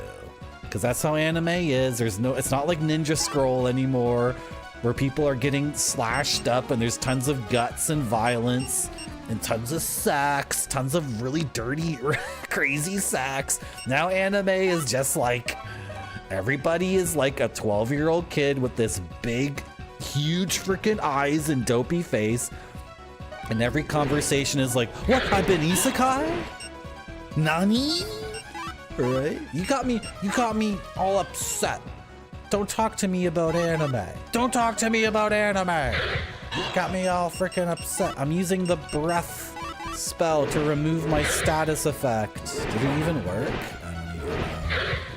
Because that's how anime is. It's not like Ninja Scroll anymore, where people are getting slashed up and there's tons of guts and violence and tons of sex, tons of really dirty, crazy sex. Now anime is just like, everybody is like a 12-year-old kid with this big, huge freaking eyes and dopey face. And every conversation is like, what, I've been isekai? Nani? Right? You got me all upset. Don't talk to me about anime. Don't talk to me about anime. Got me all freaking upset. I'm using the breath spell to remove my status effect. Did it even work? I don't even know.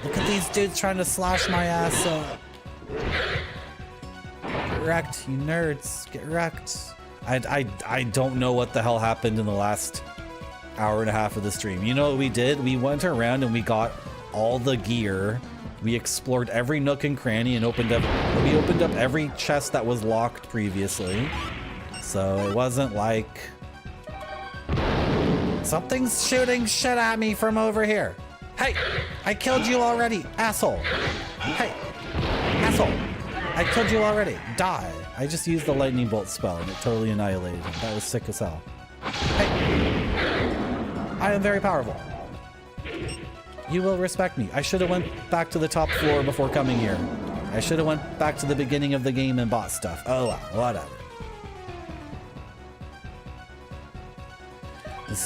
Look at these dudes trying to slash my ass up. Get wrecked, you nerds. Get wrecked. I don't know what the hell happened in the last hour and a half of the stream. You know what we did? We went around and we got all the gear. We explored every nook and cranny and opened up every chest that was locked previously. So it wasn't like Something's shooting shit at me from over here. Hey, I killed you already, asshole. Hey, asshole. I killed you already. Die. I just used the lightning bolt spell and it totally annihilated him. That was sick as hell. Hey, I am very powerful. You will respect me. I should have went back to the top floor before coming here. I should have went back to the beginning of the game and bought stuff. Oh well, whatever. This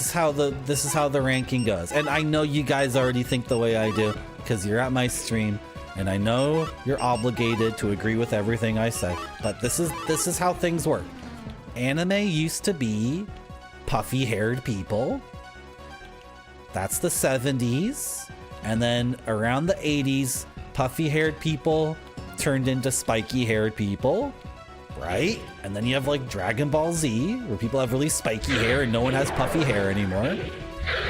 is how the ranking goes. And I know you guys already think the way I do because you're at my stream and I know you're obligated to agree with everything I say. But this is how things work. Anime used to be puffy-haired people. That's the 70s. And then around the 80s, puffy-haired people turned into spiky-haired people. Right? And then you have like Dragon Ball Z, where people have really spiky hair and no one has puffy hair anymore.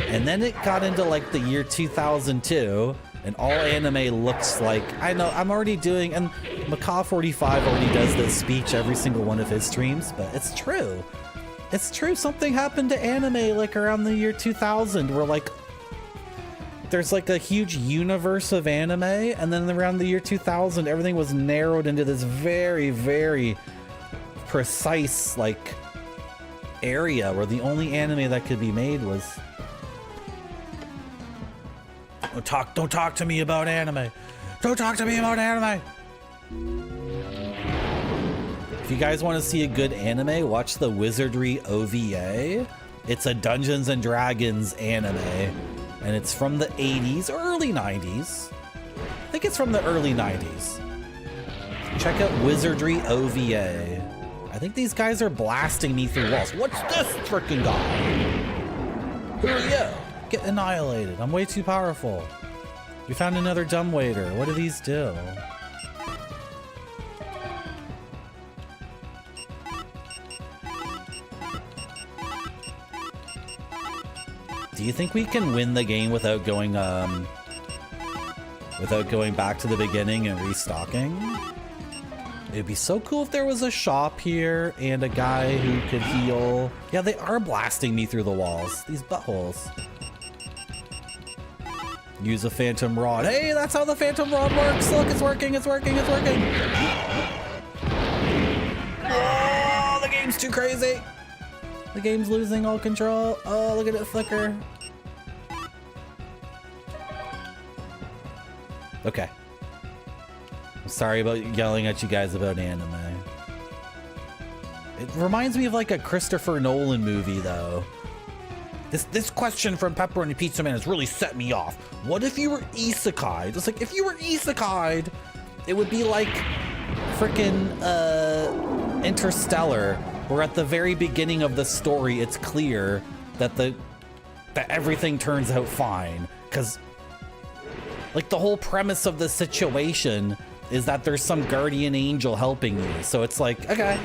And then it got into like the year 2002, and all anime looks like, I know, I'm already doing, and Macaw45 already does this speech every single one of his streams, but it's true. It's true, something happened to anime like around the year 2000, where like, there's like a huge universe of anime, and then around the year 2000, everything was narrowed into this very, very precise like area where the only anime that could be made was don't talk to me about anime. Don't talk to me about anime. If you guys want to see a good anime, watch the Wizardry OVA. It's a Dungeons and Dragons anime, and it's from the 80s or early 90s. I think it's from the early 90s. Check out Wizardry OVA. I think these guys are blasting me through walls. What's this freaking guy? Who are you? Get annihilated. I'm way too powerful. We found another dumbwaiter. What do these do? Do you think we can win the game without going back to the beginning and restocking? It'd be so cool if there was a shop here and a guy who could heal. Yeah, they are blasting me through the walls. These buttholes. Use a phantom rod. Hey, that's how the phantom rod works. Look, it's working, it's working, it's working. Oh, the game's too crazy. The game's losing all control. Oh, look at it flicker. Okay. I'm sorry about yelling at you guys about anime. It reminds me of like a Christopher Nolan movie though. This question from Pepperoni Pizza Man has really set me off. What if you were isekai'd? It's like, if you were isekai'd, it would be like freaking Interstellar, where at the very beginning of the story, it's clear that that everything turns out fine. Because like the whole premise of the situation is that there's some guardian angel helping you. So it's like, okay,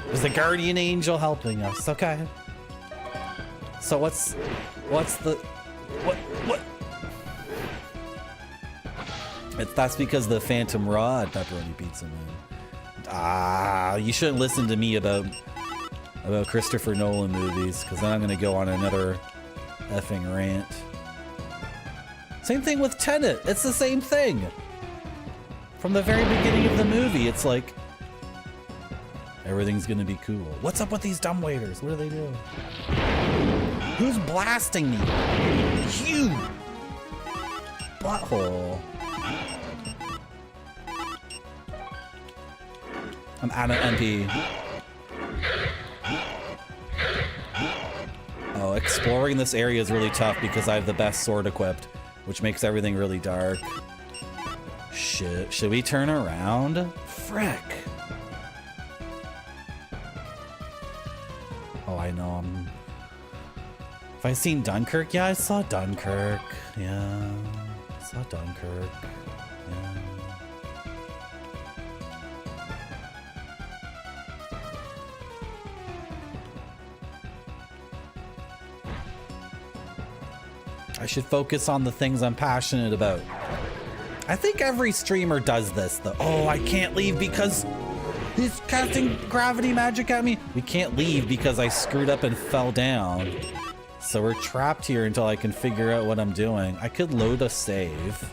there's a guardian angel helping us, okay. So what's the, what? That's because the Phantom Rod, Pepperoni Pizza Man. You shouldn't listen to me about Christopher Nolan movies, because then I'm gonna go on another effing rant. Same thing with Tenet. It's the same thing. From the very beginning of the movie, it's like, everything's gonna be cool. What's up with these dumbwaiters? What do they do? Who's blasting me? You butthole. I'm out of MP. Oh, exploring this area is really tough because I have the best sword equipped, which makes everything really dark. Shit, should we turn around? Frick. Oh, I know, Have I seen Dunkirk? Yeah, I saw Dunkirk. Yeah, I saw Dunkirk. Yeah. I should focus on the things I'm passionate about. I think every streamer does this, though. Oh, I can't leave because he's casting gravity magic at me. We can't leave because I screwed up and fell down. So we're trapped here until I can figure out what I'm doing. I could load a save.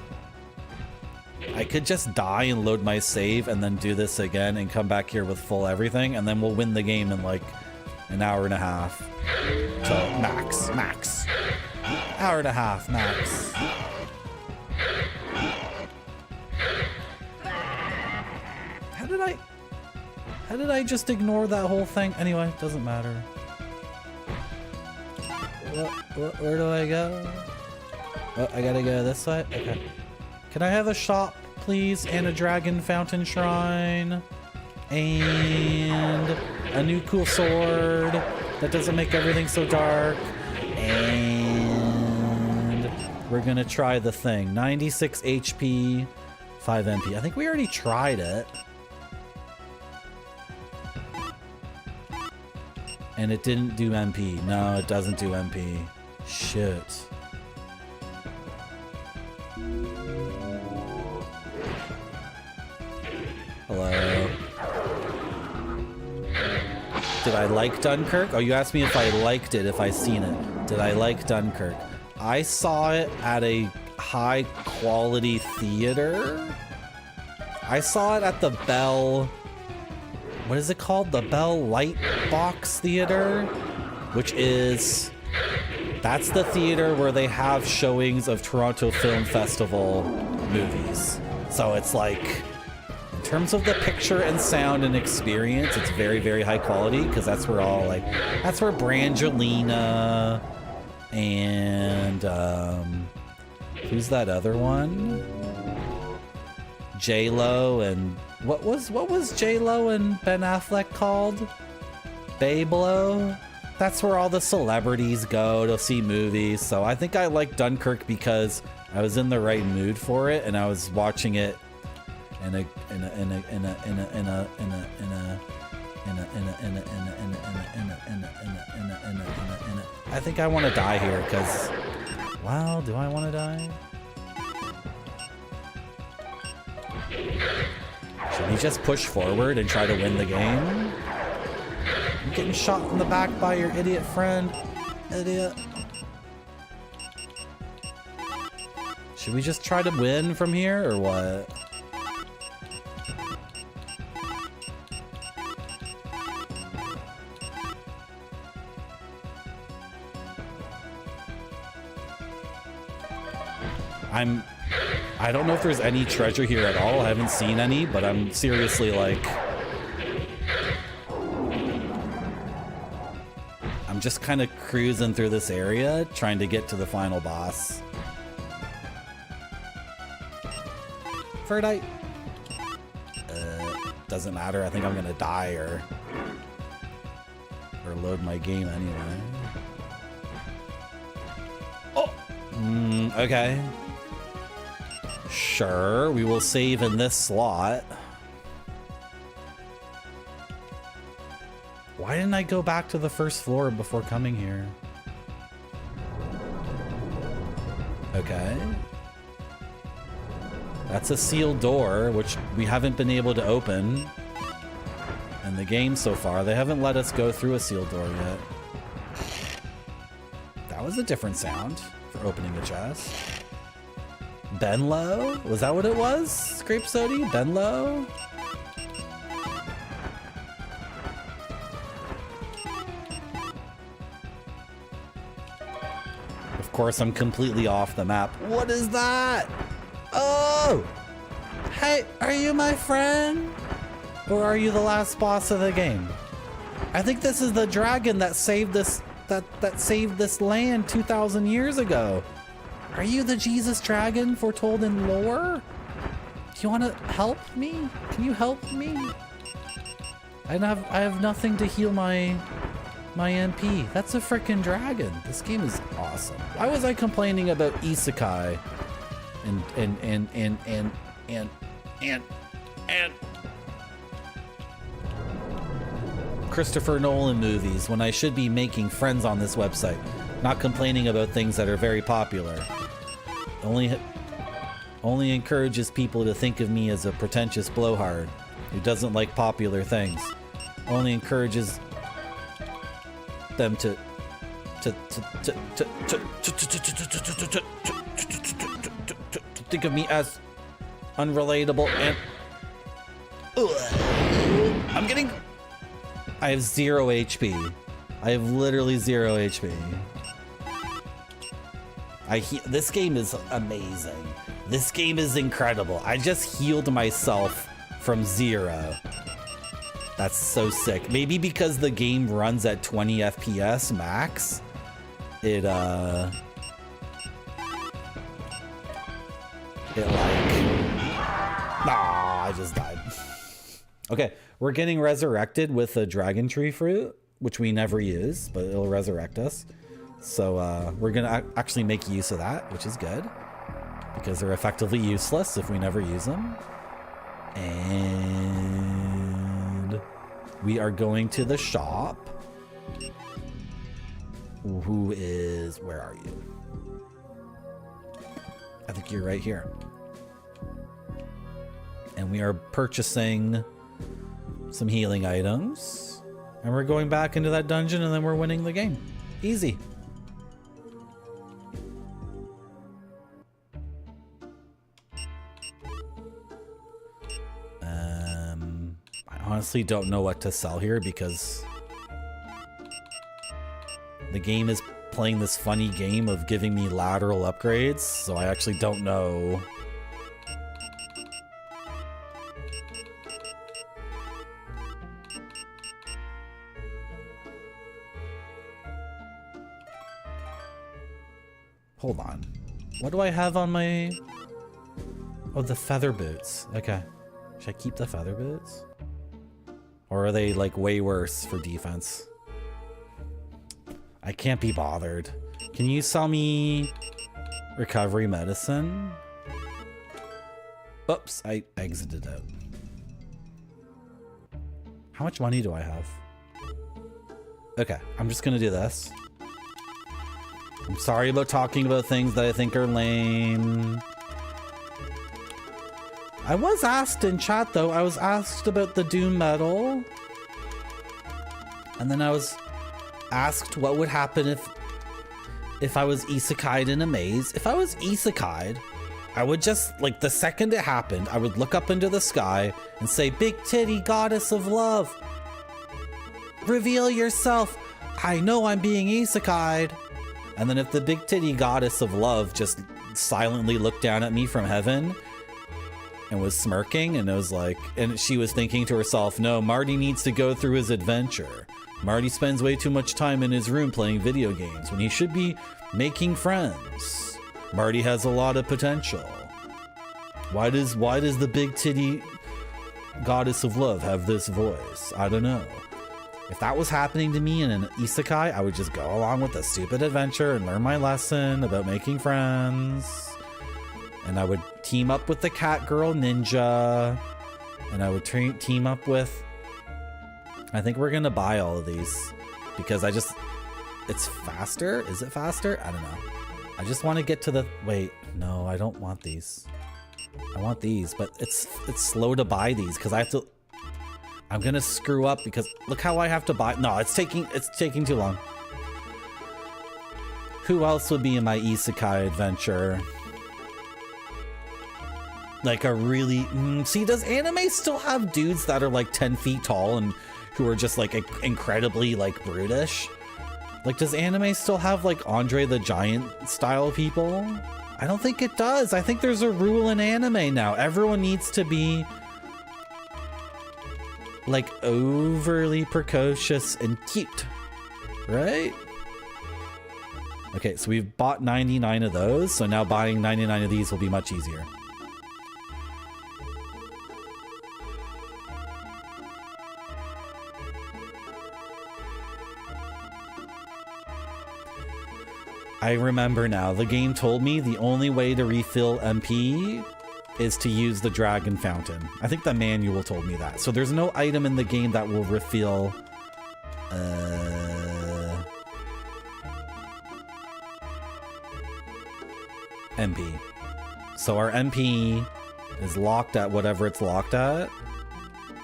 I could just die and load my save and then do this again and come back here with full everything, and then we'll win the game in like an hour and a half. So max. Hour and a half, max. How did I just ignore that whole thing? Anyway, doesn't matter. Where do I go? Oh, I gotta go this way? Okay. Can I have a shop, please? And a dragon fountain shrine? And a new cool sword that doesn't make everything so dark. And we're gonna try the thing. 96 HP, 5 MP. I think we already tried it. And it didn't do MP. No, it doesn't do MP. Shit. Hello. Did I like Dunkirk? Oh, you asked me if I liked it, if I seen it. Did I like Dunkirk? I saw it at a high quality theater. I saw it at the Bell... What is it called? The Bell Lightbox Theater? Which is... That's the theater where they have showings of Toronto Film Festival movies. So it's like... In terms of the picture and sound and experience, it's very, very high quality, because that's where all, like... That's where Brangelina and... who's that other one? J-Lo and... What was J-Lo and Ben Affleck called? Babe-Lo? That's where all the celebrities go to see movies. So I think I like Dunkirk because I was in the right mood for it, and I was watching it I think I want to die here because, well, do I want to die? Should we just push forward and try to win the game? I'm getting shot in the back by your idiot friend. Idiot. Should we just try to win from here or what? I don't know if there's any treasure here at all. I haven't seen any, but I'm seriously like... I'm just kind of cruising through this area, trying to get to the final boss. Ferdite. Doesn't matter. I think I'm gonna die or load my game anyway. Oh! Okay. Sure, we will save in this slot. Why didn't I go back to the first floor before coming here? Okay. That's a sealed door, which we haven't been able to open in the game so far. They haven't let us go through a sealed door yet. That was a different sound for opening a chest. Benlo? Was that what it was? Scrape Sody? Benlo? Of course, I'm completely off the map. What is that? Oh! Hey, are you my friend? Or are you the last boss of the game? I think this is the dragon that saved this that saved this land 2,000 years ago. Are you the Jesus dragon foretold in lore? Do you want to help me? Can you help me? I have nothing to heal my MP. That's a freaking dragon. This game is awesome. Why was I complaining about isekai and Christopher Nolan movies when I should be making friends on this website, not complaining about things that are very popular? Only encourages people to think of me as a pretentious blowhard who doesn't like popular things. Only encourages them to think of me as unrelatable and I'm getting. I have 0 HP. I have literally 0 HP. This game is amazing. This game is incredible. I just healed myself from 0. That's so sick. Maybe because the game runs at 20 FPS max, it like, nah, I just died. Okay, we're getting resurrected with a dragon tree fruit, which we never use, but it'll resurrect us. So we're gonna actually make use of that, which is good, because they're effectively useless if we never use them. And we are going to the shop. Where are you? I think you're right here. And we are purchasing some healing items. And we're going back into that dungeon and then we're winning the game. Easy. I honestly don't know what to sell here because the game is playing this funny game of giving me lateral upgrades, so I actually don't know. Hold on. What do I have on my... Oh, the feather boots. Okay. Should I keep the feather boots? Or are they like way worse for defense? I can't be bothered. Can you sell me recovery medicine? Oops, I exited out. How much money do I have? Okay, I'm just gonna do this. I'm sorry about talking about things that I think are lame. I was asked in chat though, I was asked about the Doom medal. And then I was asked what would happen if I was isekai'd in a maze. If I was isekai'd, I would just, like, the second it happened, I would look up into the sky and say, "Big titty goddess of love, reveal yourself. I know I'm being isekai'd." And then if the big titty goddess of love just silently looked down at me from heaven and was smirking, and it was like, and she was thinking to herself, "No, Marty needs to go through his adventure. Marty spends way too much time in his room playing video games when he should be making friends. Marty has a lot of potential. Why does the big titty goddess of love have this voice? I don't know." If that was happening to me in an isekai, I would just go along with the stupid adventure and learn my lesson about making friends. And I would team up with the cat girl ninja. And I would team up with... I think we're gonna buy all of these because it's faster. Is it faster? I don't know. I just want to get to the, wait, no, I don't want these. I want these, but it's slow to buy these because I have to, I'm gonna screw up because look how I have to buy. No, it's taking too long. Who else would be in my isekai adventure? Like a really, see, does anime still have dudes that are like 10 feet tall and who are just like incredibly like brutish? Like, does anime still have like Andre the Giant style people? I don't think it does. I think there's a rule in anime now. Everyone needs to be like overly precocious and cute, right? Okay, so we've bought 99 of those, so now buying 99 of these will be much easier. I remember now, the game told me the only way to refill MP is to use the dragon fountain. I think the manual told me that. So there's no item in the game that will refill MP. So our MP is locked at whatever it's locked at.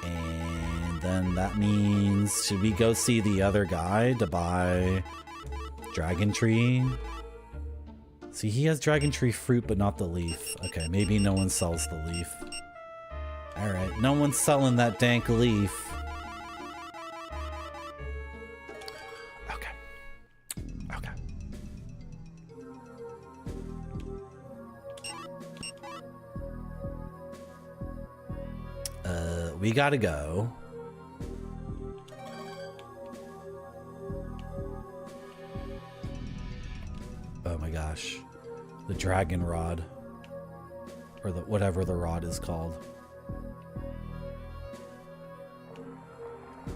And then that means, should we go see the other guy to buy Dragon tree. See, he has dragon tree fruit, but not the leaf. Okay, maybe no one sells the leaf. Alright, no one's selling that dank leaf. Okay. Okay. We gotta go. Oh my gosh. The dragon rod. Or the whatever the rod is called.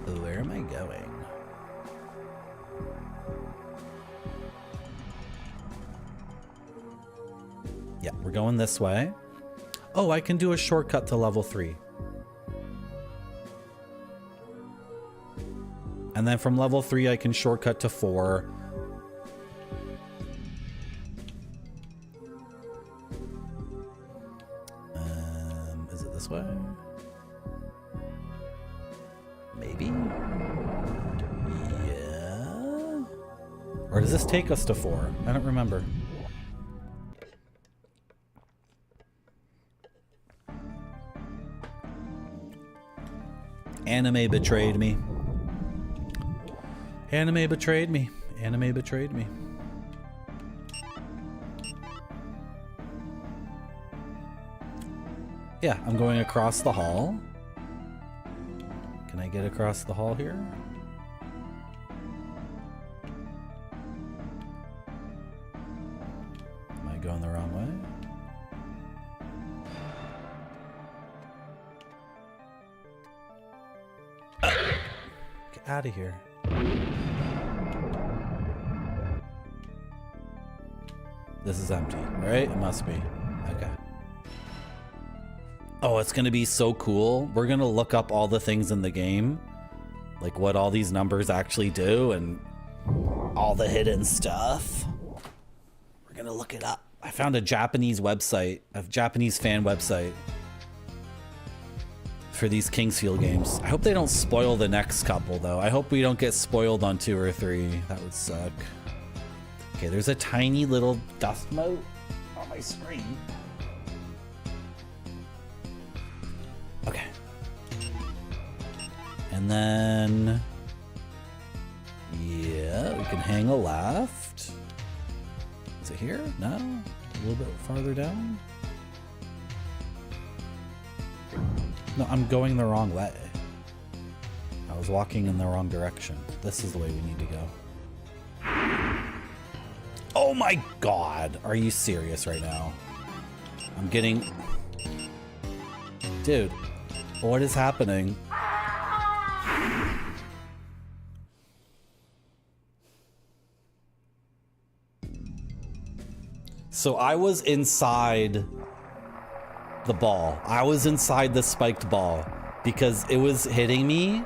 Where am I going? Yeah, we're going this way. Oh, I can do a shortcut to level 3. And then from level 3, I can shortcut to 4. Is it this way? Maybe? Yeah? Or does this take us to 4? I don't remember. Anime betrayed me. Anime betrayed me. Anime betrayed me. Yeah, I'm going across the hall. Can I get across the hall here? Am I going the wrong way? Get out of here. This is empty, right? It must be. Okay. Oh, it's gonna be so cool. We're gonna look up all the things in the game. Like what all these numbers actually do and all the hidden stuff. We're gonna look it up. I found a Japanese website, a Japanese fan website for these Kingsfield games. I hope they don't spoil the next couple though. I hope we don't get spoiled on 2 or 3. That would suck. Okay, there's a tiny little dust mote on my screen. Okay. And then... yeah, we can hang a left. Is it here? No? A little bit farther down? No, I'm going the wrong way. I was walking in the wrong direction. This is the way we need to go. Oh my god! Are you serious right now? I'm getting... dude, what is happening? So I was inside the ball. I was inside the spiked ball because it was hitting me,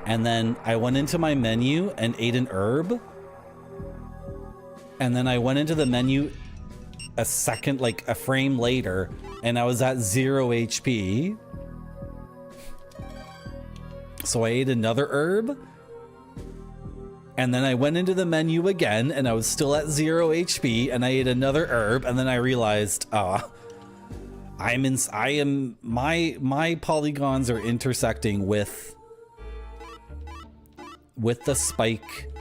and then I went into my menu and ate an herb. And then I went into the menu a second, like a frame later, and I was at 0 HP. So I ate another herb. And then I went into the menu again, and I was still at 0 HP, and I ate another herb, and then I realized, my polygons are intersecting with the spike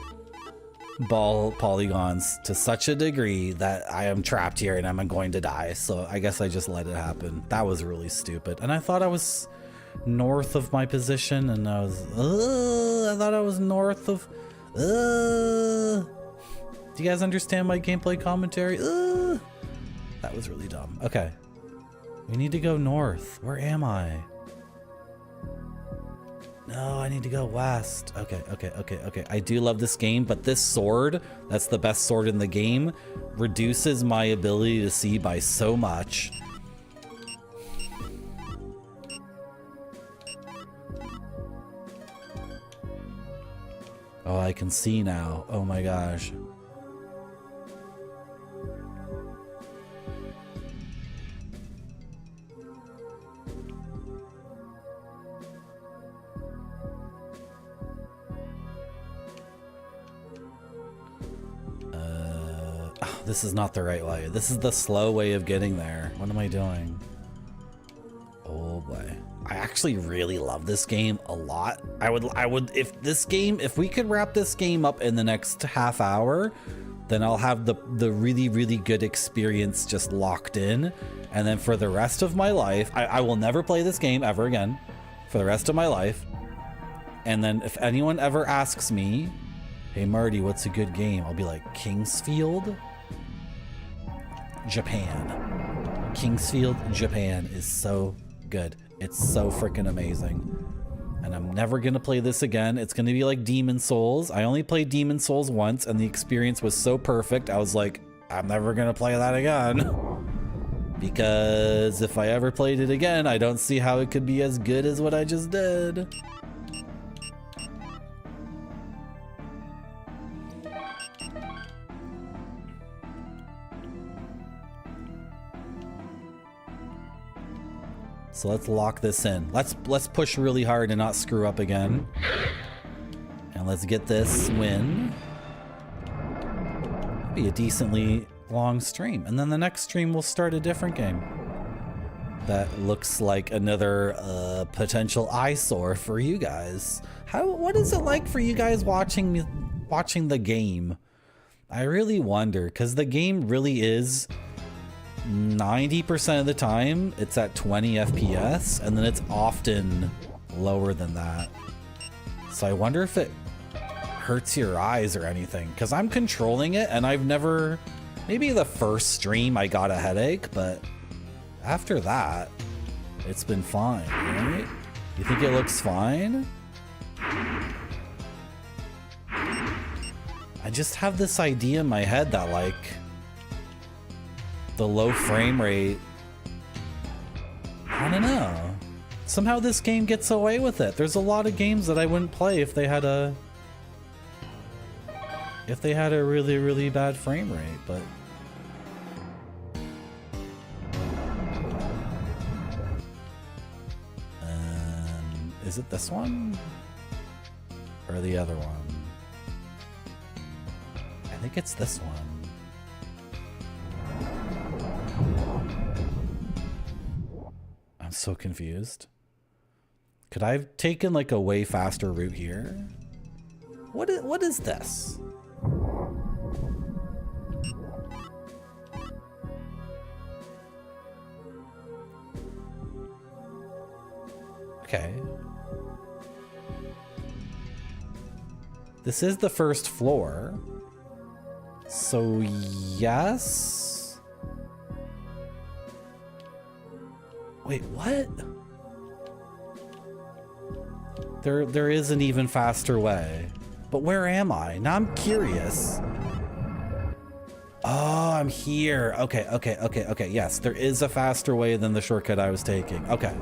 ball polygons to such a degree that I am trapped here and I'm going to die. So I guess I just let it happen. That was really stupid. And I thought I was north of my position, and I thought I was north of... do you guys understand my gameplay commentary? That was really dumb. Okay. We need to go north. Where am I? No, I need to go west. Okay. I do love this game, but this sword, that's the best sword in the game, reduces my ability to see by so much. Oh, I can see now. Oh my gosh. This is not the right way. This is the slow way of getting there. What am I doing? Oh boy. I actually really love this game a lot. I would, if we could wrap this game up in the next half hour, then I'll have the really, really good experience just locked in. And then for the rest of my life, I will never play this game ever again for the rest of my life. And then if anyone ever asks me, hey Marty, what's a good game? I'll be like, Kingsfield, Japan. Kingsfield, Japan is so good. It's so freaking amazing. And I'm never gonna play this again. It's gonna be like Demon Souls. I only played Demon Souls once and the experience was so perfect. I was like, I'm never gonna play that again. Because if I ever played it again, I don't see how it could be as good as what I just did. So let's lock this in. Let's push really hard and not screw up again. And let's get this win. Be a decently long stream. And then the next stream we'll start a different game. That looks like another potential eyesore for you guys. What is it like for you guys watching the game? I really wonder, because the game really is 90% of the time it's at 20 FPS, and then it's often lower than that. So I wonder if it hurts your eyes or anything, because I'm controlling it and I've never, maybe the first stream I got a headache, but after that it's been fine, right? You think it looks fine? I just have this idea in my head that like the low frame rate, I don't know. Somehow this game gets away with it. There's a lot of games that I wouldn't play if they had a really, really bad frame rate, but is it this one or the other one? I think it's this one. I'm so confused. Could I have taken like a way faster route here? What is this? Okay. This is the first floor. So yes. Wait, what? There is an even faster way. But where am I? Now I'm curious. Oh, I'm here. Okay. Yes, there is a faster way than the shortcut I was taking. Okay.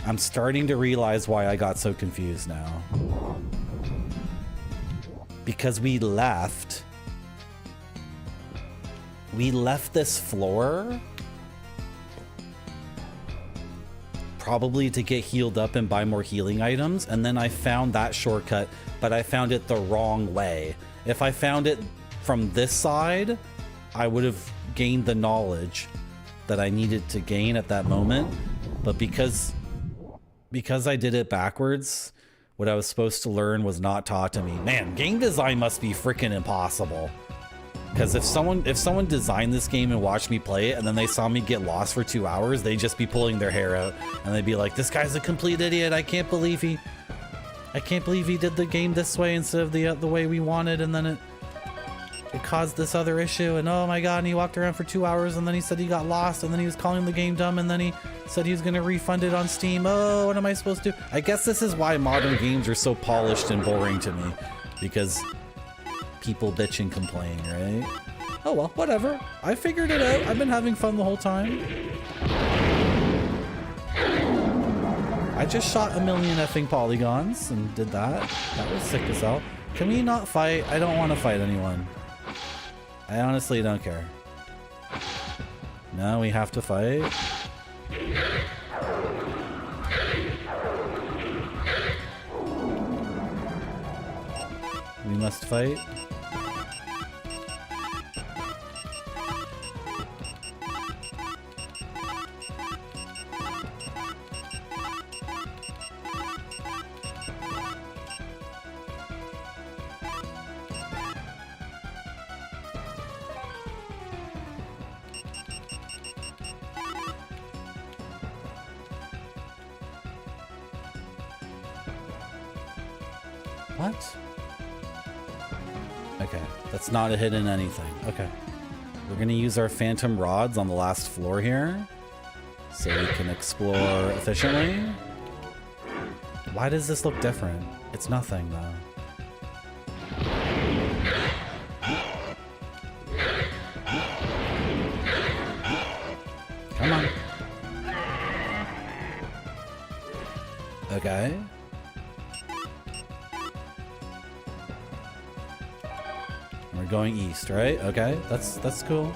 I'm starting to realize why I got so confused now. Because we left this floor probably to get healed up and buy more healing items, and then I found that shortcut, but I found it the wrong way. If I found it from this side, I would have gained the knowledge that I needed to gain at that moment, but because I did it backwards, what I was supposed to learn was not taught to me. Man, game design must be freaking impossible. Because if someone designed this game and watched me play it and then they saw me get lost for 2 hours, they'd just be pulling their hair out and they'd be like, this guy's a complete idiot. I can't believe he did the game this way instead of the way we wanted, and then it caused this other issue, and oh my god, and he walked around for 2 hours and then he said he got lost, and then he was calling the game dumb, and then he said he was going to refund it on Steam. Oh, what am I supposed to do? I guess this is why modern games are so polished and boring to me, because people bitch and complain, right? Oh well, whatever. I figured it out. I've been having fun the whole time. I just shot a million effing polygons and did that. That was sick as hell. Can we not fight? I don't want to fight anyone. I honestly don't care. No, we have to fight. we must fight. What? Okay, that's not a hidden anything. Okay. We're gonna use our phantom rods on the last floor here so we can explore efficiently. Why does this look different? It's nothing though. Come on. Okay. We're going east, right? Okay, that's cool.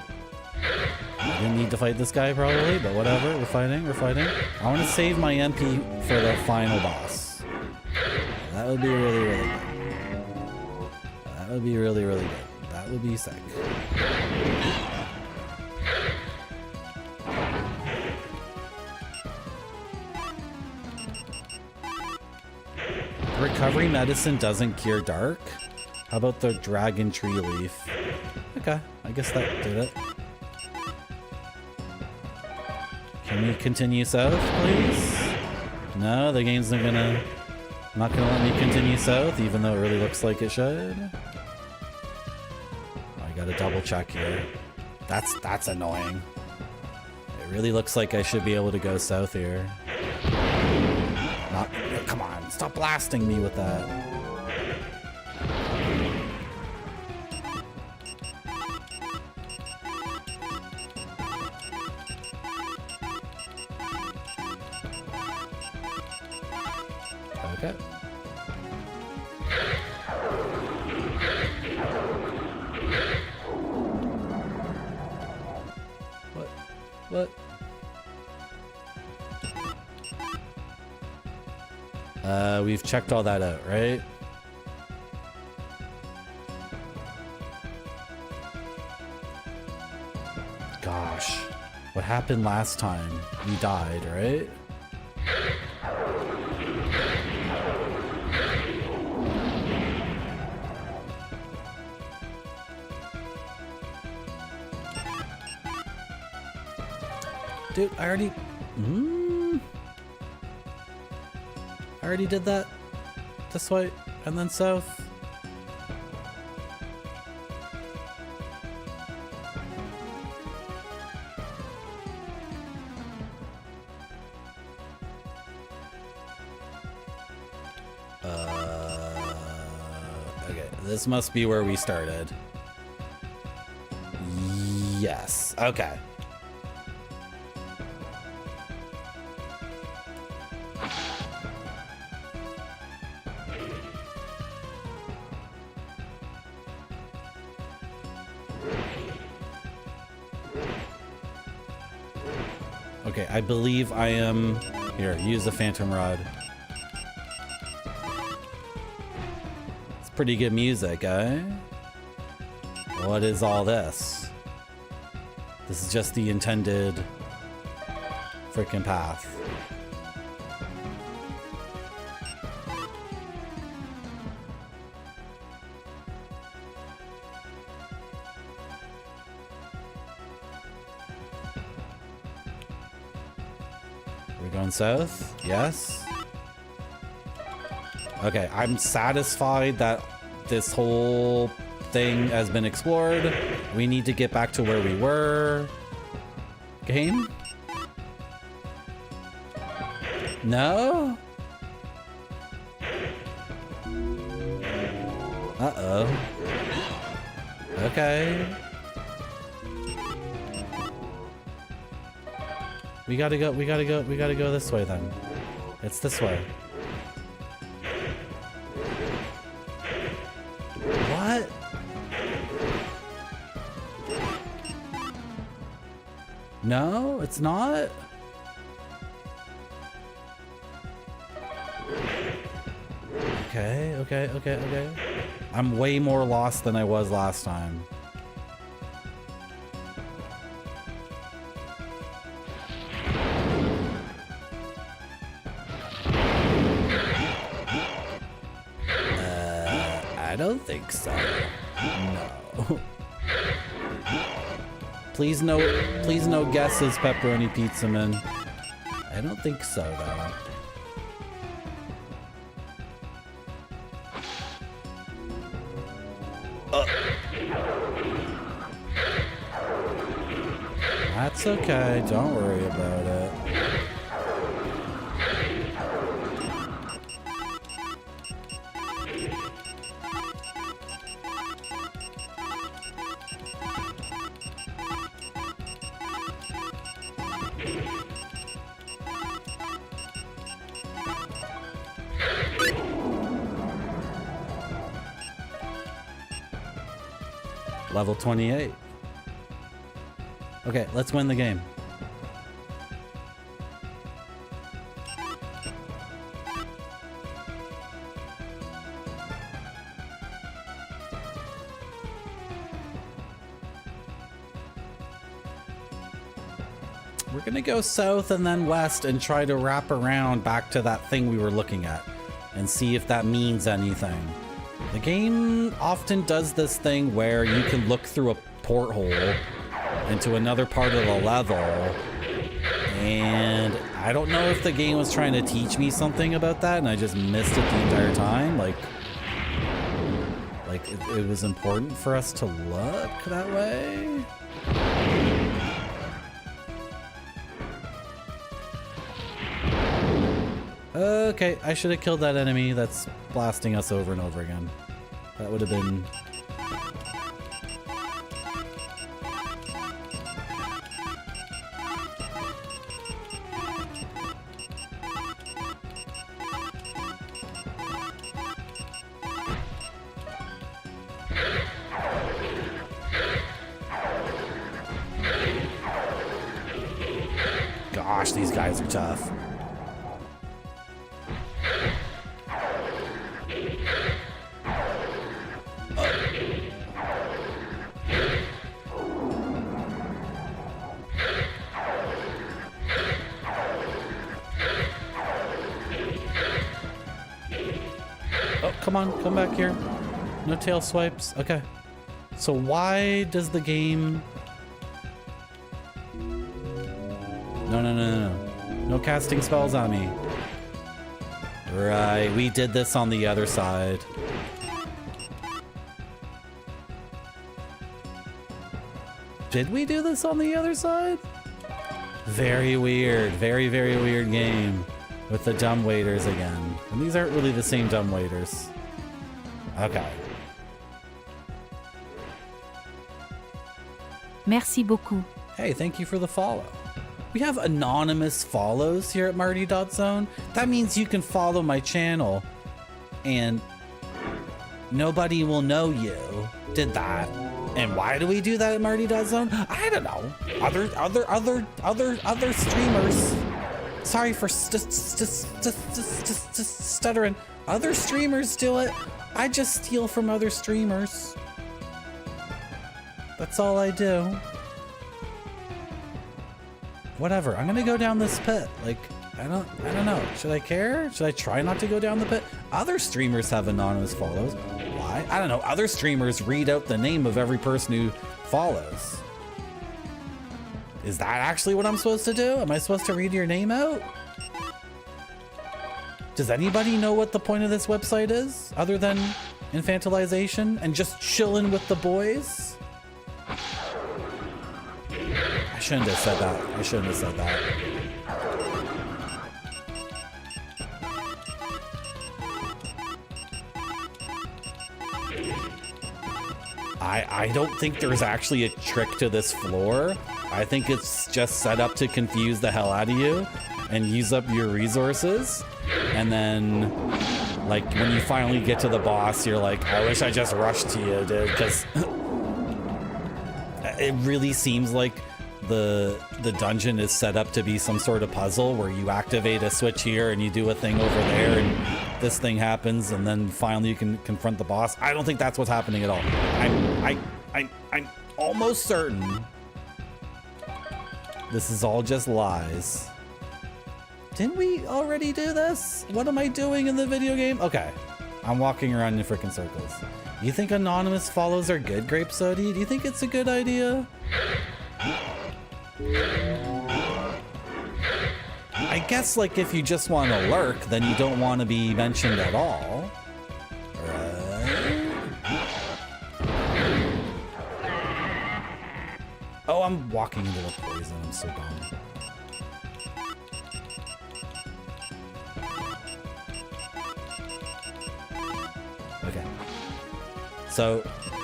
I didn't need to fight this guy probably, but whatever. We're fighting. I want to save my MP for the final boss. That would be really good. That would be really good. That would be sick. Recovery medicine doesn't cure dark. How about the dragon tree leaf? Okay, I guess that did it. Can we continue south, please? No, the game's not gonna let me continue south, even though it really looks like it should. I gotta double check here. That's annoying. It really looks like I should be able to go south here. Come on, stop blasting me with that. Okay. What? We've checked all that out, right? Gosh. What happened last time? We died, right? Dude, I already did that this way and then south. Okay, this must be where we started. Yes, okay. Okay, I believe I am... Here, use the phantom rod. It's pretty good music, eh? What is all this? This is just the intended freaking path. South? Yes. Okay, I'm satisfied that this whole thing has been explored. We need to get back to where we were. Game? No? Uh-oh. Okay. We gotta go this way then. It's this way. What? No, it's not? Okay. I'm way more lost than I was last time. I don't think so. No. Please no guesses, Pepperoni Pizza Man. I don't think so, though. That's okay. Don't worry about it. Level 28. Okay, let's win the game. We're gonna go south and then west and try to wrap around back to that thing we were looking at and see if that means anything. The game often does this thing where you can look through a porthole into another part of the level, and I don't know if the game was trying to teach me something about that and I just missed it the entire time. Like it was important for us to look that way. Okay, I should have killed that enemy that's blasting us over and over again. That would have been... Gosh, these guys are tough. Come on, come back here. No tail swipes. Okay. So why does the game... No. No casting spells on me. Right, we did this on the other side. Did we do this on the other side? Very weird. Very, very weird game. With the dumb waiters again. And these aren't really the same dumb waiters. Okay. Merci beaucoup. Hey, thank you for the follow. We have anonymous follows here at Marty.zone. That means you can follow my channel and nobody will know you did that. And why do we do that at Marty.zone? I don't know. Other streamers. Sorry for stuttering. Other streamers do it. I just steal from other streamers. That's all I do. Whatever. I'm gonna go down this pit. Like, I don't know. Should I care? Should I try not to go down the pit? Other streamers have anonymous follows. Why? I don't know. Other streamers read out the name of every person who follows. Is that actually what I'm supposed to do? Am I supposed to read your name out? Does anybody know what the point of this website is other than infantilization and just chilling with the boys? I shouldn't have said that. I shouldn't have said that. I don't think there's actually a trick to this floor. I think it's just set up to confuse the hell out of you and use up your resources. And then, like, when you finally get to the boss, you're like, I wish I just rushed to you, dude, because it really seems like the dungeon is set up to be some sort of puzzle where you activate a switch here and you do a thing over there, and this thing happens and then finally you can confront the boss. I don't think that's what's happening at all. I'm almost certain this is all just lies. Didn't we already do this? What am I doing in the video game? Okay, I'm walking around in freaking circles. You think anonymous follows are good, Grape Sody? Do you think it's a good idea? I guess, like, if you just want to lurk, then you don't want to be mentioned at all. Right? Oh, I'm walking into the poison. I'm so dumb. Okay. So,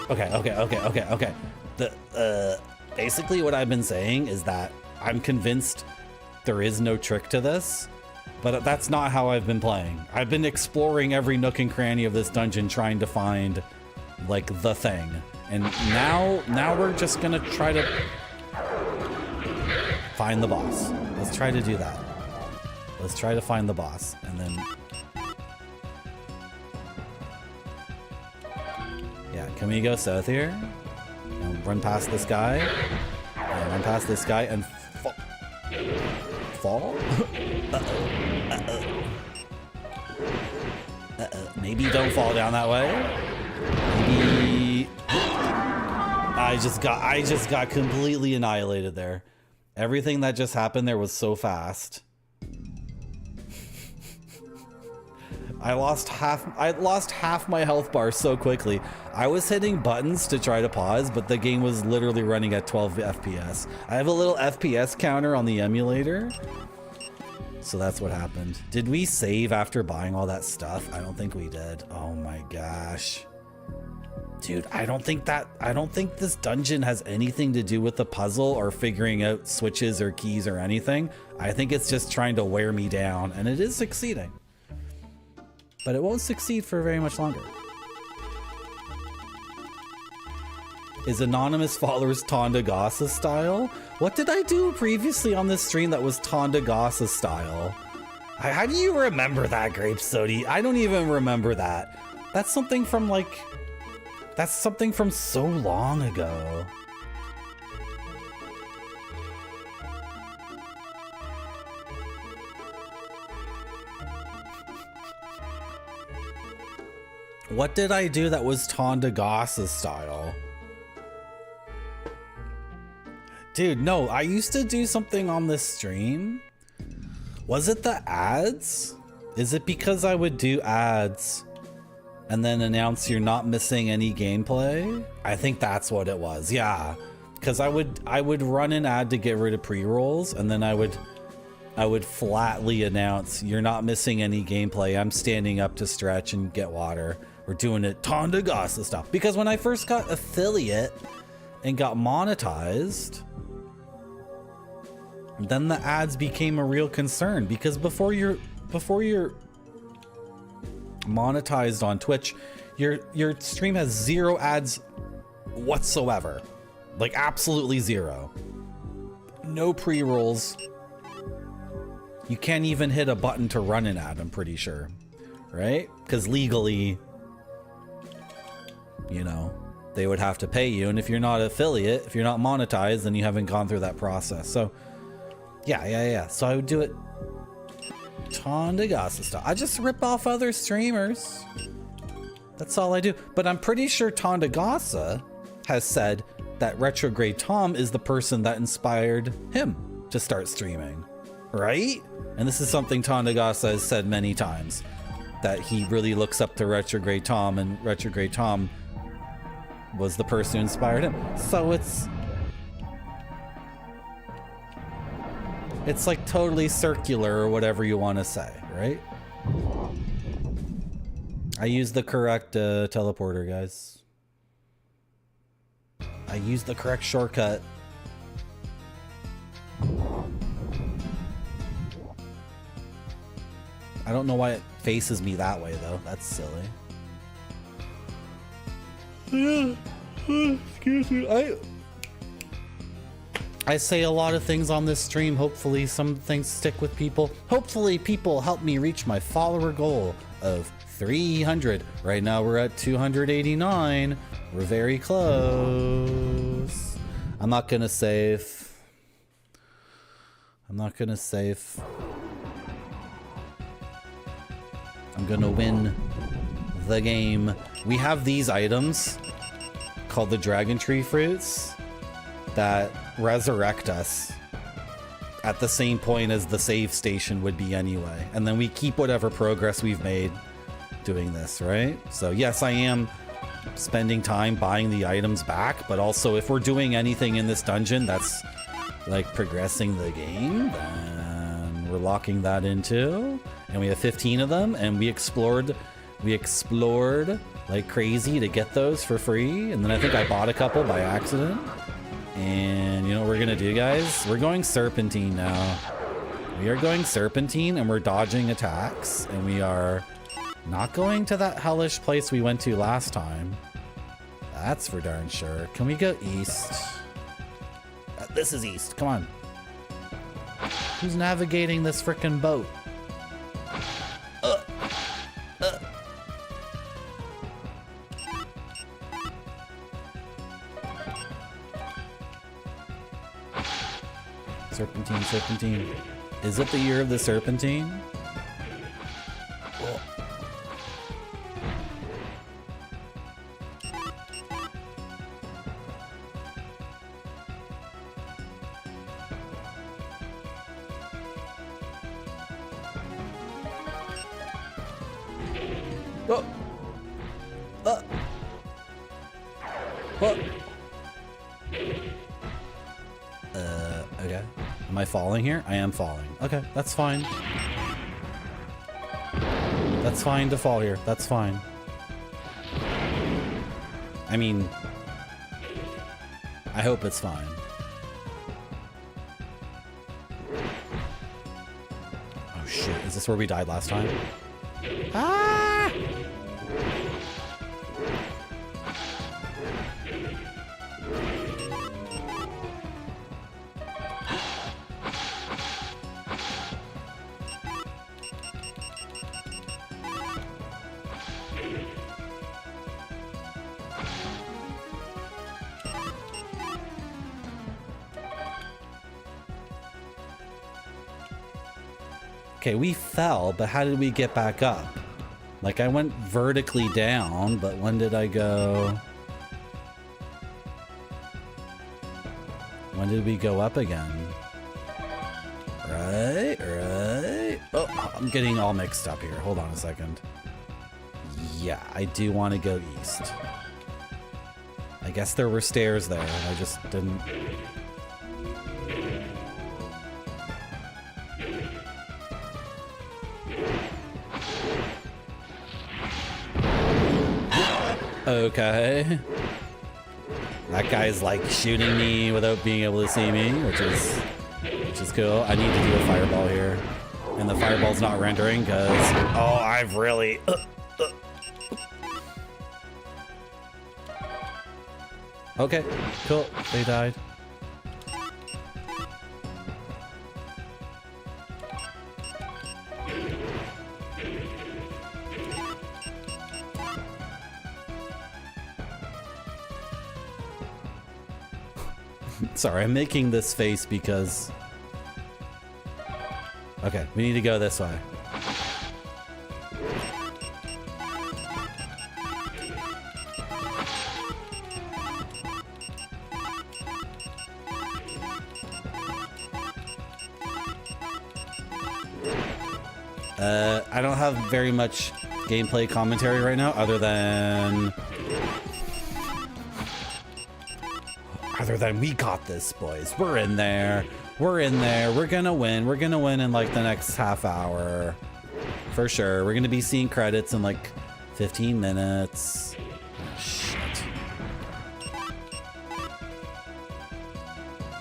okay. Basically what I've been saying is that I'm convinced there is no trick to this, but that's not how I've been playing. I've been exploring every nook and cranny of this dungeon trying to find, like, the thing. And now we're just gonna try to find the boss. Let's try to do that. Let's try to find the boss, and then... Yeah, can we go south here? And run past this guy? And run past this guy and fall? Maybe don't fall down that way. Maybe... I just got completely annihilated there. Everything that just happened there was so fast. I lost half my health bar so quickly. I was hitting buttons to try to pause, but the game was literally running at 12 FPS. I have a little FPS counter on the emulator. So that's what happened. Did we save after buying all that stuff? I don't think we did. Oh my gosh. Dude, I don't think this dungeon has anything to do with the puzzle or figuring out switches or keys or anything. I think it's just trying to wear me down, and it is succeeding. But it won't succeed for very much longer. Is anonymous followers Tondagasa style? What did I do previously on this stream that was Tondagasa style? How do you remember that, Grape Sody? I don't even remember that. That's something from like... That's something from so long ago. What did I do that was Tondagasa style? Dude, no, I used to do something on this stream. Was it the ads? Is it because I would do ads and then announce you're not missing any gameplay? I think that's what it was, yeah. Because I would run an ad to get rid of pre-rolls, and then I would flatly announce you're not missing any gameplay. I'm standing up to stretch and get water. We're doing it Tondagasa stuff. Because when I first got affiliate and got monetized, then the ads became a real concern. Because before you're monetized on Twitch, your stream has 0 ads whatsoever. Like absolutely 0. No pre-rolls. You can't even hit a button to run an ad, I'm pretty sure. Right? Because legally, you know, they would have to pay you. And if you're not affiliate, if you're not monetized, then you haven't gone through that process. So, yeah. So I would do it Tondagasa style. I just rip off other streamers. That's all I do. But I'm pretty sure Tondagasa has said that Retrograde Tom is the person that inspired him to start streaming. Right? And this is something Tondagasa has said many times, that he really looks up to Retrograde Tom, and Retrograde Tom was the person who inspired him. So it's like totally circular, or whatever you want to say, right? I used the correct teleporter, guys. I used the correct shortcut. I don't know why it faces me that way, though. That's silly. Excuse me. I say a lot of things on this stream. Hopefully some things stick with people. Hopefully people help me reach my follower goal of 300. Right now we're at 289. We're very close. I'm not gonna save. I'm gonna win the game. We have these items called the Dragon Tree Fruits that resurrect us at the same point as the save station would be anyway. And then we keep whatever progress we've made doing this, right? So yes, I am spending time buying the items back, but also if we're doing anything in this dungeon that's like progressing the game, then we're locking that in too. And we have 15 of them, and we explored like crazy to get those for free. And then I think I bought a couple by accident. And you know what we're gonna do, guys? We're going Serpentine now. We are going Serpentine, and we're dodging attacks, and we are not going to that hellish place we went to last time. That's for darn sure. Can we go east? This is east. Come on. Who's navigating this frickin' boat? Serpentine, Serpentine. Is it the year of the Serpentine? Oh. Oh. Oh. Oh. Okay. Am I falling here? I am falling. Okay, that's fine. That's fine to fall here. That's fine. I mean, I hope it's fine. Oh shit, is this where we died last time? Ah! Okay, we fell, but how did we get back up? Like, I went vertically down, but when did I go? When did we go up again? Right. Oh, I'm getting all mixed up here. Hold on a second. Yeah, I do want to go east. I guess there were stairs there, and I just didn't... Okay. That guy's like shooting me without being able to see me, which is cool. I need to do a fireball here. And the fireball's not rendering because... Oh, I've really... Okay, cool. They died. Sorry, I'm making this face because... Okay, we need to go this way. I don't have very much gameplay commentary right now other than we got this, boys. We're in there. We're in there. We're gonna win. We're gonna win in like the next half hour. For sure. We're gonna be seeing credits in like 15 minutes. Oh, shit.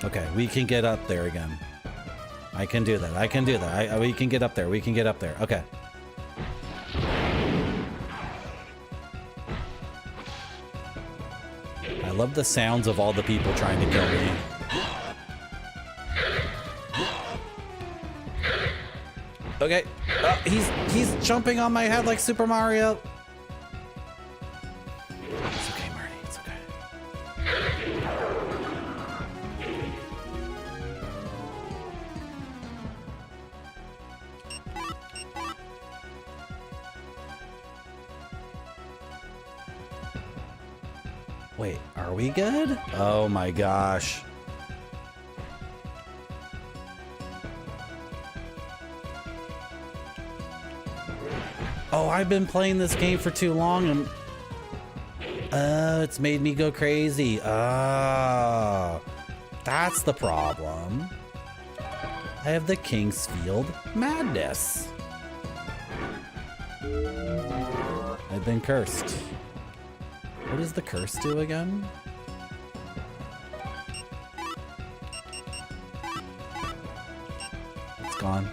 Okay, we can get up there again. I can do that. I can do that. We can get up there. We can get up there. Okay. I love the sounds of all the people trying to kill me. Okay. He's jumping on my head like Super Mario. It's okay, Marty. It's okay. Wait, are we good? Oh my gosh. Oh, I've been playing this game for too long and it's made me go crazy. Oh, that's the problem. I have the Kingsfield madness. I've been cursed. What does the curse do again? It's gone.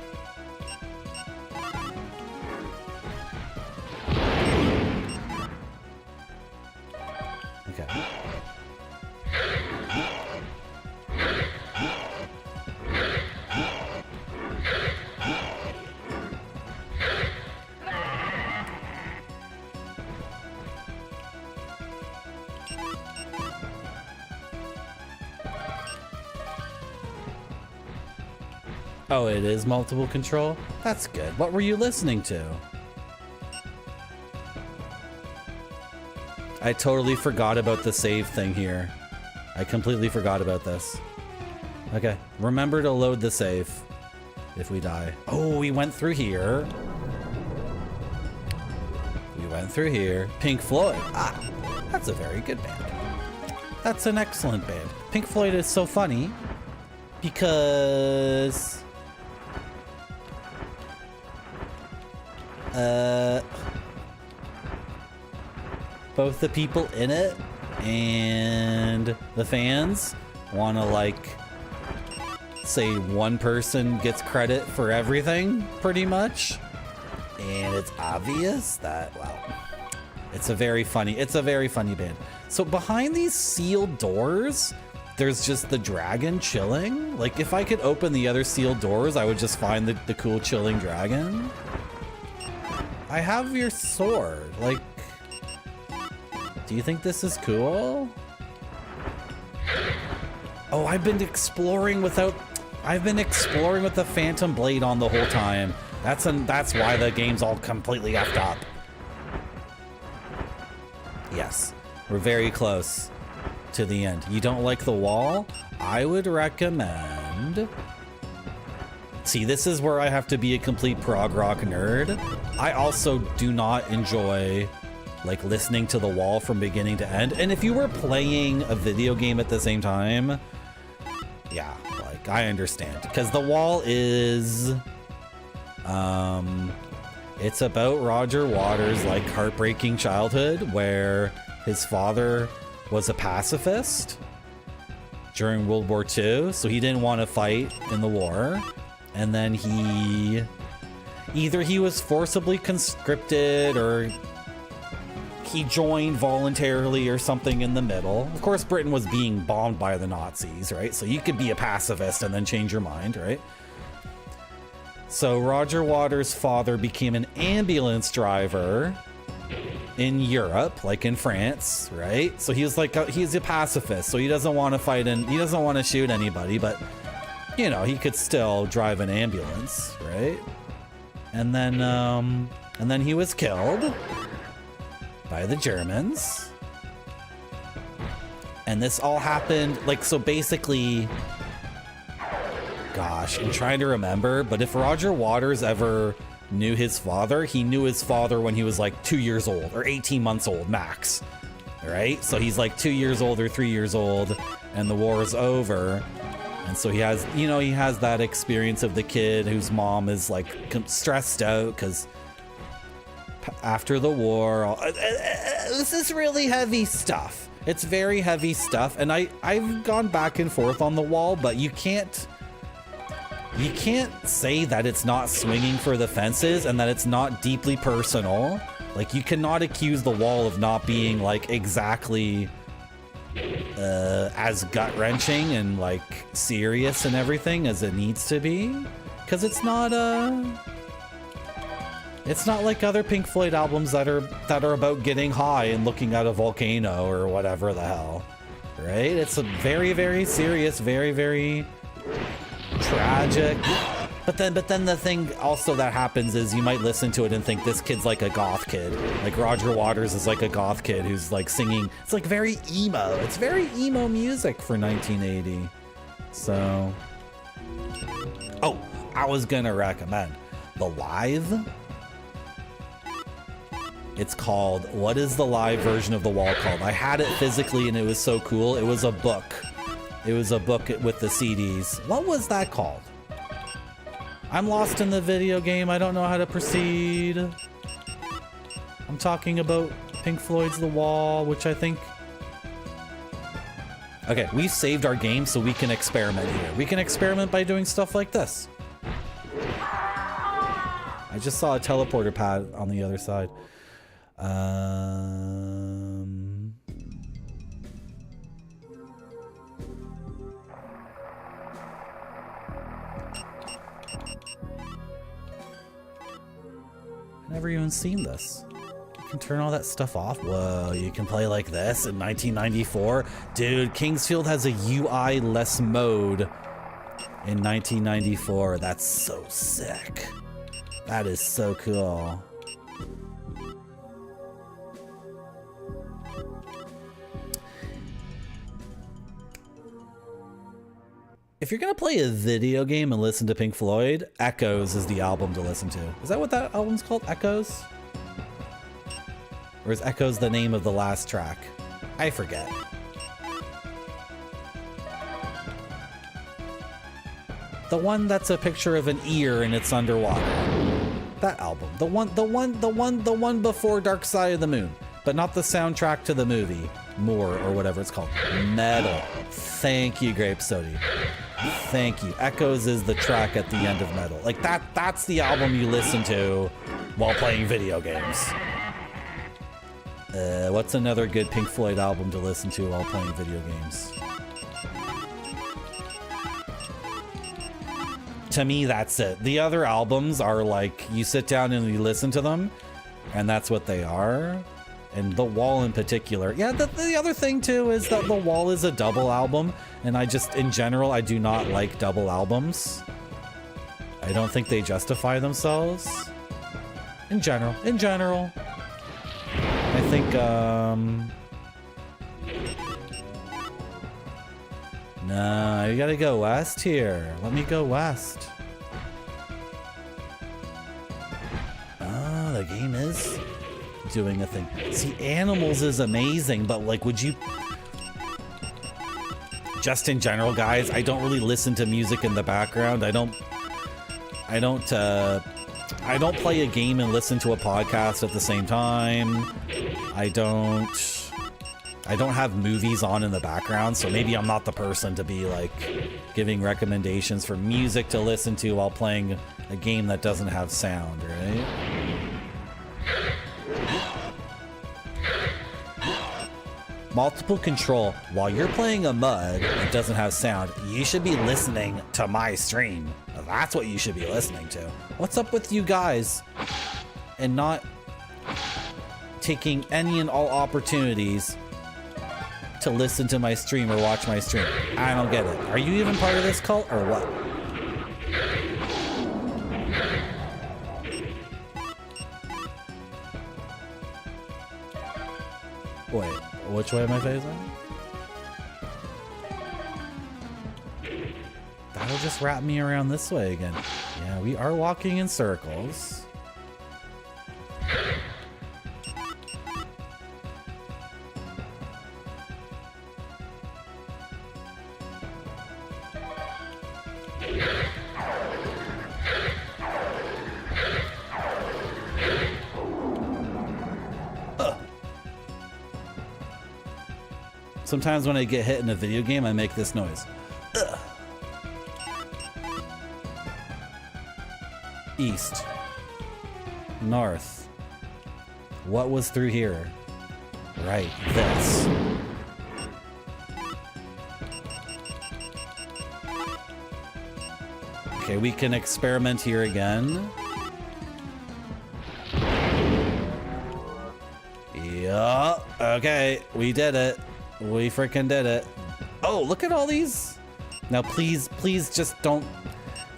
Okay. Oh, it is multiple control? That's good. What were you listening to? I totally forgot about the save thing here. I completely forgot about this. Okay, remember to load the save if we die. Oh, we went through here. We went through here. Pink Floyd. Ah, that's a very good band. That's an excellent band. Pink Floyd is so funny because both the people in it and the fans want to, like, say one person gets credit for everything, pretty much. And it's obvious that, well, it's a very funny band. So behind these sealed doors, there's just the dragon chilling. Like, if I could open the other sealed doors, I would just find the cool chilling dragon. I have your sword. Like, do you think this is cool? Oh, I've been exploring with the Phantom Blade on the whole time. That's why the game's all completely effed up. Yes, we're very close to the end. You don't like the wall? I would recommend... See, this is where I have to be a complete prog rock nerd. I also do not enjoy, like, listening to the wall from beginning to end. And if you were playing a video game at the same time, yeah, like, I understand. Because the wall is... it's about Roger Waters' like heartbreaking childhood where his father was a pacifist during World War II, so he didn't want to fight in the war, and then he was forcibly conscripted or he joined voluntarily or something in the middle. Of course, Britain was being bombed by the Nazis, right? So you could be a pacifist and then change your mind, right? So Roger Waters' father became an ambulance driver in Europe, like in France, right? So he's a pacifist, so he doesn't want to fight and he doesn't want to shoot anybody, but you know, he could still drive an ambulance, right? And then he was killed by the Germans. And this all happened, like, so basically, gosh, I'm trying to remember, but if Roger Waters ever knew his father, he knew his father when he was like 2 years old or 18 months old max, right? So he's like 2 years old or 3 years old and the war is over. And so he has, you know, he has that experience of the kid whose mom is like stressed out because after the war, this is really heavy stuff. It's very heavy stuff. And I've gone back and forth on the wall, but you can't say that it's not swinging for the fences and that it's not deeply personal. Like, you cannot accuse the wall of not being like exactly as gut-wrenching and like serious and everything as it needs to be, because it's not It's not like other Pink Floyd albums that are about getting high and looking at a volcano or whatever the hell, right? It's a very, very serious, very, very tragic. But then the thing also that happens is you might listen to it and think this kid's like a goth kid. Like Roger Waters is like a goth kid who's like singing. It's like very emo. It's very emo music for 1980. So, oh, I was gonna recommend the live. It's called, what is the live version of The Wall called? I had it physically and it was so cool. It was a book. It was a book with the CDs. What was that called? I'm lost in the video game. I don't know how to proceed. I'm talking about Pink Floyd's The Wall, which I think... Okay, we've saved our game so we can experiment here. We can experiment by doing stuff like this. I just saw a teleporter pad on the other side. I've never even seen this. You can turn all that stuff off. Whoa, you can play like this in 1994? Dude, Kingsfield has a UI-less mode in 1994. That's so sick. That is so cool. If you're gonna play a video game and listen to Pink Floyd, Echoes is the album to listen to. Is that what that album's called? Echoes? Or is Echoes the name of the last track? I forget. The one that's a picture of an ear and it's underwater. That album. The one before Dark Side of the Moon, but not the soundtrack to the movie. More or whatever it's called. Metal. Thank you, Grape Sody. Thank you. Echoes is the track at the end of Metal. Like that's the album you listen to while playing video games. What's another good Pink Floyd album to listen to while playing video games? To me, that's it. The other albums are like, you sit down and you listen to them, and that's what they are. And The Wall in particular. Yeah, the other thing too is that The Wall is a double album, and I just, in general, I do not like double albums. I don't think they justify themselves. In general. I think, no, you gotta go west here. Let me go west. Oh, the game is doing a thing. See, Animals is amazing, but like, would you... Just in general, guys, I don't really listen to music in the background. I don't play a game and listen to a podcast at the same time. I don't have movies on in the background, so maybe I'm not the person to be like giving recommendations for music to listen to while playing a game that doesn't have sound, right? Multiple control. While you're playing a MUD that doesn't have sound, you should be listening to my stream. That's what you should be listening to. What's up with you guys and not taking any and all opportunities to listen to my stream or watch my stream? I don't get it. Are you even part of this cult or what? Wait, which way am I facing? That'll just wrap me around this way again. Yeah, we are walking in circles. Sometimes when I get hit in a video game, I make this noise. Ugh. East. North. What was through here? Right, this. Okay, we can experiment here again. Okay, we did it. We freaking did it. Oh, look at all these. Now, please just don't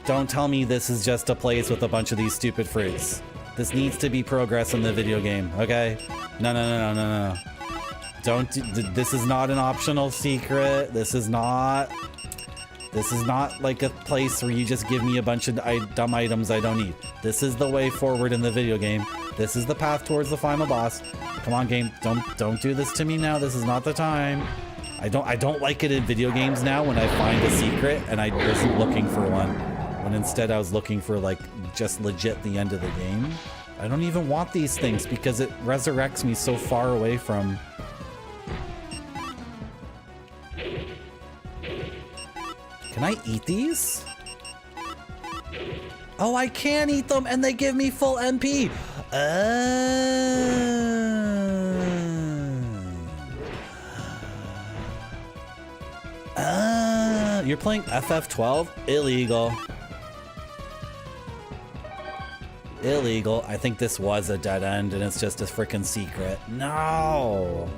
tell me this is just a place with a bunch of these stupid fruits. This needs to be progress in the video game, okay? No. Don't, this is not an optional secret. This is not like a place where you just give me a bunch of dumb items I don't need. This is the way forward in the video game. This is the path towards the final boss. Come on, game. Don't do this to me now. This is not the time. I don't like it in video games now when I find a secret and I wasn't looking for one. When instead I was looking for like just legit the end of the game. I don't even want these things because it resurrects me so far away from... Can I eat these? Oh, I can eat them and they give me full MP. You're playing FF12? Illegal. Illegal. I think this was a dead end and it's just a freaking secret. No.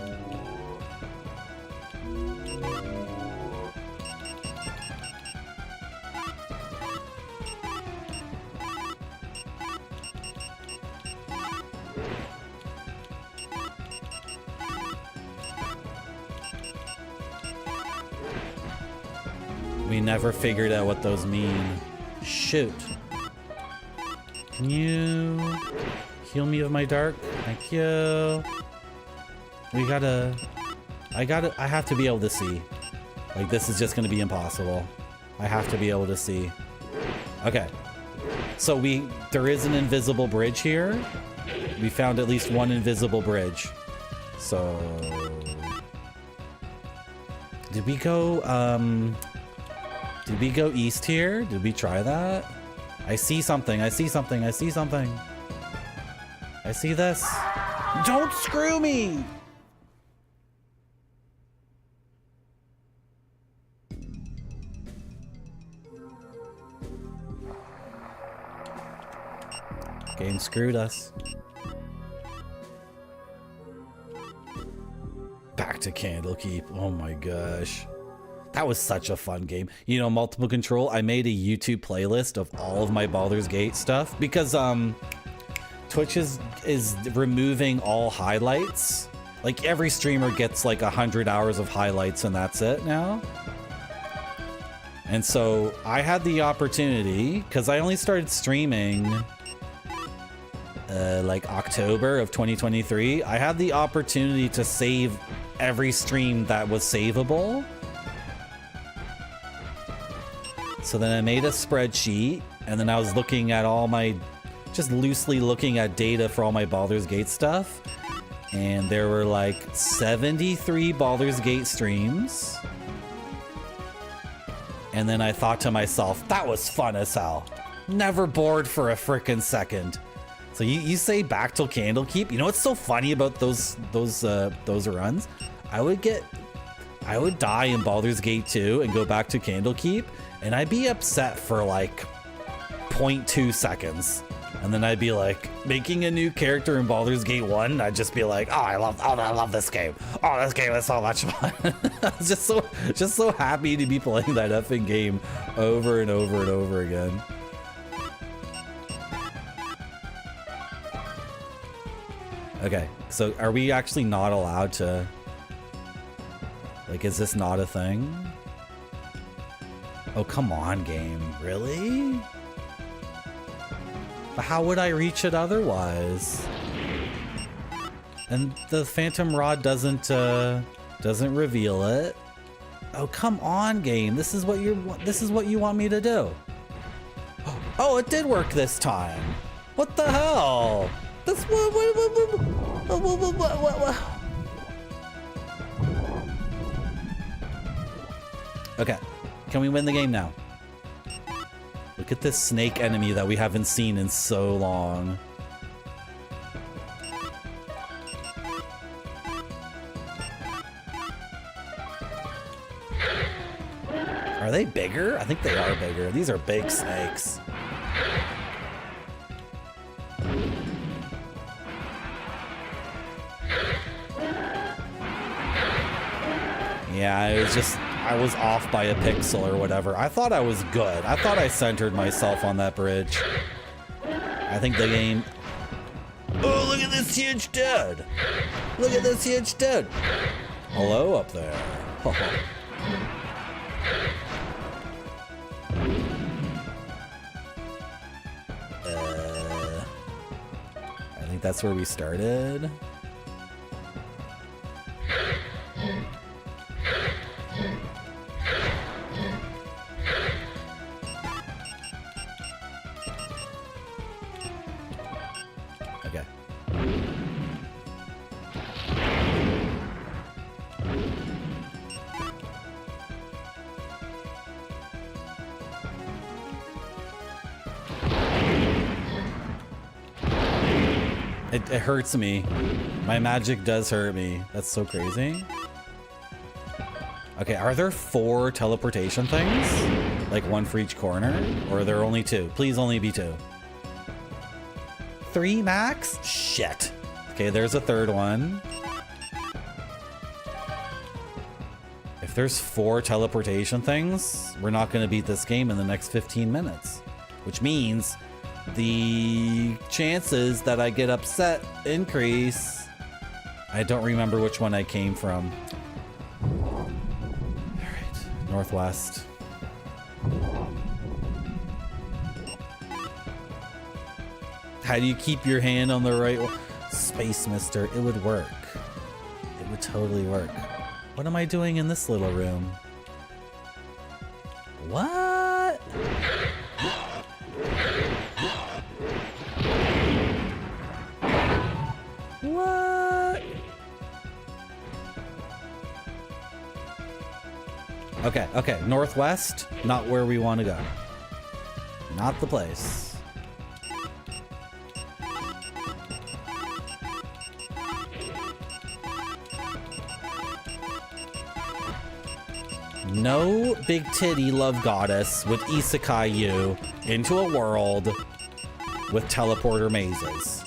We never figured out what those mean. Shoot. Can you heal me of my dark? Thank you. I have to be able to see. Like, this is just gonna be impossible. I have to be able to see. Okay. So there is an invisible bridge here. We found at least one invisible bridge. So... Did we go east here? Did we try that? I see something. I see something. I see something. I see this. Don't screw me! Game screwed us. Back to Candlekeep. Oh my gosh. That was such a fun game. You know, multiple control. I made a YouTube playlist of all of my Baldur's Gate stuff because Twitch is removing all highlights. Like every streamer gets like 100 hours of highlights and that's it now. And so I had the opportunity because I only started streaming like October of 2023. I had the opportunity to save every stream that was savable. So then I made a spreadsheet and then I was looking at all my, just loosely looking at data for all my Baldur's Gate stuff. And there were like 73 Baldur's Gate streams. And then I thought to myself, that was fun as hell. Never bored for a frickin' second. So you say back till Candlekeep. You know what's so funny about those runs? I would die in Baldur's Gate 2 and go back to Candlekeep. And I'd be upset for like 0.2 seconds. And then I'd be like making a new character in Baldur's Gate 1. I'd just be like, I love this game. Oh, this game is so much fun. I was just so happy to be playing that effing game over and over and over again. Okay, so are we actually not allowed to, like, is this not a thing? Oh, come on, game. Really? But how would I reach it otherwise? And the Phantom Rod doesn't reveal it. Oh, come on, game. This is what you want me to do. Oh, it did work this time. What the hell? That's what. Okay. Can we win the game now? Look at this snake enemy that we haven't seen in so long. Are they bigger? I think they are bigger. These are big snakes. Yeah, I was off by a pixel or whatever. I thought I was good. I thought I centered myself on that bridge. I think the game... Oh, look at this huge dude. Look at this huge dude. Hello up there. I think that's where we started. Okay. It hurts me. My magic does hurt me. That's so crazy. Okay, are there 4 teleportation things? Like 1 for each corner? Or are there only 2? Please only be 2. 3 max? Shit. Okay, there's a 3rd one. If there's 4 teleportation things, we're not going to beat this game in the next 15 minutes. Which means the chances that I get upset increase. I don't remember which one I came from. All right, northwest. How do you keep your hand on the right one? Space Mister, it would work. It would totally work. What am I doing in this little room? What? What? Okay, okay. Northwest, not where we want to go. Not the place. No big titty love goddess would isekai you into a world with teleporter mazes.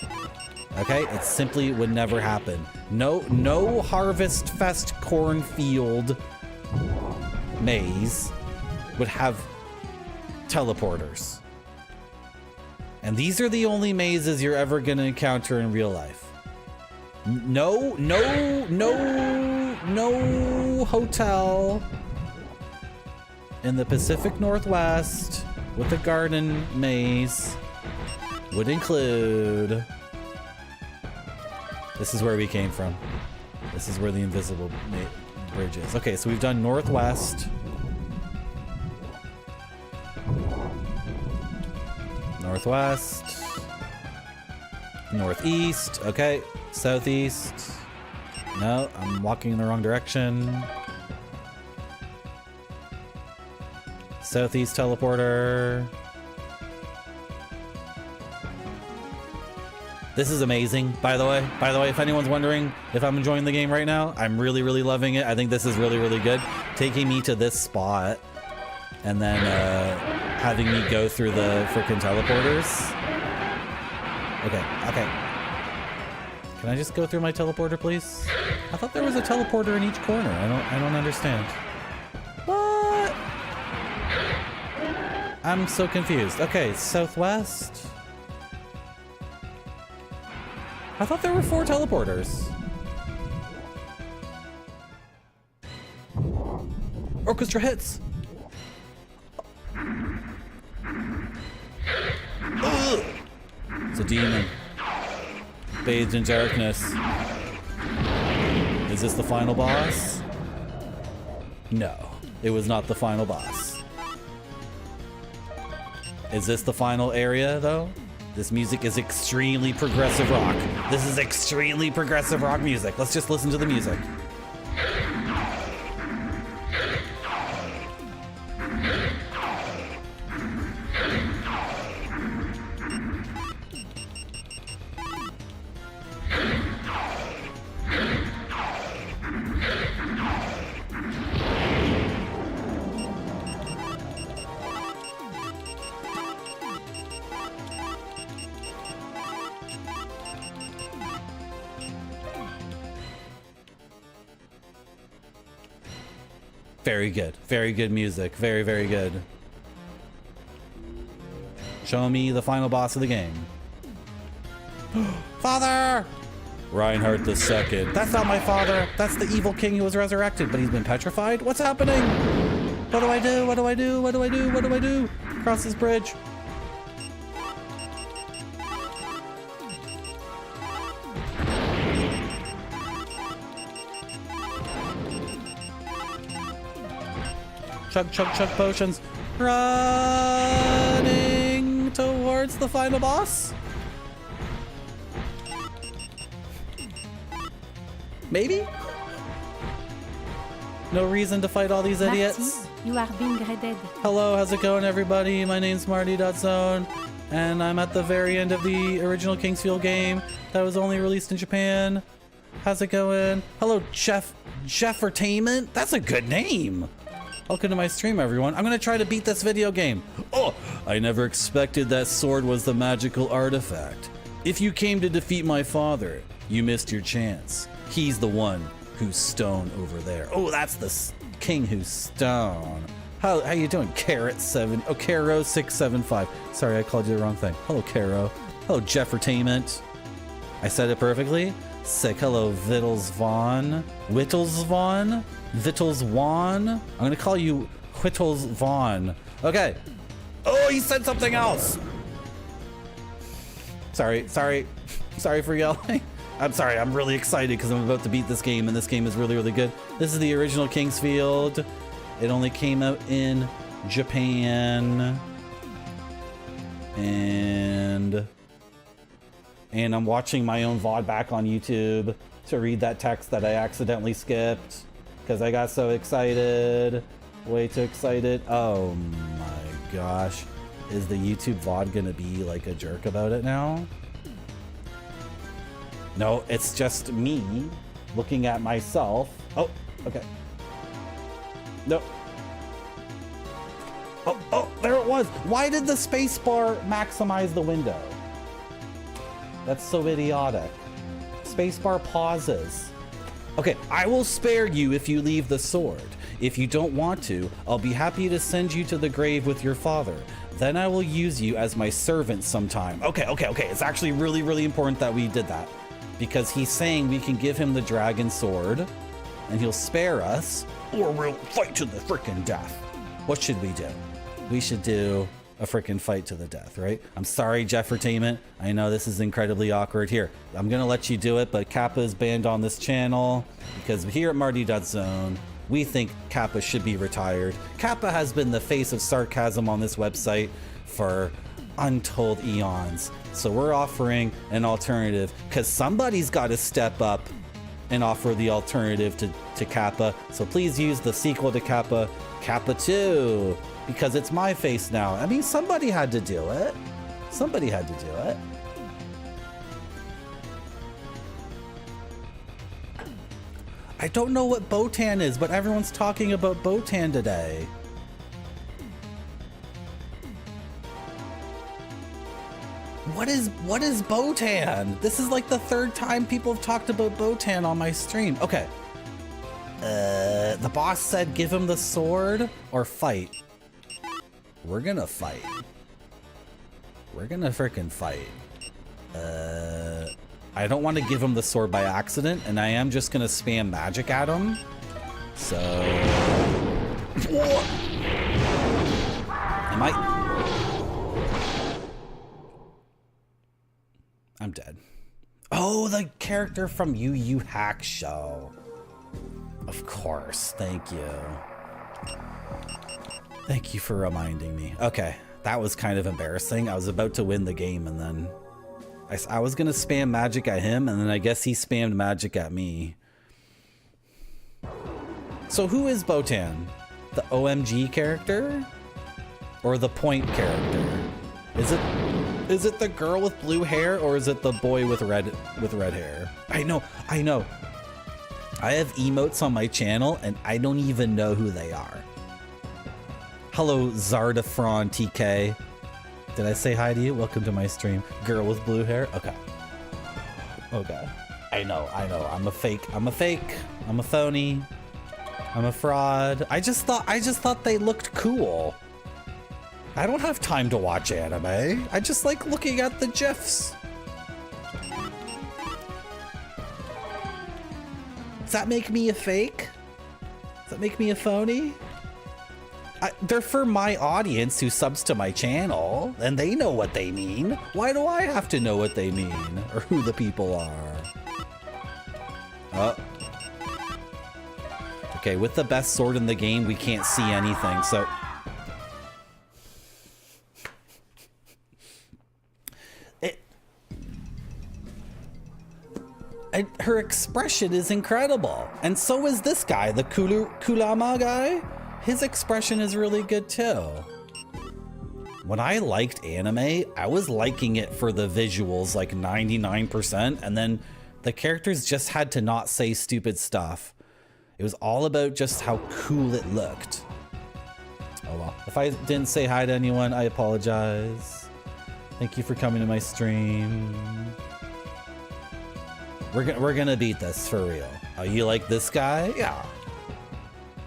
Okay? It simply would never happen. No Harvest Fest cornfield maze would have teleporters. And these are the only mazes you're ever gonna encounter in real life. No hotel in the Pacific Northwest with a garden maze would include... This is where we came from. This is where the invisible bridge is. Okay, so we've done northwest. Northwest. Northeast. Okay, southeast. No, I'm walking in the wrong direction. Southeast teleporter. This is amazing, by the way. By the way, if anyone's wondering if I'm enjoying the game right now, I'm really, really loving it. I think this is really, really good. Taking me to this spot and then having me go through the freaking teleporters. Okay, okay. Can I just go through my teleporter, please? I thought there was a teleporter in each corner. I don't understand. What? I'm so confused. Okay, southwest. I thought there were 4 teleporters. Orchestra hits. Ugh. It's a demon. Bathed in darkness. Is this the final boss? No, it was not the final boss. Is this the final area, though? This music is extremely progressive rock. This is extremely progressive rock music. Let's just listen to the music. Very good. Very good music. Very, very good. Show me the final boss of the game. Father! Reinhardt II. That's not my father. That's the evil king who was resurrected, but he's been petrified? What's happening? What do I do? What do I do? What do I do? What do I do? Cross this bridge. Chug, chug, chug potions. Running towards the final boss? Maybe? No reason to fight all these idiots. Marty, you are being raided. Hello, how's it going, everybody? My name's Marty.Zone, and I'm at the very end of the original Kingsfield game that was only released in Japan. How's it going? Hello, Jeffertainment? That's a good name. Welcome to my stream, everyone. I'm gonna try to beat this video game. Oh, I never expected that sword was the magical artifact. If you came to defeat my father, you missed your chance. He's the one who's stone over there. Oh, that's the king who's stone. How you doing, Carrot7? Oh, Caro675. Sorry, I called you the wrong thing. Hello, Caro. Hello, Jeffertainment. I said it perfectly. Sick. Hello, Vittlesvaughn. Whittlesvaughn? Vittlesvaughn? I'm gonna call you Whittlesvaughn. Okay. Oh, he said something else. Sorry for yelling. I'm sorry, I'm really excited because I'm about to beat this game, and this game is really, really good. This is the original Kingsfield. It only came out in Japan. And I'm watching my own VOD back on YouTube to read that text that I accidentally skipped because I got so excited. Way too excited. Oh my gosh. Is the YouTube VOD gonna be like a jerk about it now? No, it's just me looking at myself. Oh, okay. No. Oh, there it was. Why did the space bar maximize the window? That's so idiotic. Spacebar pauses. Okay, I will spare you if you leave the sword. If you don't want to, I'll be happy to send you to the grave with your father. Then I will use you as my servant sometime. Okay. It's actually really, really important that we did that. Because he's saying we can give him the dragon sword and he'll spare us, or we'll fight to the frickin' death. What should we do? We should do a frickin' fight to the death, right? I'm sorry, Jeffertainment. I know this is incredibly awkward. Here, I'm gonna let you do it, but Kappa is banned on this channel because here at Marty.Zone, we think Kappa should be retired. Kappa has been the face of sarcasm on this website for untold eons. So we're offering an alternative because somebody's got to step up and offer the alternative to Kappa. So please use the sequel to Kappa, Kappa 2, because it's my face now. I mean, somebody had to do it. Somebody had to do it. I don't know what Botan is, but everyone's talking about Botan today. What is Botan? This is like the third time people have talked about Botan on my stream. Okay. The boss said give him the sword or fight. We're gonna fight. We're gonna frickin' fight. I don't want to give him the sword by accident, and I am just gonna spam magic at him. So... Am I... I'm dead. Oh, the character from Yu Yu Hack Show. Of course, thank you. Thank you for reminding me. Okay, that was kind of embarrassing. I was about to win the game and then I was gonna spam magic at him and then I guess he spammed magic at me. So who is Botan? The OMG character? Or the point character? Is it the girl with blue hair or is it the boy with red hair? I know. I have emotes on my channel and I don't even know who they are. Hello, Zardafron TK. Did I say hi to you? Welcome to my stream. Girl with blue hair? Okay. I know. I'm a fake. I'm a phony. I'm a fraud. I just thought they looked cool. I don't have time to watch anime. I just like looking at the GIFs. Does that make me a fake? Does that make me a phony? They're for my audience who subs to my channel, and they know what they mean. Why do I have to know what they mean, or who the people are? Oh. Okay, with the best sword in the game, we can't see anything, so... Her expression is incredible. And so is this guy, the Kulama guy. His expression is really good too. When I liked anime, I was liking it for the visuals like 99%, and then the characters just had to not say stupid stuff. It was all about just how cool it looked. Oh well. If I didn't say hi to anyone, I apologize. Thank you for coming to my stream. We're gonna beat this for real. Oh, you like this guy? Yeah.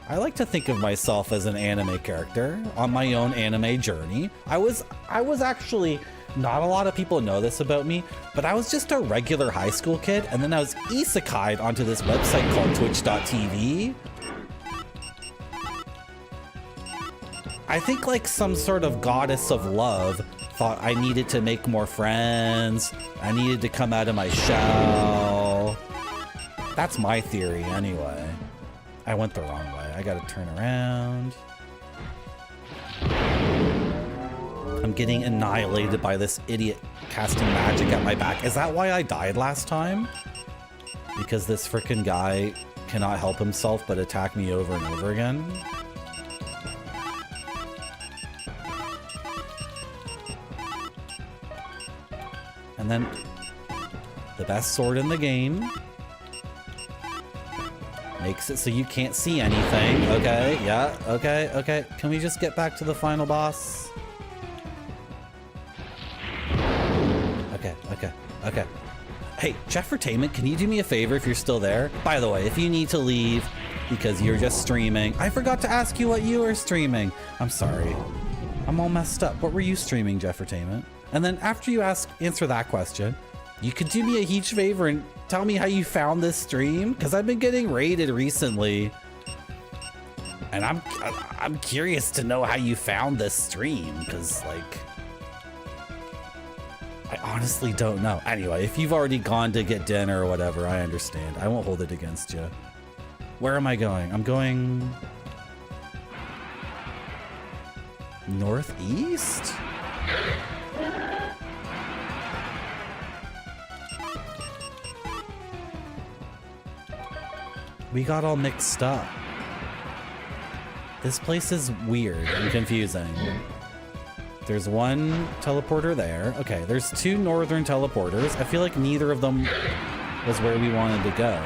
I like to think of myself as an anime character on my own anime journey. I was actually, not a lot of people know this about me, but I was just a regular high school kid, and then I was isekai'd onto this website called twitch.tv. I think like some sort of goddess of love thought I needed to make more friends. I needed to come out of my shell. That's my theory anyway. I went the wrong way. I gotta turn around. I'm getting annihilated by this idiot casting magic at my back. Is that why I died last time? Because this frickin' guy cannot help himself but attack me over and over again? And then the best sword in the game makes it so you can't see anything. Okay, yeah, okay. Can we just get back to the final boss? Okay. Hey, Jeffertainment, can you do me a favor if you're still there? By the way, if you need to leave because you're just streaming, I forgot to ask you what you were streaming. I'm sorry. I'm all messed up. What were you streaming, Jeffertainment? And then after you answer that question, you could do me a huge favor and tell me how you found this stream, because I've been getting raided recently. And I'm curious to know how you found this stream, because like, I honestly don't know. Anyway, if you've already gone to get dinner or whatever, I understand. I won't hold it against you. Where am I going? I'm going northeast? We got all mixed up. This place is weird and confusing. There's one teleporter there. Okay, there's two northern teleporters. I feel like neither of them was where we wanted to go.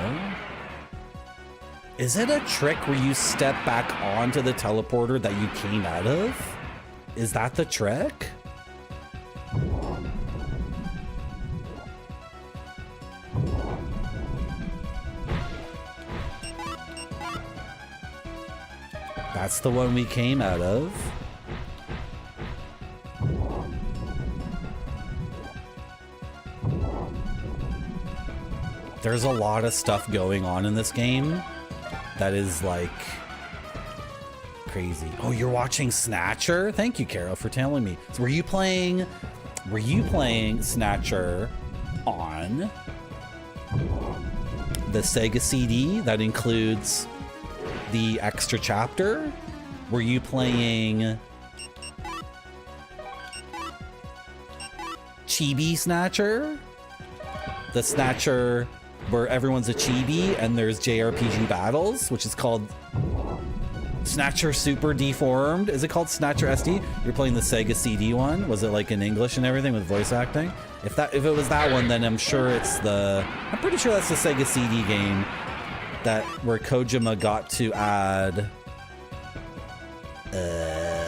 Is it a trick where you step back onto the teleporter that you came out of? Is that the trick? That's the one we came out of. There's a lot of stuff going on in this game that is like crazy. Oh, you're watching Snatcher? Thank you, Carol, for telling me. So were you playing Snatcher on the Sega CD that includes the extra chapter? Were you playing Chibi Snatcher? The Snatcher where everyone's a chibi and there's JRPG battles, which is called Snatcher Super Deformed. Is it called Snatcher SD? You're playing the Sega CD one. Was it like in English and everything with voice acting? If it was that one, then I'm pretty sure that's the Sega CD game where Kojima got to add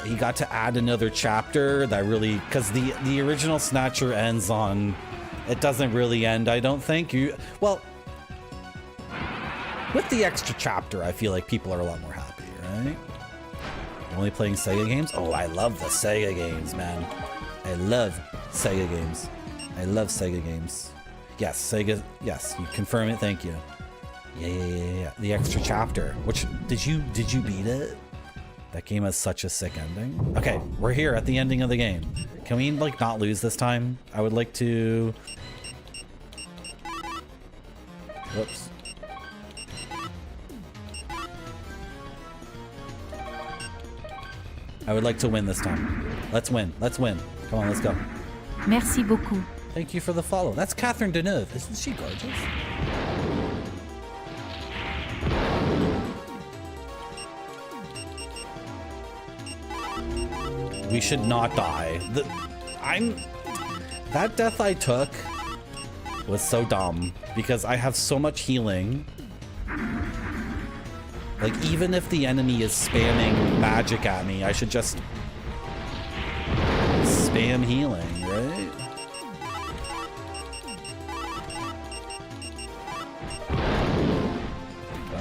he got to add another chapter that really, because the original Snatcher ends on, it doesn't really end, I don't think. With the extra chapter, I feel like people are a lot more happy, right? Only playing Sega games? Oh, I love the Sega games, man. I love Sega games. I love Sega games. Yes, Sega. Yes, you confirm it. Thank you. Yeah. The extra chapter. Which did you beat it? That game has such a sick ending. Okay, we're here at the ending of the game. Can we like not lose this time? I would like to. Whoops. I would like to win this time. Let's win. Let's win. Come on, let's go. Merci beaucoup. Thank you for the follow. That's Catherine Deneuve. Isn't she gorgeous? We should not die. That death I took was so dumb because I have so much healing. Like, even if the enemy is spamming magic at me, I should just spam healing, right?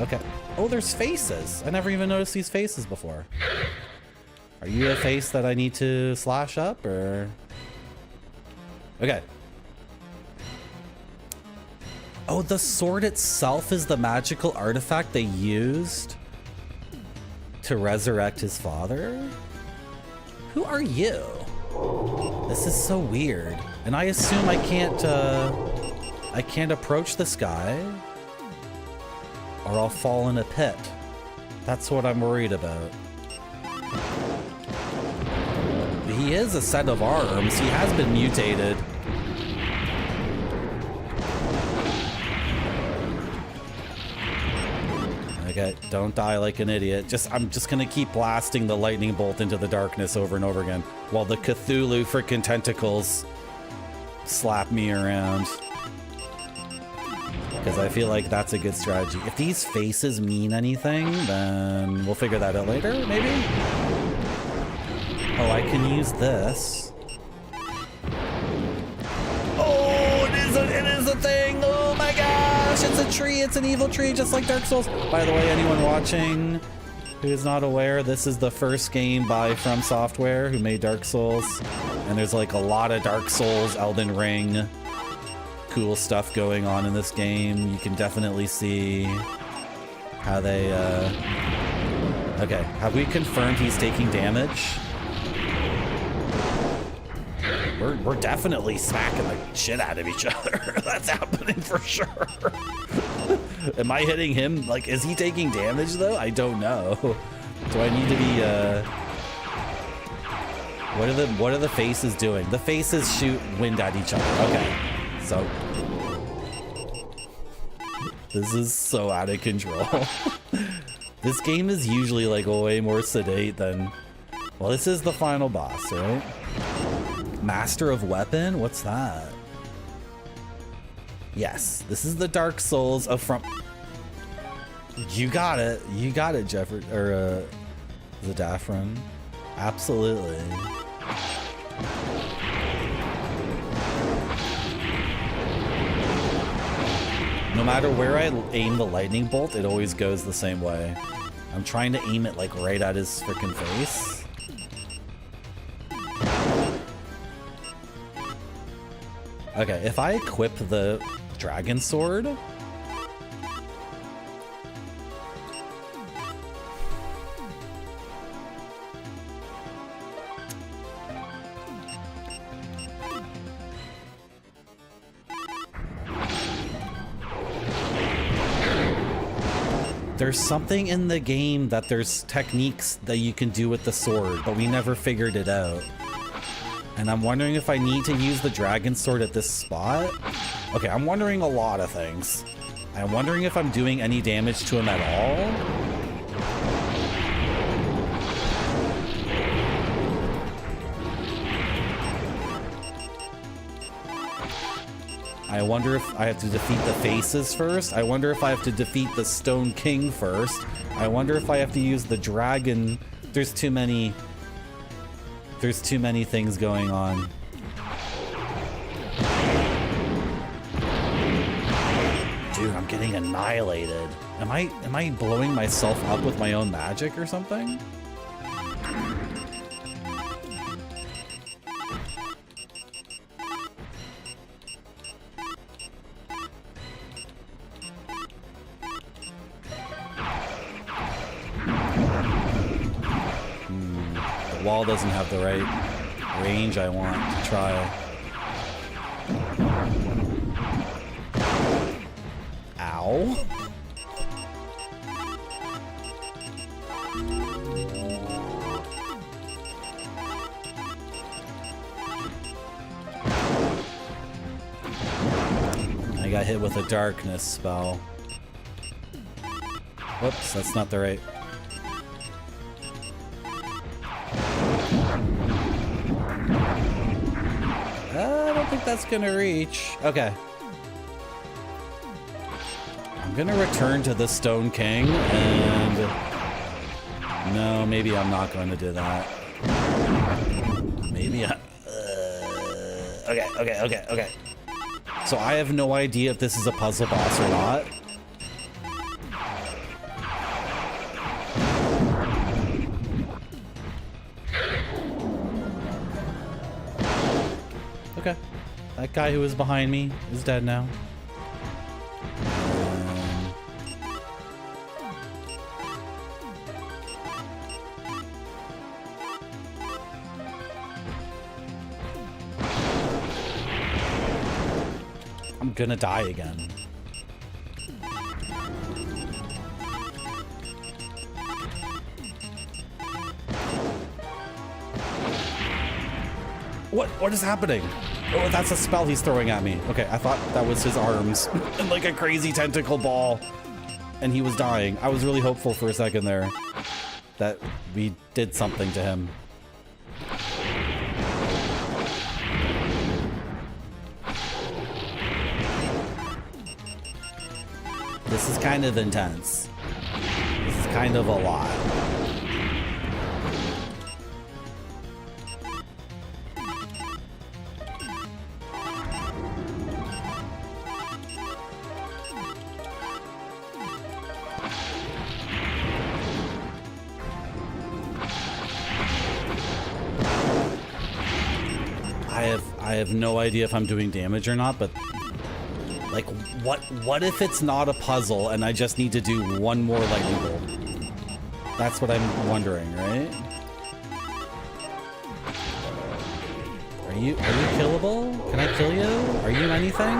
Okay. Oh, there's faces. I never even noticed these faces before. Are you a face that I need to slash up, or? Okay. Oh, the sword itself is the magical artifact they used to resurrect his father? Who are you? This is so weird. And I assume I can't approach this guy, or I'll fall in a pit. That's what I'm worried about. He is a set of arms. He has been mutated. Okay, don't die like an idiot. I'm just gonna keep blasting the lightning bolt into the darkness over and over again while the Cthulhu freaking tentacles slap me around. Because I feel like that's a good strategy. If these faces mean anything, then we'll figure that out later, maybe? Oh, I can use this. Oh, it is a thing! Oh my gosh, it's a tree, it's an evil tree, just like Dark Souls. By the way, anyone watching who is not aware, this is the first game by From Software, who made Dark Souls. And there's like a lot of Dark Souls, Elden Ring, cool stuff going on in this game. You can definitely see how they, Okay, have we confirmed he's taking damage? We're definitely smacking the shit out of each other. That's happening for sure. Am I hitting him? Like, is he taking damage though? I don't know. Do I need to be, What are the faces doing? The faces shoot wind at each other. Okay, so this is so out of control. This game is usually like way more sedate than. Well, this is the final boss, right? Master of Weapon? What's that? Yes, this is the Dark Souls of From. You got it. You got it, Jeffrey. Or, Zadafran. Absolutely. No matter where I aim the lightning bolt, it always goes the same way. I'm trying to aim it like right at his freaking face. Okay, if I equip the dragon sword, there's something in the game that there's techniques that you can do with the sword, but we never figured it out. And I'm wondering if I need to use the dragon sword at this spot. Okay, I'm wondering a lot of things. I'm wondering if I'm doing any damage to him at all. I wonder if I have to defeat the faces first. I wonder if I have to defeat the Stone King first. I wonder if I have to use the dragon. There's too many things going on. Dude, I'm getting annihilated. Am I blowing myself up with my own magic or something? The wall doesn't have the right range I want to try. Ow. I got hit with a darkness spell. Whoops, that's not the right. I don't think that's gonna reach. Okay. I'm gonna return to the Stone King and... No, maybe I'm not going to do that. Maybe I... Okay. So I have no idea if this is a puzzle boss or not. Okay. That guy who was behind me is dead now. I'm gonna die again. What is happening? Oh, that's a spell he's throwing at me. Okay, I thought that was his arms and like a crazy tentacle ball. And he was dying. I was really hopeful for a second there that we did something to him. This is kind of intense. This is kind of a lot. I have no idea if I'm doing damage or not, but like, what if it's not a puzzle and I just need to do one more lightning bolt? That's what I'm wondering, right? Are you killable? Can I kill you? Are you anything?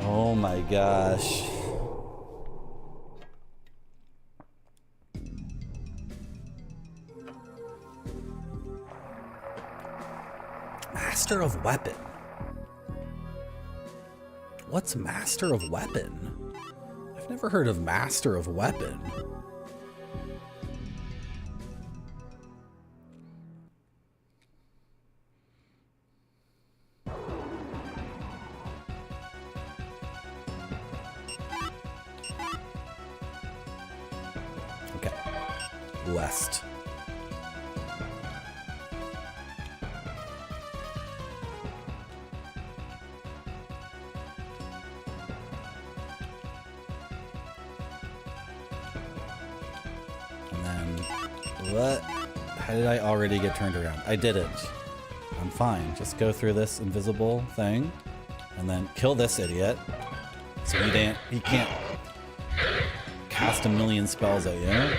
Oh my gosh. Master of Weapon. What's Master of Weapon? I've never heard of Master of Weapon. Okay. West. What? How did I already get turned around? I didn't. I'm fine. Just go through this invisible thing and then kill this idiot. So he can't cast a million spells at you.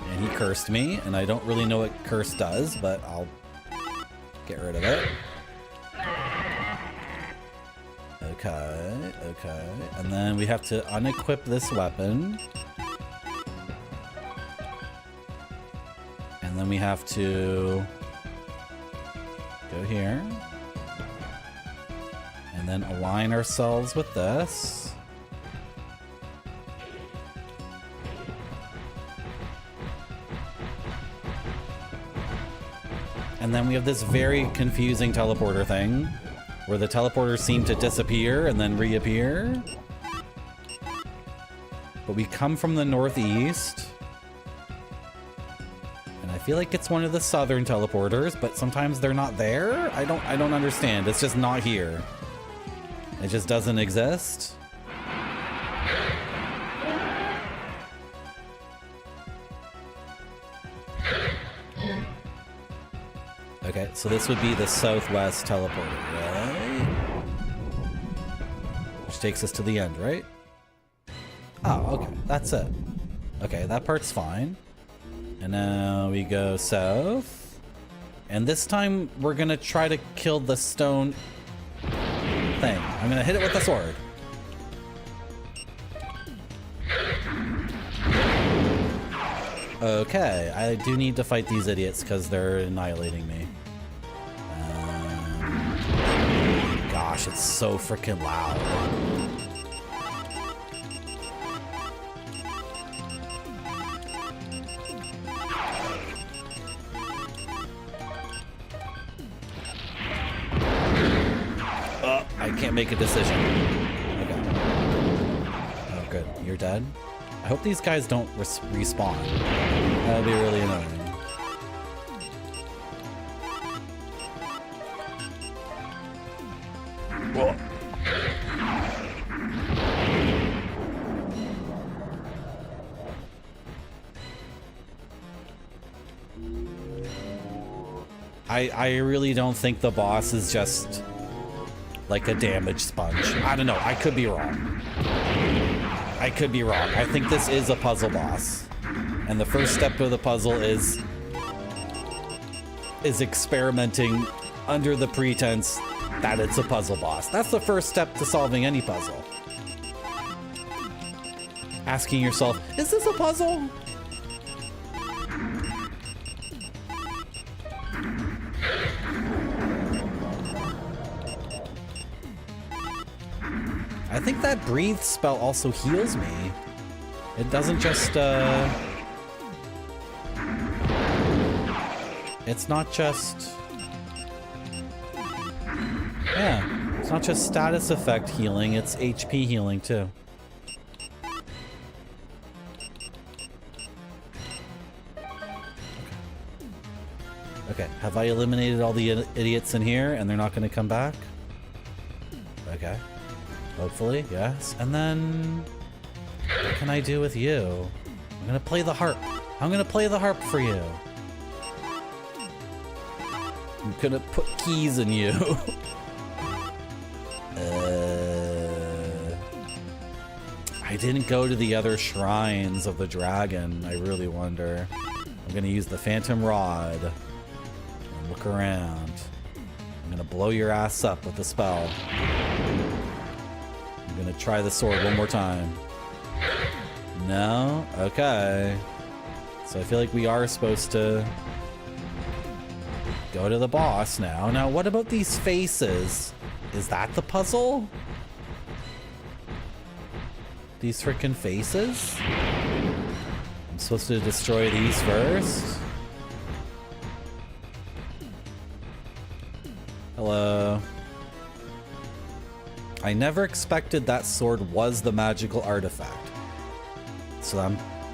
And he cursed me, and I don't really know what curse does, but I'll get rid of it. Okay. And then we have to unequip this weapon. And then we have to go here. And then align ourselves with this. And then we have this very confusing teleporter thing, where the teleporters seem to disappear and then reappear. But we come from the northeast. And I feel like it's one of the southern teleporters, but sometimes they're not there. I don't understand. It's just not here. It just doesn't exist? Okay, so this would be the southwest teleporter, right? Which takes us to the end, right? Oh, okay, that's it. Okay, that part's fine. And now we go south. And this time we're gonna try to kill the stone thing. I'm gonna hit it with the sword. Okay, I do need to fight these idiots because they're annihilating me. Gosh, it's so freaking loud. Oh, I can't make a decision. Okay. Oh, good. You're dead? I hope these guys don't respawn. That would be really annoying. Whoa. I really don't think the boss is just like a damage sponge. I don't know. I could be wrong. I could be wrong. I think this is a puzzle boss. And the first step of the puzzle is experimenting under the pretense that it's a puzzle boss. That's the first step to solving any puzzle. Asking yourself, is this a puzzle? I think that breathe spell also heals me. It doesn't just, it's not just... Yeah, it's not just status effect healing, it's HP healing too. Okay, have I eliminated all the idiots in here and they're not going to come back? Okay. Hopefully, yes. And then... what can I do with you? I'm gonna play the harp. I'm gonna play the harp for you. I'm gonna put keys in you. I didn't go to the other shrines of the dragon. I really wonder. I'm gonna use the phantom rod. And look around. I'm gonna blow your ass up with the spell. I'm gonna try the sword one more time. No? Okay. So I feel like we are supposed to go to the boss now. Now, what about these faces? Is that the puzzle? These frickin' faces? I'm supposed to destroy these first? Hello. I never expected that sword was the magical artifact. So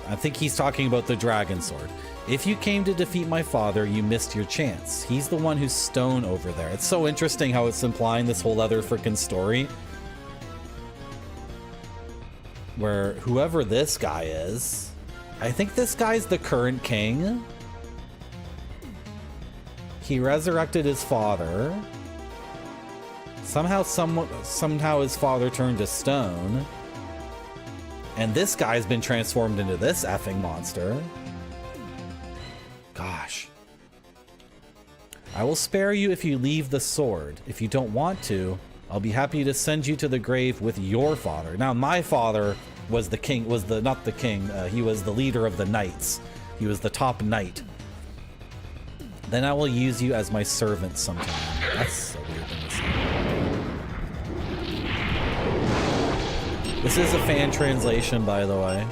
I think he's talking about the dragon sword. If you came to defeat my father, you missed your chance. He's the one who's stone over there. It's so interesting how it's implying this whole other freaking story. Where whoever this guy is, I think this guy's the current king. He resurrected his father. Somehow his father turned to stone. And this guy's been transformed into this effing monster. Gosh. I will spare you if you leave the sword. If you don't want to, I'll be happy to send you to the grave with your father. Now, my father was the king, not the king, he was the leader of the knights. He was the top knight. Then I will use you as my servant sometime. That's a weird thing to say. This is a fan translation, by the way.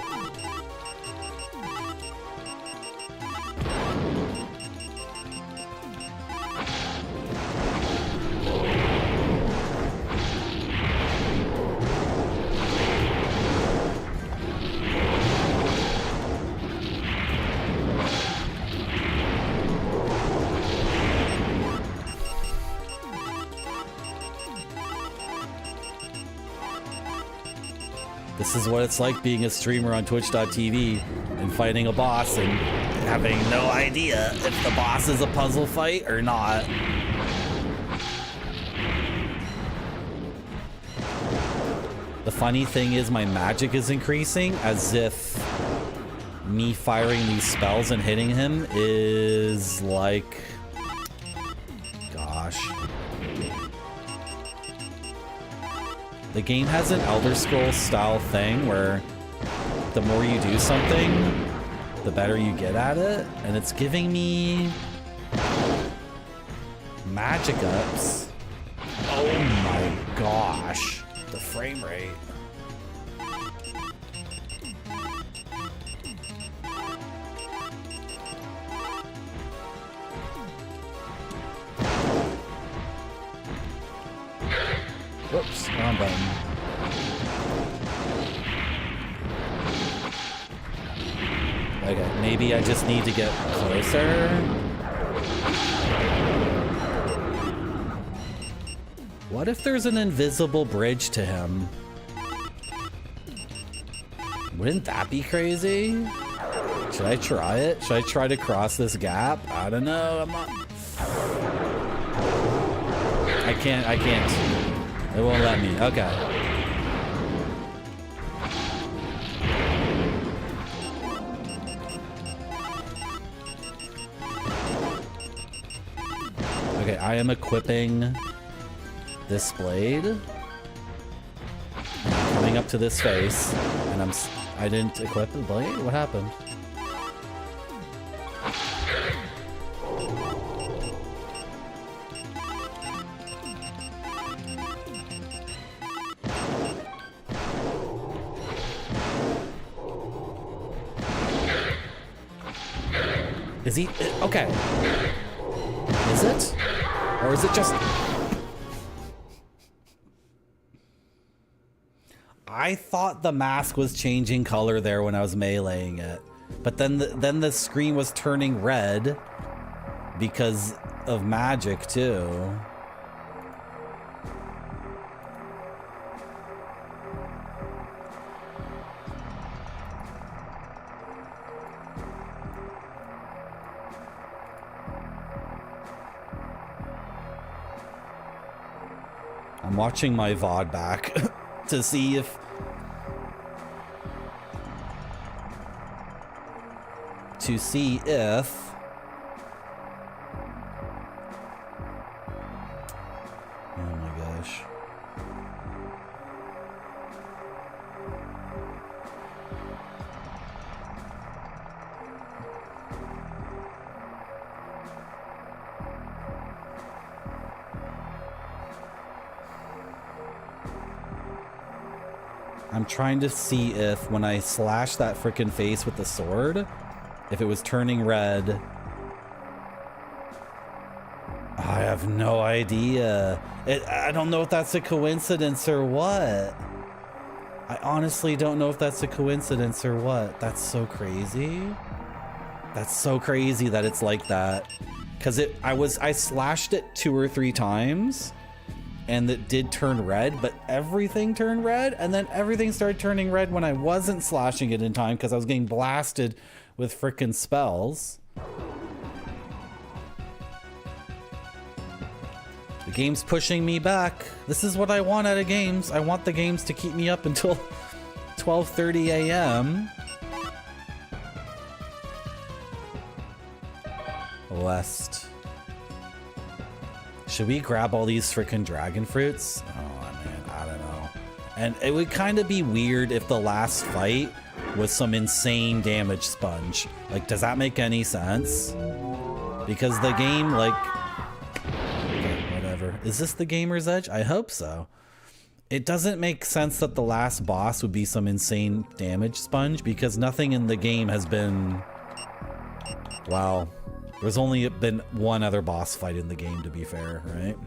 This is what it's like being a streamer on twitch.tv and fighting a boss and having no idea if the boss is a puzzle fight or not. The funny thing is my magic is increasing as if me firing these spells and hitting him is like... Gosh. The game has an Elder Scrolls style thing where the more you do something, the better you get at it. And it's giving me magic ups. Oh my gosh. The frame rate. Whoops, wrong button. Okay, maybe I just need to get closer. What if there's an invisible bridge to him? Wouldn't that be crazy? Should I try it? Should I try to cross this gap? I don't know, I'm not... I can't. It won't let me. Okay. Okay, I am equipping this blade. I'm coming up to this face, and I didn't equip the blade? What happened? Is he? Okay. Is it? Or is it just... I thought the mask was changing color there when I was meleeing it. But then the screen was turning red because of magic too. I'm watching my VOD back to see if... Oh my gosh. I'm trying to see if when I slash that frickin' face with the sword, if it was turning red. I have no idea. I don't know if that's a coincidence or what. I honestly don't know if that's a coincidence or what. That's so crazy. That's so crazy that it's like that. Because I slashed it 2 or 3 times. And it did turn red, but everything turned red, and then everything started turning red when I wasn't slashing it in time because I was getting blasted with frickin' spells. The game's pushing me back. This is what I want out of games. I want the games to keep me up until 12:30 a.m. West. Should we grab all these freaking dragon fruits? Oh man, I don't know. And it would kind of be weird if the last fight was some insane damage sponge. Like, does that make any sense? Because the game, like... Okay, whatever. Is this the Gamer's Edge? I hope so. It doesn't make sense that the last boss would be some insane damage sponge because nothing in the game has been... Wow. There's only been one other boss fight in the game, to be fair, right?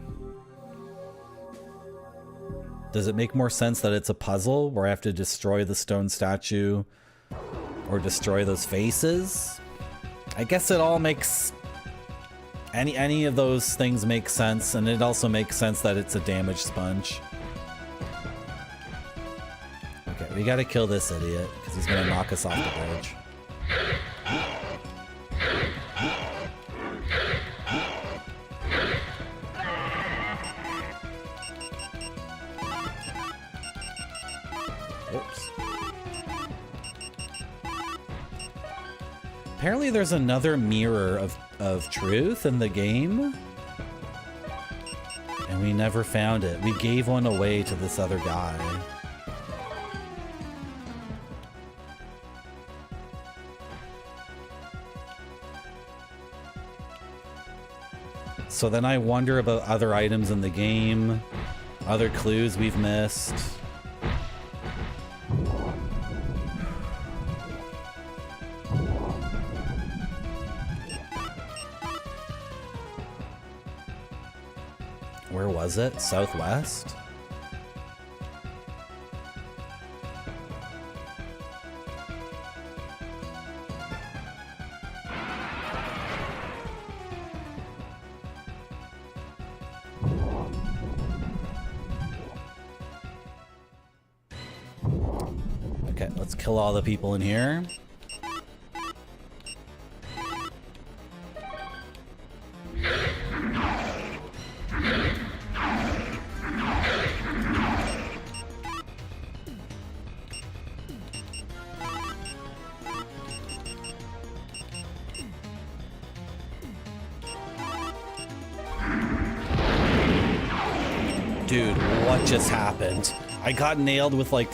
Does it make more sense that it's a puzzle where I have to destroy the stone statue or destroy those faces? I guess it all makes... Any of those things make sense, and it also makes sense that it's a damage sponge. Okay, we gotta kill this idiot, because he's gonna knock us off the bridge. Oops. Apparently there's another mirror of truth in the game. And we never found it. We gave one away to this other guy. So then I wonder about other items in the game, other clues we've missed. Where was it? Southwest? Okay, let's kill all the people in here. Dude, what just happened? I got nailed with like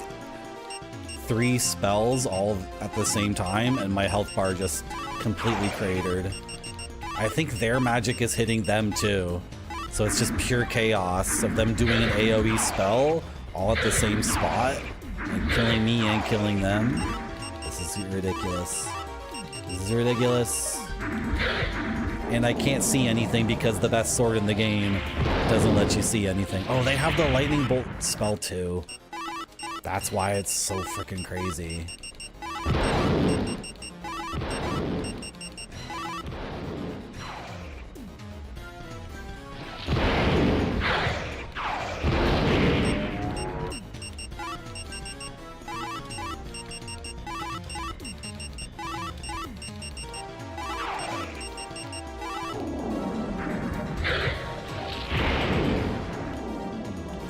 3 spells all at the same time, and my health bar just completely cratered. I think their magic is hitting them too. So it's just pure chaos of them doing an AoE spell all at the same spot, and killing me and killing them. This is ridiculous. This is ridiculous. And I can't see anything because the best sword in the game doesn't let you see anything. Oh, they have the lightning bolt spell too. That's why it's so freaking crazy.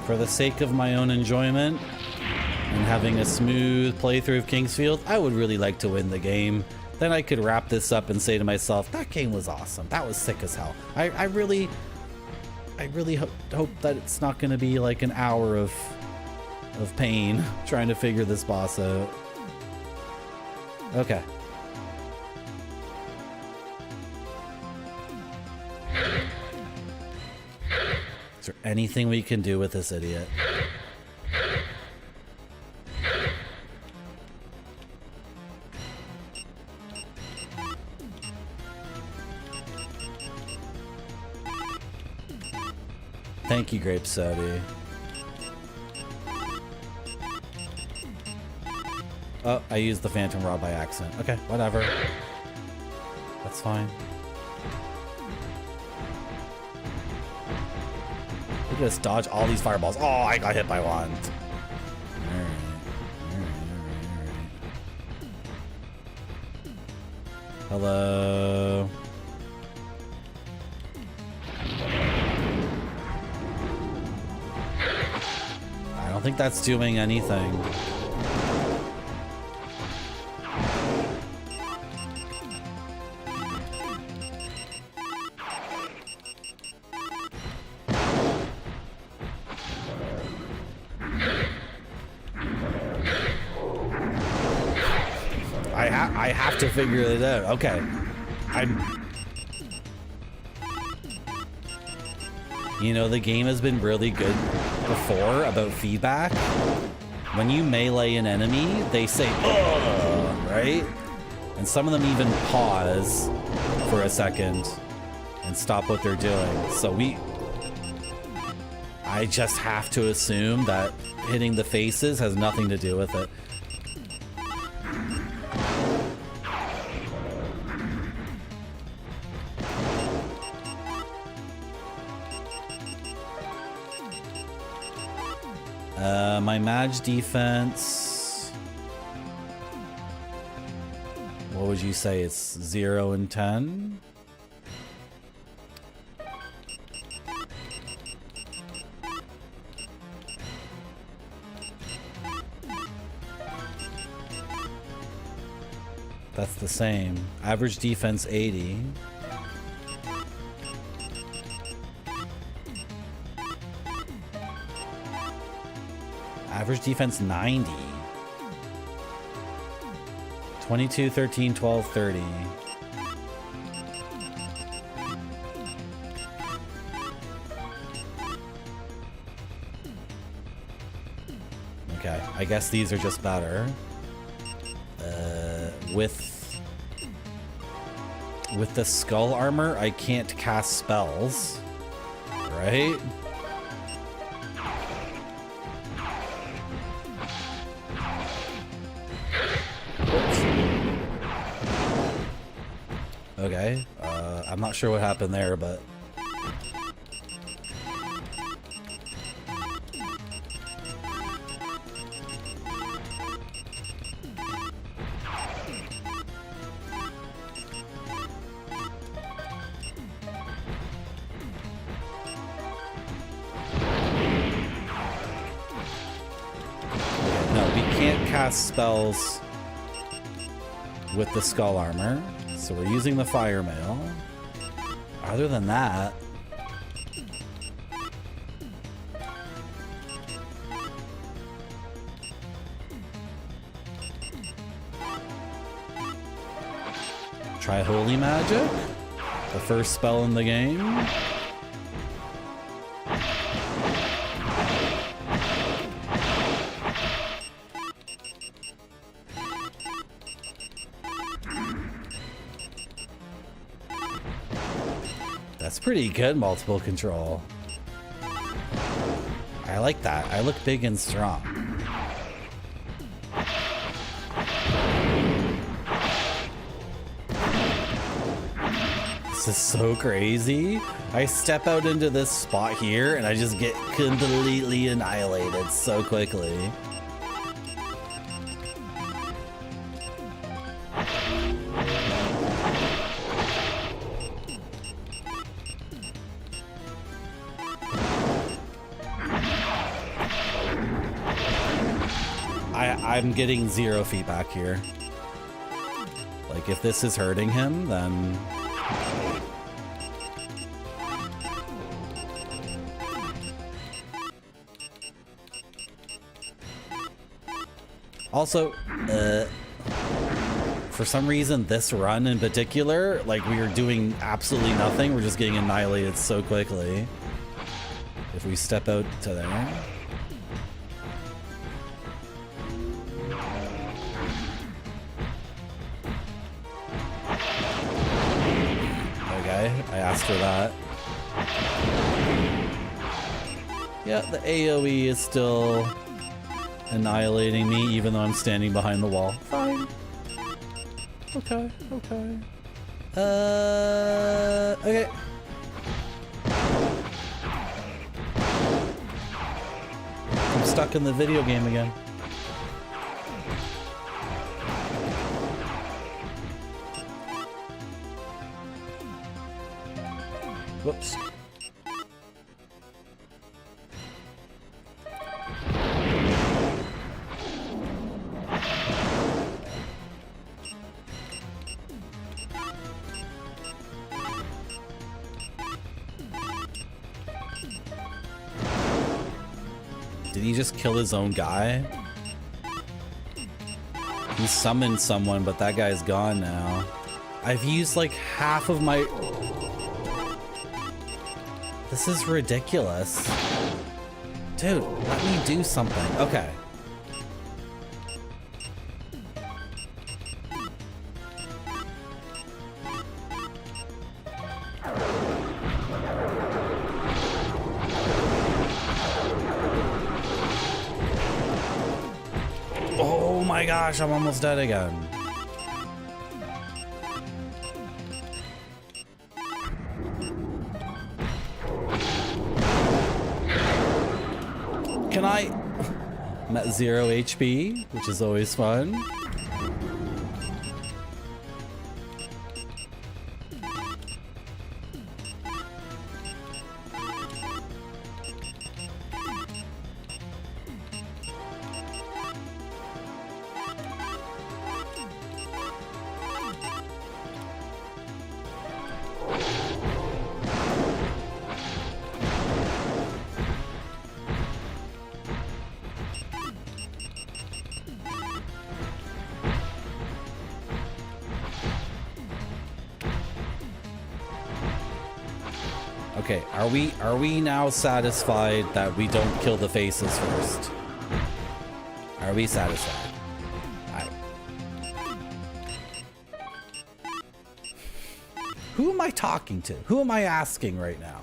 For the sake of my own enjoyment and having a smooth playthrough of Kingsfield, I would really like to win the game. Then I could wrap this up and say to myself, that game was awesome. That was sick as hell. I really hope that it's not going to be like an hour of pain trying to figure this boss out. Okay. Is there anything we can do with this idiot? Thank you, Grape Sody. Oh, I used the Phantom Rod by accident. Okay, whatever. That's fine. Look at us dodge all these fireballs. Oh, I got hit by one. Alright. Hello. I don't think that's doing anything. I have to figure it out. Okay. You know, the game has been really good before about feedback. When you melee an enemy, they say, ugh, right? And some of them even pause for a second and stop what they're doing. So I just have to assume that hitting the faces has nothing to do with it. My mage defense What would you say? It's 0 and 10? That's the same. Average defense 80. Average defense 90. 22, 13, 12, 30. Okay, I guess these are just better. With the skull armor, I can't cast spells, right? Okay, I'm not sure what happened there, but... spells with the skull armor, so we're using the fire mail. Other than that, try holy magic, the first spell in the game. Pretty good multiple control. I like that. I look big and strong. This is so crazy. I step out into this spot here and I just get completely annihilated so quickly. I'm getting 0 feedback here. Like, if this is hurting him, then... Also, for some reason, this run in particular, like, we are doing absolutely nothing. We're just getting annihilated so quickly. If we step out to there... I asked for that. Yeah, the AoE is still annihilating me even though I'm standing behind the wall. Fine. Okay, okay. Okay. I'm stuck in the video game again. Whoops. Did he just kill his own guy? He summoned someone, but that guy's gone now. I've used like half of my... This is ridiculous. Dude, let me do something. Okay. Oh my gosh, I'm almost dead again. Can I... I'm at 0 HP, which is always fun. Okay, are we now satisfied that we don't kill the faces first? Are we satisfied? Alright. Who am I talking to? Who am I asking right now?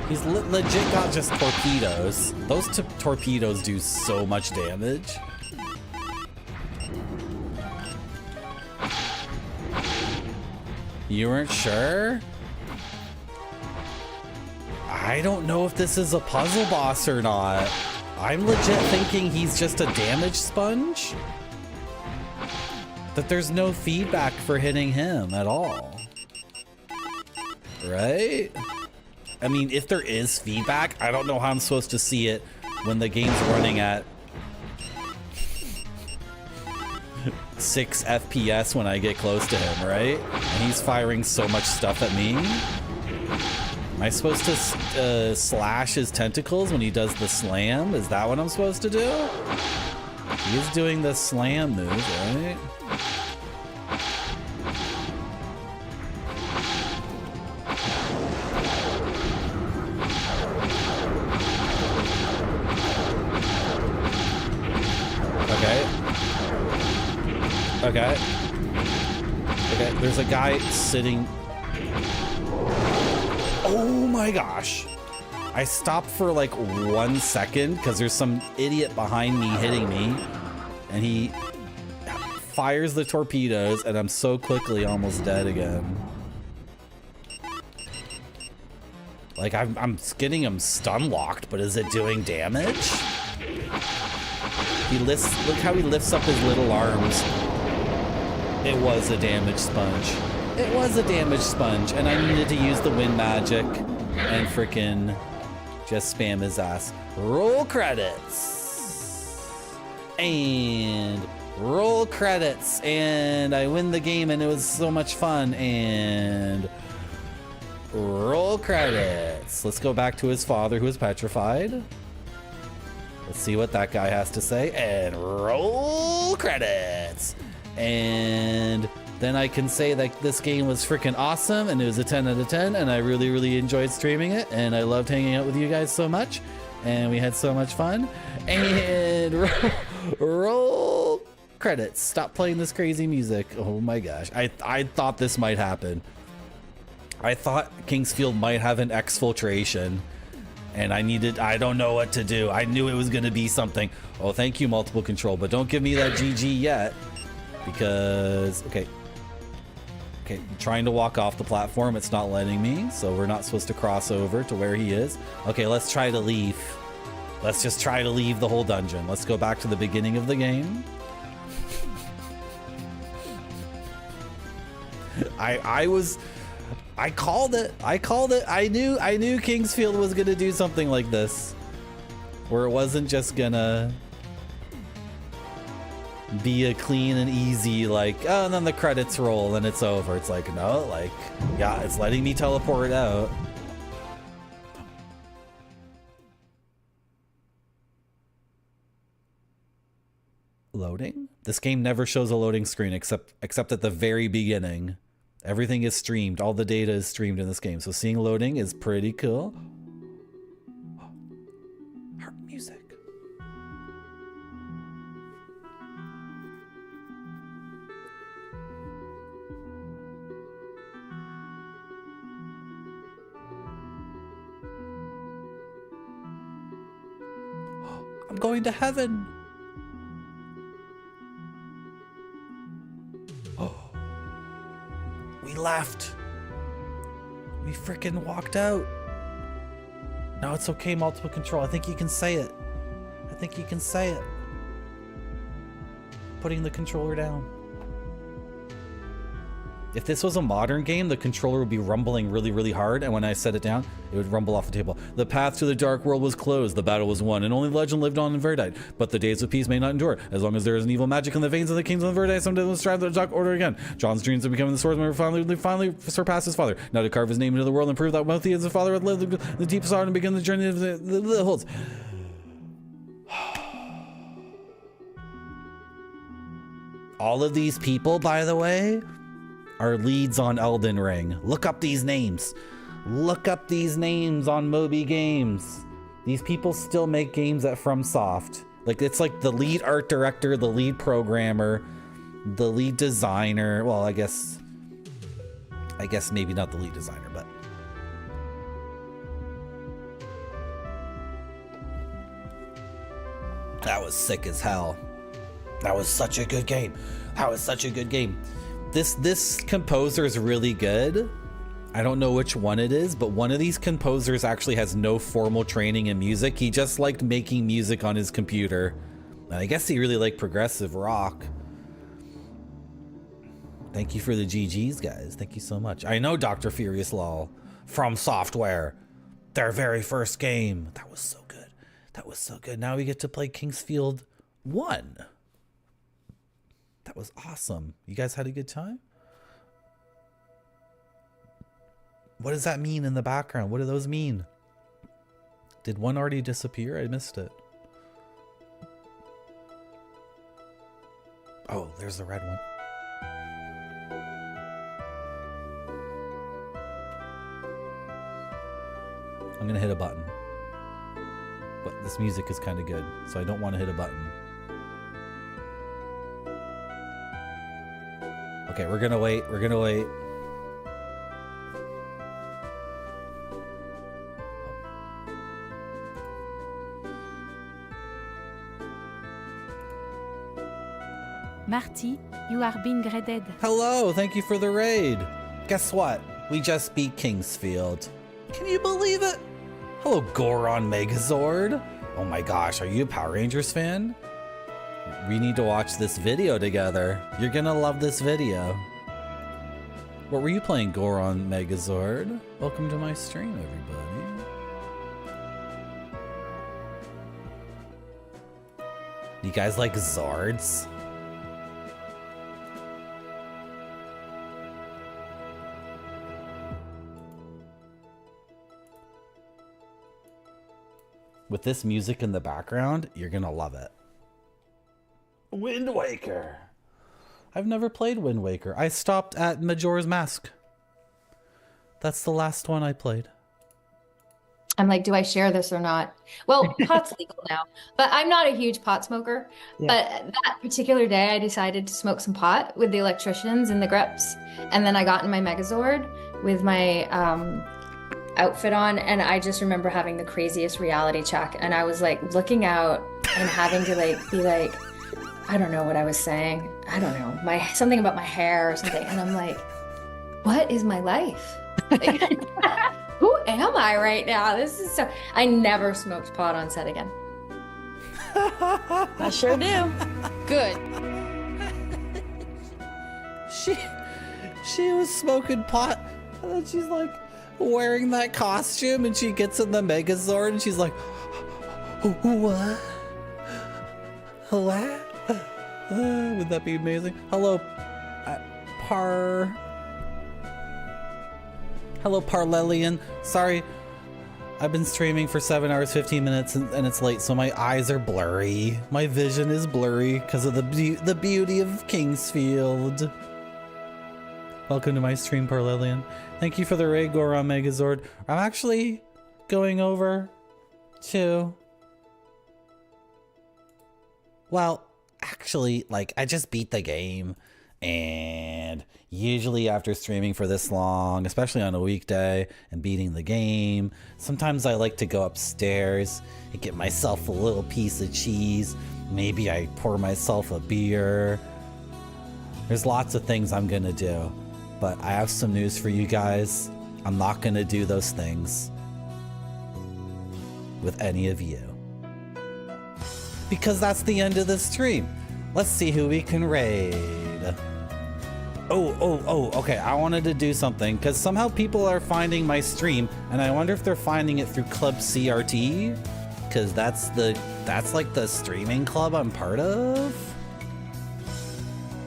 He's legit got just torpedoes. Those torpedoes do so much damage. You weren't sure? I don't know if this is a puzzle boss or not. I'm legit thinking he's just a damage sponge. That there's no feedback for hitting him at all. Right? I mean, if there is feedback, I don't know how I'm supposed to see it when the game's running at 6 FPS when I get close to him, right? And he's firing so much stuff at me. Am I supposed to slash his tentacles when he does the slam? Is that what I'm supposed to do? He is doing the slam move, right? Okay. Okay, there's a guy sitting. Oh my gosh. I stopped for like 1 second because there's some idiot behind me hitting me. And he fires the torpedoes and I'm so quickly almost dead again. Like I'm getting him stun locked, but is it doing damage? Look how he lifts up his little arms. It was a damage sponge. It was a damage sponge, and I needed to use the wind magic and frickin' just spam his ass. Roll credits. And roll credits. And I win the game, and it was so much fun. And roll credits. Let's go back to his father, who is petrified. Let's see what that guy has to say. And roll credits. And then I can say that this game was freaking awesome and it was a 10 out of 10 and I really, really enjoyed streaming it and I loved hanging out with you guys so much and we had so much fun. And roll credits. Stop playing this crazy music. Oh my gosh. I thought this might happen. I thought Kingsfield might have an exfiltration and I don't know what to do. I knew it was going to be something. Oh, thank you, multiple control, but don't give me that GG yet. Because, okay, I'm trying to walk off the platform. It's not letting me, so we're not supposed to cross over to where he is. Okay, let's try to leave. Let's just try to leave the whole dungeon. Let's go back to the beginning of the game. I called it. I knew Kingsfield was gonna do something like this, where it wasn't just gonna be a clean and easy, like, oh, and then the credits roll and it's over. It's like, no, like, yeah, it's letting me teleport out. Loading? This game never shows a loading screen except at the very beginning. Everything is streamed. All the data is streamed in this game. So seeing loading is pretty cool. Harp music. I'm going to heaven. Oh. We left. We freaking walked out. No, it's okay, multiple control. I think you can say it. I think you can say it. Putting the controller down. If this was a modern game, the controller would be rumbling really, really hard, and when I set it down, it would rumble off the table. The path to the dark world was closed, the battle was won, and only legend lived on in Verdite. But the days of peace may not endure. As long as there is an evil magic in the veins of the kings of Verdite, someday they'll strive to dark order again. John's dreams of becoming the swordsman finally surpassed his father. Now to carve his name into the world and prove that both he and his father had lived the deepest art and begin the journey of the holds. All of these people, by the way, are leads on Elden Ring. Look up these names. Look up these names on Moby Games. These people still make games at FromSoft. Like, it's like the lead art director, the lead programmer, the lead designer. Well, I guess maybe not the lead designer, but that was sick as hell. That was such a good game. That was such a good game. This composer is really good. I don't know which one it is, but one of these composers actually has no formal training in music. He just liked making music on his computer. And I guess he really liked progressive rock. Thank you for the GGs, guys. Thank you so much. I know Dr. Furious Law from Software. Their very first game. That was so good. That was so good. Now we get to play Kingsfield 1. That was awesome. You guys had a good time? What does that mean in the background? What do those mean? Did one already disappear? I missed it. Oh, there's the red one. I'm gonna hit a button. But this music is kind of good, so I don't want to hit a button. Okay, we're gonna wait. We're gonna wait. Marty, you are being graded. Hello, thank you for the raid. Guess what? We just beat Kingsfield. Can you believe it? Hello, Goron Megazord. Oh my gosh, are you a Power Rangers fan? We need to watch this video together. You're gonna love this video. What were you playing, Goron Megazord? Welcome to my stream, everybody. You guys like Zords? With this music in the background, you're gonna love it. Wind Waker. I've never played Wind Waker. I stopped at Majora's Mask. That's the last one I played. I'm like, do I share this or not? Well, pot's legal now, but I'm not a huge pot smoker. Yeah. But that particular day, I decided to smoke some pot with the electricians and the Greps. And then I got in my Megazord with my outfit on, and I just remember having the craziest reality check. And I was like looking out and having to like be like, I don't know what I was saying. I don't know, something about my hair or something. And I'm like, what is my life? Who am I right now? This is so. I never smoked pot on set again. I sure do. Good. She was smoking pot, and then she's like wearing that costume, and she gets in the Megazord, and she's like, what? What? Would that be amazing? Hello, Hello, Parlelian. Sorry, I've been streaming for 7 hours, 15 minutes, and it's late, so my eyes are blurry. My vision is blurry because of the beauty of Kingsfield. Welcome to my stream, Parlelian. Thank you for the raid, Goron Megazord. I'm actually going over to... Well, actually, like, I just beat the game, and usually after streaming for this long, especially on a weekday and beating the game, sometimes I like to go upstairs and get myself a little piece of cheese. Maybe I pour myself a beer. There's lots of things I'm gonna do, but I have some news for you guys. I'm not gonna do those things with any of you, because that's the end of the stream. Let's see who we can raid. Okay. I wanted to do something because somehow people are finding my stream, and I wonder if they're finding it through Club CRT, because that's like the streaming club I'm part of.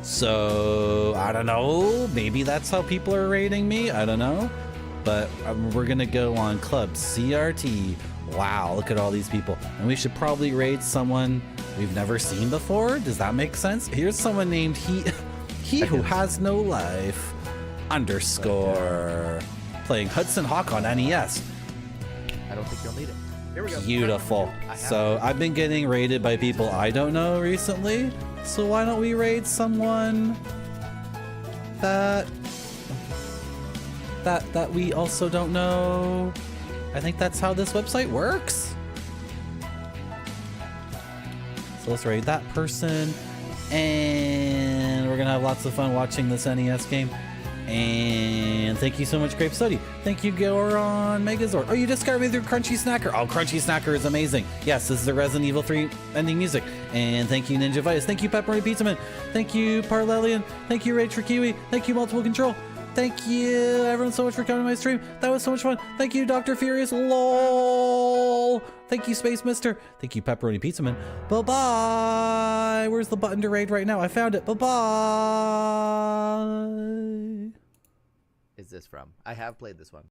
So I don't know. Maybe that's how people are rating me. I don't know. But we're gonna go on Club CRT. Wow, look at all these people. And we should probably raid someone we've never seen before. Does that make sense? Here's someone named He Who Has No Life _ playing Hudson Hawk on NES. I don't think you'll need it. Here we go. Beautiful. So I've been getting raided by people I don't know recently. So why don't we raid someone that we also don't know? I think that's how this website works. So let's raid that person. And we're gonna have lots of fun watching this NES game. And thank you so much, Grape Study. Thank you, Goron Megazord. Oh, you discovered me through Crunchy Snacker. Oh, Crunchy Snacker is amazing. Yes, this is the Resident Evil 3 ending music. And thank you, Ninja Vice. Thank you, Pepperoni Pizza Man. Thank you, Parlelian. Thank you, Rage for Kiwi. Thank you, Multiple Control. Thank you, everyone, so much for coming to my stream. That was so much fun. Thank you, Dr. Furious. LOL. Thank you, Space Mister. Thank you, Pepperoni Pizza Man. Bye-bye. Where's the button to raid right now? I found it. Bye-bye. Is this from? I have played this one.